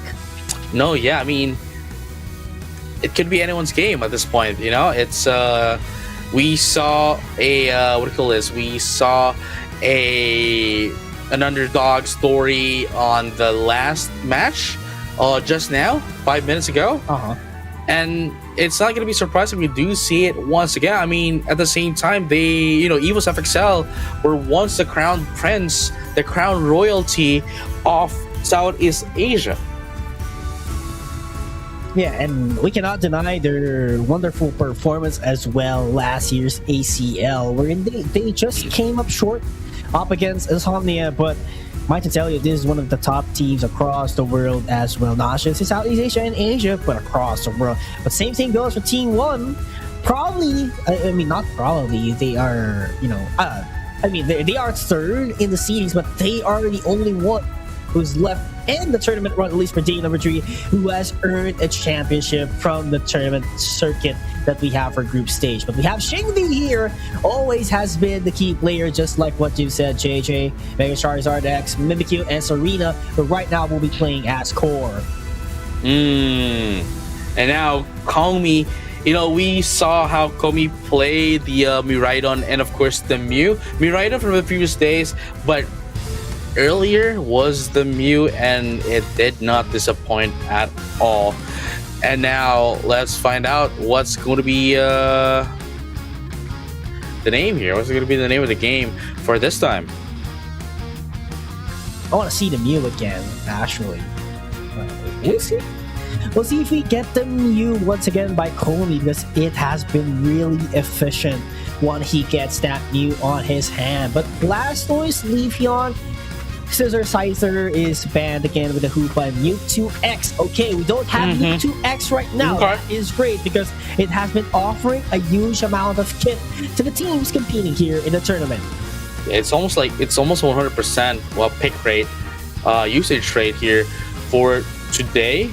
No, yeah, I mean, it could be anyone's game at this point. You know, it's we saw a what do you call this? We saw an underdog story on the last match, just now, 5 minutes ago. And it's not going to be surprising if we do see it once again. I mean, at the same time, they, you know, Evo's FXL were once the crown prince, the crown royalty of Southeast Asia. Yeah, and we cannot deny their wonderful performance as well last year's ACL, wherein they just came up short up against Insomnia, but might to tell you, this is one of the top teams across the world as well. Not just in Southeast Asia and Asia, but across the world. But same thing goes for Team 1. Probably, I mean, not probably, they are, you know, I mean, they are third in the seedings, but they are the only one who's left in the tournament run, at least for day number 3, who has earned a championship from the tournament circuit that we have for group stage. But we have Xingdi here, always has been the key player, just like what you said, JJ. Mega Charizard X, Mimikyu, and Serena, but right now we'll be playing as core. And now Komi, you know, we saw how Komi played the Miraidon and of course the Mew. Miraidon from the previous days, but earlier was the Mew and it did not disappoint at all. And now let's find out what's going to be the name here. What's going to be the name of the game for this time? I want to see the Mew again, actually. We'll see. We'll see if we get the Mew once again by Komi, because it has been really efficient when he gets that Mew on his hand. But Blastoise, Leafeon, Scissor Scyther is banned again with the Hoopa and Mewtwo X. Okay, we don't have Mewtwo X right now. Okay. That is great because it has been offering a huge amount of kit to the teams competing here in the tournament. It's almost 100% well pick rate, usage rate here for today.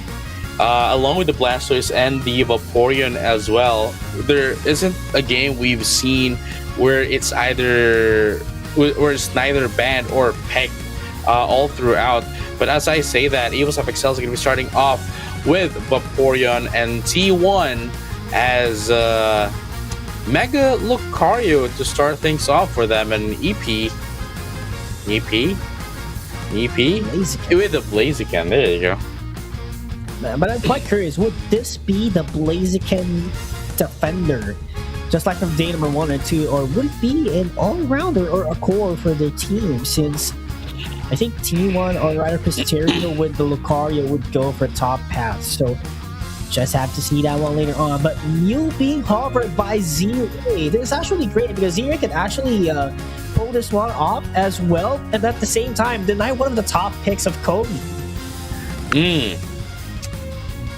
Along with the Blastoise and the Vaporeon as well. There isn't a game we've seen where it's neither banned or picked all throughout. But as I say that, Evo's FXL is going to be starting off with Vaporeon and T1 as Mega Lucario to start things off for them, and EP Blaziken. with the Blaziken. There you go. But I'm quite curious, would this be the Blaziken defender, just like from day number 1 and 2, or would it be an all-rounder or a core for the team, since I think T1 or rather Pisterio with the Lucario would go for top path, so just have to see that one later on. But Mew being hovered by Z-Ray, this is actually great because Z-Ray can actually pull this one off as well, and at the same time deny one of the top picks of Kobe.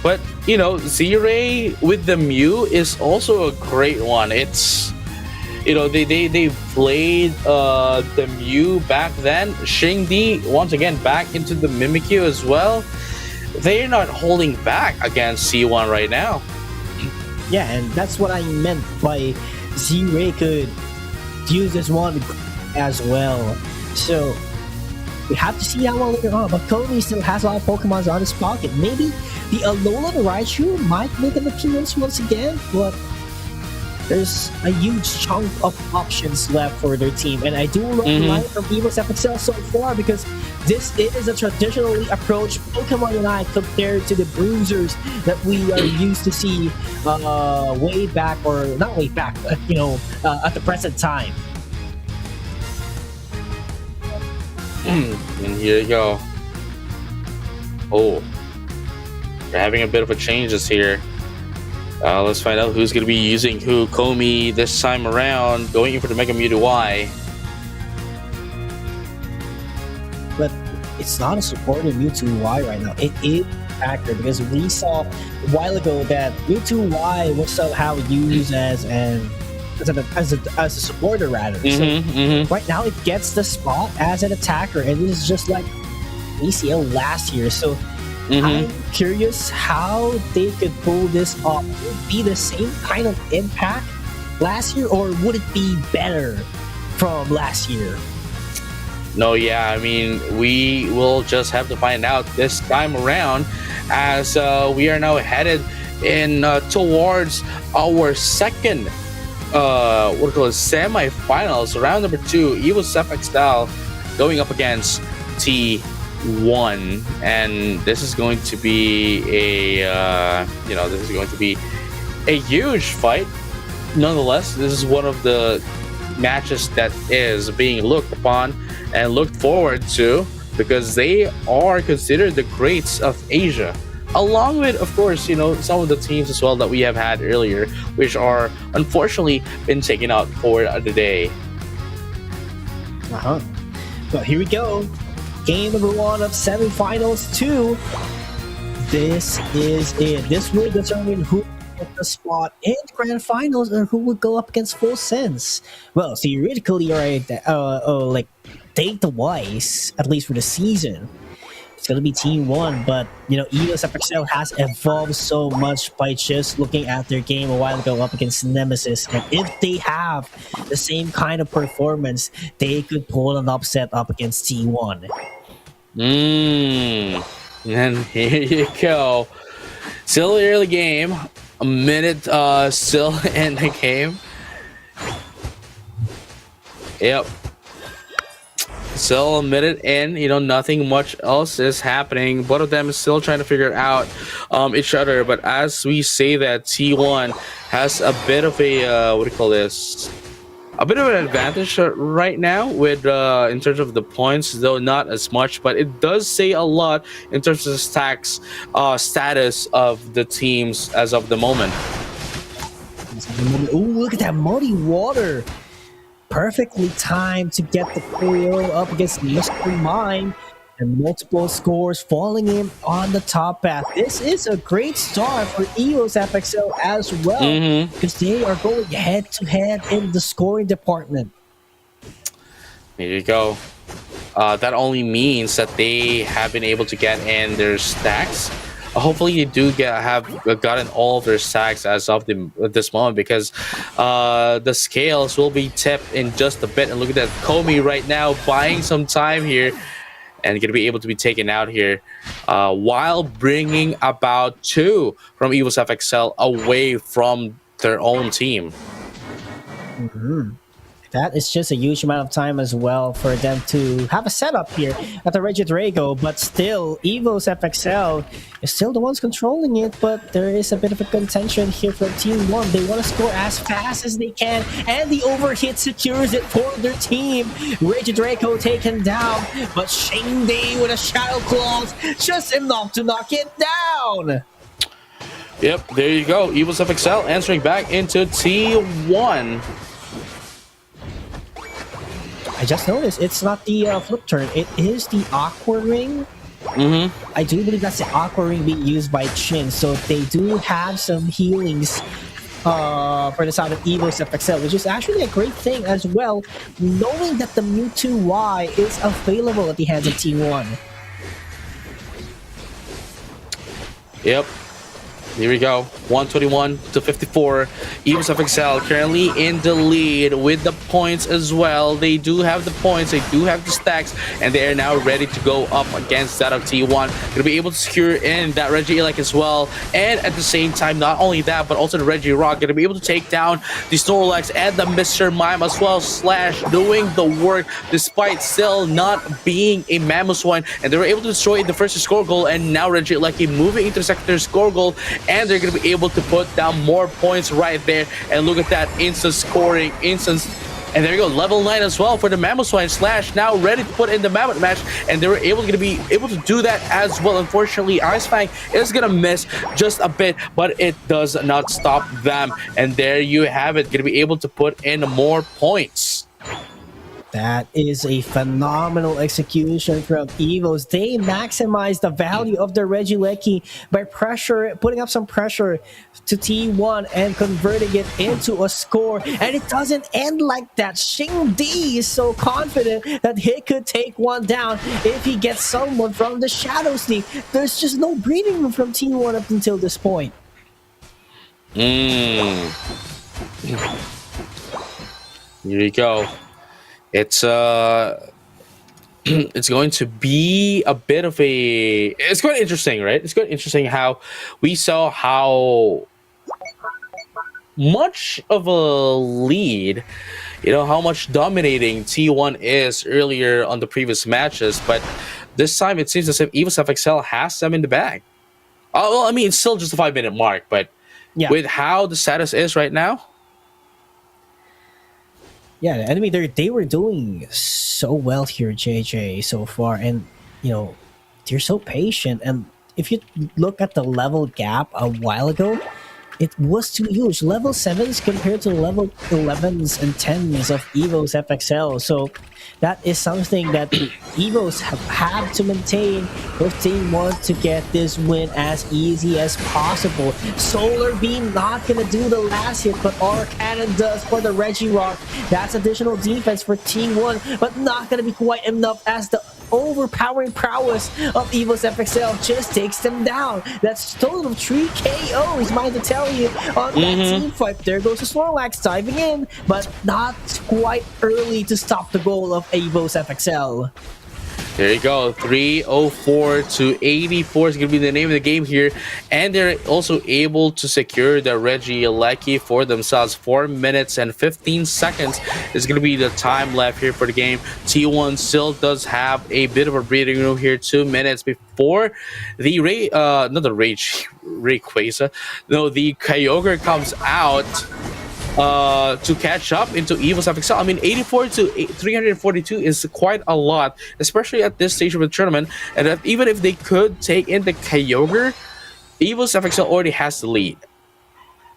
But, you know, Z-Ray with the Mew is also a great one. It's, you know, they played the Mew back then. Xingdi, once again, back into the Mimikyu as well. They're not holding back against C1 right now. Yeah, and that's what I meant by Z-Ray could use this one as well. So, we have to see that one later on, but Kobe still has a lot of Pokemon on his pocket. Maybe the Alolan Raichu might make an appearance once again, but there's a huge chunk of options left for their team. And I do love the line from Evo's FXL so far, because this is a traditionally approached Pokemon line compared to the bruisers that we are used to see way back, or not way back, but at the present time. And here you go. Oh, we're having a bit of a changes here. Let's find out who's going to be using who. Komi this time around, going in for the Mega Mewtwo Y. But it's not a supported Mewtwo Y right now. It is a factor, because we saw a while ago that Mewtwo Y was somehow used as a supporter rather. So right now it gets the spot as an attacker, and this is just like ACL last year. So I'm curious how they could pull this off. Would it be the same kind of impact last year, or would it be better from last year? No, yeah, I mean, we will just have to find out this time around, as we are now headed in towards our second semi-finals, round number 2. Evo's FXL going up against T1, and this is going to be a huge fight. Nonetheless, this is one of the matches that is being looked upon and looked forward to, because they are considered the greats of Asia, along with, of course, some of the teams as well that we have had earlier, which are unfortunately been taken out for the day. But here we go. Game number 1 of semifinals 2. This is it. This will determine who will get the spot in the grand finals, and who will go up against Full Sense. Well, theoretically, right, like data-wise, at least for the season, it's gonna be Team 1, but Evo's FXL has evolved so much by just looking at their game a while ago up against Nemesis, and if they have the same kind of performance, they could pull an upset up against T1. And here you go. Still early game. A minute still in the game. Yep. Still a minute in, nothing much else is happening. Both of them is still trying to figure out each other. But as we say that, T1 has a bit of a a bit of an advantage right now with in terms of the points, though not as much. But it does say a lot in terms of the stacks status of the teams as of the moment. Oh, look at that muddy water! Perfectly timed to get the Choreo up against Mr. Mime, and multiple scores falling in on the top path. This is a great start for Evo's FXL as well, because they are going head to head in the scoring department. There you go. That only means that they have been able to get in their stacks. Hopefully you do have gotten all of their stacks as of this moment, because the scales will be tipped in just a bit. And look at that, Komi right now buying some time here, and going to be able to be taken out here, while bringing about 2 from Evo's FXL away from their own team. That is just a huge amount of time as well for them to have a setup here at the Regidrago, but still, Evo's FXL is still the ones controlling it, but there is a bit of a contention here from Team 1. They want to score as fast as they can, and the overhit secures it for their team. Regidrago taken down, but Shingday with a Shadow Claws, just enough to knock it down. Yep, there you go. Evo's FXL answering back into T1. I just noticed it's not the flip turn, it is the Aqua Ring. I do believe that's the Aqua Ring being used by Chin, so they do have some healings for the side of Evo's FXL, which is actually a great thing as well, knowing that the Mewtwo Y is available at the hands of T1. Yep. Here we go. 121 to 54. Evos FXL currently in the lead with the points as well. They do have the points. They do have the stacks. And they are now ready to go up against that of T1. Going to be able to secure in that Regieleki as well. And at the same time, not only that, but also the Regirock. Going to be able to take down the Snorlax and the Mr. Mime as well. Slash doing the work despite still not being a Mamoswine. And they were able to destroy the first score goal. And now Regieleki moving into the second score goal. And they're going to be able to put down more points right there. And look at that instant scoring, instant. And there you go, level 9 as well for the Mamoswine. Slash now ready to put in the Mammoth match. And they were able to be able to do that as well. Unfortunately, Ice Fang is going to miss just a bit, but it does not stop them. And there you have it, going to be able to put in more points. That is a phenomenal execution from Evos. They maximize the value of their Regieleki by putting up some pressure to T1 and converting it into a score. And it doesn't end like that. Xingdi is so confident that he could take one down if he gets someone from the Shadow Sneak. There's just no breathing room from T1 up until this point. Here we go. It's it's going to be a bit of a. It's quite interesting, right? It's quite interesting how we saw how much of a lead, how much dominating T1 is earlier on the previous matches, but this time it seems as if Evos FXL has them in the bag. Oh, well, I mean, it's still just a 5-minute mark, but with how the status is right now. Yeah, I mean, they were doing so well here, JJ, so far. And, they're so patient. And if you look at the level gap a while ago, it was too huge. Level 7s compared to level 11s and 10s of Evos FXL. So that is something that Evos have had to maintain if they want to get this win as easy as possible. Solar Beam not going to do the last hit, but Aura Cannon does for the Regirock. That's additional defense for T1, but not going to be quite enough as the overpowering prowess of Evos FXL just takes them down. That's total of 3 KOs, mind to tell you, on that team fight. There goes the Snorlax diving in, but not quite early to stop the goal of Evos FXL. There you go, 304 to 84 is going to be the name of the game here. And they're also able to secure the Regieleki for themselves. 4 minutes and 15 seconds is going to be the time left here for the game. T1 still does have a bit of a breathing room here. 2 minutes before the Rayquaza. No, the Kyogre comes out to catch up into Evos FXL. I mean, 84 to 342 is quite a lot, especially at this stage of the tournament. And that even if they could take in the Kyogre, Evos FXL already has the lead.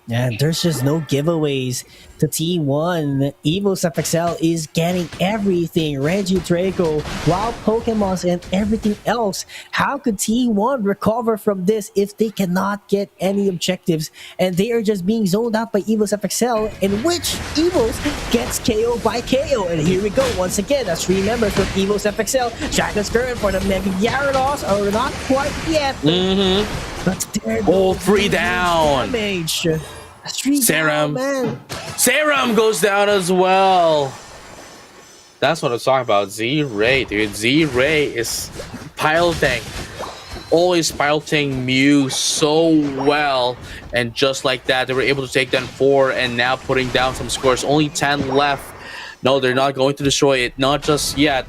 Yeah, there's just no giveaways to T1. Evos FXL is getting everything. Regidrago, Wild Pokemons, and everything else. How could T1 recover from this if they cannot get any objectives? And they are just being zoned out by Evos FXL, in which Evos gets KO by KO. And here we go once again. Let's remember from Evos FXL. Dragon's Current for the Mega Gyarados, or not quite yet. But there all 3 down. Damage. Serum. Serum goes down as well. That's what I'm talking about. Z-Ray, dude. Z-Ray is piloting. Always piloting Mew so well. And just like that, they were able to take down 4 and now putting down some scores. Only 10 left. No, they're not going to destroy it. Not just yet.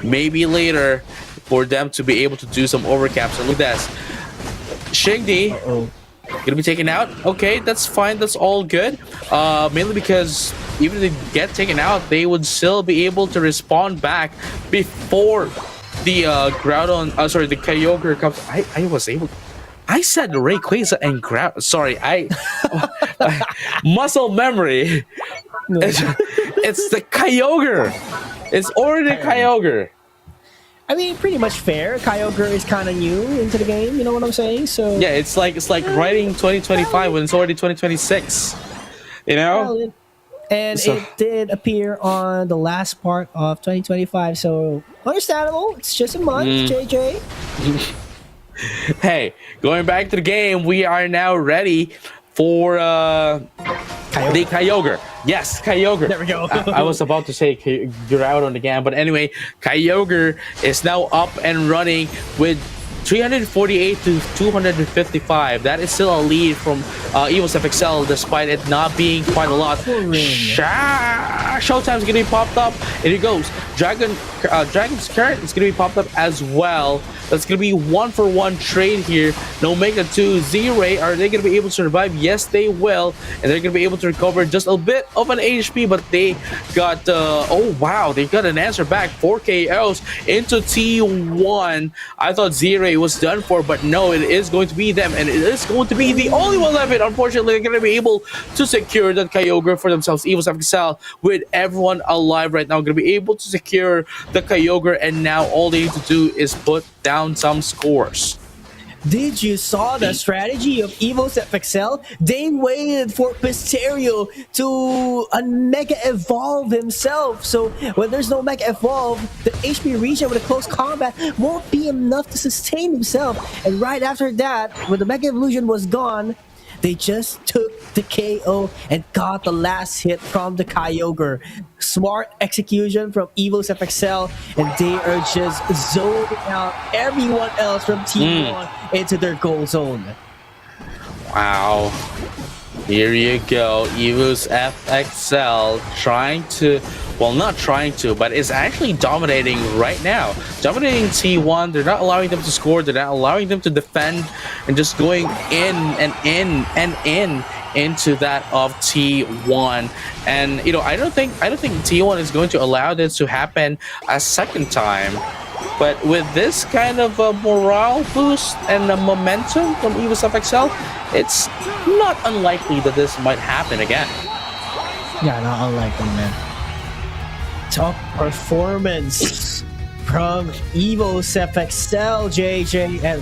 Maybe later for them to be able to do some overcaps. So look at this. Xingdi gonna be taken out. Okay, that's fine. That's all good. Mainly because even if they get taken out, they would still be able to respond back before the Groudon. The Kyogre comes. I was able. I said Rayquaza and Groudon. Sorry, muscle memory. It's the Kyogre. It's already Kyogre. I mean, pretty much fair. Kyogre is kind of new into the game, you know what I'm saying? So yeah, it's like writing 2025 when it's already 2026. You know? It did appear on the last part of 2025, so understandable. It's just a month, JJ. Hey, going back to the game, we are now ready for the Kyogre. Yes, Kyogre. There we go. I was about to say you're out on the game, but anyway, Kyogre is now up and running with 348 to 255. That is still a lead from Evo's FXL, despite it not being quite a lot. Showtime's gonna be popped up. And it goes. Dragon's Current is gonna be popped up as well. That's gonna be 1-for-1 trade here. No Mega 2 Z-Ray. Are they gonna be able to survive? Yes, they will. And they're gonna be able to recover just a bit of an HP, but they got oh wow, they got an answer back. 4 KOs into T1. I thought Z-Ray was done for, but no, it is going to be them, and it is going to be the only one left. Unfortunately, they're gonna be able to secure that Kyogre for themselves. Evo's FXL with everyone alive right now, gonna be able to secure the Kyogre, and now all they need to do is put down some scores. Did you saw the strategy of Evo's FXL? They waited for Pisterio to Mega Evolve himself. So when there's no Mega Evolve, the HP regen with a close combat won't be enough to sustain himself. And right after that, when the Mega Evolution was gone, they just took the KO and got the last hit from the Kyogre. Smart execution from Evo's FXL, and they are just zoning out everyone else from Team 1 into their goal zone. Wow. Here you go. Evo's FXL trying to, well, not trying to, but is actually dominating right now. Dominating T1. They're not allowing them to score. They're not allowing them to defend, and just going in and in and in into that of T1. And you know, I don't think T1 is going to allow this to happen a second time. But with this kind of morale boost and momentum from Evo's FXL, it's not unlikely that this might happen again. Yeah, not unlikely, man. Top performance from Evo's FXL, JJ. And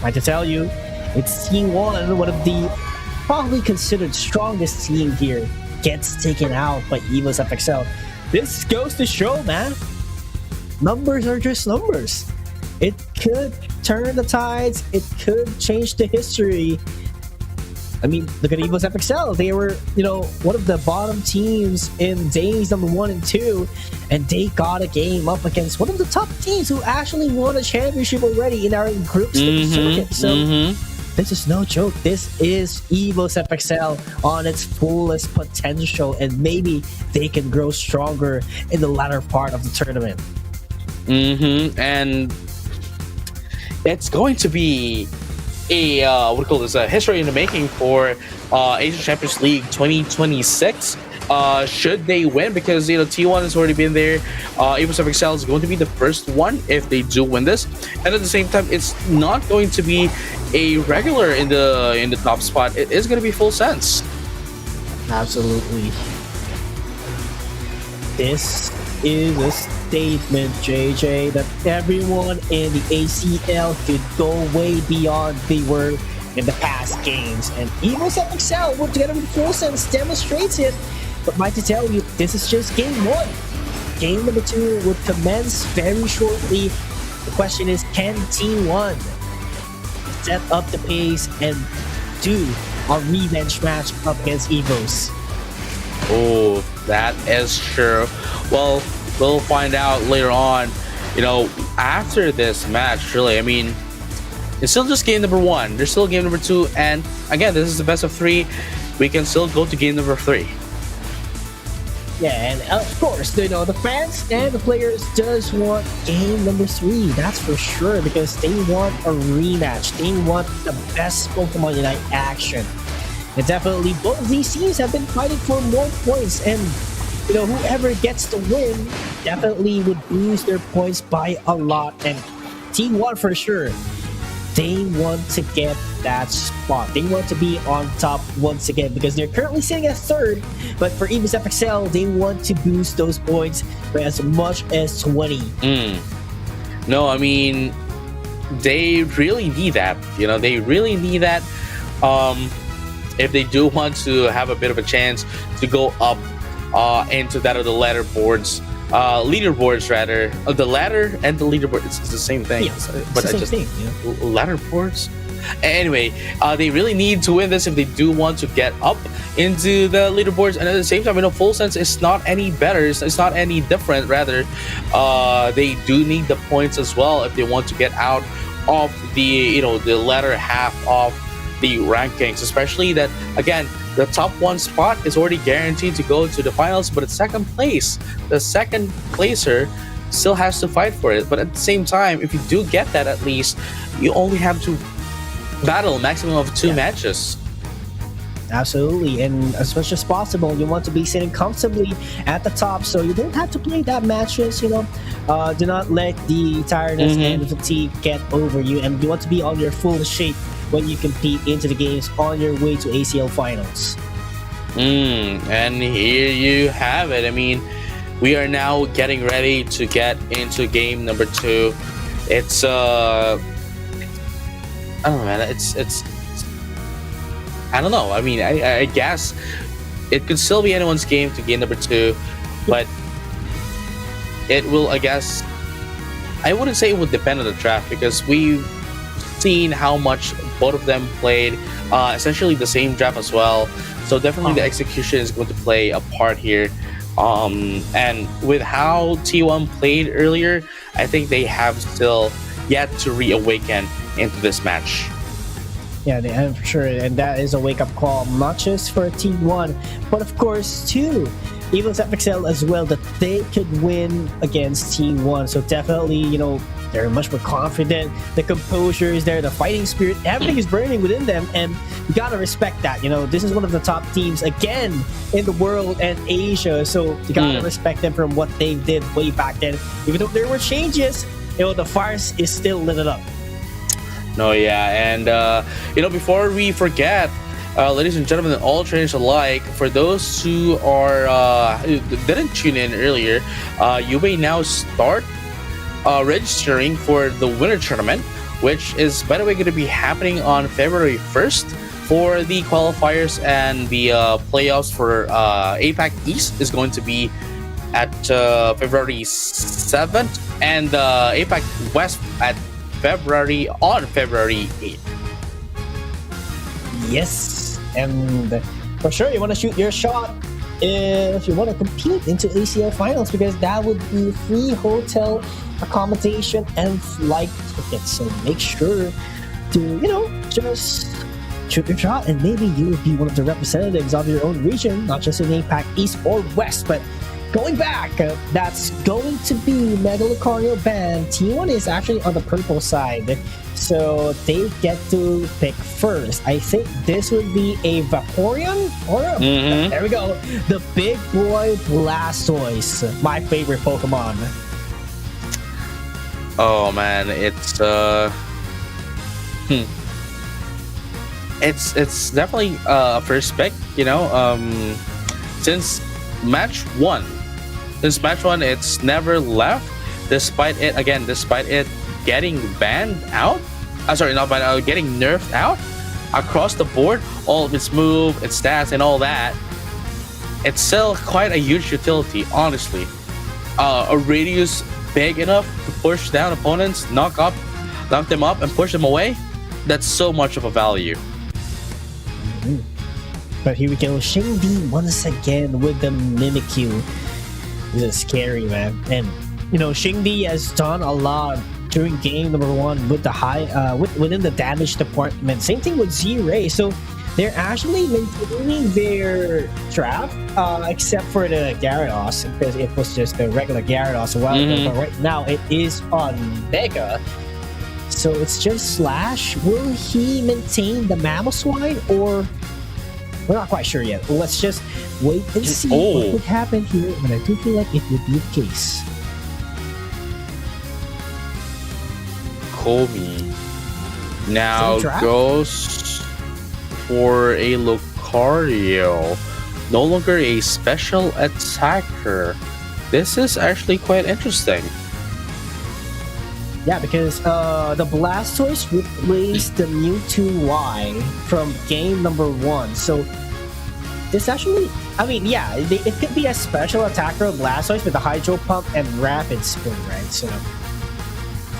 I have to tell you, it's Team 1, one of the probably considered strongest team here, gets taken out by Evo's FXL. This goes to show, man. Numbers are just numbers. It could turn the tides. It could change the history. I mean, look at Evo's FXL. They were, you know, one of the bottom teams in days number 1 and 2, and they got a game up against one of the top teams who actually won a championship already in our group stage circuit. So this is no joke. This is Evo's FXL on its fullest potential, and maybe they can grow stronger in the latter part of the tournament. And it's going to be a what do you call this? A history in the making for Asian Champions League 2026. Should they win, because you know T1 has already been there. Evo's FXL is going to be the first one if they do win this, and at the same time, it's not going to be a regular in the top spot. It is going to be full sense. Absolutely. This is a statement, JJ, that everyone in the ACL could go way beyond they were in the past games. And Evo's FXL, work together with Full Sense, demonstrates it. But might to tell you, this is just game 1. Game number 2 would commence very shortly. The question is, can T1 set up the pace and do a revenge match up against Evos? Oh, that is true. Well, we'll find out later on, you know, after this match, really. I mean, it's still just game number 1. There's still game number 2. And again, this is the best of 3. We can still go to game number 3. Yeah, and of course, you know, the fans and the players does want game number 3. That's for sure, because they want a rematch. They want the best Pokemon Unite action. And definitely, both of these teams have been fighting for more points, and you know, whoever gets the win definitely would boost their points by a lot. And Team 1 for sure, they want to get that spot. They want to be on top once again, because they're currently sitting at 3rd. But for Evo's FXL, they want to boost those points by as much as 20. No, I mean, they really need that. You know, they really need that. If they do want to have a bit of a chance to go up into that of the leaderboards, leaderboards rather. The ladder and the leaderboard, it's the same thing. Yeah, But it's I the same just thing. Yeah. ladder boards. Anyway, they really need to win this if they do want to get up into the leaderboards. And at the same time, Full Sense is not any better. It's not any different. Rather, they do need the points as well if they want to get out of the the latter half of the rankings. Especially that again, the top one spot is already guaranteed to go to the finals, but it's second place. The second placer still has to fight for it. But at the same time, if you do get that, at least you only have to battle a maximum of 2 matches. Absolutely, and as much as possible, you want to be sitting comfortably at the top, so you don't have to play that matches. Do not let the tiredness and the fatigue get over you, and you want to be on your full shape when you compete into the games on your way to ACL finals. And here you have it. I mean, we are now getting ready to get into game number 2. It's I don't know, man. It's I don't know. I mean, I guess it could still be anyone's game to game number 2, but it will. I guess I wouldn't say it would depend on the draft because we've seen how much both of them played, essentially the same draft as well. So definitely the execution is going to play a part here. And with how T1 played earlier, I think they have still yet to reawaken into this match. Yeah, they have for sure, and that is a wake-up call, not just for T1, but of course too, Evil's FXL as well, that they could win against T1. So definitely, they're much more confident. The composure is there, the fighting spirit, everything is burning within them, and you gotta respect that. This is one of the top teams again in the world and Asia, so you gotta respect them from what they did way back then. Even though there were changes, the fire is still lit up. No, yeah, and before we forget, ladies and gentlemen, all trainers alike, for those who who didn't tune in earlier, you may now start registering for the winter tournament, which is, by the way, going to be happening on February 1st for the qualifiers, and the playoffs for APAC East is going to be at February 7th, and APAC West at February 8th. Yes, and for sure you want to shoot your shot if you want to compete into ACL finals, because that would be free hotel accommodation and flight tickets. So make sure to just shoot your shot, and maybe you will be one of the representatives of your own region, not just in APAC East or West, but going back, that's going to be Mega Lucario band. T1 is actually on the purple side, so they get to pick first. I think this would be a Vaporeon, or there we go, the big boy Blastoise, my favorite Pokemon. Oh man, it's it's definitely first pick. Since match one, it's never left, despite it getting banned out. Getting nerfed out across the board. All of its move, its stats, and all that. It's still quite a huge utility, honestly. A radius big enough to push down opponents, knock them up, and push them away. That's so much of a value. But here we go, Shingdi once again with the Mimikyu. This is scary, man. And Shingdi has done a lot during game number 1 with the high within the damage department. Same thing with Z-Ray. So they're actually maintaining their draft, except for the Gyarados, because it was just the regular Gyarados a while ago. But right now it is on Mega. So it's just Slash. Will he maintain the Mamoswine, or we're not quite sure yet. Let's just wait and see what would happen here, but I do feel like it would be the case. Komi now goes for a Lucario, no longer a special attacker. This is actually quite interesting. Yeah, because the Blastoise replaced the Mewtwo Y from game number 1. So this actually, I mean, yeah, it could be a special attacker of Blastoise with the Hydro Pump and Rapid Spin, right? So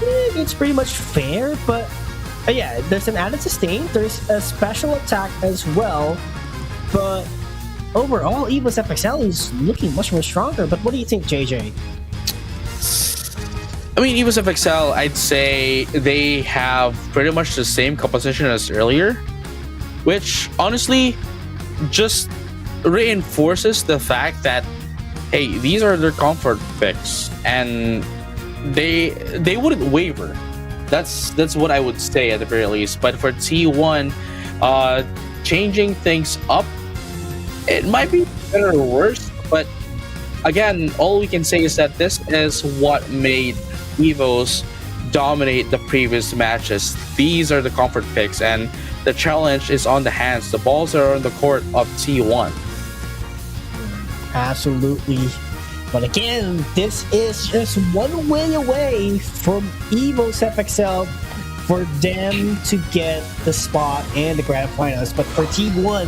it's pretty much fair, but yeah, there's an added sustain, there's a special attack as well, but overall, Evo's FXL is looking much more stronger. But what do you think, JJ? I mean, Evo's FXL, I'd say they have pretty much the same composition as earlier, which honestly just reinforces the fact that, hey, these are their comfort picks, and they wouldn't waver. That's what I would say at the very least. But for T1, changing things up, it might be better or worse. But again, all we can say is that this is what made Evos dominate the previous matches. These are the comfort picks, and the challenge is on the hands. The balls are on the court of T1. Absolutely. But again, this is just one way away from Evo's FXL for them to get the spot in the grand finals. But for T1,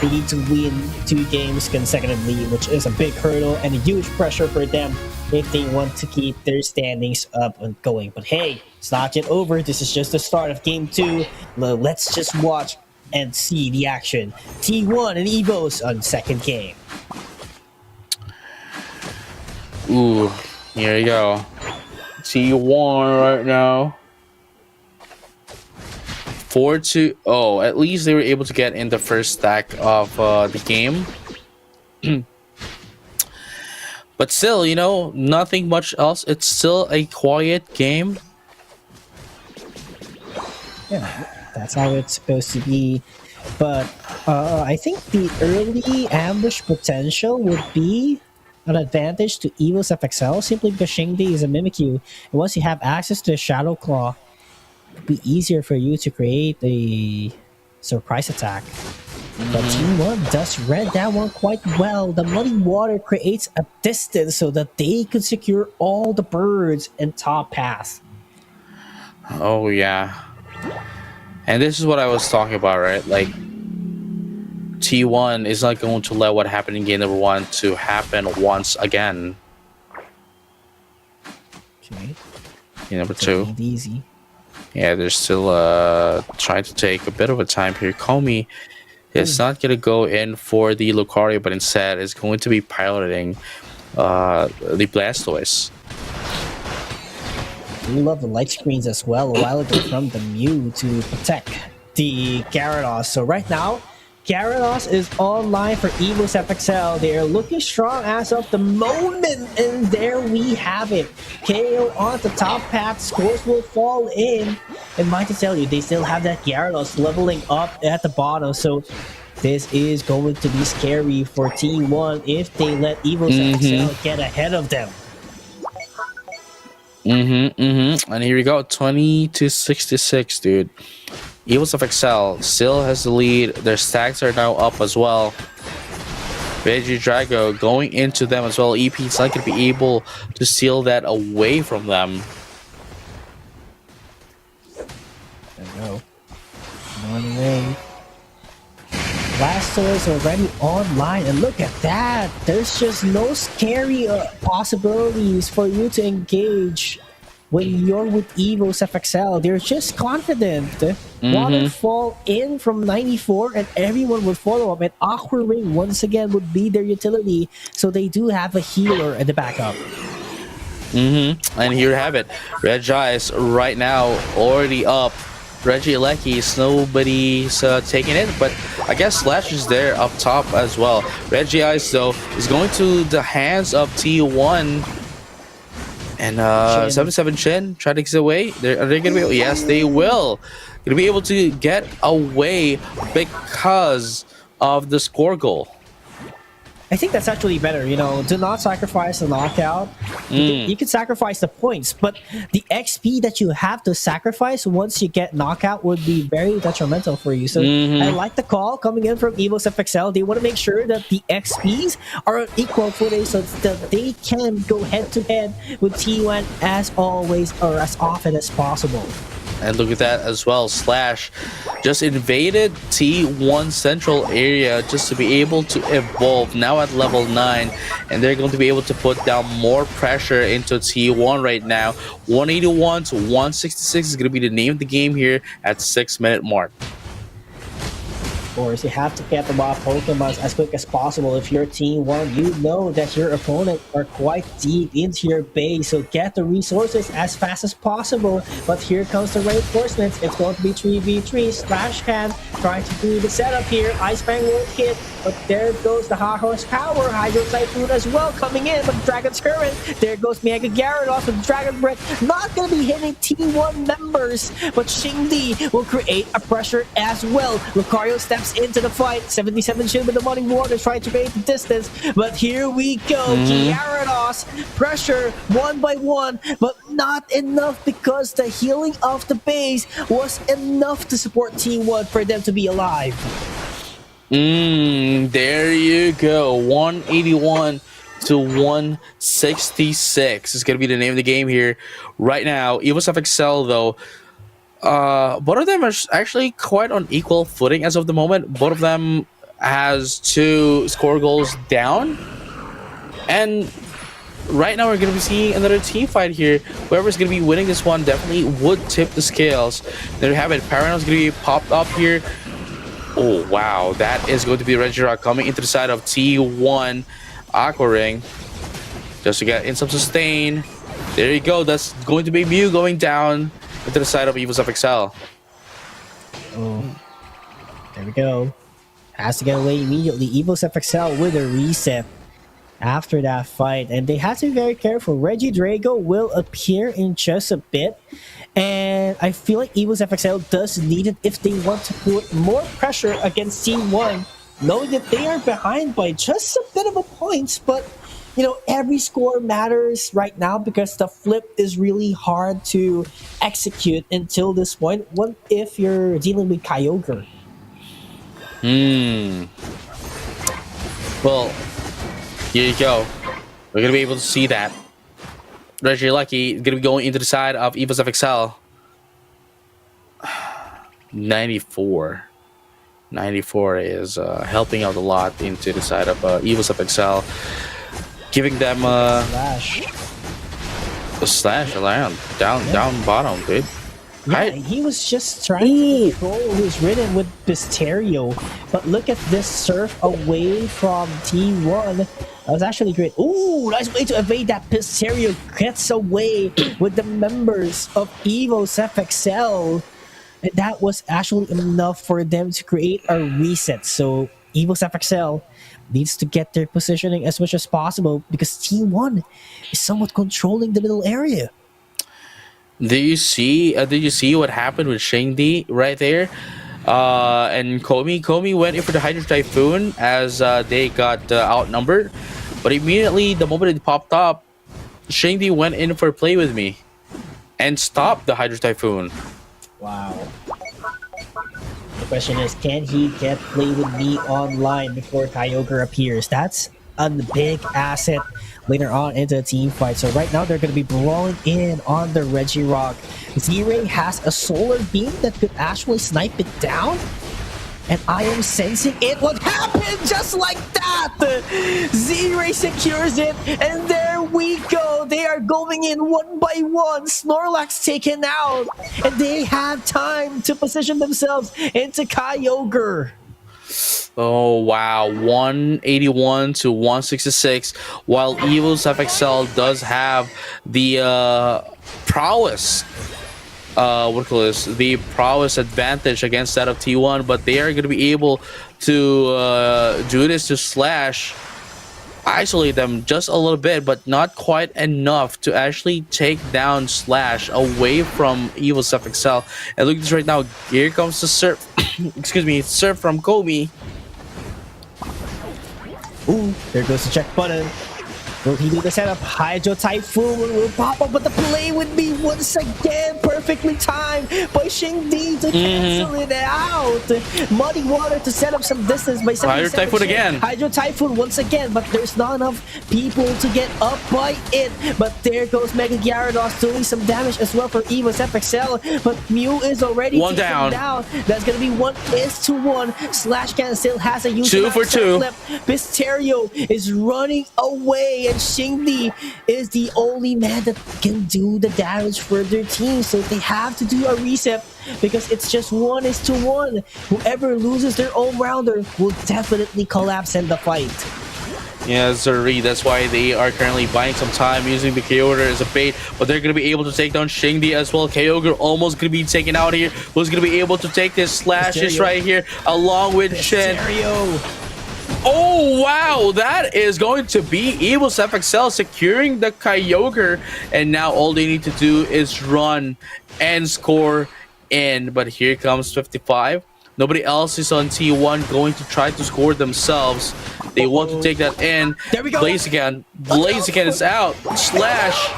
they need to win 2 games consecutively, which is a big hurdle and a huge pressure for them if they want to keep their standings up and going. But hey, it's not yet over. This is just the start of game 2. Let's just watch and see the action. T1 and Evos on second game. Ooh, here you go. T1 right now. 4-2. Oh, at least they were able to get in the first stack of the game. But still, you know, nothing much else. It's still a quiet game. Yeah, that's how it's supposed to be. But I think the early ambush potential would be an advantage to Evo's FXL simply because Shingdi is a Mimikyu. And once you have access to the Shadow Claw, it'd be easier for you to create a surprise attack. But T1 does read that one quite well. The Muddy Water creates a distance so that they could secure all the birds and top pass. Oh, yeah. And this is what I was talking about, right? Like, T1 is not going to let what happened in game number 1 to happen once again. Okay. Game number 2. Easy. Yeah, they're still trying to take a bit of a time here. Komi is not going to go in for the Lucario, but instead is going to be piloting the Blastoise. We love the light screens as well a while ago from the Mew to protect the Gyarados. So right now, Gyarados is online for Evo's FXL. They are looking strong as of the moment, and there we have it. KO on the top path, scores will fall in. And mind to tell you, they still have that Gyarados leveling up at the bottom, so this is going to be scary for T1 if they let Evo's FXL get ahead of them. And here we go, 20-66, dude. Evo's FXL still has the lead. Their stacks are now up as well. Regidrago going into them as well. EP is not going to be able to steal that away from them. There we go. One away. Blastoise already online, and look at that. There's just no scary possibilities for you to engage when you're with Evo's FXL. They're just confident. Waterfall in from 94 and everyone would follow up, and Aqua Ring once again would be their utility, so they do have a healer at the backup. And here you have it. Regice right now already up. Regieleki, nobody's taking it, but I guess Slash is there up top as well. Regice though is going to the hands of T1. And 77 Shin try to get away. Are they gonna be able? Yes, they will. Gonna be able to get away because of the score goal. I think that's actually better, you know, do not sacrifice the knockout. You can sacrifice the points, but the XP that you have to sacrifice once you get knockout would be very detrimental for you. So I like the call coming in from Evo's FXL. They want to make sure that the XPs are on equal footing so that they can go head to head with T1 as always or as often as possible. And look at that as well. Slash just invaded T1 central area just to be able to evolve now at level 9. And they're going to be able to put down more pressure into T1 right now. 181 to 166 is going to be the name of the game here at 6-minute mark. Of course, you have to get the wild Pokemon as quick as possible. If you're Team 1, you know that your opponent are quite deep into your base, so get the resources as fast as possible. But here comes the reinforcements. It's going to be 3v3. Slash can trying to do the setup here. Ice Fang won't hit, but there goes the high horsepower. Hydro Typhoon as well coming in with Dragon's Current. There goes Mega Gyarados with Dragon Breath. Not going to be hitting T1 members, but Xingdi will create a pressure as well. Lucario steps into the fight. 77 shield with the Morning Water trying to create the distance, but here we go. Gyarados pressure 1 by 1, but not enough because the healing of the base was enough to support T1 for them to be alive. There you go. 181 to 166 is going to be the name of the game here right now. EvoSFXL though, both of them are actually quite on equal footing as of the moment. Both of them has 2 score goals down, and right now we're going to be seeing another team fight here. Whoever's going to be winning this one definitely would tip the scales. There you have it. Parano's going to be popped up here. Oh wow, that is going to be Regirock coming into the side of T1 Aqua Ring just to get in some sustain. There you go. That's going to be Mew going down into the side of EvoSFXL. Oh, there we go. Has to get away immediately. EvoSFXL with a reset after that fight, and they have to be very careful. Regidrago will appear in just a bit, and I feel like EvoSFXL does need it if they want to put more pressure against T1, knowing that they are behind by just a bit of a point. But you know, every score matters right now because the flip is really hard to execute until this point. What if you're dealing with Kyogre? Well, here you go. We're gonna be able to see that. Regilucky is gonna be going into the side of EvoSFXL. 94 is helping out a lot into the side of EvoSFXL, giving them a slash around down bottom, dude. Yeah, he was just trying to control his rhythm with Pisterio, but look at this surf away from T1. That was actually great. Ooh, nice way to evade that. Pisterio gets away with the members of EvoSFXL. And that was actually enough for them to create a reset. So EvoSFXL needs to get their positioning as much as possible because T1 is somewhat controlling the middle area. Did you see what happened with Xingdi right there? And Komi went in for the Hydro Typhoon as they got outnumbered. But immediately, the moment it popped up, Xingdi went in for a play with me and stopped the Hydro Typhoon. Wow. The question is, can he get Play With Me online before Kyogre appears? That's a big asset later on into a team fight. So right now they're going to be brawling in on the Regirock. Z-Ray has a solar beam that could actually snipe it down. And I am sensing it would happen just like that. Z-Ray secures it, and there we go. They are going in 1 by 1. Snorlax taken out, and they have time to position themselves into Kyogre. Oh wow, 181 to 166. While EvoSFXL does have the prowess. The prowess advantage against that of T1, but they are going to be able to do this to Slash, isolate them just a little bit, but not quite enough to actually take down Slash away from EvoSFXL. And look at this right now. Here comes the surf. Excuse me, surf from Kobe. Ooh, there goes the check button. Will he do the setup? Hydro Typhoon will pop up, but the play would be once again perfectly timed by Shingdi to cancel it out. Muddy Water to set up some distance by Hydro Typhoon again. Hydro Typhoon once again, but there's not enough people to get up by it. But there goes Mega Gyarados doing some damage as well for Evo's FXL. But Mew is already one down. That's gonna be 1-1. Slash Can still has a huge 2 for 2. Pisterio is running away, and Shingdi is the only man that can do the damage for their team. So they have to do a reset because it's just 1-1. Whoever loses their own rounder will definitely collapse in the fight. Yeah, Zuri, that's why they are currently buying some time using the Kyogre as a bait, but they're going to be able to take down Shingdi as well. Kyogre almost going to be taken out here. Who's going to be able to take this slashes right here along with Shin? Oh, wow, that is going to be Evil's FXL securing the Kyogre, and now all they need to do is run and score in. But here comes 55. Nobody else is on T1 going to try to score themselves. They want to take that in. There we go. Blaziken is out. Slash.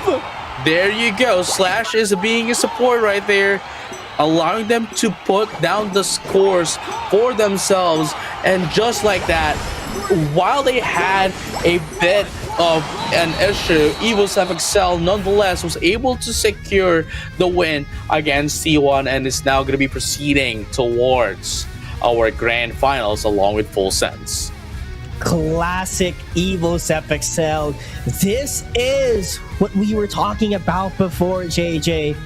There you go. Slash is being a support right there, allowing them to put down the scores for themselves. And just like that, while they had a bit of an issue, Evil's FXL nonetheless was able to secure the win against T1 and is now going to be proceeding towards our grand finals along with Full Sense. Classic Evil's FXL. This is what we were talking about before, JJ.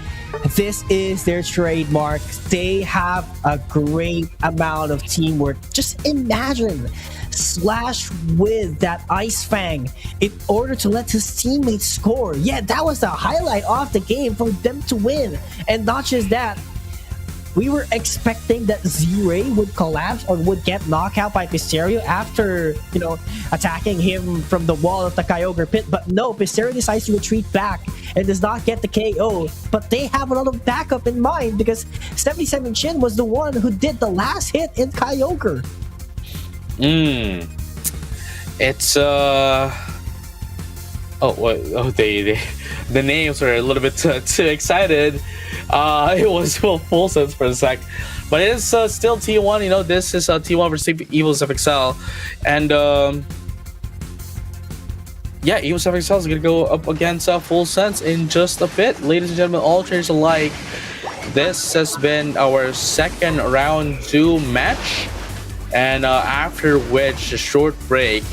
This is their trademark. They have a great amount of teamwork. Just imagine Slash with that Ice Fang in order to let his teammates score. Yeah, that was the highlight of the game for them to win. And not just that, we were expecting that Z-Ray would collapse or would get knocked out by Pisterio after, attacking him from the wall of the Kyogre pit. But no, Pisterio decides to retreat back and does not get the KO. But they have a lot of backup in mind because 77 Shin was the one who did the last hit in Kyogre. It's the names are a little bit too excited. It was Full Sense for a sec, but it is still T1. This is T1 versus Evil's FXL, and yeah, Evil's FXL is gonna go up against Full Sense in just a bit. Ladies and gentlemen, all trainers alike, this has been our second round 2 match, and after which a short break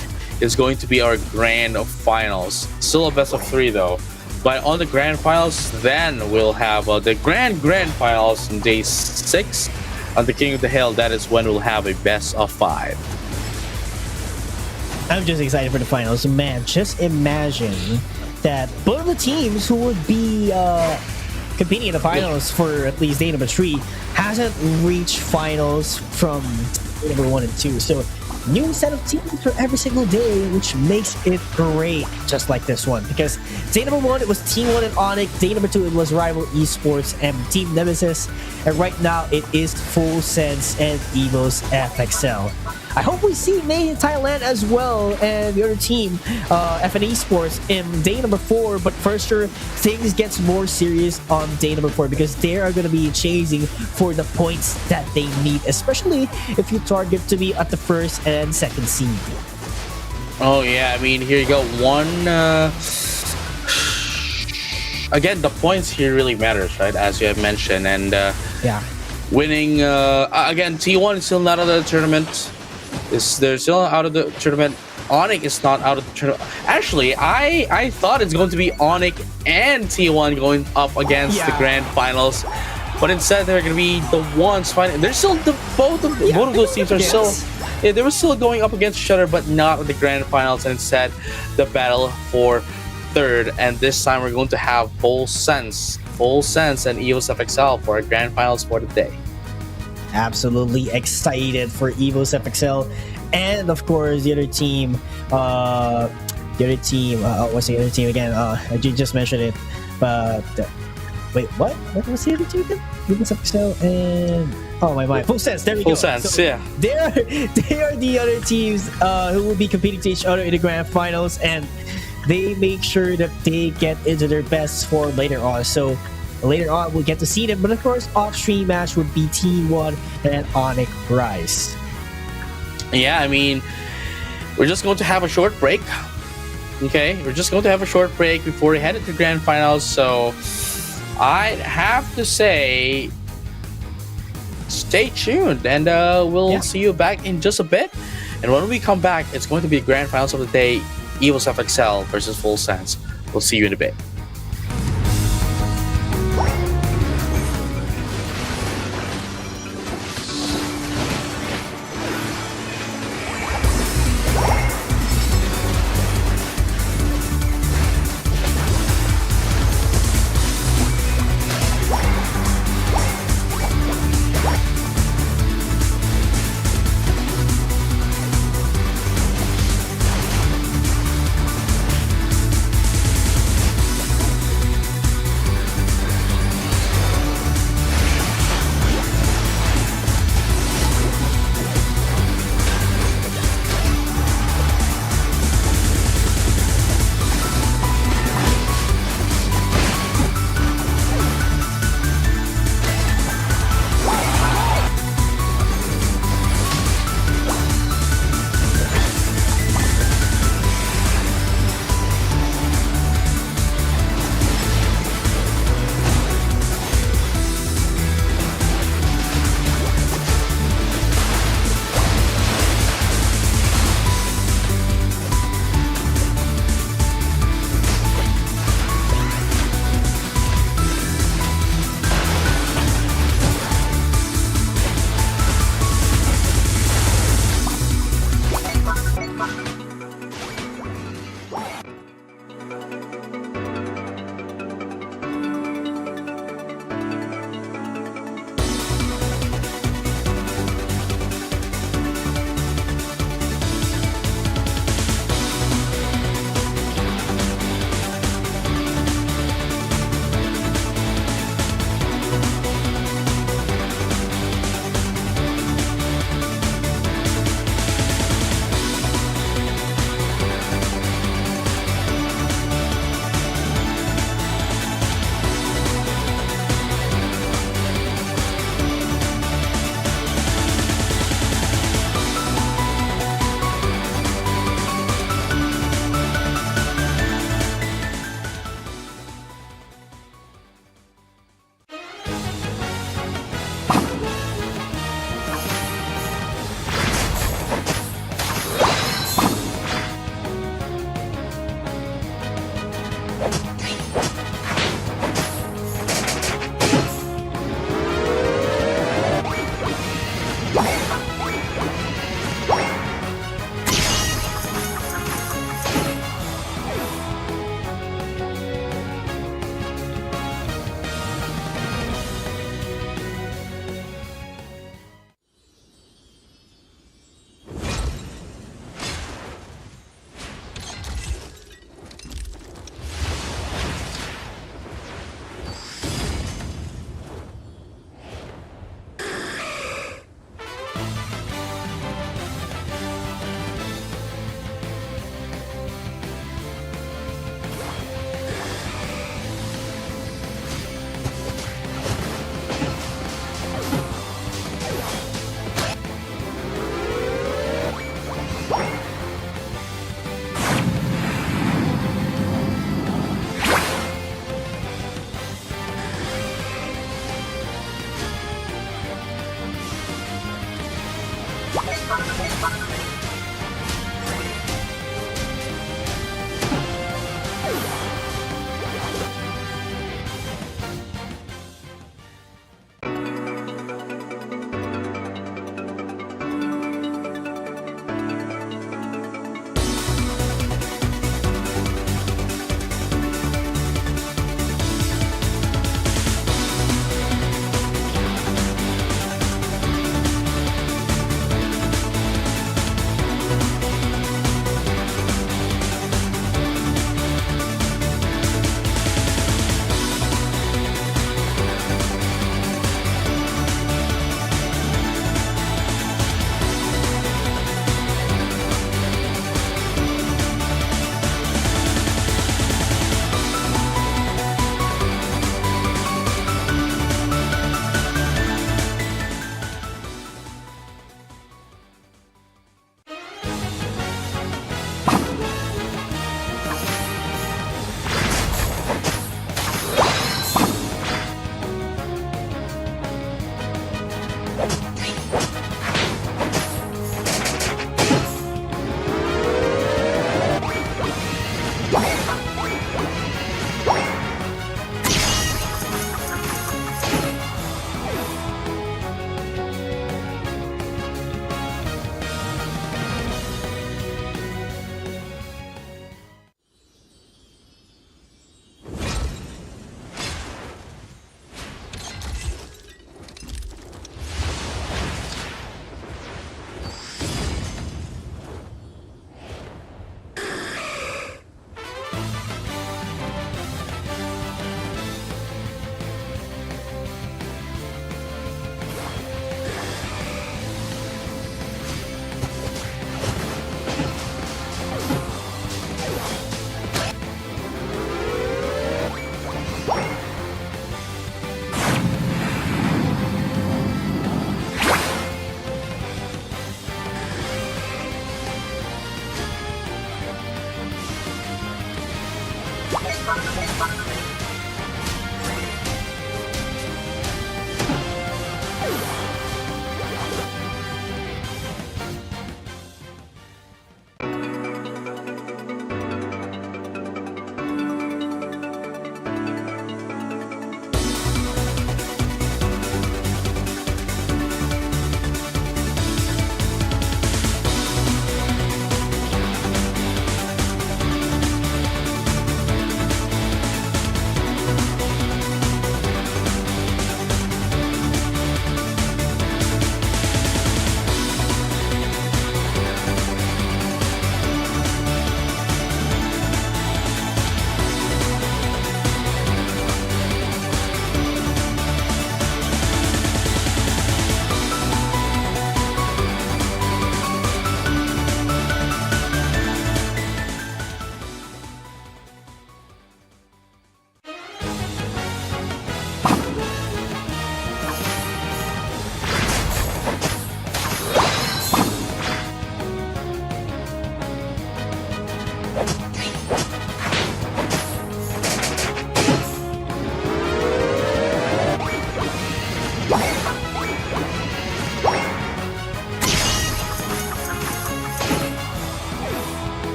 is going to be our grand finals. Still a best of 3 though. But on the grand finals, then we'll have the grand finals on day 6 on the King of the Hill. That is when we'll have a best of 5. I'm just excited for the finals. Man, just imagine that both of the teams who would be competing in the finals for at least day number 3 hasn't reached finals from day number 1 and 2. So new set of teams for every single day, which makes it great, just like this one. Because day number 1, it was Team 1 and Onyx. Day number 2, it was Rival Esports and Team Nemesis. And right now, it is Full Sense and Evil's FXL. I hope we see Made in Thailand as well and the other team, FN Esports, in day number 4. But for sure, things gets more serious on day number 4 because they are going to be chasing for the points that they need, especially if you target to be at the 1st and 2nd seed. Oh yeah, I mean, here you go. Again, the points here really matters, right? As you have mentioned, and yeah, winning again. T1 is still not out of the tournament. They're still out of the tournament. Onyx is not out of the tournament. Actually, I thought it's going to be Onyx and T1 going up against the grand finals, but instead they're going to be the ones fighting. They're still both of those teams are still. Yeah, they were still going up against each other, but not in the grand finals. And instead, the battle for 3rd. And this time, we're going to have Full Sense, and Evil's FXL for our grand finals for the day. Absolutely excited for Evil's FXL, and of course the other team. What's the other team again? I just mentioned it, but wait, what? What was the other team again? Evil's FXL and my mind. Full Sense. There we go. Full Sense. So yeah. They are the other teams who will be competing to each other in the grand finals, and they make sure that they get into their best form later on. So later on, we'll get to see them. But of course, off-stream match would be Team One and Onyx Rise. Yeah, I mean, we're just going to have a short break. Okay, we're just going to have a short break before we head into grand finals. So I'd have to say, stay tuned, and we'll see you back in just a bit. And when we come back, it's going to be grand finals of the day: Evil Self Excel versus Full Sense. We'll see you in a bit.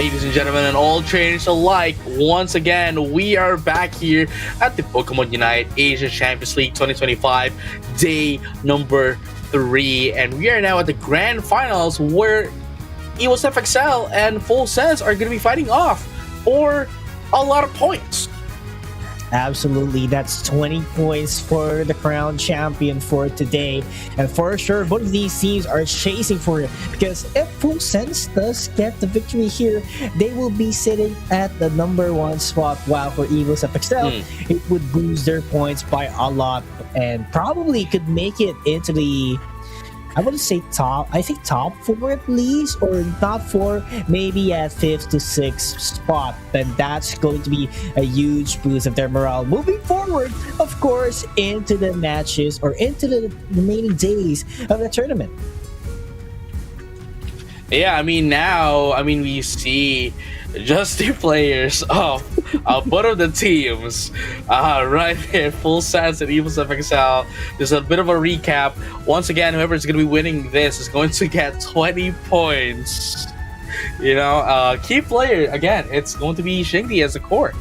Ladies and gentlemen, and all trainers alike, once again, we are back here at the Pokemon Unite Asia Champions League 2025, day number 3. And we are now at the grand finals where EVOS FXL and Full Sense are going to be fighting off for a lot of points. Absolutely, that's 20 points for the crown champion for today. And for sure, both of these teams are chasing for it, because if Full Sense does get the victory here, they will be sitting at the number 1 spot, while for EVOS FXL, it would boost their points by a lot and probably could make it into the, I wouldn't say top, I think top 4 at least, or top 4, maybe at 5th to 6th spot. Then that's going to be a huge boost of their morale moving forward, of course, into the matches or into the remaining days of the tournament. Yeah, I mean, now, we see just the players of both of the teams right here, Full Sense and EVOS FXL. There's a bit of a recap. Once again, whoever is going to be winning this is going to get 20 points. Key player, again, it's going to be Xingdi as a core.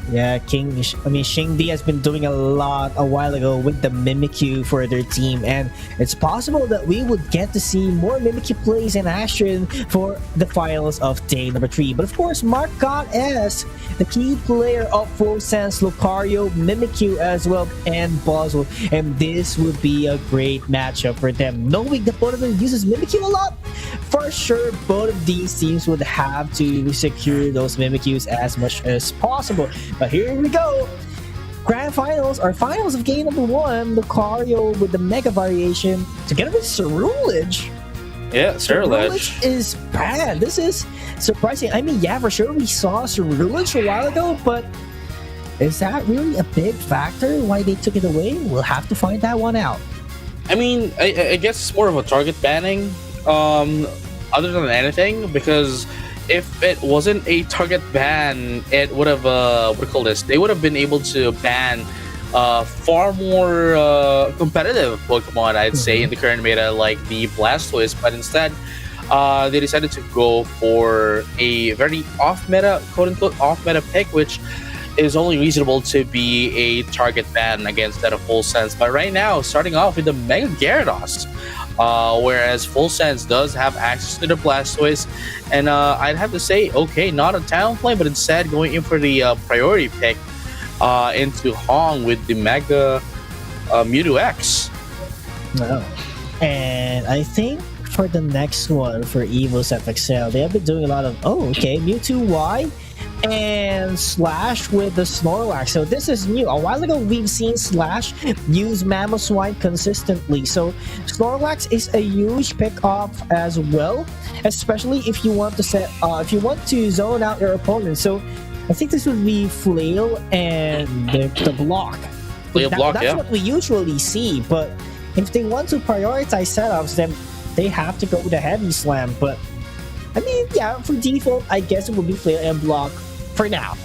Yeah, Xingdi has been doing a lot a while ago with the Mimikyu for their team, and it's possible that we would get to see more Mimikyu plays in action for the finals of day number 3. But of course, Marcotte S, the key player of Full Sense, Lucario, Mimikyu as well, and Buzzle, and this would be a great matchup for them. Knowing that both of them uses Mimikyu a lot, for sure both of these teams would have to secure those Mimikyus as much as possible. But here we go. Grand finals, or finals of game number 1. Lucario with the Mega Variation together with Cerulege. Yeah, Cerulege is bad. This is surprising. I mean, yeah, for sure we saw Cerulege a while ago, but is that really a big factor why they took it away? We'll have to find that one out. I mean, I guess it's more of a target banning, other than anything, because if it wasn't a target ban, it would have they would have been able to ban far more competitive Pokemon, I'd say, in the current meta, like the Blastoise. But instead, they decided to go for a very off-meta, quote-unquote off-meta pick, which is only reasonable to be a target ban against that of Full Sense. But right now, starting off with the Mega Gyarados, whereas Full Sense does have access to the Blastoise, and I'd have to say, okay, not a talent play, but instead going in for the priority pick into Hong with the Mega Mewtwo X. Oh. And I think for the next one, for EVOS FXL, they have been doing a lot of, Mewtwo Y and Slash with the Snorlax. So this is new. A while ago, we've seen Slash use Mamoswine consistently. So Snorlax is a huge pick-up as well, especially if you want to zone out your opponent. So I think this would be Flail and the block. That's what we usually see. But if they want to prioritize setups, then they have to go with a Heavy Slam. But I mean, yeah, for default, I guess it would be Flail and block for now.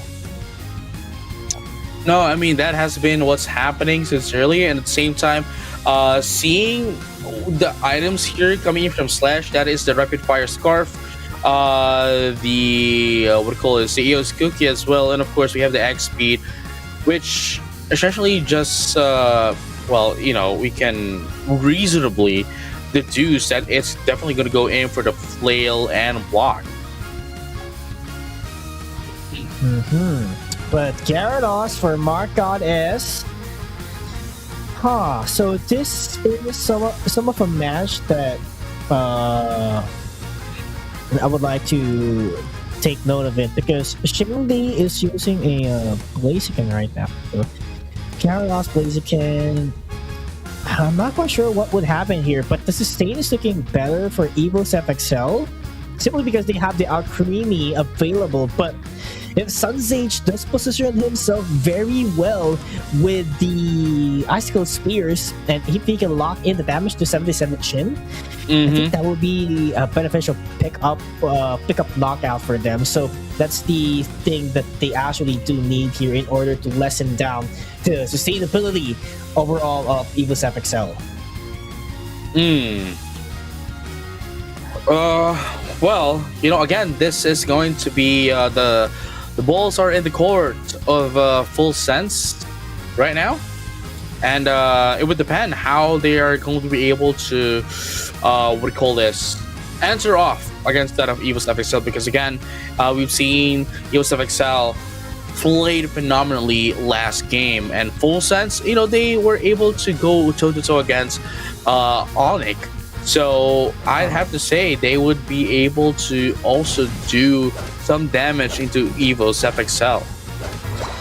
No, I mean, that has been what's happening since earlier, and at the same time, seeing the items here coming in from Slash, that is the Rapid Fire Scarf, the EOS Cookie as well, and of course we have the X Speed, which essentially just, we can reasonably deduce that it's definitely going to go in for the Flail and block. But Gyarados for Marcotte S. So this is some of a match that I would like to take note of it, because Xingdi is using a Blaziken right now. So Gyarados, Blaziken. I'm not quite sure what would happen here, but the sustain is looking better for EVOS FXL, simply because they have the Alcremie available. But if Sunsage does position himself very well with the Icicle Spears, and if he can lock in the damage to 77 Shin, I think that would be a beneficial pickup knockout for them. So that's the thing that they actually do need here in order to lessen down the sustainability overall of EVOS FXL. Well, again, this is going to be the balls are in the court of Full Sense right now, and it would depend how they are going to be able to what do you call this, answer off against that of Evo's FXL, because again, we've seen Evo's FXL played phenomenally last game, and Full Sense, they were able to go toe to toe against Onyx. So I'd have to say they would be able to also do some damage into Evo's FXL.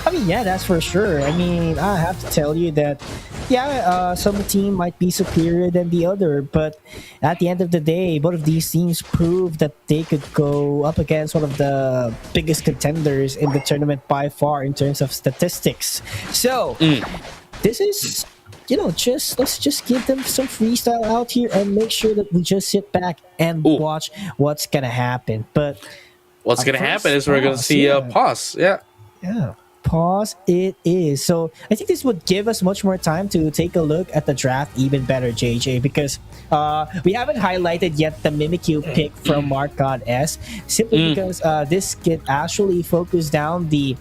I mean, yeah, that's for sure. I mean, I have to tell you that, yeah, some team might be superior than the other, but at the end of the day, both of these teams proved that they could go up against one of the biggest contenders in the tournament by far in terms of statistics. So, this is, let's just give them some freestyle out here and make sure that we just sit back and watch what's gonna happen. But what's gonna happen is we're gonna see a pause. Yeah. Pause it is. So I think this would give us much more time to take a look at the draft even better, JJ, because we haven't highlighted yet the Mimikyu pick from Mark God S, simply because this could actually focus down the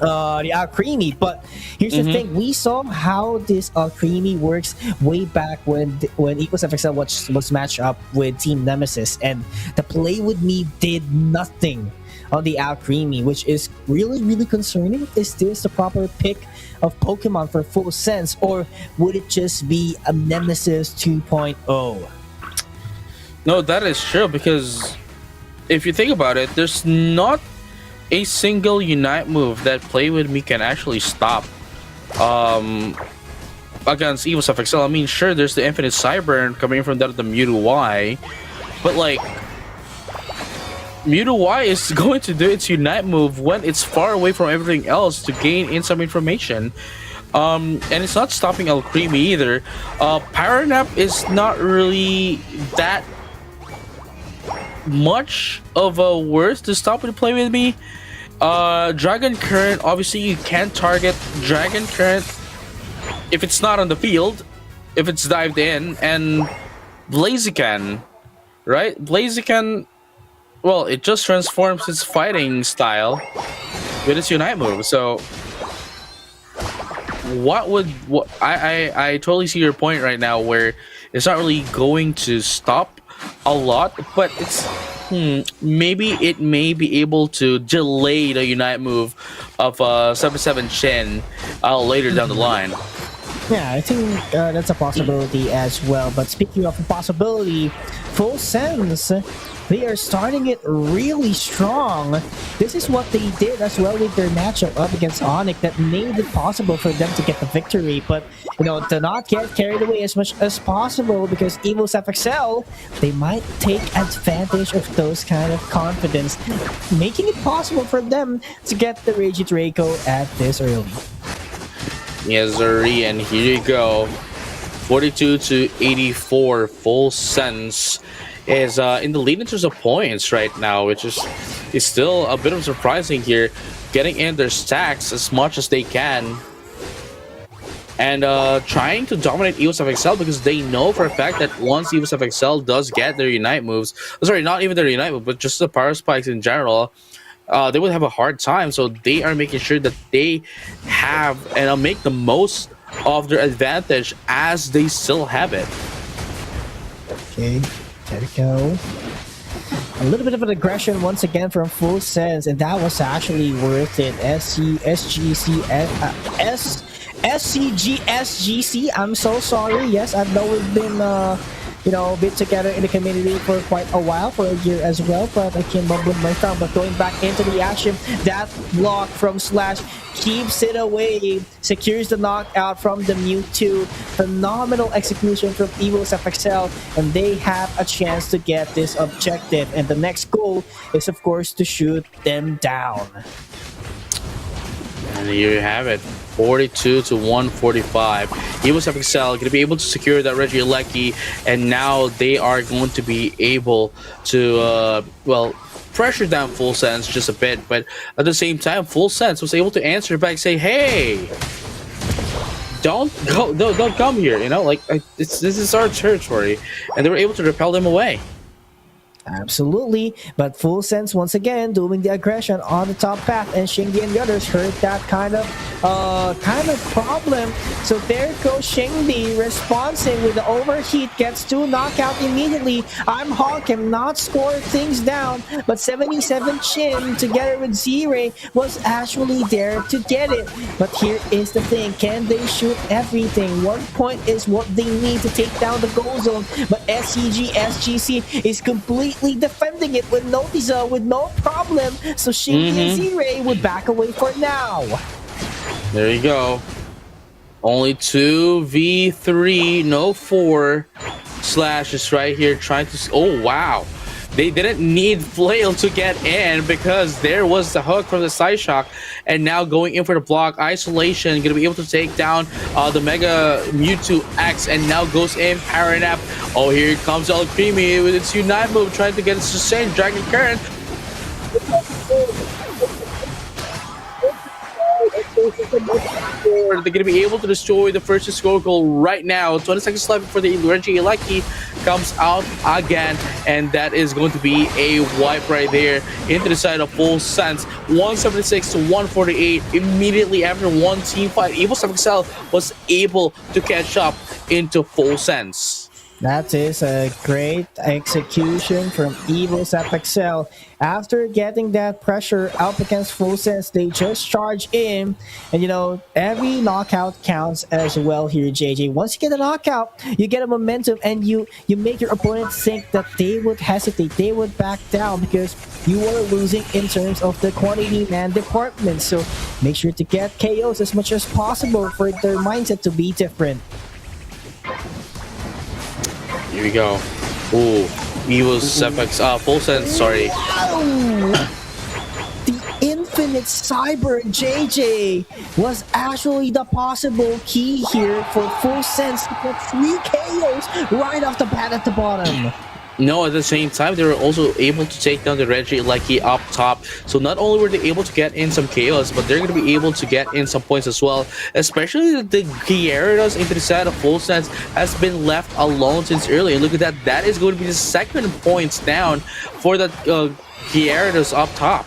Alcremie. But here's the thing: we saw how this Alcremie works way back when Evo's FXL was matched up with Team Nemesis, and the Play With Me did nothing on the Alcremie, which is really, really concerning. Is this the proper pick of Pokemon for Full Sense, or would it just be a Nemesis 2.0? No, that is true, because if you think about it, there's not a single Unite move that Play With Me can actually stop against Evo's FXL. I mean, sure, there's the Infinite Cyburn coming from that of the Mewtwo Y, but like, Mewtwo Y is going to do its Unite move when it's far away from everything else to gain in some information. And it's not stopping Alcremie either. Pyronap is not really that much of a worth to stop with Play With Me. Dragon Current, obviously you can't target Dragon Current if it's not on the field, if it's dived in. And Blaziken, right? Blaziken, well, it just transforms its fighting style with its Unite move. So I totally see your point right now, where it's not really going to stop a lot, but it's maybe it may be able to delay the Unite move of 7-7 Shin later down the line. Yeah, I think that's a possibility as well. But speaking of a possibility, Full Sense, they are starting it really strong. This is what they did as well with their matchup up against Onyx that made it possible for them to get the victory. But, to not get carried away as much as possible, because Evo's FXL, they might take advantage of those kind of confidence, making it possible for them to get the Ragey Draco at this early. Yes, Zuri, and here you go. 42-84, Full Sense is in the lead in terms of points right now, which is still a bit of surprising here, getting in their stacks as much as they can, and trying to dominate Evo's FXL, because they know for a fact that once Evo's FXL does get their Unite moves, sorry, not even their Unite move, but just the Power Spikes in general, they would have a hard time. So they are making sure that they have and make the most of their advantage as they still have it. Okay, there we go. A little bit of an aggression once again from Full Sense, and that was actually worth it. SCGSGC, I'm so sorry. Yes, I know we've been been together in the community for quite a while, for a year as well, but I can't mumble my tongue. But going back into the action, that block from Slash keeps it away, secures the knockout from the Mewtwo. Phenomenal execution from Evo's FXL, and they have a chance to get this objective. And the next goal is, of course, to shoot them down. And here you have it. 42-145. Evo's FXL going to be able to secure that Regieleki, and now they are going to be able to, pressure down Full Sense just a bit. But at the same time, Full Sense was able to answer back, say, "Hey, don't come here." This is our territory, and they were able to repel them away. Absolutely, but Full Sense once again doing the aggression on the top path, and Shingi and the others heard that kind of problem. So there goes Shingi responding with the overheat, gets 2 knockout immediately. I'm Hawk cannot score things down, but 77 Chin together with Z-Ray was actually there to get it. But here is the thing, can they shoot everything? 1 point is what they need to take down the goal zone, but SGC is completely defending it with no problem. So Shingi and Z-Ray would back away for now. There you go. Only 2v3, no 4. Slash is right here trying to... Oh, wow. They didn't need Flail to get in because there was the hook from the side shock, and now going in for the block. Isolation gonna be able to take down the Mega Mewtwo X, and now goes in Power Nap. Oh, here comes El Creamy with its Unite move, trying to get its sustained Dragon Current. They're going to be able to destroy the first score goal right now. 20 seconds left before the Reggie Lucky comes out again, and that is going to be a wipe right there into the side of Full Sense. 176 to 148 immediately after one team fight. Evil XL was able to catch up into Full Sense. That is a great execution from Evil XL. After getting that pressure up against Full Sense, they just charge in. And you know, every knockout counts as well here, JJ. Once you get a knockout, you get a momentum, and you make your opponent think that they would hesitate, they would back down, because you are losing in terms of the quantity man department. So make sure to get KOs as much as possible for their mindset to be different. Here we go. Ooh, Evil's FX, Full Sense, sorry. Wow! The infinite cyber JJ was actually the possible key here for Full Sense to get 3 KOs right off the bat at the bottom. No, at the same time, they were also able to take down the Reggie Lucky up top. So not only were they able to get in some KOs, but they're going to be able to get in some points as well. Especially the Gyarados into the side of Full Sense has been left alone since early. And look at that. That is going to be the second points down for the Gyarados up top.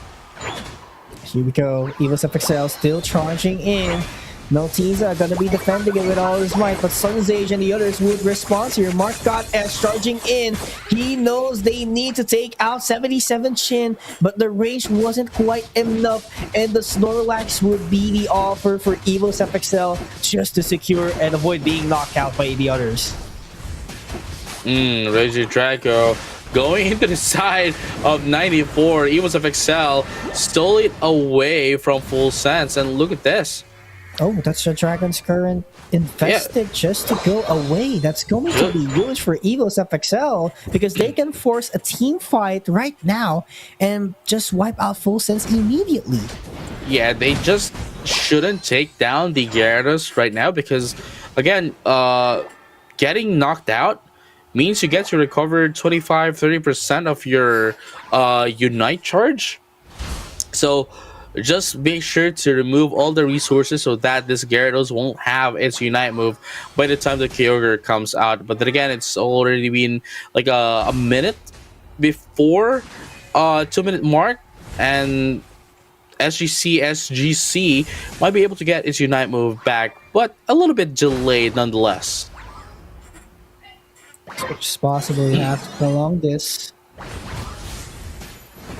Here we go. Evil XL still charging in. No teams are going to be defending it with all his might, but Sunzage and the others would respond here. Mark got S charging in. He knows they need to take out 77 Chin, but the range wasn't quite enough, and the Snorlax would be the offer for Evil XL just to secure and avoid being knocked out by the others. Reggie Draco going into the side of 94. Evil XL stole it away from Full Sense, and look at this. Oh, that's the Dragon's Current invested just to go away. That's going to be huge for Evil XL, because they can force a team fight right now and just wipe out Full Sense immediately. Yeah, they just shouldn't take down the Gyarados right now, because, again, getting knocked out means you get to recover 25-30% of your Unite charge. So just make sure to remove all the resources so that this Gyarados won't have its Unite move by the time the Kyogre comes out. But then again, it's already been like a minute before 2-minute mark, and SGC might be able to get its Unite move back, but a little bit delayed nonetheless. As much as possible, you have to prolong this.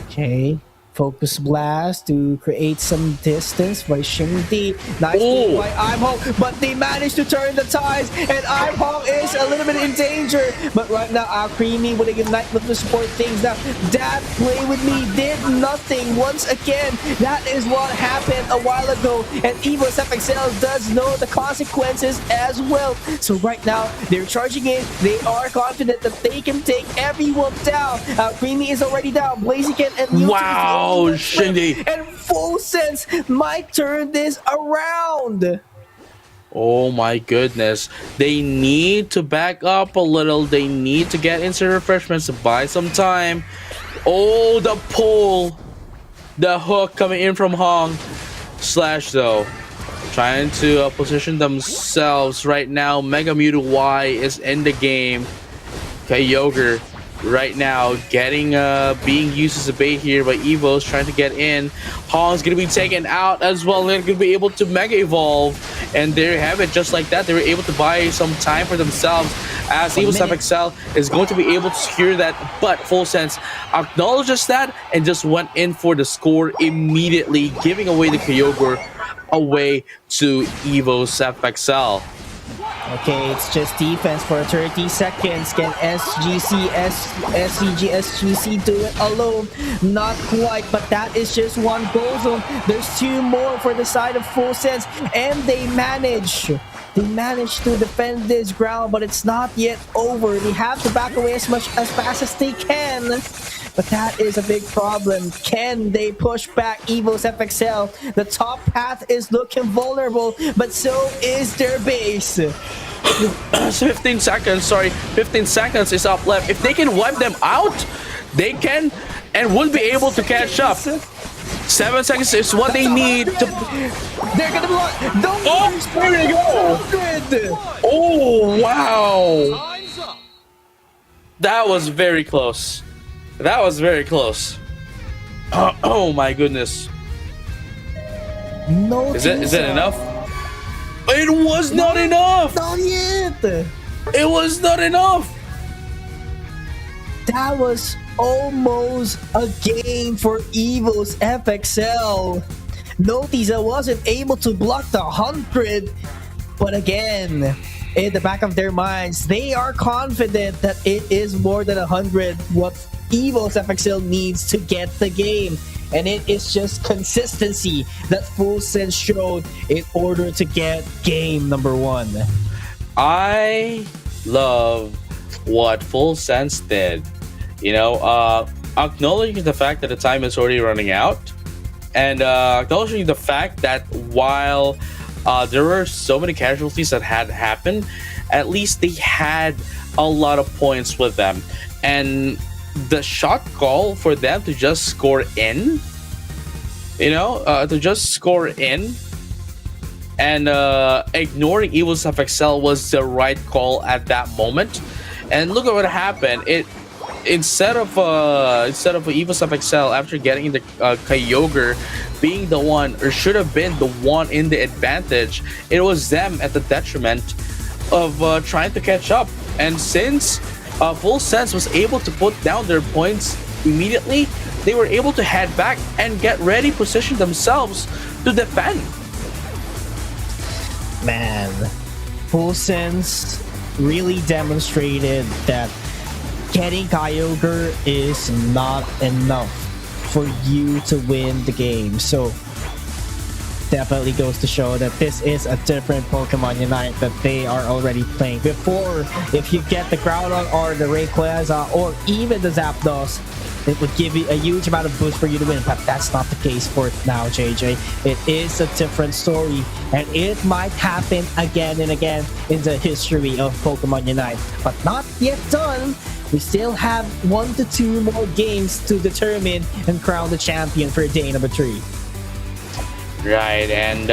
Okay. Focus Blast to create some distance by Shingi. Nice move by Imhong, but they managed to turn the tides, and Imhong is a little bit in danger. But right now, Creamy with a Ignite with the support things. Now, that play with me did nothing once again. That is what happened a while ago, and Evil XL does know the consequences as well. So right now, they're charging in. They are confident that they can take everyone down. Creamy is already down. Blaziken and Mewtwo. Wow! Oh, Shindy. And Full Sense might turn this around. Oh my goodness. They need to back up a little. They need to get instant refreshments to buy some time. Oh, the pull. The hook coming in from Hong. Slash, though, trying to position themselves right now. Mega Mewtwo Y is in the game. Kyogre right now getting being used as a bait here by Evo's trying to get in. Hong's gonna be taken out as well. They're gonna be able to Mega Evolve, and there you have it. Just like that, they were able to buy some time for themselves as Evo's FXL is going to be able to secure that. But Full Sense acknowledges that and just went in for the score immediately, giving away the Kyogre away to Evo's FXL. Okay, it's just defense for 30 seconds. Can SGC do it alone? Not quite, but that is just one goal zone. There's two more for the side of Full Sense, and they manage to defend this ground, but it's not yet over. They have to back away as fast as they can. But that is a big problem. Can they push back Evo's FXL? The top path is looking vulnerable, but so is their base. 15 seconds is up left. If they can wipe them out, they can and will be able to catch up. 7 seconds is what they need to. They're gonna block. Oh, there you go. Oh, wow. That was very close. That was very close. Oh my goodness. No. Is it enough? It was not enough. Not yet. It was not enough. That was almost a game for Evo's FXL. Notiza wasn't able to block the 100, but again, in the back of their minds, they are confident that it is more than 100 what Evo's FXL needs to get the game. And it is just consistency that Full Sense showed in order to get game number 1. I love what Full Sense did. You know, acknowledging the fact that the time is already running out, and acknowledging the fact that while there were so many casualties that had happened, at least they had a lot of points with them. And the shot call for them to just score in, to just score in and ignoring Evo's FXL was the right call at that moment. And look at what happened. Instead of Evo's FXL, after getting the Kyogre being the one, or should have been the one in the advantage, it was them at the detriment of trying to catch up. And since Full Sense was able to put down their points immediately, they were able to head back and get ready, position themselves to defend. Man, Full Sense really demonstrated that getting Kyogre is not enough for you to win the game. So definitely goes to show that this is a different Pokemon Unite that they are already playing. Before, if you get the Groudon or the Rayquaza or even the Zapdos, it would give you a huge amount of boost for you to win, but that's not the case for now, JJ. It is a different story, and it might happen again and again in the history of Pokemon Unite, but not yet done. We still have 1 to 2 more games to determine and crown the champion for day number 3. Right, and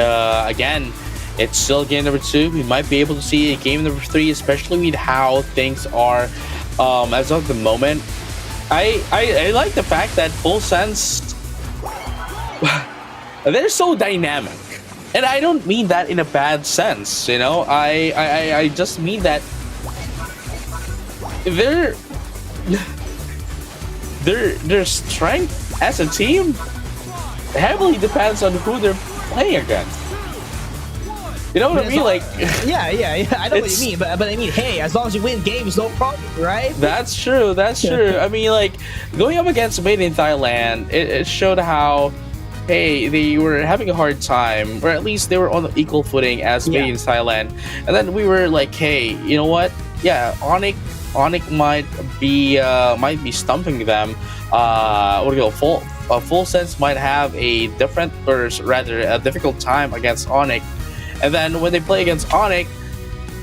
again, it's still game number 2. We might be able to see a game number 3, especially with how things are as of the moment. I like the fact that Full Sense, they're so dynamic, and I don't mean that in a bad sense. I just mean that their strength as a team heavily depends on who they're playing against. You know what I mean? Like, yeah. I know what you mean, but I mean, hey, as long as you win games, no problem, right? That's true. I mean, like, going up against Made in Thailand, it showed how, hey, they were having a hard time, or at least they were on equal footing as Made in Thailand. And then we were like, hey, you know what? Yeah, Onyx might be stumping them. Full Sense might have a difficult time against Onyx. And then when they play against Onyx,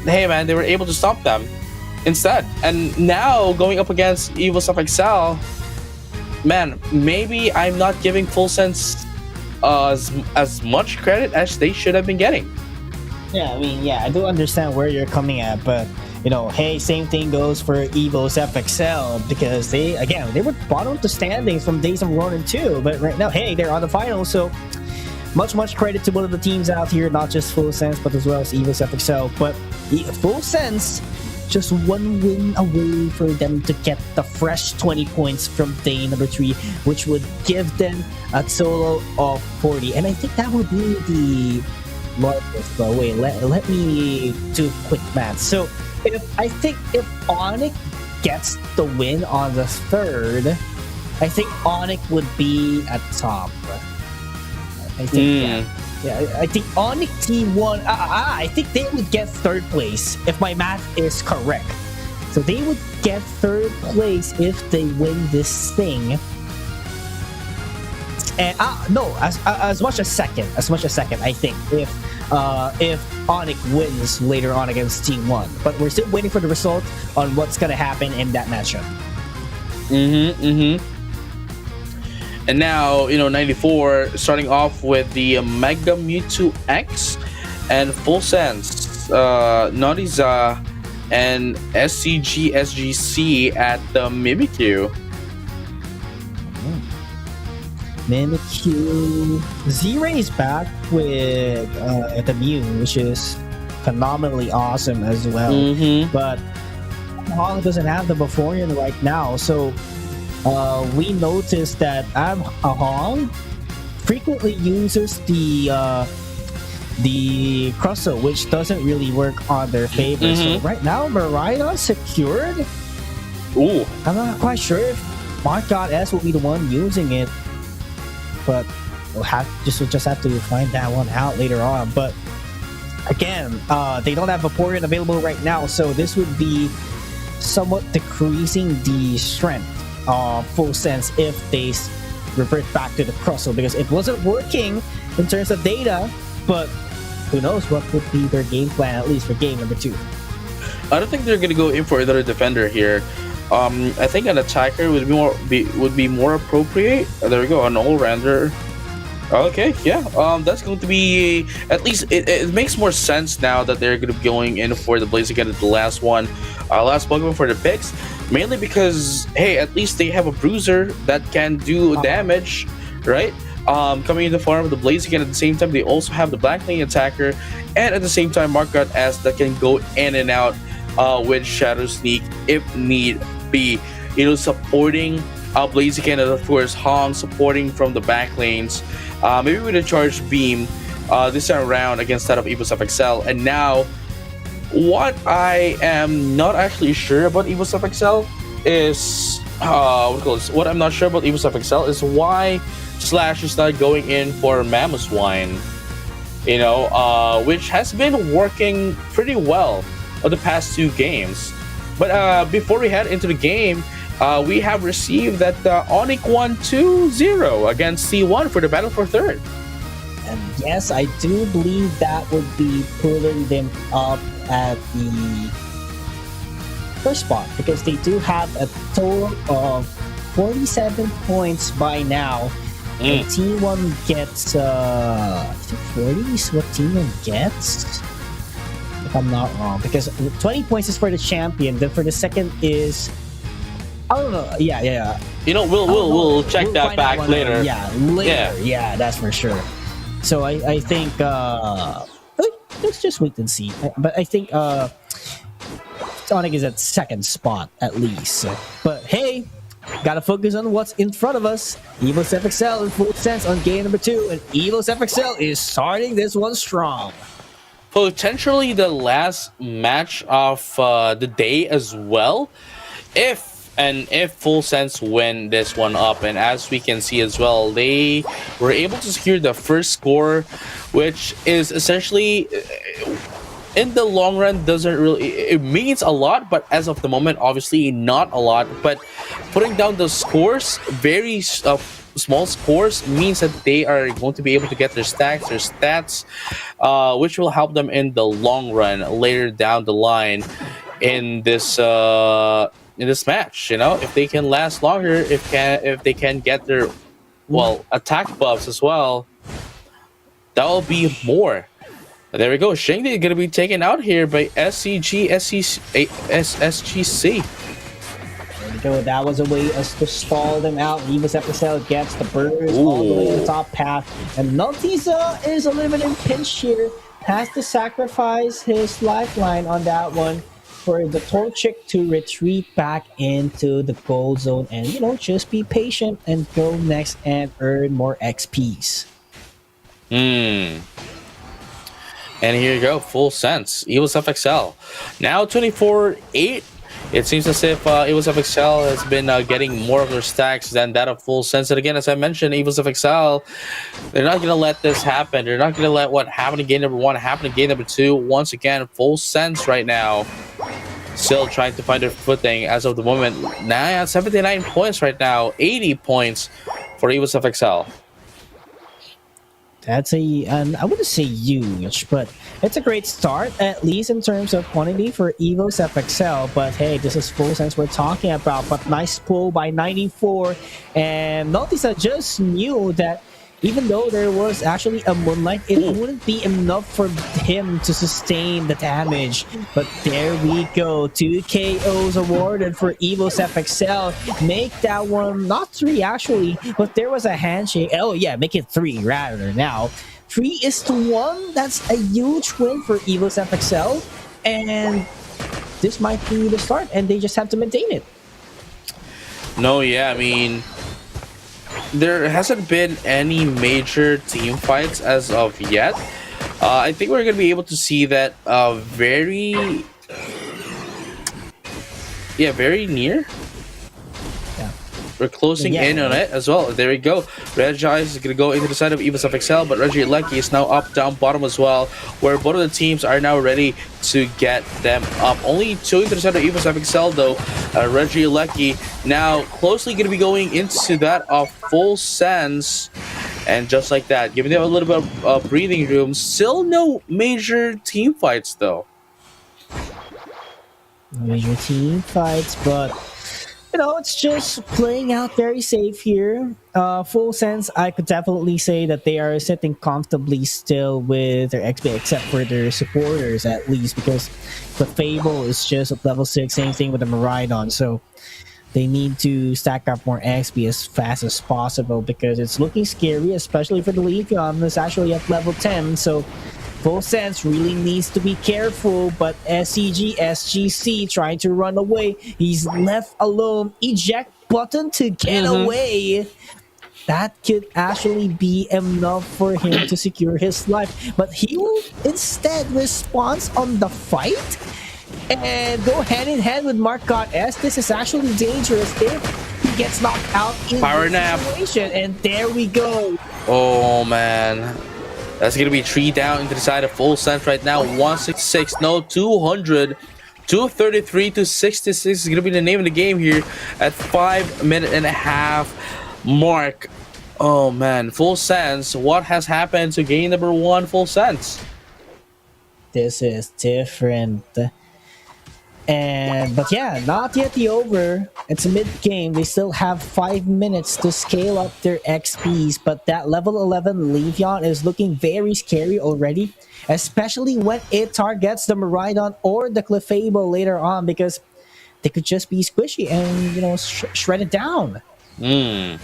hey man, they were able to stop them instead. And now going up against Evo's FXL, man, maybe I'm not giving Full Sense as much credit as they should have been getting. Yeah, I mean, I do understand where you're coming at, but hey, same thing goes for Evo's FXL because they were bottom of the standings from days of 1 and 2, but right now, hey, they're on the finals. So much credit to one of the teams out here, not just Full Sense, but as well as Evo's FXL. But Full Sense, just one win away for them to get the fresh 20 points from day number 3, which would give them a total of 40. And I think that would be the largest. But wait, let me do quick math. So if Onyx gets the win on the 3rd, I think Onyx would be at top. I think I think Onyx T1. I think they would get 3rd place if my math is correct. So they would get 3rd place if they win this thing. And no, as much as second. I think if Onyx wins later on against Team 1, but we're still waiting for the result on what's gonna happen in that matchup. And now, 94, starting off with the Mega Mewtwo X and Full Sense, Noriza and SCG at the Mimikyu. Mimikyu. Z-Ray is back with the Mew, which is phenomenally awesome as well. But Hong doesn't have the Vaporeon right now, so we noticed that Hong frequently uses the Crustle, which doesn't really work on their favor. So right now, Mariah secured. Ooh. I'm not quite sure if Mark God S will be the one using it, but we'll just have to find that one out later on. But again, they don't have Vaporeon available right now, so this would be somewhat decreasing the strength of Full Sense if they revert back to the Crustle, because it wasn't working in terms of data. But who knows what would be their game plan, at least for game number 2. I don't think they're gonna go in for another defender here. I think an attacker would be more appropriate. There we go, an all-rounder. Okay, yeah. That's going to be, at least it makes more sense now that they're going to be going in for the Blaziken at the last one, last Pokemon for the picks. Mainly because, hey, at least they have a Bruiser that can do damage, right? Coming in the form of the Blaziken. At the same time, they also have the Black Lane attacker, and at the same time, Mark God S that can go in and out with Shadow Sneak if need be. Supporting Blaziken, and of course Hong supporting from the back lanes. Maybe with a Charge Beam this time around against that of Evo's FXL. And now, what I am not actually sure about Evo's FXL is what I'm not sure about Evo's FXL is why Slash is not going in for Mamoswine. Which has been working pretty well of the past 2 games. But before we head into the game, we have received that Onyx 1-2-0 against C1 for the battle for 3rd. And yes, I do believe that would be pulling them up at the 1st spot, because they do have a total of 47 points by now. And T1 gets, I think 40 is what T1 gets, if I'm not wrong, because 20 points is for the champion, then for the second is, I don't know. Yeah. We'll check that back later. Yeah, that's for sure. So I think let's just wait and see. But I think Sonic is at 2nd spot at least. But hey, gotta focus on what's in front of us. Evo's FXL in Full Sense on game number 2, and Evo's FXL is starting this one strong. Potentially the last match of the day as well, if Full Sense win this one up. And as we can see as well, they were able to secure the first score, which is essentially, in the long run, doesn't really, it means a lot, but as of the moment, obviously not a lot. But putting down the scores, very small scores, means that they are going to be able to get their stacks, their stats, which will help them in the long run later down the line in this match. If they can last longer, if they can get their attack buffs as well, that will be more There we go. Shingdi going to be taken out here by SSGC. There we go. That was a way to stall them out. Eva's FSL gets the burst all the way to the top path. And Naltiza is a little bit in pinch here. Has to sacrifice his lifeline on that one for the Torchic to retreat back into the gold zone and, just be patient and go next and earn more XPs. And here you go, full sense. Evil's FXL. Now 24-8. It seems as if Evil's FXL has been getting more of their stacks than that of full sense. And again, as I mentioned, Evil's FXL, they're not going to let this happen. They're not going to let what happened in game number 1 happen in game number 2. Once again, full sense right now. Still trying to find their footing as of the moment. Now 79 points right now. 80 points for Evil's FXL. That's I wouldn't say huge, but it's a great start, at least in terms of quantity for Evo's FXL. But hey, this is full sense we're talking about. But nice pull by 94. And Naltisa just knew that even though there was actually a Moonlight, it wouldn't be enough for him to sustain the damage. But there we go. 2 KOs awarded for Evo's FXL. Make that one, not 3 actually, but there was a handshake. Oh yeah, make it 3 rather now. 3-1. That's a huge win for Evo's FXL. And this might be the start, and they just have to maintain it. No, yeah, I mean, there hasn't been any major team fights as of yet. I think we're going to be able to see that very near. Yeah. We're closing in on it as well. There we go. Reggie is going to go into the side of Eva's FXL, but Reggie Lecky is now up, down, bottom as well, where both of the teams are now ready to get them up. Only 2 into the side of Eva's FXL though. Reggie Lecky now closely going to be going into that of full sense. And just like that, giving them a little bit of breathing room. Still no major team fights though. Major team fights, but it's just playing out very safe here. Full sense, I could definitely say that they are sitting comfortably still with their XP, except for their supporters at least, because the Fable is just at level 6, same thing with the Miraidon, so they need to stack up more XP as fast as possible because it's looking scary, especially for the Leafeon that's actually at level 10, so Full sense really needs to be careful, but SCG trying to run away. He's left alone. Eject button to get away. That could actually be enough for him to secure his life. But he will instead respond on the fight and go hand in hand with Mark God S. This is actually dangerous if he gets knocked out in this situation. And there we go. Oh, man. That's going to be 3 down into the side of Full Sense right now. 166, no, 200. 233 to 66 is going to be the name of the game here at 5 minute and a half mark. Oh, man. Full Sense, what has happened to game number 1 Full Sense? This is different. But yeah, not yet the over. It's mid-game. They still have 5 minutes to scale up their XPs, but that level 11 Leafeon is looking very scary already, especially when it targets the Miraidon or the Clefable later on, because they could just be squishy and, you know, shred it down. And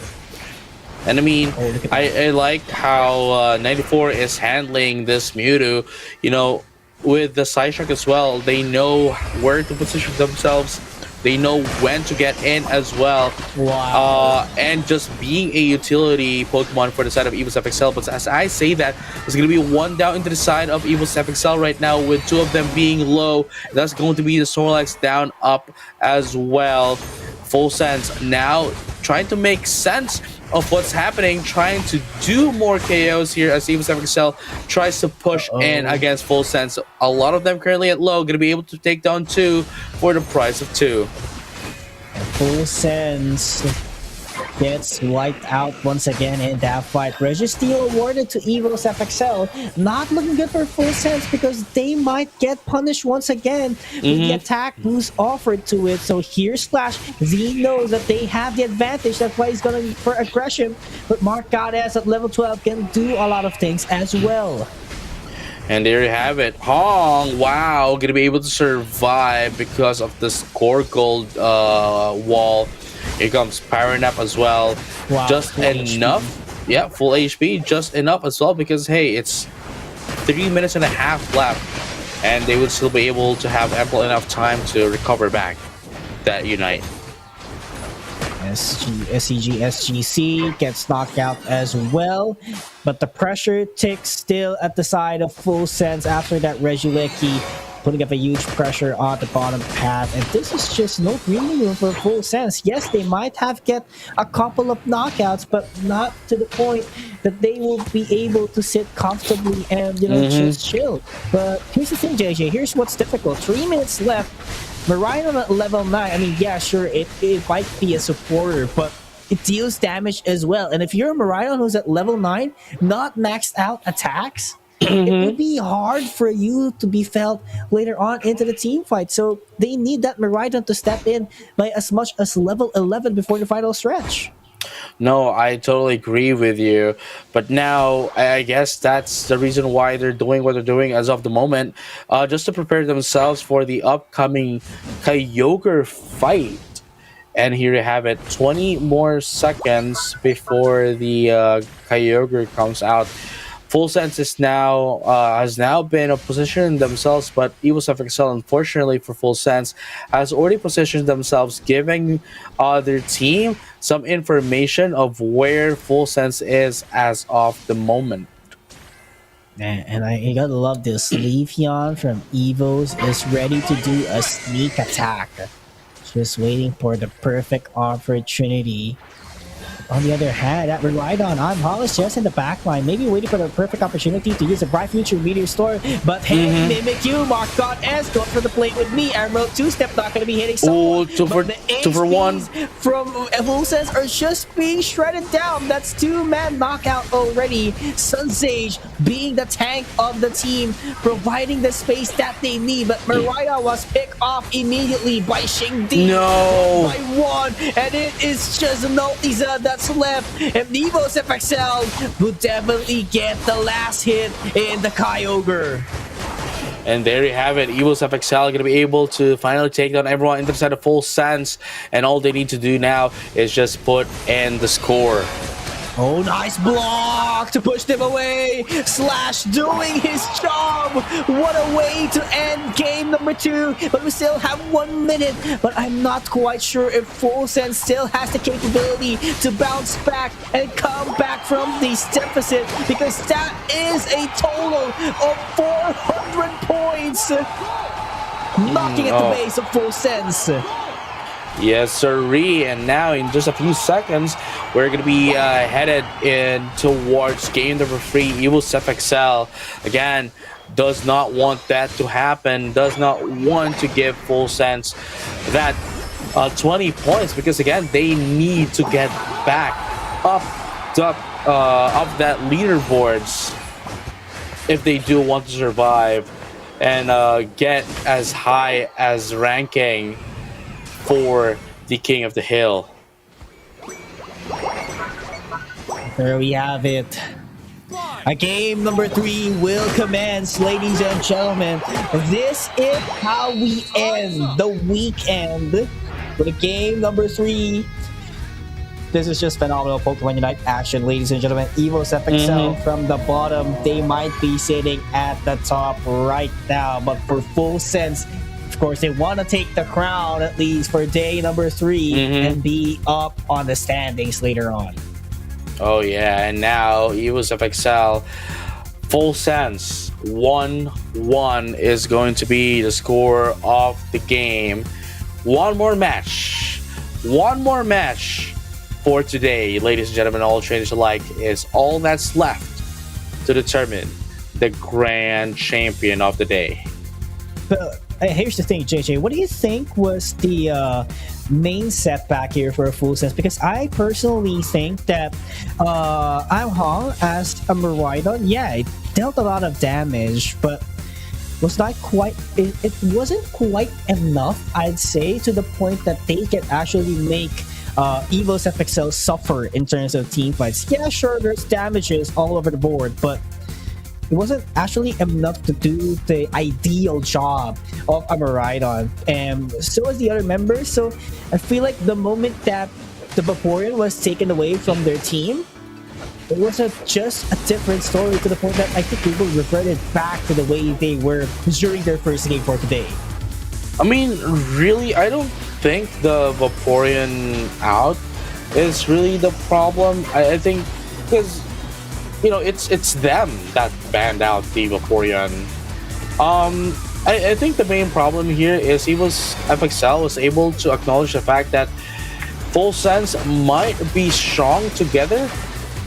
I mean, I like how 94 is handling this Mewtwo. You know, with the Psyshock as well, they know where to position themselves. They know when to get in as well. Wow. And just being a utility Pokemon for the side of Evil's FXL. But as I say that, there's going to be 1 down into the side of Evil's FXL right now with 2 of them being low. That's going to be the Snorlax down up as well. Full Sense now trying to make sense of what's happening, trying to do more KOs here as Evil's FXL tries to push in against Full Sense. A lot of them currently at low, going to be able to take down 2 for the price of 2. Full Sense gets wiped out once again in that fight. Registeel awarded to Evil's FXL. Not looking good for Full Sense because they might get punished once again with the attack boost offered to it. So here Splash, Z knows that they have the advantage. That's why he's going for aggression. But Mark Goddess at level 12 can do a lot of things as well. And there you have it. Hong, wow, gonna be able to survive because of this core gold wall. Here comes Power Nap as well. Wow, Just full enough. Yeah, full HP, just enough as well because hey, it's 3 minutes and a half left, and they would still be able to have ample enough time to recover back that unite. SCG, gets knocked out as well, but the pressure ticks still at the side of Full Sense after that Regieleki, putting up a huge pressure on the bottom path, and this is just no breathing room for Full Sense. Yes, they might have get a couple of knockouts, but not to the point that they will be able to sit comfortably and just chill. But here's the thing, JJ. Here's what's difficult. 3 minutes left. Maridon at level 9, I mean, yeah, sure, it might be a supporter, but it deals damage as well. And if you're a Maridon who's at level 9, not maxed out attacks, it will be hard for you to be felt later on into the team fight. So they need that Maridon to step in by as much as level 11 before the final stretch. No, I totally agree with you. But now, I guess that's the reason why they're doing what they're doing as of the moment, just to prepare themselves for the upcoming Kyogre fight. And here you have it, 20 more seconds before the Kyogre comes out. Full Sense is now has now been positioned themselves, but EvoSFXL, unfortunately for Full Sense, has already positioned themselves, giving their team some information of where Full Sense is as of the moment. And I gotta love this. Leafeon from Evos is ready to do a sneak attack. Just waiting for the perfect opportunity. On the other hand, that relied on Hong is just in the back line, maybe waiting for the perfect opportunity to use a Bright Future Meteor Storm. But hey, Mimikyu, Mark God S, going for the play with me. Emerald 2-step not going to be hitting someone. Two for one. From Full Sense are just being shredded down. That's 2-man knockout already. Sunsage being the tank of the team, providing the space that they need. But Mariah was picked off immediately by Xingdi. No. By one. And it is just Noltiza that's left, and EvoSFXL will definitely get the last hit in the Kyogre. And there you have it. EvoSFXL going to be able to finally take down everyone inside of Full Sense, and all they need to do now is just put in the score. Oh, nice block to push them away. Slash doing his job. What a way to end game number 2. But we still have 1 minute. But I'm not quite sure if Full Sense still has the capability to bounce back and come back from this deficit, because that is a total of 400 points. Knocking at the base of Full Sense. Yes, sirree. And now in just a few seconds, we're going to be headed in towards game number 3. EvoSFXL, again, does not want that to happen, does not want to give Full Sense that 20 points, because again, they need to get back up that leaderboards if they do want to survive and get as high as ranking for the King of the Hill. There we have it. A game number 3 will commence, ladies and gentlemen. This is how we end the weekend with game number 3. This is just phenomenal Pokemon Unite action, ladies and gentlemen. EvoSFXL from the bottom, they might be sitting at the top right now, but for Full Sense, of course, they want to take the crown at least for day number 3 and be up on the standings later on. Oh yeah, and now EvoSFXL, Full Sense 1-1 is going to be the score of the game. One more match for today, ladies and gentlemen, all trainers alike, is all that's left to determine the grand champion of the day. Here's the thing, JJ. What do you think was the main setback here for a Full Sense? Because I personally think that I'm Hong as a Maridon. Yeah, it dealt a lot of damage, but was not quite. It wasn't quite enough, I'd say, to the point that they can actually make EvoSFXL suffer in terms of team fights. Yeah, sure, there's damages all over the board, but it wasn't actually enough to do the ideal job of a Miraidon, and so as the other members. So I feel like the moment that the Vaporeon was taken away from their team, it was just a different story, to the point that I think people reverted back to the way they were during their first game for today. I mean, really, I don't think the Vaporeon out is really the problem. I think because it's them that banned out the Vaporeon. I think the main problem here is FXL was able to acknowledge the fact that Full Sense might be strong together,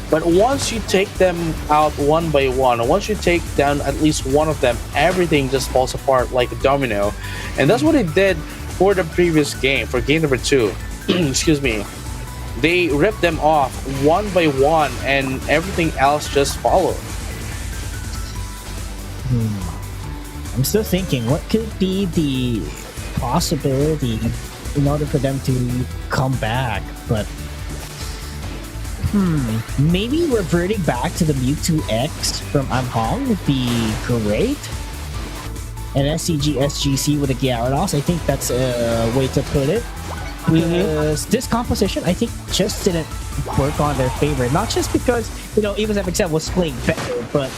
but once you take them out one by one, or once you take down at least one of them, everything just falls apart like a domino. And that's what it did for the previous game, for game number 2. Excuse me. They ripped them off one by one, and everything else just followed. I'm still thinking, what could be the possibility in order for them to come back? But maybe reverting back to the Mewtwo X from Amhong would be great. And SCG SGC with a Gyarados, I think that's a way to put it. Because this composition, I think, just didn't work on their favor. Not just because, even FXL was playing better, but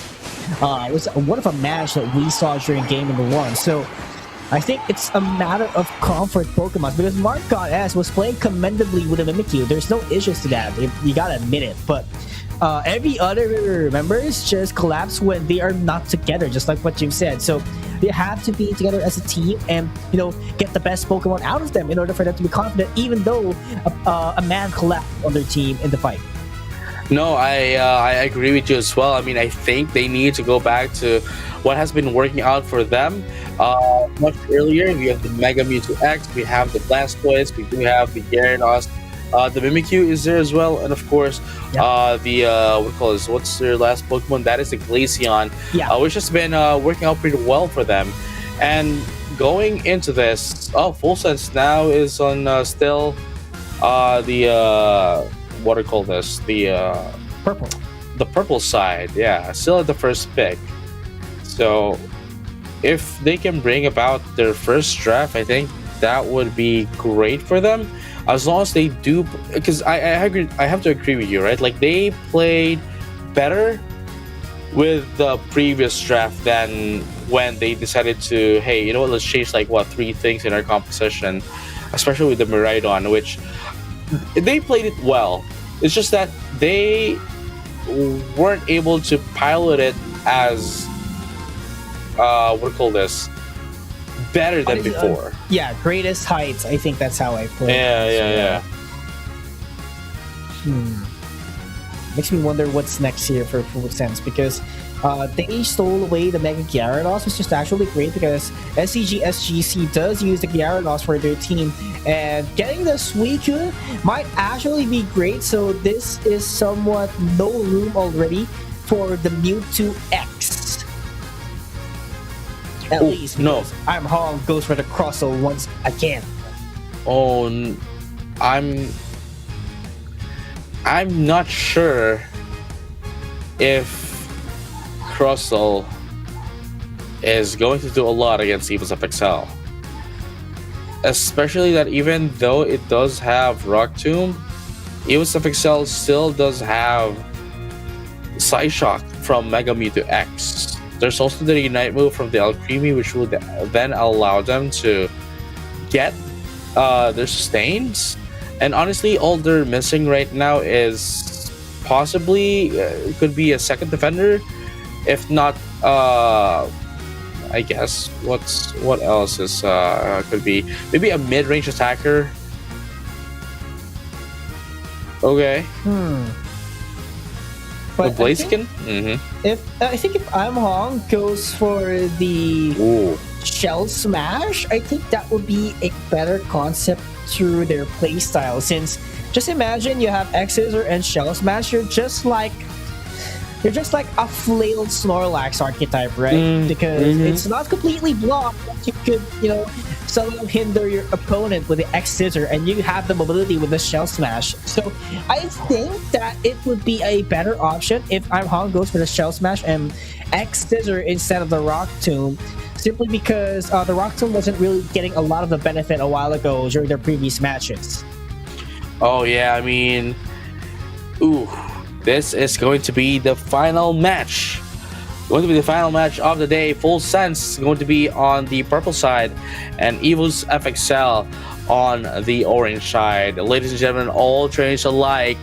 it was one of a match that we saw during game number 1. So I think it's a matter of comfort Pokemon, because Marcon S was playing commendably with a Mimikyu. There's no issues to that. You gotta admit it. But every other members just collapse when they are not together, just like what you've said. So they have to be together as a team and, get the best Pokemon out of them in order for them to be confident, even though a man collapsed on their team in the fight. No, I agree with you as well. I mean, I think they need to go back to what has been working out for them much earlier. We have the Mega Mewtwo X, we have the Blastoise, we do have the Gyarados, the Mimikyu is there as well, and of course, what's their last Pokemon? That is the Glaceon, which has been working out pretty well for them. And going into this, Full Sense now is on still the Purple. The purple side, still at the first pick. So if they can bring about their first draft, I think that would be great for them, as long as they do. Because I agree, I have to agree with you, right? Like, they played better with the previous draft than when they decided to, hey, you know what, let's change 3 things in our composition, especially with the Miraidon, which they played it well. It's just that they weren't able to pilot it as better than before. Greatest heights. I think that's how I play. Yeah. Makes me wonder what's next here for Full Sense, because they stole away the Mega Gyarados, which is actually great because SCG SGC does use the Gyarados for their team, and getting the Suicune might actually be great. So this is somewhat no room already for the Mewtwo X. At least, no. Amhong goes for the Crustle once again. I'm not sure if Crustle is going to do a lot against Evil's FXL. Especially that even though it does have Rock Tomb, Evil's FXL still does have Psyshock from Mega Mewtwo X. There's also the Unite move from the Alcremie, which will then allow them to get their sustains. And honestly, all they're missing right now is possibly could be a second defender, if not. I guess what else is could be maybe a mid-range attacker. Okay. But Blaziken? I think if Amhong goes for the Shell Smash, I think that would be a better concept through their playstyle. Since just imagine you have X-Scissor and Shell Smash, you're just like a flailed Snorlax archetype, right? Because it's not completely blocked, but you could, somehow hinder your opponent with the X-Scissor, and you have the mobility with the Shell Smash. So I think that it would be a better option if Amhong goes for the Shell Smash and X Scissor instead of the Rock Tomb, simply because the Rock Tomb wasn't really getting a lot of the benefit a while ago during their previous matches. Oh yeah, I mean, ooh, this is going to be the final match. Going to be the final match of the day. Full Sense is going to be on the purple side, and Evil's FXL on the orange side. Ladies and gentlemen, all trainers alike,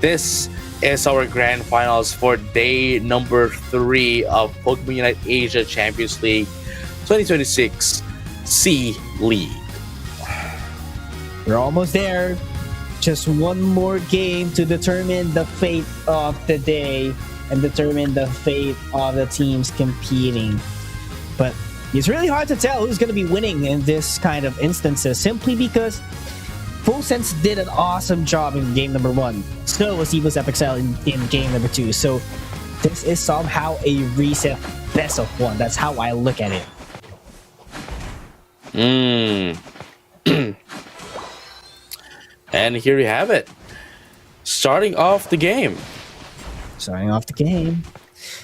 this is our grand finals for day number 3 of Pokemon Unite Asia Champions League 2026 C League. We're almost there. Just one more game to determine the fate of the day and determine the fate of the teams competing. But it's really hard to tell who's going to be winning in this kind of instances, simply because Full Sense did an awesome job in game number 1. So was Evil's FXL in game number 2. So this is somehow a reset best of 1. That's how I look at it. And here we have it. Starting off the game.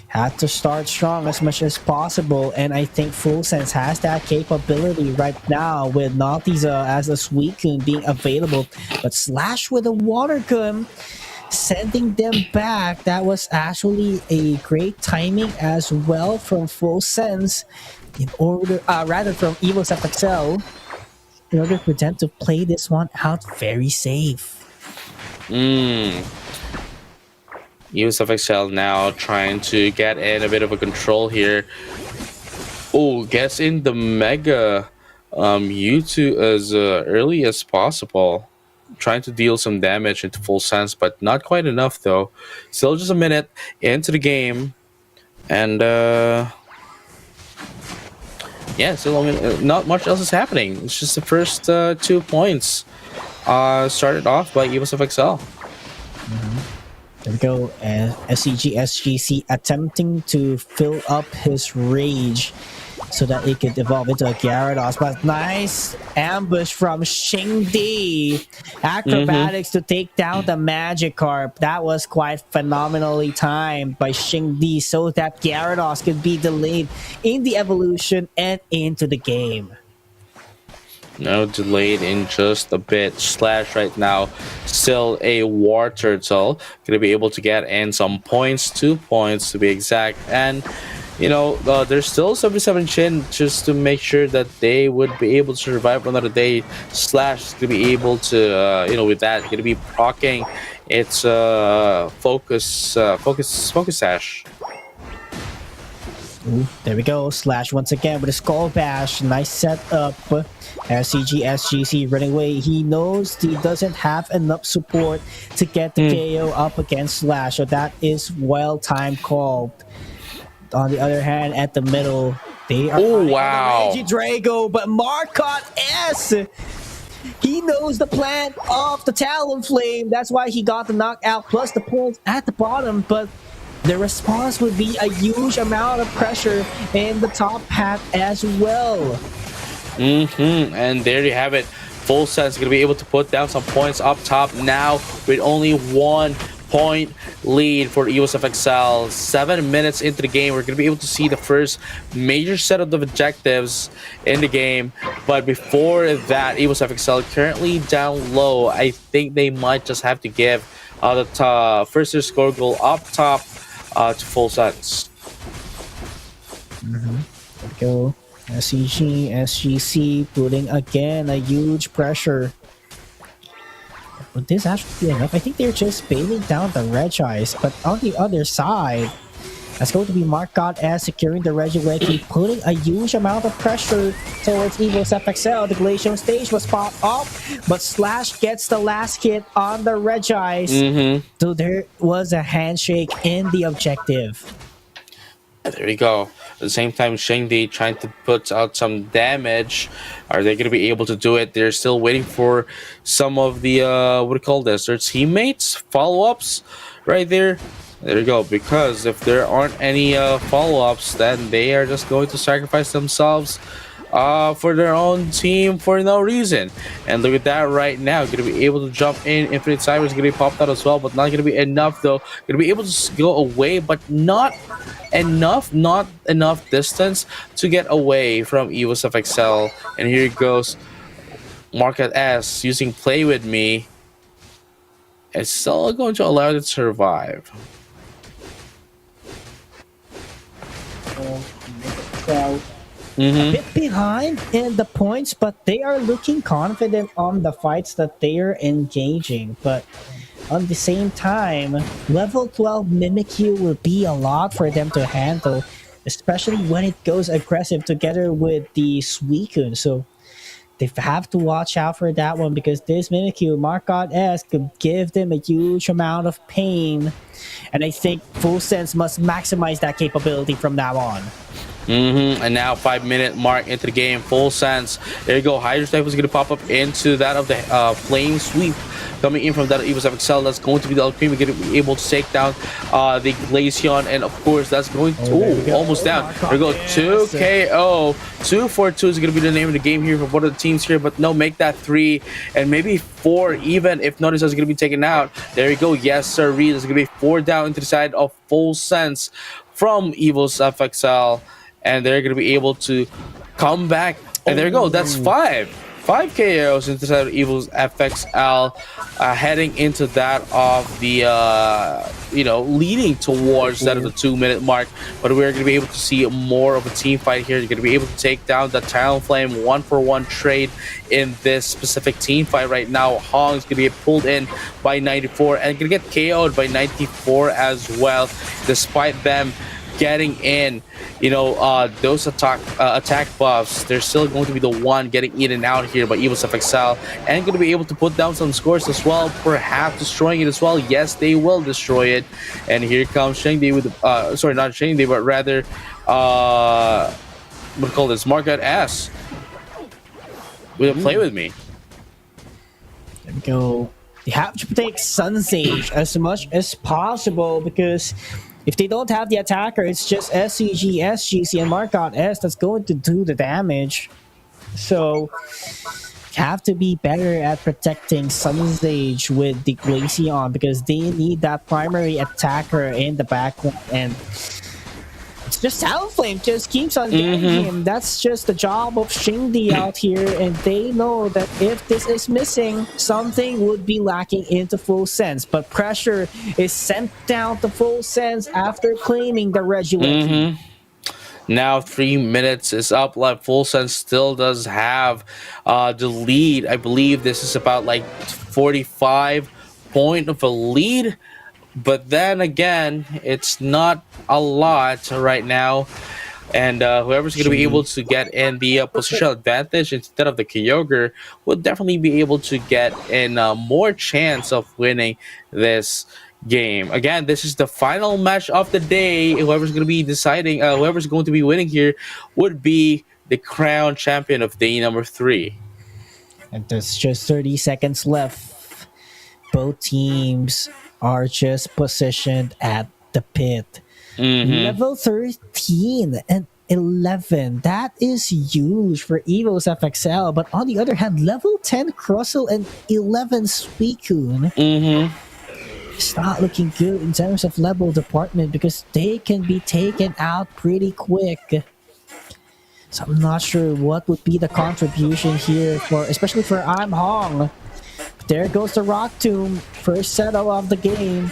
Had to start strong as much as possible, and I think Full Sense has that capability right now with Naltiza as a Suicune being available, but Slash with a Water Gun sending them back. That was actually a great timing as well from Full Sense, in order, rather from Evil's FXL, in order for them to play this one out very safe. Evil's FXL now trying to get in a bit of a control here. Oh, gets in the Mega Mewtwo as early as possible. Trying to deal some damage into Full Sense, but not quite enough though. Still just a minute into the game. And yeah, still not much else is happening. It's just the first 2 points started off by Evil's FXL. There we go. SCG attempting to fill up his rage so that it could evolve into a Gyarados. But nice ambush from Shingdi. Acrobatics to take down the Magikarp. That was quite phenomenally timed by Shingdi so that Gyarados could be delayed in the evolution and into the game. No, delayed in just a bit. Slash right now, still a War Turtle. Gonna be able to get in some points, 2 points to be exact. And, you know, there's still 77 Chin just to make sure that they would be able to survive another day. Slash is gonna be able to, you know, with that, gonna be proccing its focus sash. Ooh, there we go. Slash once again with a Skull Bash. Nice setup. SGC running away. He knows he doesn't have enough support to get the KO up against Slash. So that is well-timed call. On the other hand, at the middle, they are Regidrago, but Marcotte S. He knows the plan of the Talonflame. That's why he got the knockout plus the points at the bottom. But the response would be a huge amount of pressure in the top half as well. And there you have it. Full Sense gonna be able to put down some points up top now with only 1 point lead for Evil's FXL. 7 minutes into the game, we're gonna be able to see the first major set of the objectives in the game. But before that, Evil's FXL currently down low. I think they might just have to give the first score goal up top to Full Sense. There we go. SGC putting again a huge pressure. Would this actually be enough? I think they're just bailing down the Regis, but on the other side, that's going to be Marcotte as securing the Reggie, putting a huge amount of pressure towards Evil's FXL. The Glacial stage was popped off, but Slash gets the last hit on the Regis. So there was a handshake in the objective. There we go. At the same time, Shingdi trying to put out some damage. Are they going to be able to do it? They're still waiting for some of the, what do you call this? Their teammates? Follow-ups? Right there. There you go. Because if there aren't any follow-ups, then they are just going to sacrifice themselves for their own team for no reason. And look at that right now. Going to be able to jump in. Infinite Cyber is going to be popped out as well, but not going to be enough though. Going to be able to go away, but not enough distance to get away from Evos of Excel. And here goes Market S using Play With Me. It's still going to allow it to survive. A bit behind in the points, but they are looking confident on the fights that they are engaging. But on the same time, level 12 Mimikyu will be a lot for them to handle, especially when it goes aggressive together with the Suicune. So they have to watch out for that one, because this Mimikyu, Markot S, could give them a huge amount of pain. And I think Full Sense must maximize that capability from now on. And now 5-minute mark into the game. Full Sense. There you go. Hydro Type is going to pop up into that of the Flame Sweep. Coming in from that Evos of Excel, that's going to be the Alchemy. We're going to be able to take down the Glaceon, and of course that's going to almost down. There we go. 2 KO. 2 for 2 is going to be the name of the game here for one of the teams here, but no, make that 3 and maybe 4 even if Notice is going to be taken out. There you go. Yes, sir. There's going to be 4 down into the side of Full Sense from Evos of Excel, and they're going to be able to come back. And there you go. That's 5 KOs into that Evil's FXL, heading into that of the leading towards that of the 2-minute mark. But we're going to be able to see more of a team fight here. You're going to be able to take down the Talonflame 1-for-1 trade in this specific team fight right now. Hong's going to get pulled in by 94 and going to get KO'd by 94 as well, despite them getting in, those attack buffs. They're still going to be the one getting eaten out here by Evos of Excel, and going to be able to put down some scores as well, perhaps destroying it as well. Yes, they will destroy it. And here comes Shengdi with sorry, not Shengdi, but rather what do you call this, Market S with a Play With Me. There we go. They have to protect Sunsage as much as possible, because if they don't have the attacker, it's just SCG, SGC, and Markot S that's going to do the damage. So, have to be better at protecting Sunsage with the Glaceon, because they need that primary attacker in the backline. And it's just Talonflame just keeps on getting him. That's just the job of Shingdi out here, and they know that if this is missing, something would be lacking into Full Sense. But pressure is sent down to Full Sense after claiming the Regilet. Now 3 minutes is up. Like, Full Sense still does have the lead. I believe this is about like 45 point of a lead. But then again, it's not a lot right now. And whoever's going to be able to get in the positional advantage instead of the Kyogre would definitely be able to get in more chance of winning this game. Again, this is the final match of the day. Whoever's going to be deciding, whoever's going to be winning here would be the crown champion of day number 3. And there's just 30 seconds left. Both teams are just positioned at the pit. Level 13 and 11. That is huge for Evos FXL. But on the other hand, level 10 Crustle and 11 Suicune. It's not looking good in terms of level department, because they can be taken out pretty quick. So I'm not sure what would be the contribution here, especially for I'm Hong. There goes the Rock Tomb, first setup of the game.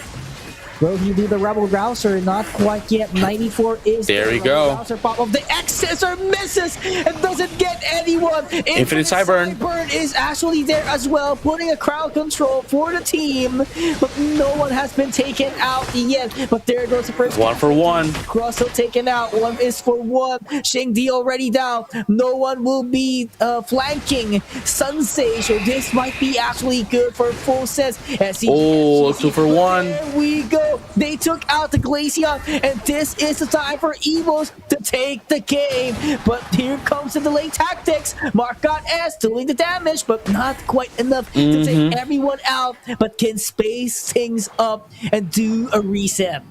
Will he do the Rebel Rouser? Not quite yet. 94 is there. We go. Rouser pop of the X-Scissor misses and doesn't get anyone. Infinite Cyburn. Cyburn is actually there as well, putting a crowd control for the team, but no one has been taken out yet. But there goes the first 1-for-1. Crosso taken out. 1 is for 1. Shingdi already down. No one will be flanking Sunsage. So this might be actually good for Full Sense. 2-for-1. There we go. They took out the Glaceon, and this is the time for Evos to take the game. But here comes the delay tactics. Markot S doing the damage, but not quite enough to take everyone out, but can space things up and do a reset.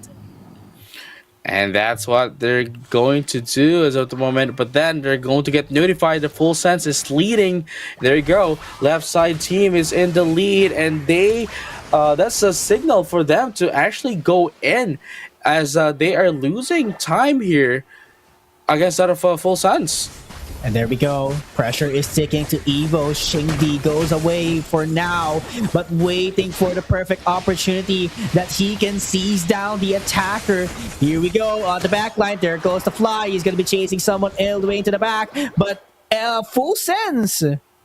And that's what they're going to do as of the moment. But then they're going to get notified the Full Sense is leading. There you go. Left side team is in the lead, and they that's a signal for them to actually go in, as they are losing time here against that of Full Sense. And there we go. Pressure is sticking to Evo. Shingdi goes away for now, but waiting for the perfect opportunity that he can seize down the attacker. Here we go on the back line. There goes the fly. He's going to be chasing someone all the way into the back, but Full Sense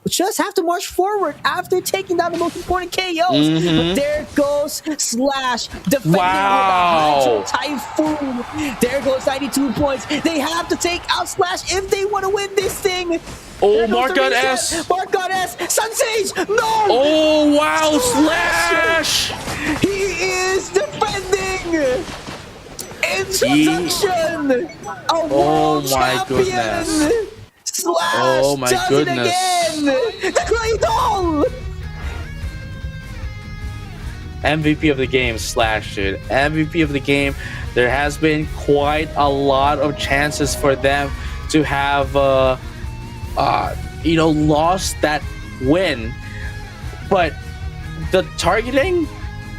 just have to march forward after taking down the most important KOs. But there goes Slash defending with a Hydro Typhoon. There goes 92 points. They have to take out Slash if they want to win this thing. Oh, Mark on S. Mark on S. Sunsage. No. Oh, wow. Slash. He is defending. Introduction. A world champion. Goodness. Slash oh my does goodness. it again! The Cradle! MVP of the game, Slash, dude. MVP of the game. There has been quite a lot of chances for them to have, lost that win. But the targeting,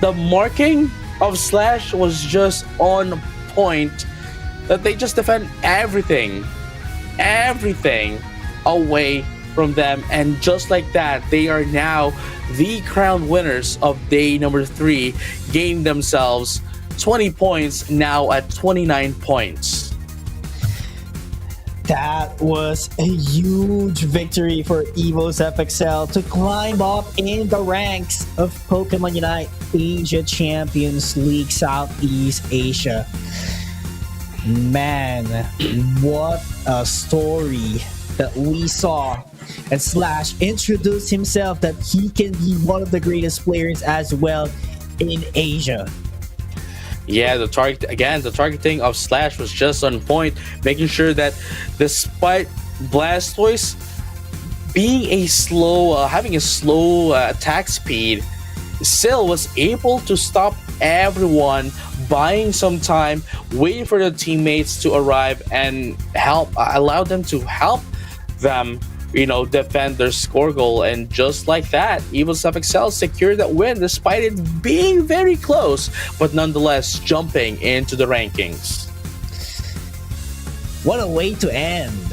the marking of Slash was just on point. That they just defend everything away from them, and just like that, they are now the crown winners of day number 3, gaining themselves 20 points, now at 29 points. That was a huge victory for Evo's FXL to climb up in the ranks of Pokemon Unite Asia Champions League Southeast Asia. Man, what a story that we saw. And Slash introduced himself that he can be one of the greatest players as well in Asia. Yeah, the targeting of Slash was just on point, making sure that despite Blastoise being having a slow attack speed, still was able to stop everyone, buying some time, waiting for the teammates to arrive and allow them to help them, defend their score goal. And just like that, Evo's FXL secured that win despite it being very close, but nonetheless jumping into the rankings. What a way to end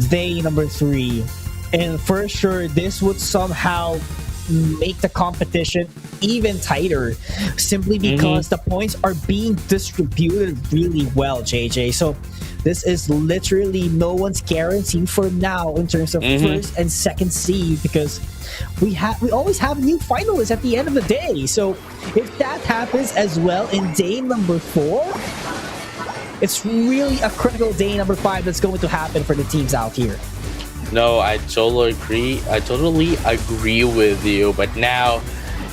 day number 3. And for sure, this would somehow make the competition even tighter, simply because the points are being distributed really well, JJ. So this is literally no one's guarantee for now in terms of first and second seed, because we always have new finalists at the end of the day. So if that happens as well in day number 4, it's really a critical day number 5 that's going to happen for the teams out here. No, I totally agree with you. But now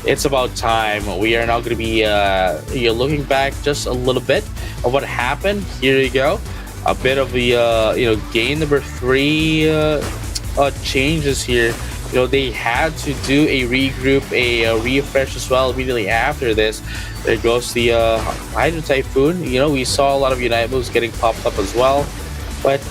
it's about time. We are now going to be looking back just a little bit of what happened. Here you go. A bit of the game number 3 changes here. They had to do a regroup, a refresh as well immediately after this. There goes the Hydro Typhoon. We saw a lot of Unite moves getting popped up as well, but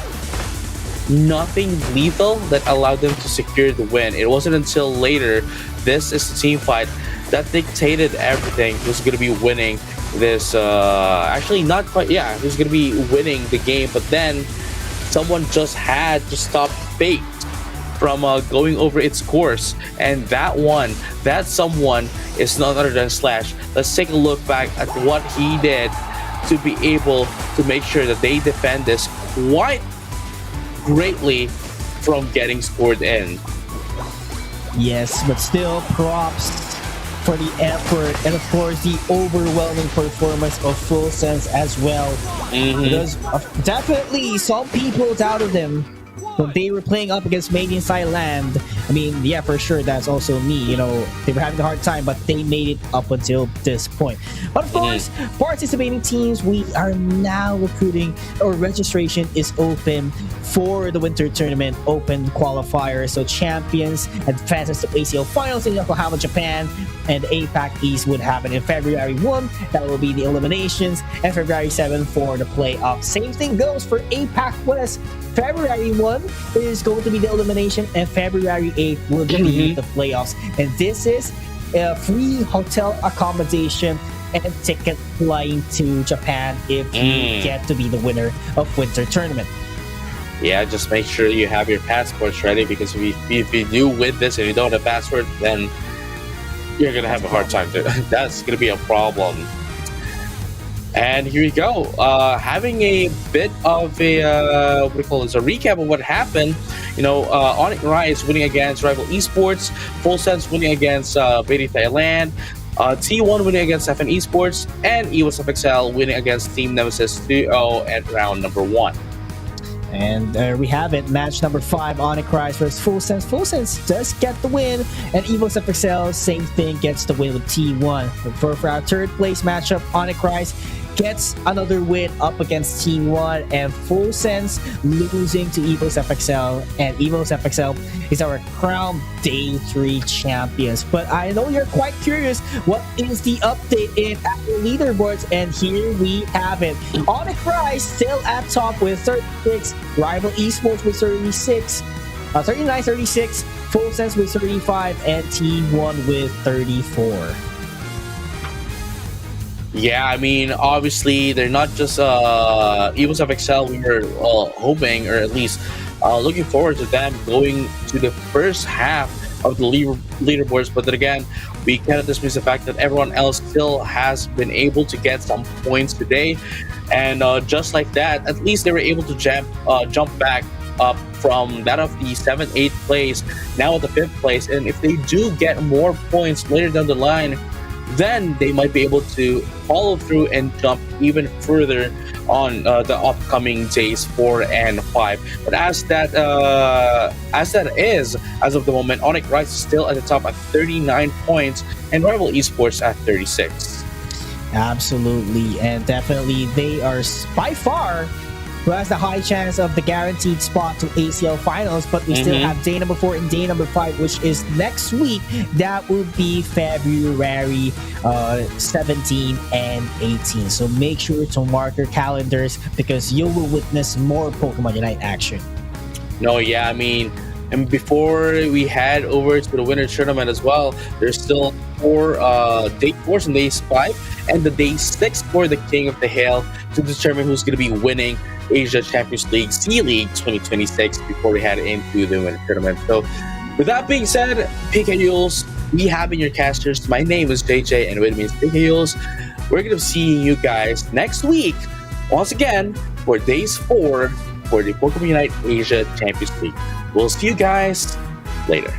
nothing lethal that allowed them to secure the win. It wasn't until later, this is the team fight, that dictated everything. Who's going to be winning this? Actually, not quite. Yeah, who's going to be winning the game? But then someone just had to stop Fate from going over its course, and that someone is none other than Slash. Let's take a look back at what he did to be able to make sure that they defend this quite greatly from getting scored in. Yes, but still props for the effort and of course the overwhelming performance of Full Sense as well. Because definitely some people doubted them when they were playing up against Made in Thailand I mean, yeah, for sure, that's also me. You know, they were having a hard time, but they made it up until this point. But of course, participating teams, we are now recruiting, or registration is open for the Winter Tournament Open qualifiers. So champions advances to ACL finals in Yokohama, Japan, and APAC East would happen in February 1. That will be the eliminations, and February 7 for the playoffs. Same thing goes for APAC West. February 1 is going to be the elimination, and February 8 will be the playoffs. And this is a free hotel accommodation and ticket flying to Japan if you get to be the winner of Winter Tournament. Yeah, just make sure you have your passports ready, because if you do win this and you don't have a passport, then you're gonna have a hard time. That's gonna be a problem. And here we go. Having a bit of a what do you call this? A recap of what happened. You know, Onyx Rise winning against Rival Esports, Full Sense winning against Beatty Thailand, T1 winning against FN Esports, and EVOSFXL winning against Team Nemesis 2-0 at round number 1. And there we have it. Match number 5, Onyx Rise versus Full Sense. Full Sense does get the win, and EVOSFXL, same thing, gets the win with T1. For our third place matchup, Onyx Rise gets another win up against Team 1, and Full Sense losing to EVOSFXL, and EVOSFXL is our crown Day 3 champions. But I know you're quite curious, what is the update in our leaderboards? And here we have it. Onyx Rise still at top with 36, Rival Esports with 36, 39, 36, Full Sense with 35, and Team 1 with 34. Yeah, I mean, obviously, they're not just EVOSFXL. We were hoping, or at least looking forward to them going to the first half of the leaderboards. But then again, we cannot dismiss the fact that everyone else still has been able to get some points today. And just like that, at least they were able to jump back up from that of the 7th, 8th place, now at the 5th place. And if they do get more points later down the line, then they might be able to follow through and jump even further on the upcoming days 4 and 5. But as that is, as of the moment, Onyx Rise is still at the top at 39 points, and Rival Esports at 36. Absolutely, and definitely they are by far who has the high chance of the guaranteed spot to ACL finals, but we still have day number 4 and day number 5, which is next week. That will be February 17 and 18. So make sure to mark your calendars, because you will witness more Pokemon Unite action. No, yeah, I mean, and before we head over to the winter tournament as well, there's still day 4 and day 5, and the day 6 for the King of the Hill to determine who's going to be winning Asia Champions League C-League 2026 before we head into the winter tournament. So with that being said, PKUs, we have been your casters. My name is JJ, and with me is PKUs. We're going to see you guys next week once again for days 4 for the Pokemon Unite Asia Champions League. We'll see you guys later.